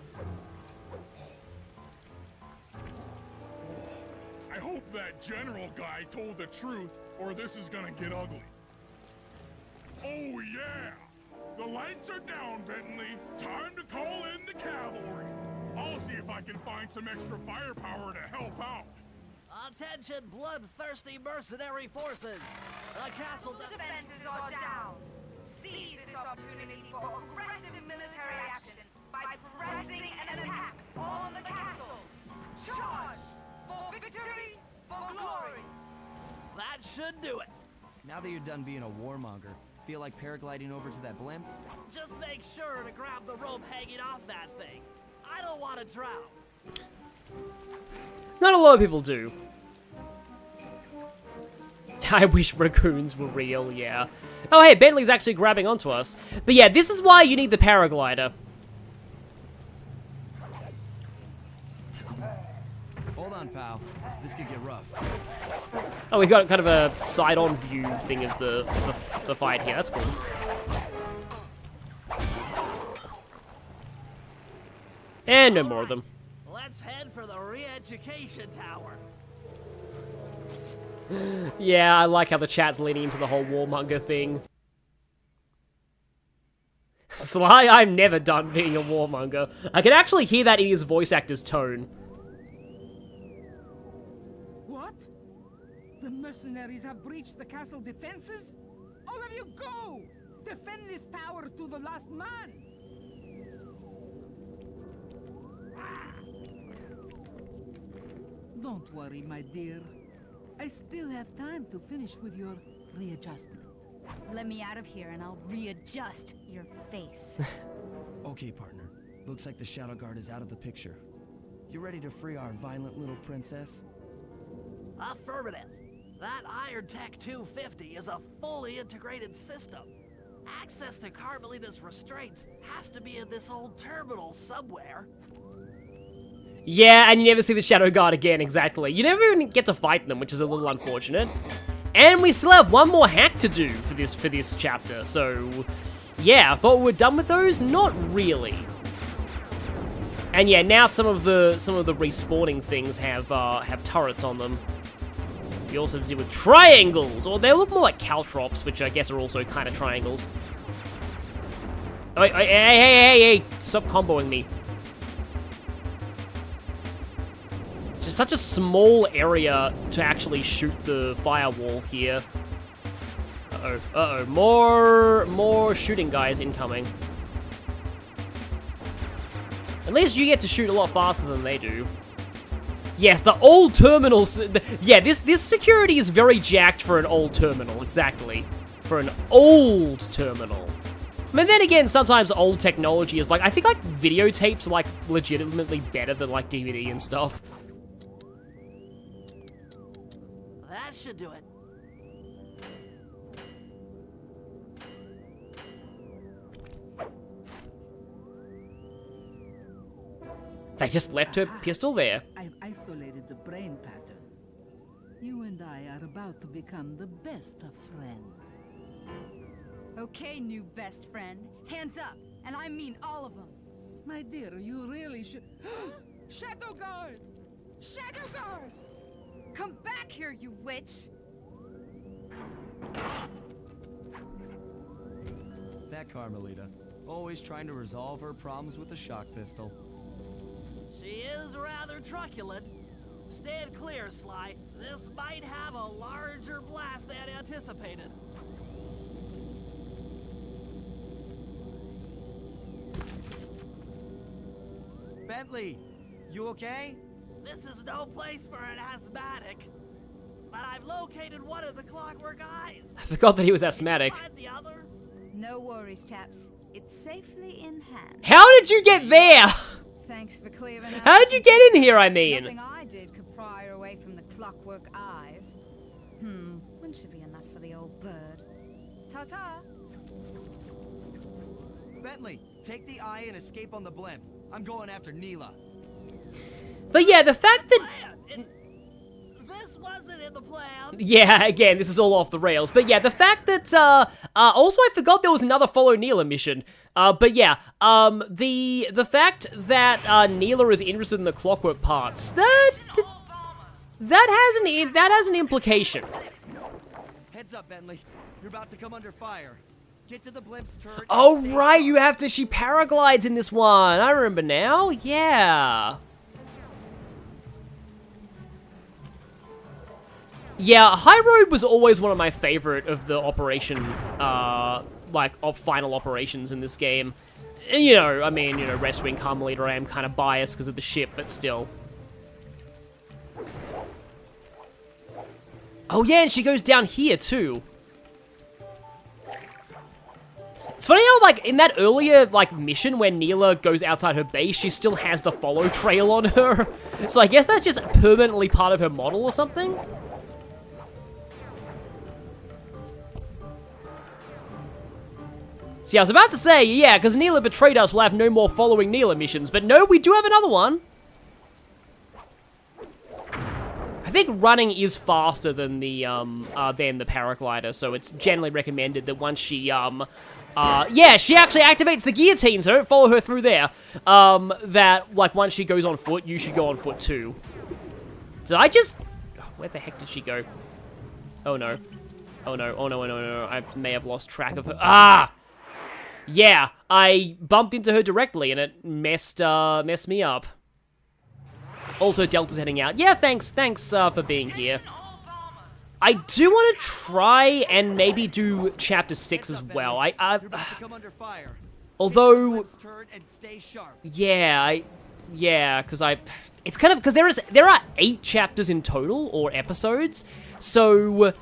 I hope that general guy told the truth, or this is gonna get ugly. Oh yeah! The lights are down, Bentley. Time to call in the cavalry. I'll see if I can find some extra firepower to help out. Attention, bloodthirsty mercenary forces! The castle Defenses are down. Seize this opportunity for aggressive military action by pressing an attack on the castle. Charge! For victory, for glory! That should do it. Now that you're done being a warmonger, feel like paragliding over to that blimp? Just make sure to grab the rope hanging off that thing. I don't want to drown. Not a lot of people do. I wish raccoons were real, yeah. Oh hey, Bentley's actually grabbing onto us. But yeah, this is why you need the paraglider. Hold on, pal. This could get rough. Oh, we got kind of a side-on view thing of the fight here. That's cool. And no more of them. Let's head for the re-education tower. Yeah, I like how the chat's leaning into the whole warmonger thing. Sly, I'm never done being a warmonger. I can actually hear that in his voice actor's tone. What? The mercenaries have breached the castle defenses? All of you go! Defend this tower to the last man! Don't worry, my dear. I still have time to finish with your readjustment. Let me out of here and I'll readjust your face. Okay, partner. Looks like the Shadow Guard is out of the picture. You ready to free our violent little princess? Affirmative. That Iron Tech 250 is a fully integrated system. Access to Carmelita's restraints has to be in this old terminal somewhere. Yeah, and you never see the Shadow Guard again, exactly. You never even get to fight them, which is a little unfortunate. And we still have one more hack to do for this chapter, so... Yeah, I thought we were done with those? Not really. And yeah, now some of the respawning things have turrets on them. We also have to deal with triangles, or they look more like caltrops, which I guess are also kind of triangles. Oh, hey, stop comboing me. Just such a small area to actually shoot the firewall here. Uh-oh, more shooting guys incoming. At least you get to shoot a lot faster than they do. Yes, the old terminals. Yeah, this security is very jacked for an old terminal, exactly. For an old terminal. I mean, then again, sometimes old technology is like, I think like videotapes are like legitimately better than like DVD and stuff. That should do it. They just left her pistol there. I've isolated the brain pattern. You and I are about to become the best of friends. Okay, new best friend. Hands up, and I mean all of them. My dear, you really should... Shadow Guard! Shadow Guard! Come back here, you witch! That Carmelita, always trying to resolve her problems with a shock pistol. She is rather truculent. Stand clear, Sly. This might have a larger blast than anticipated. Bentley, you okay? This is no place for an asthmatic. But I've located one of the Clockwork eyes. I forgot that he was asthmatic. Find the other? No worries, chaps. It's safely in hand. How did you get there? Thanks for clearing out. How did you get in here, I mean? Nothing I did could pry her away from the Clockwork eyes. One should be enough for the old bird. Ta-ta! Bentley, take the eye and escape on the blimp. I'm going after Neela. But yeah, the fact that... This wasn't in the plan. Yeah, again, this is all off the rails. But yeah, the fact that, also I forgot there was another Follow Neela mission. But yeah, the fact that, Neela is interested in the Clockwork parts, that has an implication. Heads up, Bentley. You're about to come under fire. Get to the blimp's turret. Oh, right, you have to, she paraglides in this one. I remember now, yeah. Yeah, High Road was always one of my favorite of the operation, final operations in this game. You know, I mean, you know, Rescuing Carmelita, I am kind of biased because of the ship, but still. Oh yeah, and she goes down here too. It's funny how, like, in that earlier, like, mission where Neela goes outside her base, she still has the follow trail on her. So I guess that's just permanently part of her model or something? See, I was about to say, yeah, because Neela betrayed us, we'll have no more following Neela missions. But no, we do have another one. I think running is faster than the paraglider, so it's generally recommended that once she, yeah, she actually activates the guillotine, so don't follow her through there. That, like, once she goes on foot, you should go on foot too. Did I just... Where the heck did she go? Oh no. Oh no, oh no, oh no, oh no, I may have lost track of her. Ah! Yeah, I bumped into her directly, and it messed me up. Also, Delta's heading out. Yeah, thanks for being here. I do want to try and maybe do Chapter 6 as well. Although... Yeah, because it's kind of... Because there are 8 chapters in total, or episodes, so...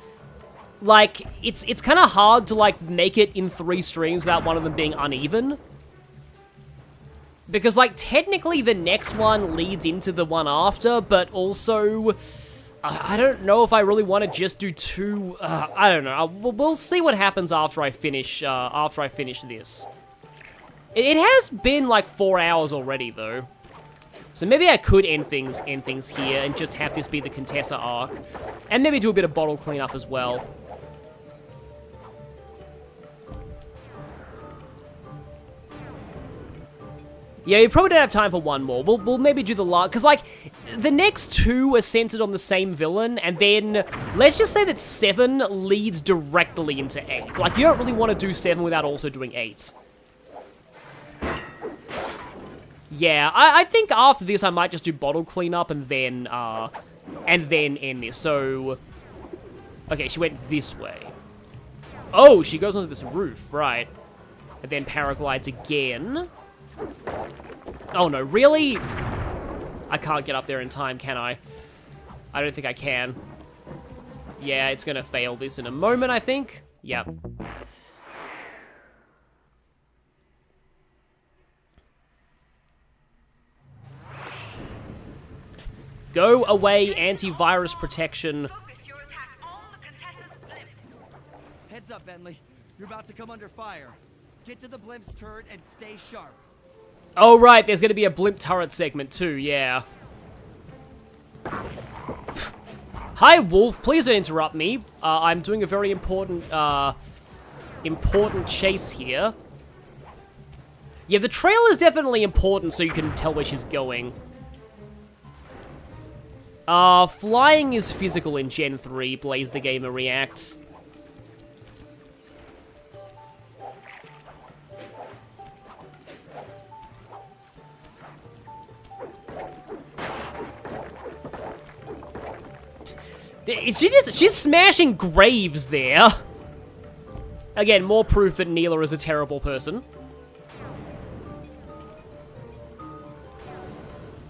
Like, it's kind of hard to, like, make it in 3 streams without one of them being uneven. Because, like, technically the next one leads into the one after, but also... I don't know if I really want to just do 2... I don't know. We'll see what happens after I finish this. It has been, like, 4 hours already, though. So maybe I could end things here and just have this be the Contessa arc. And maybe do a bit of bottle cleanup as well. Yeah, you probably don't have time for one more. We'll maybe do the last... Because, like, the next 2 are centered on the same villain, and then let's just say that 7 leads directly into 8. Like, you don't really want to do 7 without also doing 8. Yeah, I think after this I might just do bottle cleanup and then end this. So, okay, she went this way. Oh, she goes onto this roof, right. And then paraglides again. Oh no, really? I can't get up there in time, can I? I don't think I can. Yeah, it's gonna fail this in a moment, I think. Yep. Go away, antivirus protection. Focus your attack on the Contessa's blimp. Heads up, Bentley. You're about to come under fire. Get to the blimp's turret and stay sharp. Oh, right, there's gonna be a blimp turret segment too, yeah. Hi, Wolf, please don't interrupt me. I'm doing a very important chase here. Yeah, the trail is definitely important so you can tell where she's going. Flying is physical in Gen 3, Blaze the Gamer reacts. She's smashing graves there. Again, more proof that Neela is a terrible person.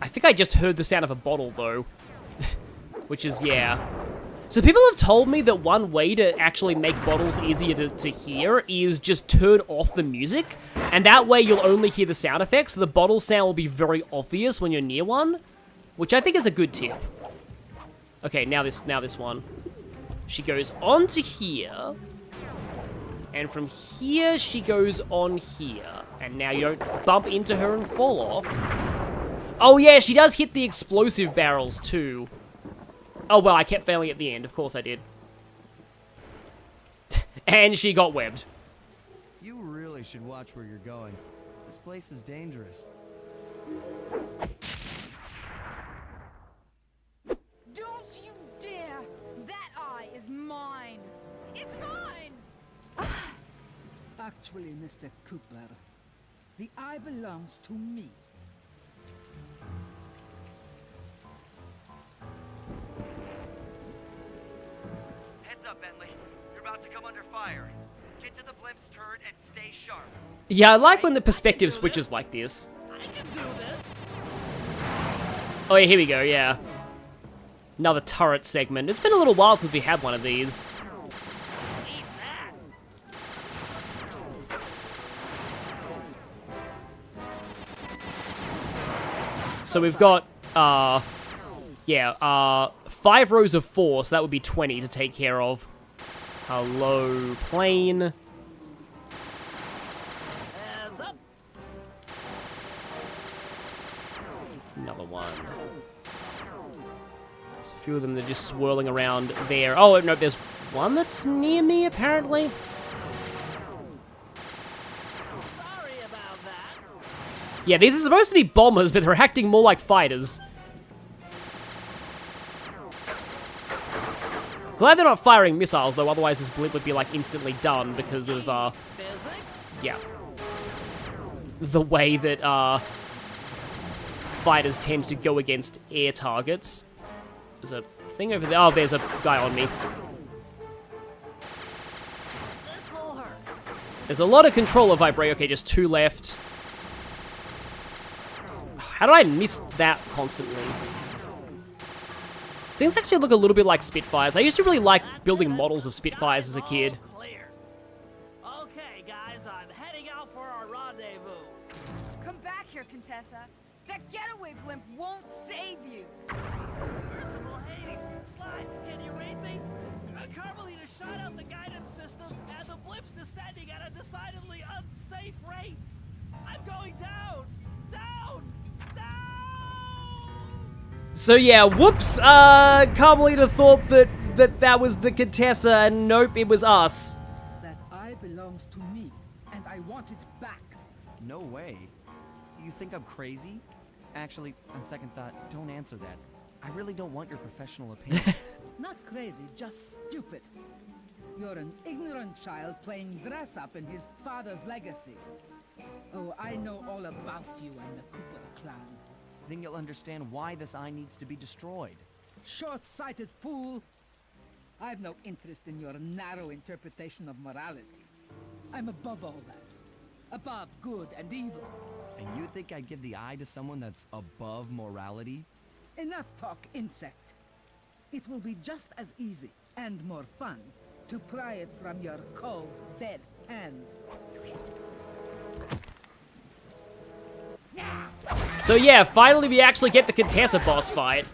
I think I just heard the sound of a bottle, though. Which is, yeah. So people have told me that one way to actually make bottles easier to hear is just turn off the music. And that way you'll only hear the sound effects, so the bottle sound will be very obvious when you're near one. Which I think is a good tip. Okay, now this one. She goes on to here. And from here, she goes on here. And now you don't bump into her and fall off. Oh yeah, she does hit the explosive barrels too. Oh well, I kept failing at the end. Of course I did. And she got webbed. You really should watch where you're going. This place is dangerous. Don't you dare! That eye is mine! It's mine! Actually, Mr. Cooper, the eye belongs to me. Heads up, Bentley. You're about to come under fire. Get to the blimp's turret and stay sharp. Yeah, I like when the perspective switches like this. I can do this. Oh yeah, here we go, yeah. Another turret segment. It's been a little while since we had one of these. Eat that. So we've got, 5 rows of 4, so that would be 20 to take care of. Hello, plane. Hands up. Another one. There's a few of them that are just swirling around there. Oh, no, there's one that's near me, apparently. Sorry about that. Yeah, these are supposed to be bombers, but they're acting more like fighters. Glad they're not firing missiles, though, otherwise this blimp would be, like, instantly done because of, Physics? yeah. The way that, fighters tend to go against air targets. There's a thing over there. Oh, there's a guy on me. This'll hurt. There's a lot of controller vibrate. Okay, just 2 left. How do I miss that constantly? Things actually look a little bit like Spitfires. I used to really like building models of Spitfires as a kid. Clear. Okay, guys, I'm heading out for our rendezvous. Come back here, Contessa. That getaway blimp won't save you! Merciful Hades, Slide, can you read me? Carmelita shot out the guidance system, and the blimp's descending at a decidedly unsafe rate. I'm going down! Down! Down! So yeah, whoops, Carmelita thought that was the Contessa, and nope, it was us. That eye belongs to me, and I want it back. No way. You think I'm crazy? Actually, on second thought, don't answer that. I really don't want your professional opinion. Not crazy, just stupid. You're an ignorant child playing dress-up in his father's legacy. Oh, I know all about you and the Cooper clan. Then you'll understand why this eye needs to be destroyed. Short-sighted fool! I've no interest in your narrow interpretation of morality. I'm above all that. Above good and evil. And you think I'd give the eye to someone that's above morality? Enough talk, insect. It will be just as easy and more fun to pry it from your cold, dead hand. So yeah, finally we actually get the Contessa boss fight.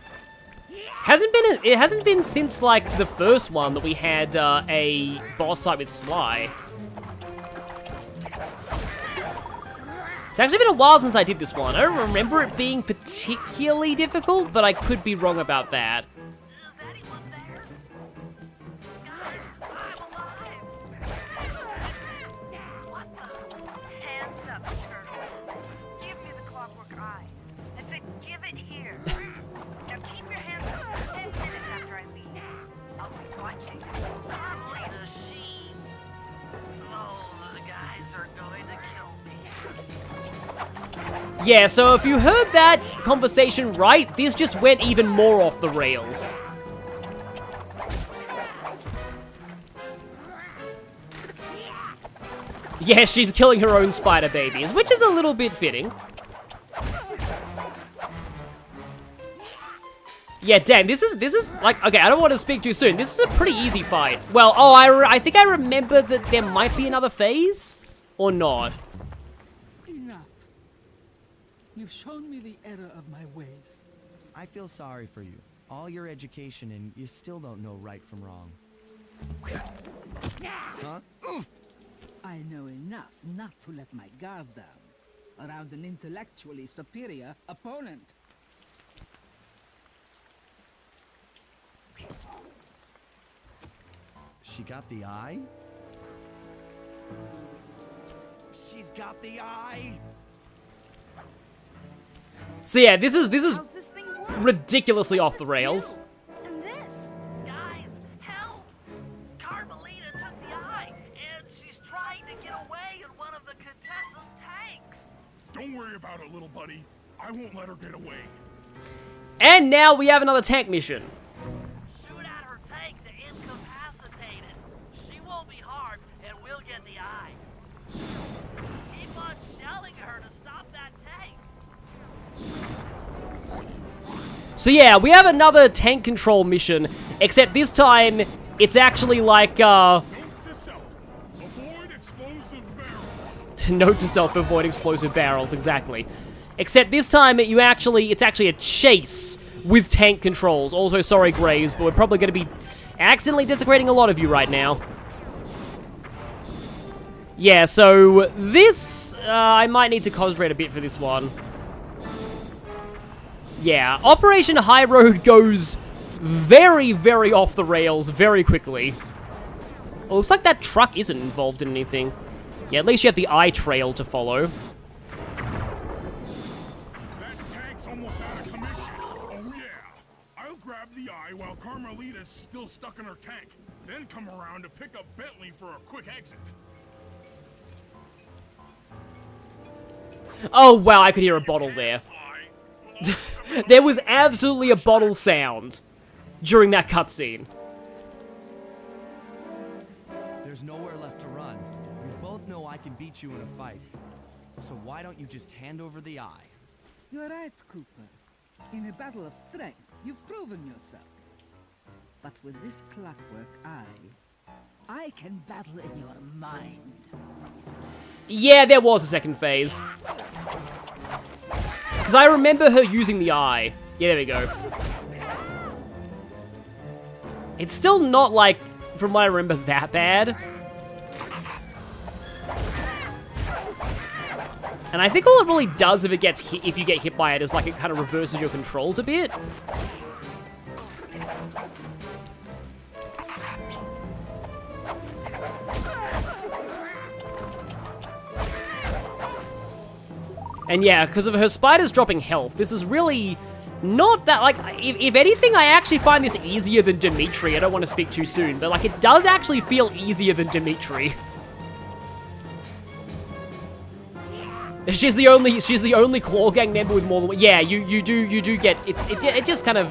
It hasn't been since like the first one that we had a boss fight with Sly. It's actually been a while since I did this one. I don't remember it being particularly difficult, but I could be wrong about that. Is anyone there? Guys, I'm alive! What the? Hands up, turtle. Give me the clockwork eye. I said give it here. Now keep your hands up for 10 minutes after I leave. I'll be watching. Carmelita, she... Oh, the guys are going to kill me. Yeah, so if you heard that conversation right, this just went even more off the rails. Yeah, she's killing her own spider babies, which is a little bit fitting. Yeah, damn, this is like, okay, I don't want to speak too soon. This is a pretty easy fight. Well, oh, I think I remember that there might be another phase, or not. Enough. You've shown me the error of my ways. I feel sorry for you. All your education and you still don't know right from wrong. Huh? Oof! I know enough not to let my guard down around an intellectually superior opponent. She got the eye? She's got the eye! So yeah, this is How's this thing work? ridiculously off the rails. And this? Guys, help! Carmelita took the eye, and she's trying to get away in one of the Contessa's tanks. Don't worry about it, little buddy. I won't let her get away. And now we have another tank mission. Shoot at her tank to incapacitate it. She won't be harmed, and we'll get the eye. Keep on shelling her to stop that tank. So yeah, we have another tank control mission, except this time, it's actually like, Note to self. Avoid explosive barrels. note to self, avoid explosive barrels, exactly. Except this time, it's actually a chase with tank controls. Also, sorry, Graves, but we're probably going to be accidentally desecrating a lot of you right now. Yeah, so this, I might need to concentrate a bit for this one. Yeah, Operation High Road goes very, very off the rails very quickly. Well, looks like that truck isn't involved in anything. Yeah, at least you have the eye trail to follow. That tank's almost out of commission. Oh yeah. I'll grab the eye while Carmelita's still stuck in her tank. Then come around to pick up Bentley for a quick exit. Oh, wow, I could hear a bottle there. Eye. There was absolutely a bottle sound during that cutscene. There's nowhere left to run. We both know I can beat you in a fight. So why don't you just hand over the eye? You're right, Cooper. In a battle of strength, you've proven yourself. But with this clockwork eye, I can battle in your mind. Yeah, there was a second phase. Because I remember her using the eye. Yeah, there we go. It's still not, like, from what I remember, that bad. And I think all it really does if it gets hit, if you get hit by it, is like it kind of reverses your controls a bit. And yeah, because of her spiders dropping health, this is really not that, like, if anything, I actually find this easier than Dimitri. I don't want to speak too soon, but, like, it does actually feel easier than Dimitri. She's the only Claw Gang member with more than one. Yeah, you do get, it just kind of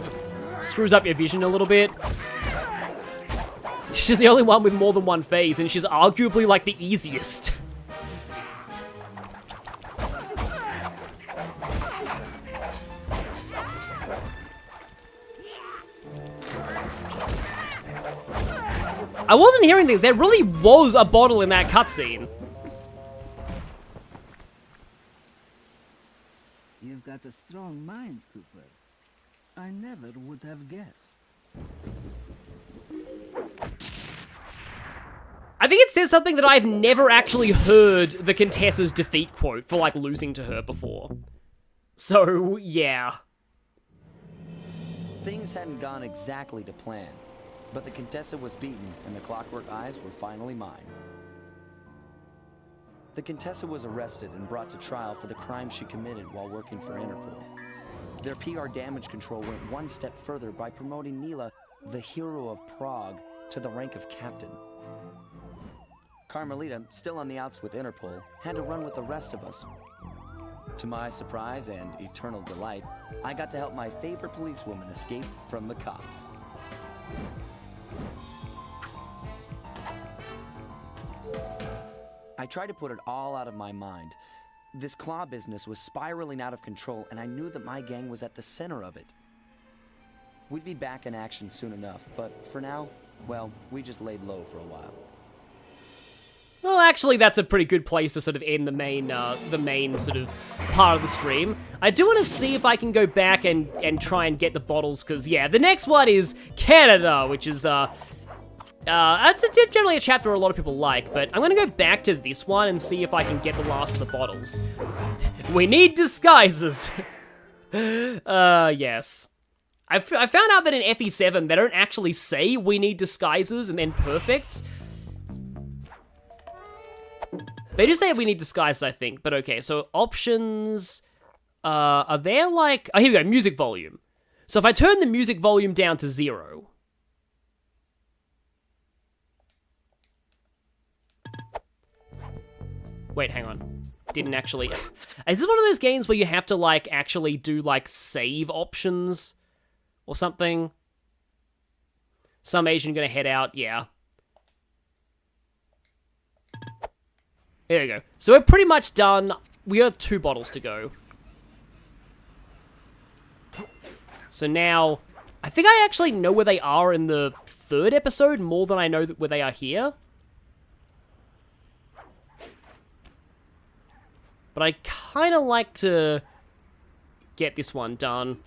screws up your vision a little bit. She's the only one with more than one phase, and she's arguably, like, the easiest. I wasn't hearing things. There really was a bottle in that cutscene. You've got a strong mind, Cooper. I never would have guessed. I think it says something that I've never actually heard the Contessa's defeat quote for, like, losing to her before. So, yeah. Things hadn't gone exactly to plan, but the Contessa was beaten and the Clockwork Eyes were finally mine. The Contessa was arrested and brought to trial for the crime she committed while working for Interpol. Their PR damage control went one step further by promoting Nila, the hero of Prague, to the rank of captain. Carmelita, still on the outs with Interpol, had to run with the rest of us. To my surprise and eternal delight, I got to help my favorite policewoman escape from the cops. I tried to put it all out of my mind. This claw business was spiraling out of control, and I knew that my gang was at the center of it. We'd be back in action soon enough, but for now, well, we just laid low for a while. Well, actually, that's a pretty good place to sort of end the main sort of part of the stream. I do want to see if I can go back and try and get the bottles, because, yeah, the next one is Canada, which is, it's generally a chapter a lot of people like, but I'm going to go back to this one and see if I can get the last of the bottles. We need disguises! Yes. I found out that in FE7, they don't actually say we need disguises and then perfect. They do say we need disguises, I think, but okay, so options, are there like, oh, here we go, music volume. So if I turn the music volume down to 0. Wait, hang on. Didn't actually, is this one of those games where you have to like actually do like save options or something? Some Asian gonna head out, yeah. There we go. So we're pretty much done. We have 2 bottles to go. So now, I think I actually know where they are in the 3rd episode more than I know where they are here. But I kind of like to get this one done.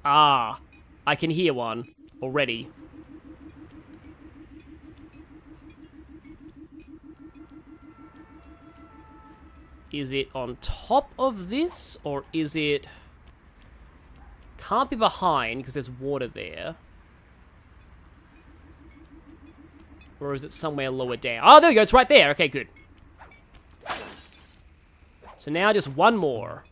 Ah, I can hear one already. Is it on top of this, or is it... Can't be behind, because there's water there. Or is it somewhere lower down? Oh, there we go, it's right there. Okay, good. So now just one more.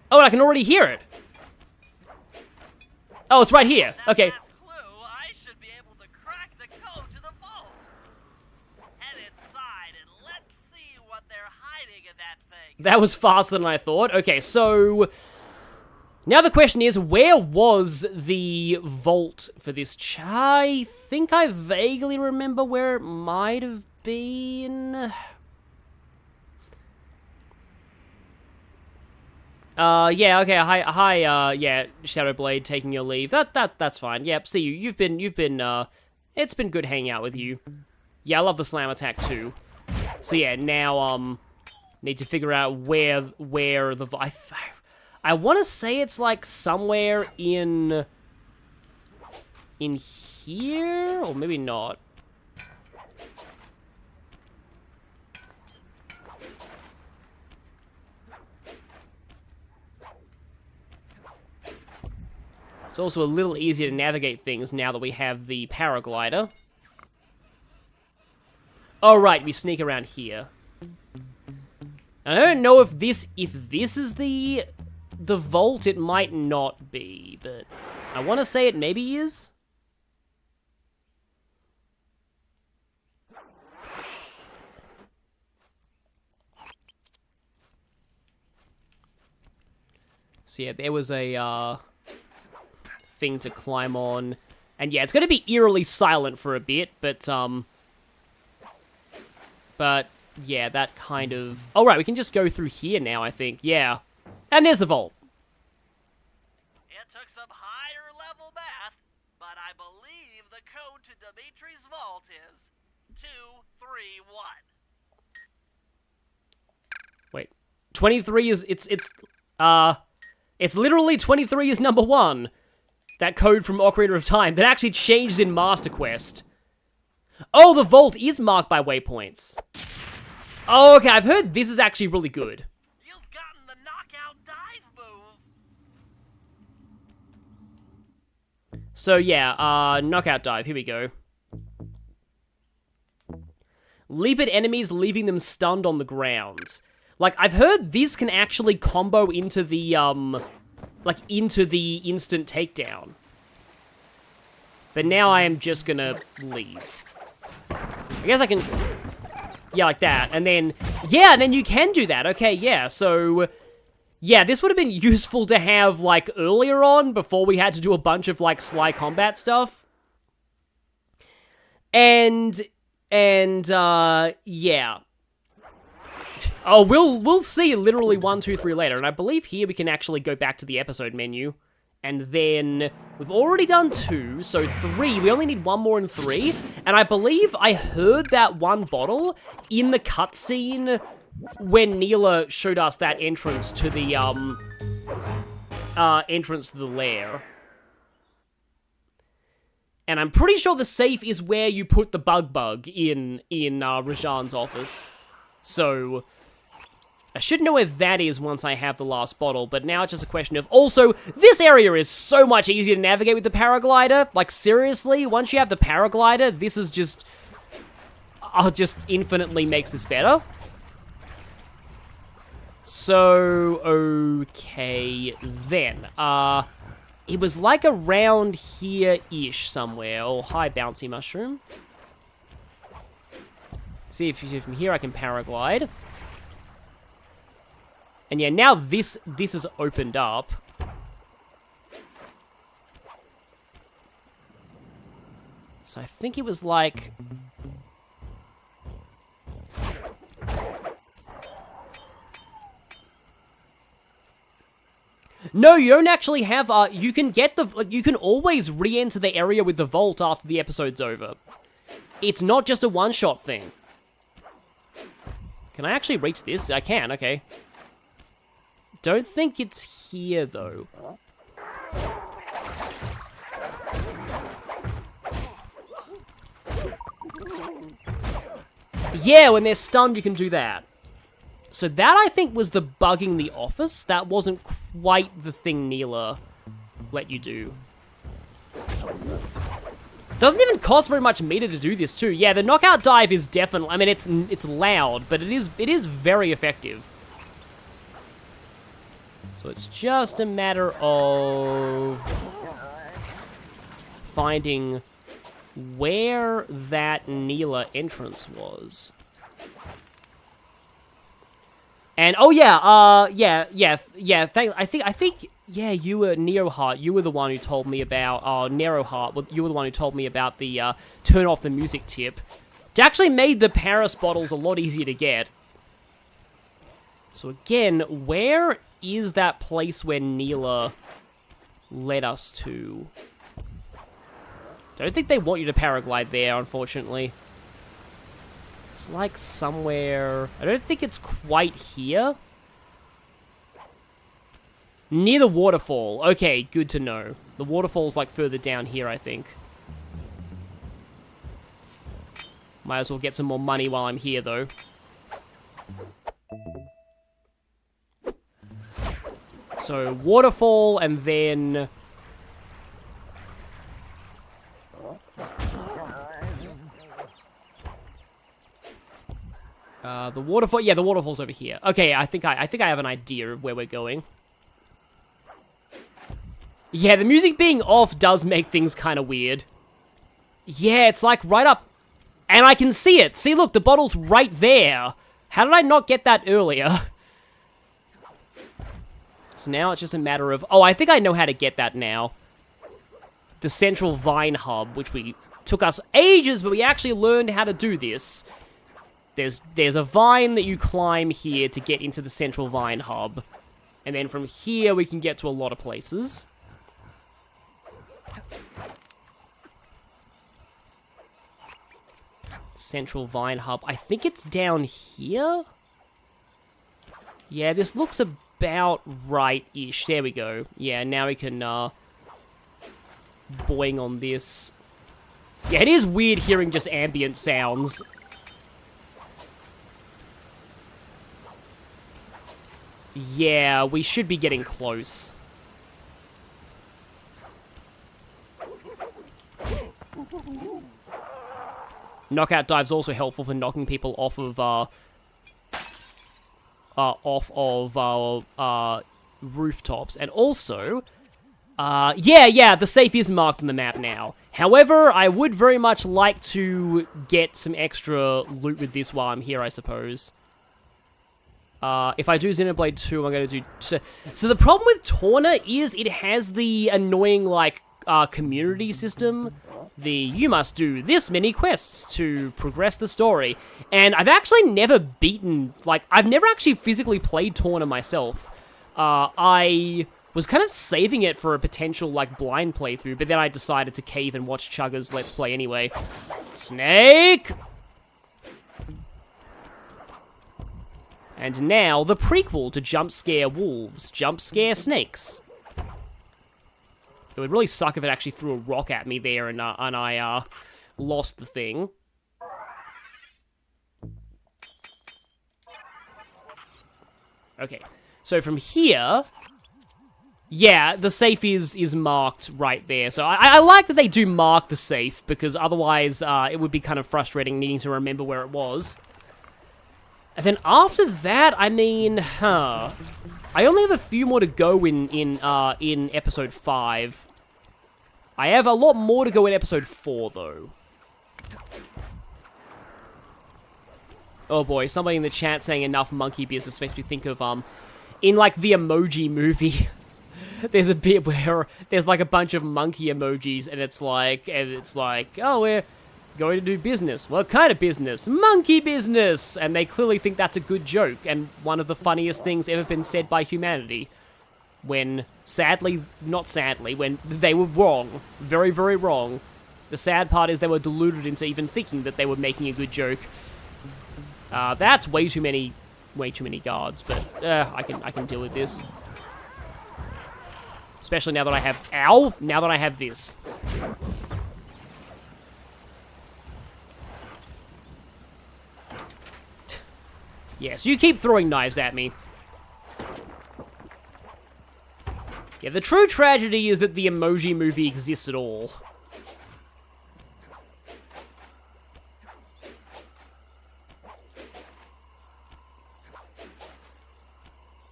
Oh, I can already hear it. Oh, it's right here. Okay. That was faster than I thought. Okay, so... Now the question is, where was the vault for this? I think I vaguely remember where it might have been. Yeah, okay, hi, yeah, Shadowblade, taking your leave. That's fine. Yep, see you. You've been, it's been good hanging out with you. Yeah, I love the slam attack too. So yeah, now, need to figure out where the... I want to say it's, like, somewhere in here? Or maybe not. It's also a little easier to navigate things now that we have the paraglider. Oh, right, we sneak around here. I don't know if this is the vault. It might not be, but I want to say it maybe is. So yeah, there was a thing to climb on, and yeah, it's going to be eerily silent for a bit, but yeah, that kind of... Oh, right, we can just go through here now, I think. Yeah. And there's the vault. It took some higher level math, but I believe the code to Dimitri's vault is 231. Wait. 23 is... It's It's literally 23 is number 1. That code from Ocarina of Time that actually changed in Master Quest. Oh, the vault is marked by waypoints. Oh, okay, I've heard this is actually really good. You've gotten the knockout dive move. So yeah, knockout dive, here we go. Leap at enemies, leaving them stunned on the ground. Like, I've heard this can actually combo into the, like, into the instant takedown. But now I am just gonna leave. I guess I can... Yeah, like that. And then... Yeah, and then you can do that. Okay, yeah, so... Yeah, this would have been useful to have, like, earlier on, before we had to do a bunch of, like, sly combat stuff. And, yeah. Oh, we'll see literally 1, 2, 3 later, and I believe here we can actually go back to the episode menu, and then we've already done 2, so 3, we only need 1 more in 3, and I believe I heard that one bottle in the cutscene when Neela showed us that entrance to the, entrance to the lair. And I'm pretty sure the safe is where you put the bug in Rajan's office. So, I should know where that is once I have the last bottle, but now it's just a question of... Also, this area is so much easier to navigate with the paraglider. Like, seriously, once you have the paraglider, this is just... just infinitely makes this better. So, okay, then. It was like around here-ish somewhere. Oh, hi, bouncy mushroom. See if from here I can paraglide. And yeah, now this is opened up. So I think it was like... No, you don't actually have, you can get the, like, you can always re-enter the area with the vault after the episode's over. It's not just a one-shot thing. Can I actually reach this? I can, okay. Don't think it's here, though. Yeah, when they're stunned, you can do that. So that, I think, was the bugging the office. That wasn't quite the thing Neela let you do. Doesn't even cost very much meter to do this, too. Yeah, the knockout dive is definitely... I mean, it's loud, but it is very effective. So it's just a matter of... finding where that Neela entrance was. And oh yeah, I think yeah, you were Neroheart. You were the one who told me about Neroheart. You were the one who told me about the turn off the music tip. It actually made the Paris bottles a lot easier to get. So again, where is that place where Neela led us to? Don't think they want you to paraglide there, unfortunately. It's like somewhere... I don't think it's quite here. Near the waterfall. Okay, good to know. The waterfall's like further down here, I think. Might as well get some more money while I'm here, though. So, waterfall, and then... the waterfall... Yeah, the waterfall's over here. Okay, I think I have an idea of where we're going. Yeah, the music being off does make things kind of weird. Yeah, it's like right up... And I can see it! See, look, the bottle's right there! How did I not get that earlier? So now it's just a matter of... Oh, I think I know how to get that now. The central vine hub, which took us ages, but we actually learned how to do this. There's a vine that you climb here to get into the central vine hub. And then from here, we can get to a lot of places. Central vine hub. I think it's down here? Yeah, this looks a about right-ish. There we go. Yeah, now we can, boing on this. Yeah, it is weird hearing just ambient sounds. Yeah, we should be getting close. Knockout dive's also helpful for knocking people off of, rooftops. And also, yeah, the safe is marked on the map now. However, I would very much like to get some extra loot with this while I'm here, I suppose. If I do Xenoblade 2, I'm going to do... So the problem with Torna is it has the annoying, like, community system. You must do this many quests to progress the story. And I've actually never beaten... Like, I've never actually physically played Torna myself. I was kind of saving it for a potential, like, blind playthrough, but then I decided to cave and watch Chugga's Let's Play anyway. Snake! And now, the prequel to Jump Scare Wolves, Jump Scare Snakes. It would really suck if it actually threw a rock at me there and I lost the thing. Okay, so from here... Yeah, the safe is marked right there. So I like that they do mark the safe, because otherwise it would be kind of frustrating needing to remember where it was. And then after that, I mean, I only have a few more to go in episode 5. I have a lot more to go in episode 4, though. Oh boy, somebody in the chat saying enough monkey business makes me think of, in like the Emoji Movie, there's a bit where there's like a bunch of monkey emojis, and it's like, oh, we're going to do business. What kind of business? Monkey business! And they clearly think that's a good joke, and one of the funniest things ever been said by humanity. When, not sadly, when they were wrong. Very, very wrong. The sad part is they were deluded into even thinking that they were making a good joke. That's way too many guards, but I can deal with this. Especially now that I have... Ow! Now that I have this. Yeah, so you keep throwing knives at me. Yeah, the true tragedy is that the Emoji Movie exists at all.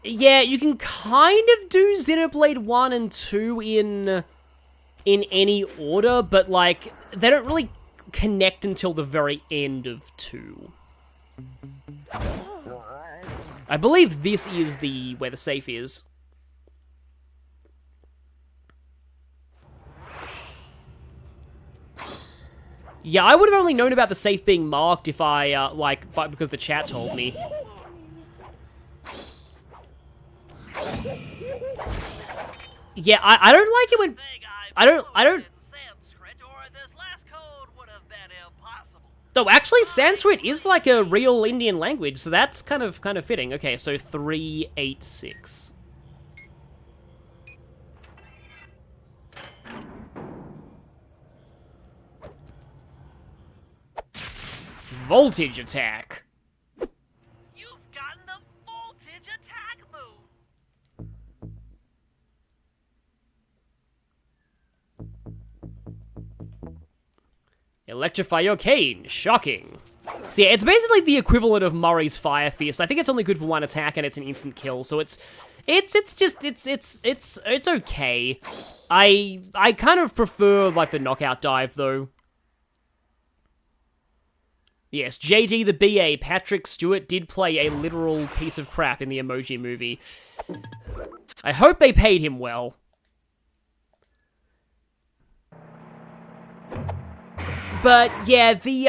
Yeah, you can kind of do Xenoblade 1 and 2 in any order, but, like, they don't really connect until the very end of 2. I believe this is where the safe is. Yeah, I would have only known about the safe being marked if I, because the chat told me. Yeah, I don't like it when... I don't... Oh, actually, Sanskrit is like a real Indian language, so that's kind of fitting. Okay, so 386. Voltage attack. You've gotten the voltage attack move. Electrify your cane. Shocking. So yeah, it's basically the equivalent of Murray's Fire Fist. I think it's only good for one attack and it's an instant kill, so it's okay. I kind of prefer like the knockout dive though. Yes, JD the BA, Patrick Stewart, did play a literal piece of crap in the Emoji Movie. I hope they paid him well. But, yeah, the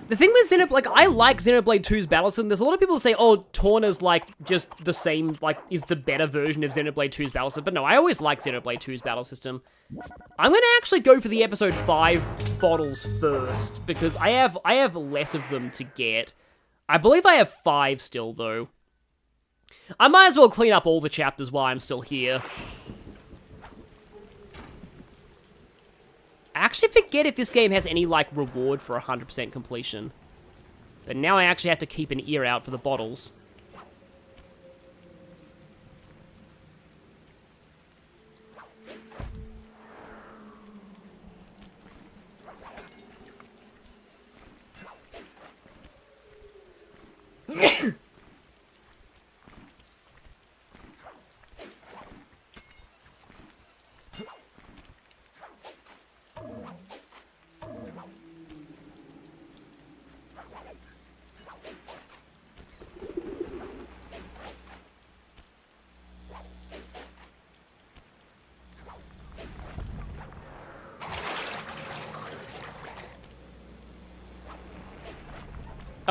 thing with Xenoblade, like, I like Xenoblade 2's battle system. There's a lot of people who say, oh, Torna's, like, just the same, like, is the better version of Xenoblade 2's battle system. But no, I always like Xenoblade 2's battle system. I'm gonna actually go for the episode 5 bottles first, because I have less of them to get. I believe I have 5 still, though. I might as well clean up all the chapters while I'm still here. I actually forget if this game has any, like, reward for 100% completion. But now I actually have to keep an ear out for the bottles.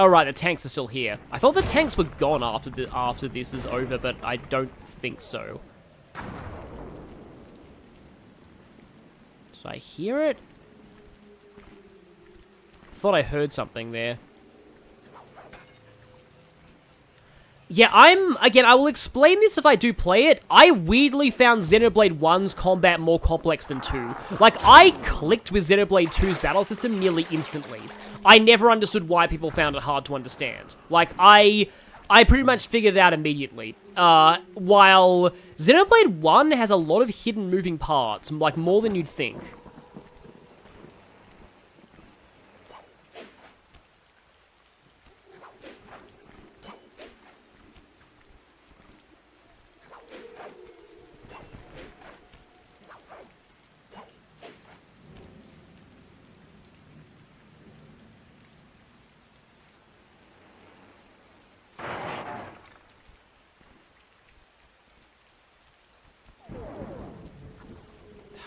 Oh, right, the tanks are still here. I thought the tanks were gone after this is over, but I don't think so. Did I hear it? Thought I heard something there. Yeah, again, I will explain this if I do play it. I weirdly found Xenoblade 1's combat more complex than 2. Like, I clicked with Xenoblade 2's battle system nearly instantly. I never understood why people found it hard to understand. Like, I pretty much figured it out immediately. While Xenoblade 1 has a lot of hidden moving parts, like, more than you'd think.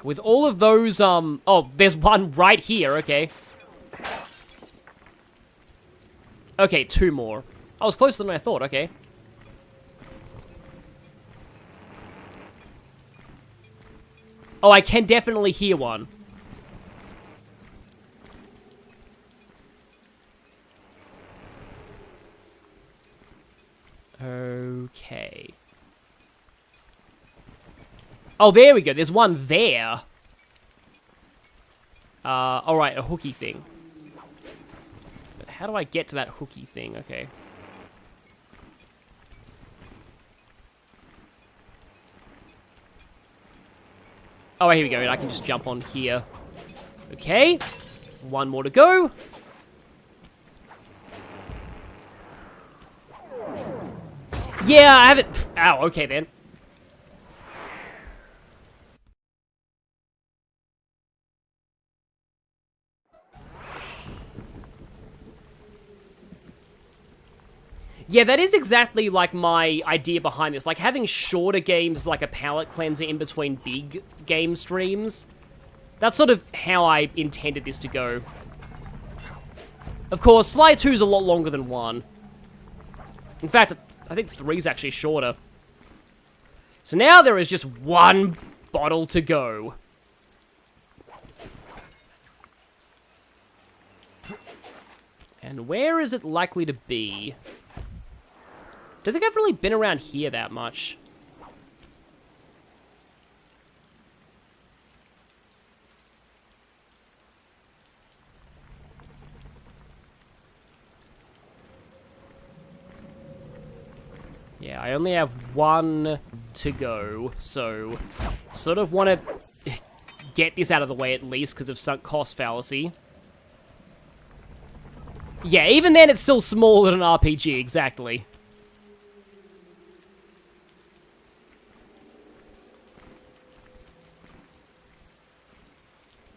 With all of those, oh, there's one right here, okay. Okay, 2 more. I was closer than I thought, okay. Oh, I can definitely hear one. Okay. Oh, there we go. There's one there. Alright, a hooky thing. But how do I get to that hooky thing? Okay. Oh, here we go. I can just jump on here. Okay. 1 more to go. Yeah, I haven't... Ow, okay then. Yeah, that is exactly, like, my idea behind this. Like, having shorter games is like a palate cleanser in between big game streams. That's sort of how I intended this to go. Of course, Sly 2 is a lot longer than 1. In fact, I think 3 is actually shorter. So now there is just 1 bottle to go. And where is it likely to be? Don't think I've really been around here that much. Yeah, I only have 1 to go, so sort of want to get this out of the way at least because of sunk cost fallacy. Yeah, even then it's still smaller than an RPG, exactly.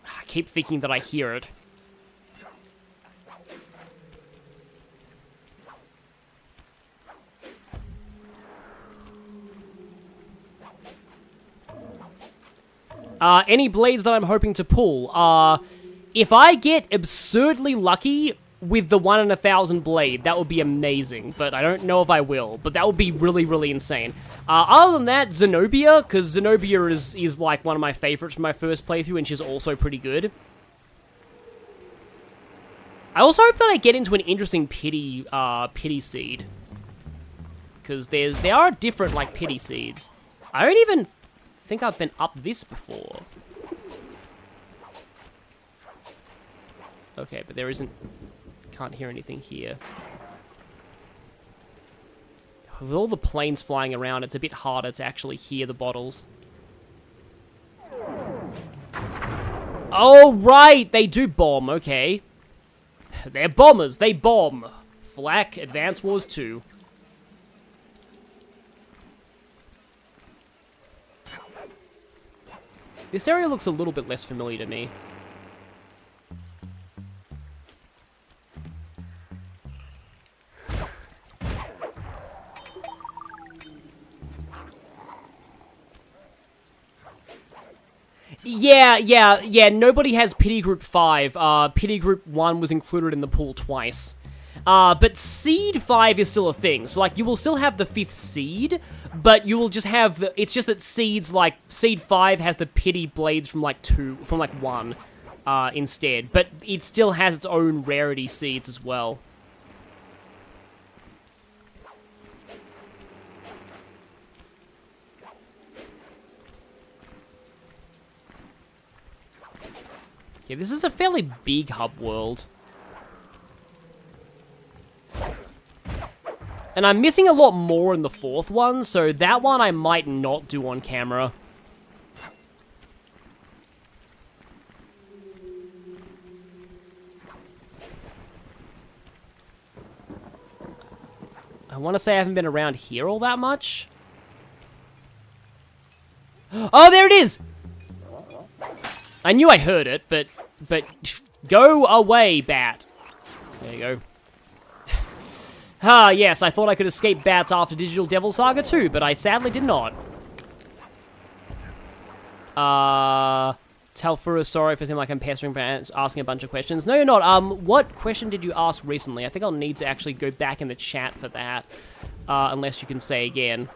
I keep thinking that I hear it. Any blades that I'm hoping to pull? If I get absurdly lucky with the 1 in 1,000 blade, that would be amazing, but I don't know if I will, but that would be really, really insane. Other than that, Zenobia, because Zenobia is like one of my favorites from my first playthrough, and she's also pretty good. I also hope that I get into an interesting pity seed. because there are different, like, pity seeds. I don't even think I've been up this before. Okay, but there isn't... Can't hear anything here. With all the planes flying around, it's a bit harder to actually hear the bottles. Oh, right! They do bomb, okay. They're bombers, they bomb. Flak, Advance Wars 2. This area looks a little bit less familiar to me. Yeah, nobody has Pity Group 5. Pity Group 1 was included in the pool twice. But Seed 5 is still a thing. So, like, you will still have the 5th Seed, but you will just have the... It's just that Seeds, like, Seed 5 has the Pity Blades from, like, 1, instead. But it still has its own rarity seeds as well. Yeah, this is a fairly big hub world. And I'm missing a lot more in the 4th one, so that one I might not do on camera. I want to say I haven't been around here all that much. Oh, there it is! I knew I heard it, but go away, bat. There you go. Ah, yes, I thought I could escape bats after Digital Devil Saga 2, but I sadly did not. Talfura, sorry for seeming like I'm pestering, asking a bunch of questions. No, you're not. What question did you ask recently? I think I'll need to actually go back in the chat for that, unless you can say again.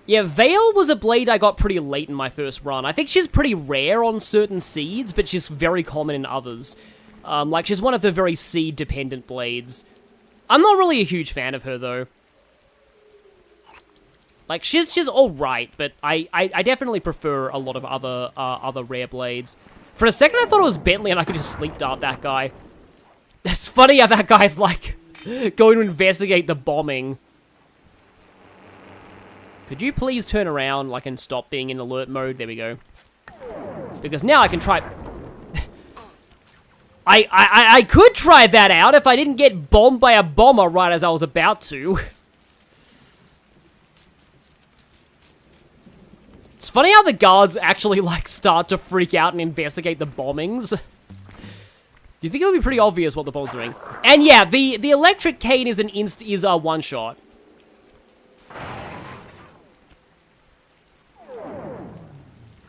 Yeah, Veil was a blade I got pretty late in my first run. I think she's pretty rare on certain seeds, but she's very common in others. Like, she's one of the very seed-dependent blades. I'm not really a huge fan of her, though. Like, she's alright, but I definitely prefer a lot of other rare blades. For a second, I thought it was Bentley, and I could just sleep dart that guy. It's funny how that guy's, like, going to investigate the bombing. Could you please turn around, like, and stop being in alert mode? There we go. Because now I can try... I could try that out if I didn't get bombed by a bomber right as I was about to. It's funny how the guards actually, like, start to freak out and investigate the bombings. Do you think it would be pretty obvious what the bombs are doing? And yeah, the electric cane is a one-shot.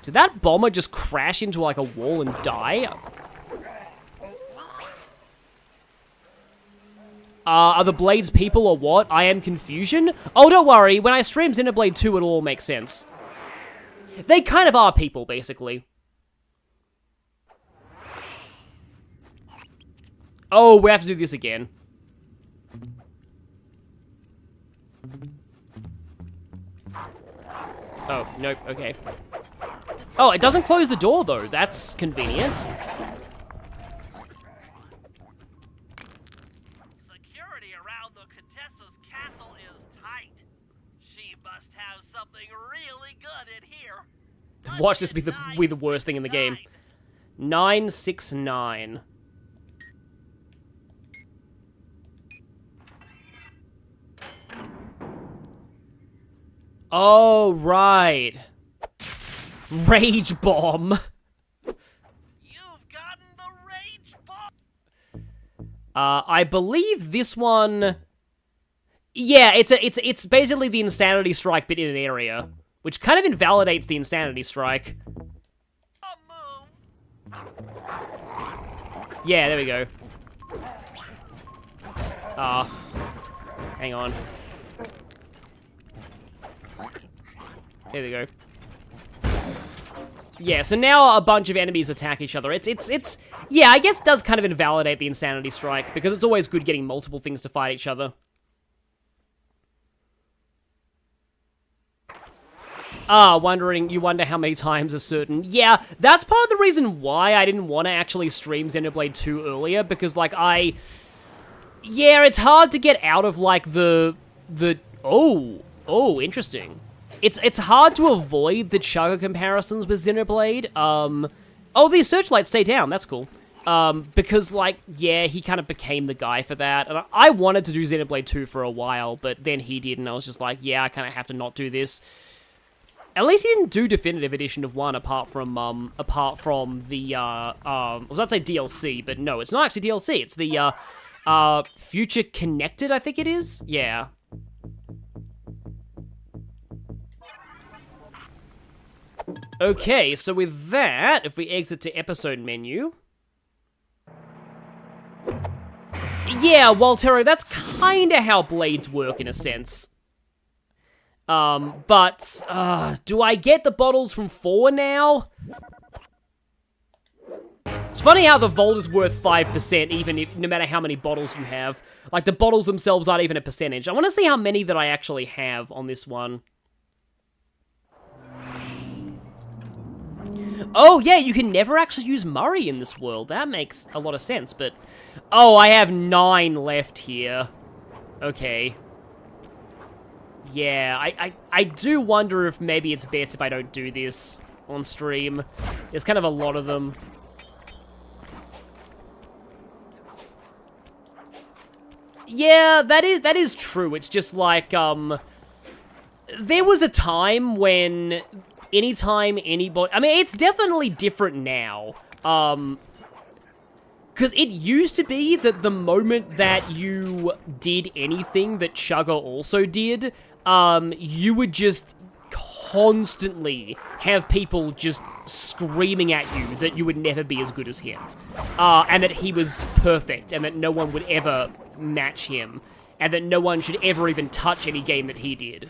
Did that bomber just crash into, like, a wall and die? Are the blades people or what? I am confusion? Oh, don't worry. When I stream Xenoblade 2, it'll all make sense. They kind of are people, basically. Oh, we have to do this again. Oh, nope, okay. Oh, it doesn't close the door, though. That's convenient. Security around the Contessa's castle is tight. She must have something really good in here. Watch this be the worst thing in the game. 969. Oh, right. Rage Bomb. You've gotten the Rage Bomb. I believe this one... Yeah, it's basically the Insanity Strike bit in an area, which kind of invalidates the Insanity Strike. Yeah, there we go. Hang on. There we go. Yeah, so now a bunch of enemies attack each other. It's yeah, I guess it does kind of invalidate the Insanity Strike, because it's always good getting multiple things to fight each other. You wonder how many times a certain... Yeah, that's part of the reason why I didn't want to actually stream Xenoblade 2 earlier, because, like, yeah, it's hard to get out of, like, Oh, interesting. It's hard to avoid the chugger comparisons with Xenoblade. Oh, these searchlights stay down. That's cool. Because, like, yeah, he kind of became the guy for that. And I wanted to do Xenoblade 2 for a while, but then he did, and I was just like, yeah, I kind of have to not do this. At least he didn't do Definitive Edition of 1 apart from the, I was about to say DLC, but no, it's not actually DLC. It's the, Future Connected, I think it is? Yeah. Okay, so with that, if we exit to episode menu... Yeah, Waltero, that's kinda how blades work in a sense. But, do I get the bottles from 4 now? It's funny how the vault is worth 5%, even if, no matter how many bottles you have. Like, the bottles themselves aren't even a percentage. I want to see how many that I actually have on this one. Oh, yeah, you can never actually use Murray in this world. That makes a lot of sense, but... Oh, I have 9 left here. Okay. Yeah, I do wonder if maybe it's best if I don't do this on stream. There's kind of a lot of them. Yeah, that is true. It's just like, there was a time when anytime anybody... I mean, it's definitely different now. Because it used to be that the moment that you did anything that Chugger also did, you would just constantly have people just screaming at you that you would never be as good as him. And that he was perfect, and that no one would ever match him, and that no one should ever even touch any game that he did.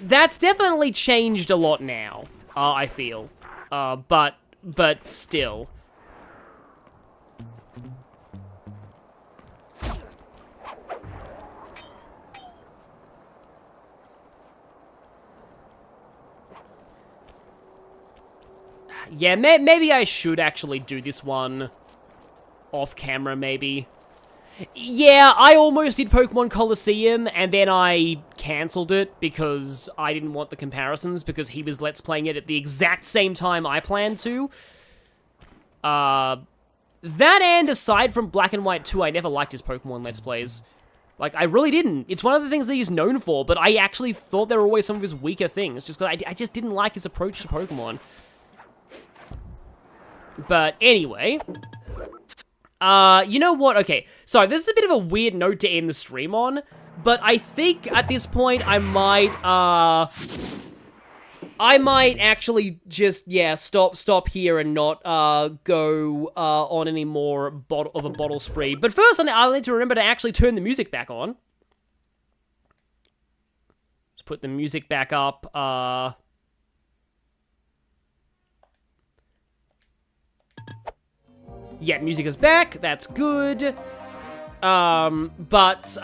That's definitely changed a lot now, I feel. But still... Yeah, maybe I should actually do this one off camera, maybe. Yeah, I almost did Pokemon Coliseum, and then I cancelled it because I didn't want the comparisons, because he was Let's Playing it at the exact same time I planned to. That and aside from Black and White 2, I never liked his Pokemon Let's Plays. Like, I really didn't. It's one of the things that he's known for, but I actually thought they were always some of his weaker things, just because I just didn't like his approach to Pokemon. But anyway, you know what? Okay, so this is a bit of a weird note to end the stream on, but I think at this point I might actually just, yeah, stop here and not go on any more of a bottle spree. But first, I'll need to remember to actually turn the music back on. Let's put the music back up. Yeah, music is back. That's good. But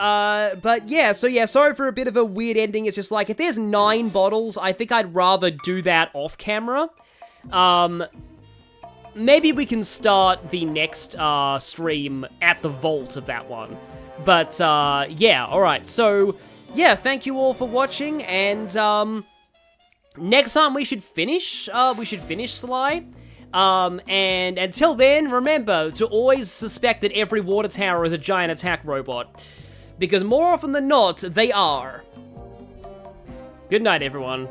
yeah, so yeah, sorry for a bit of a weird ending. It's just like, if there's 9 bottles, I think I'd rather do that off camera. Maybe we can start the next, stream at the vault of that one. But, yeah, alright. So, yeah, thank you all for watching, and, next time we should finish Sly. And until then, remember to always suspect that every water tower is a giant attack robot. Because more often than not, they are. Good night, everyone.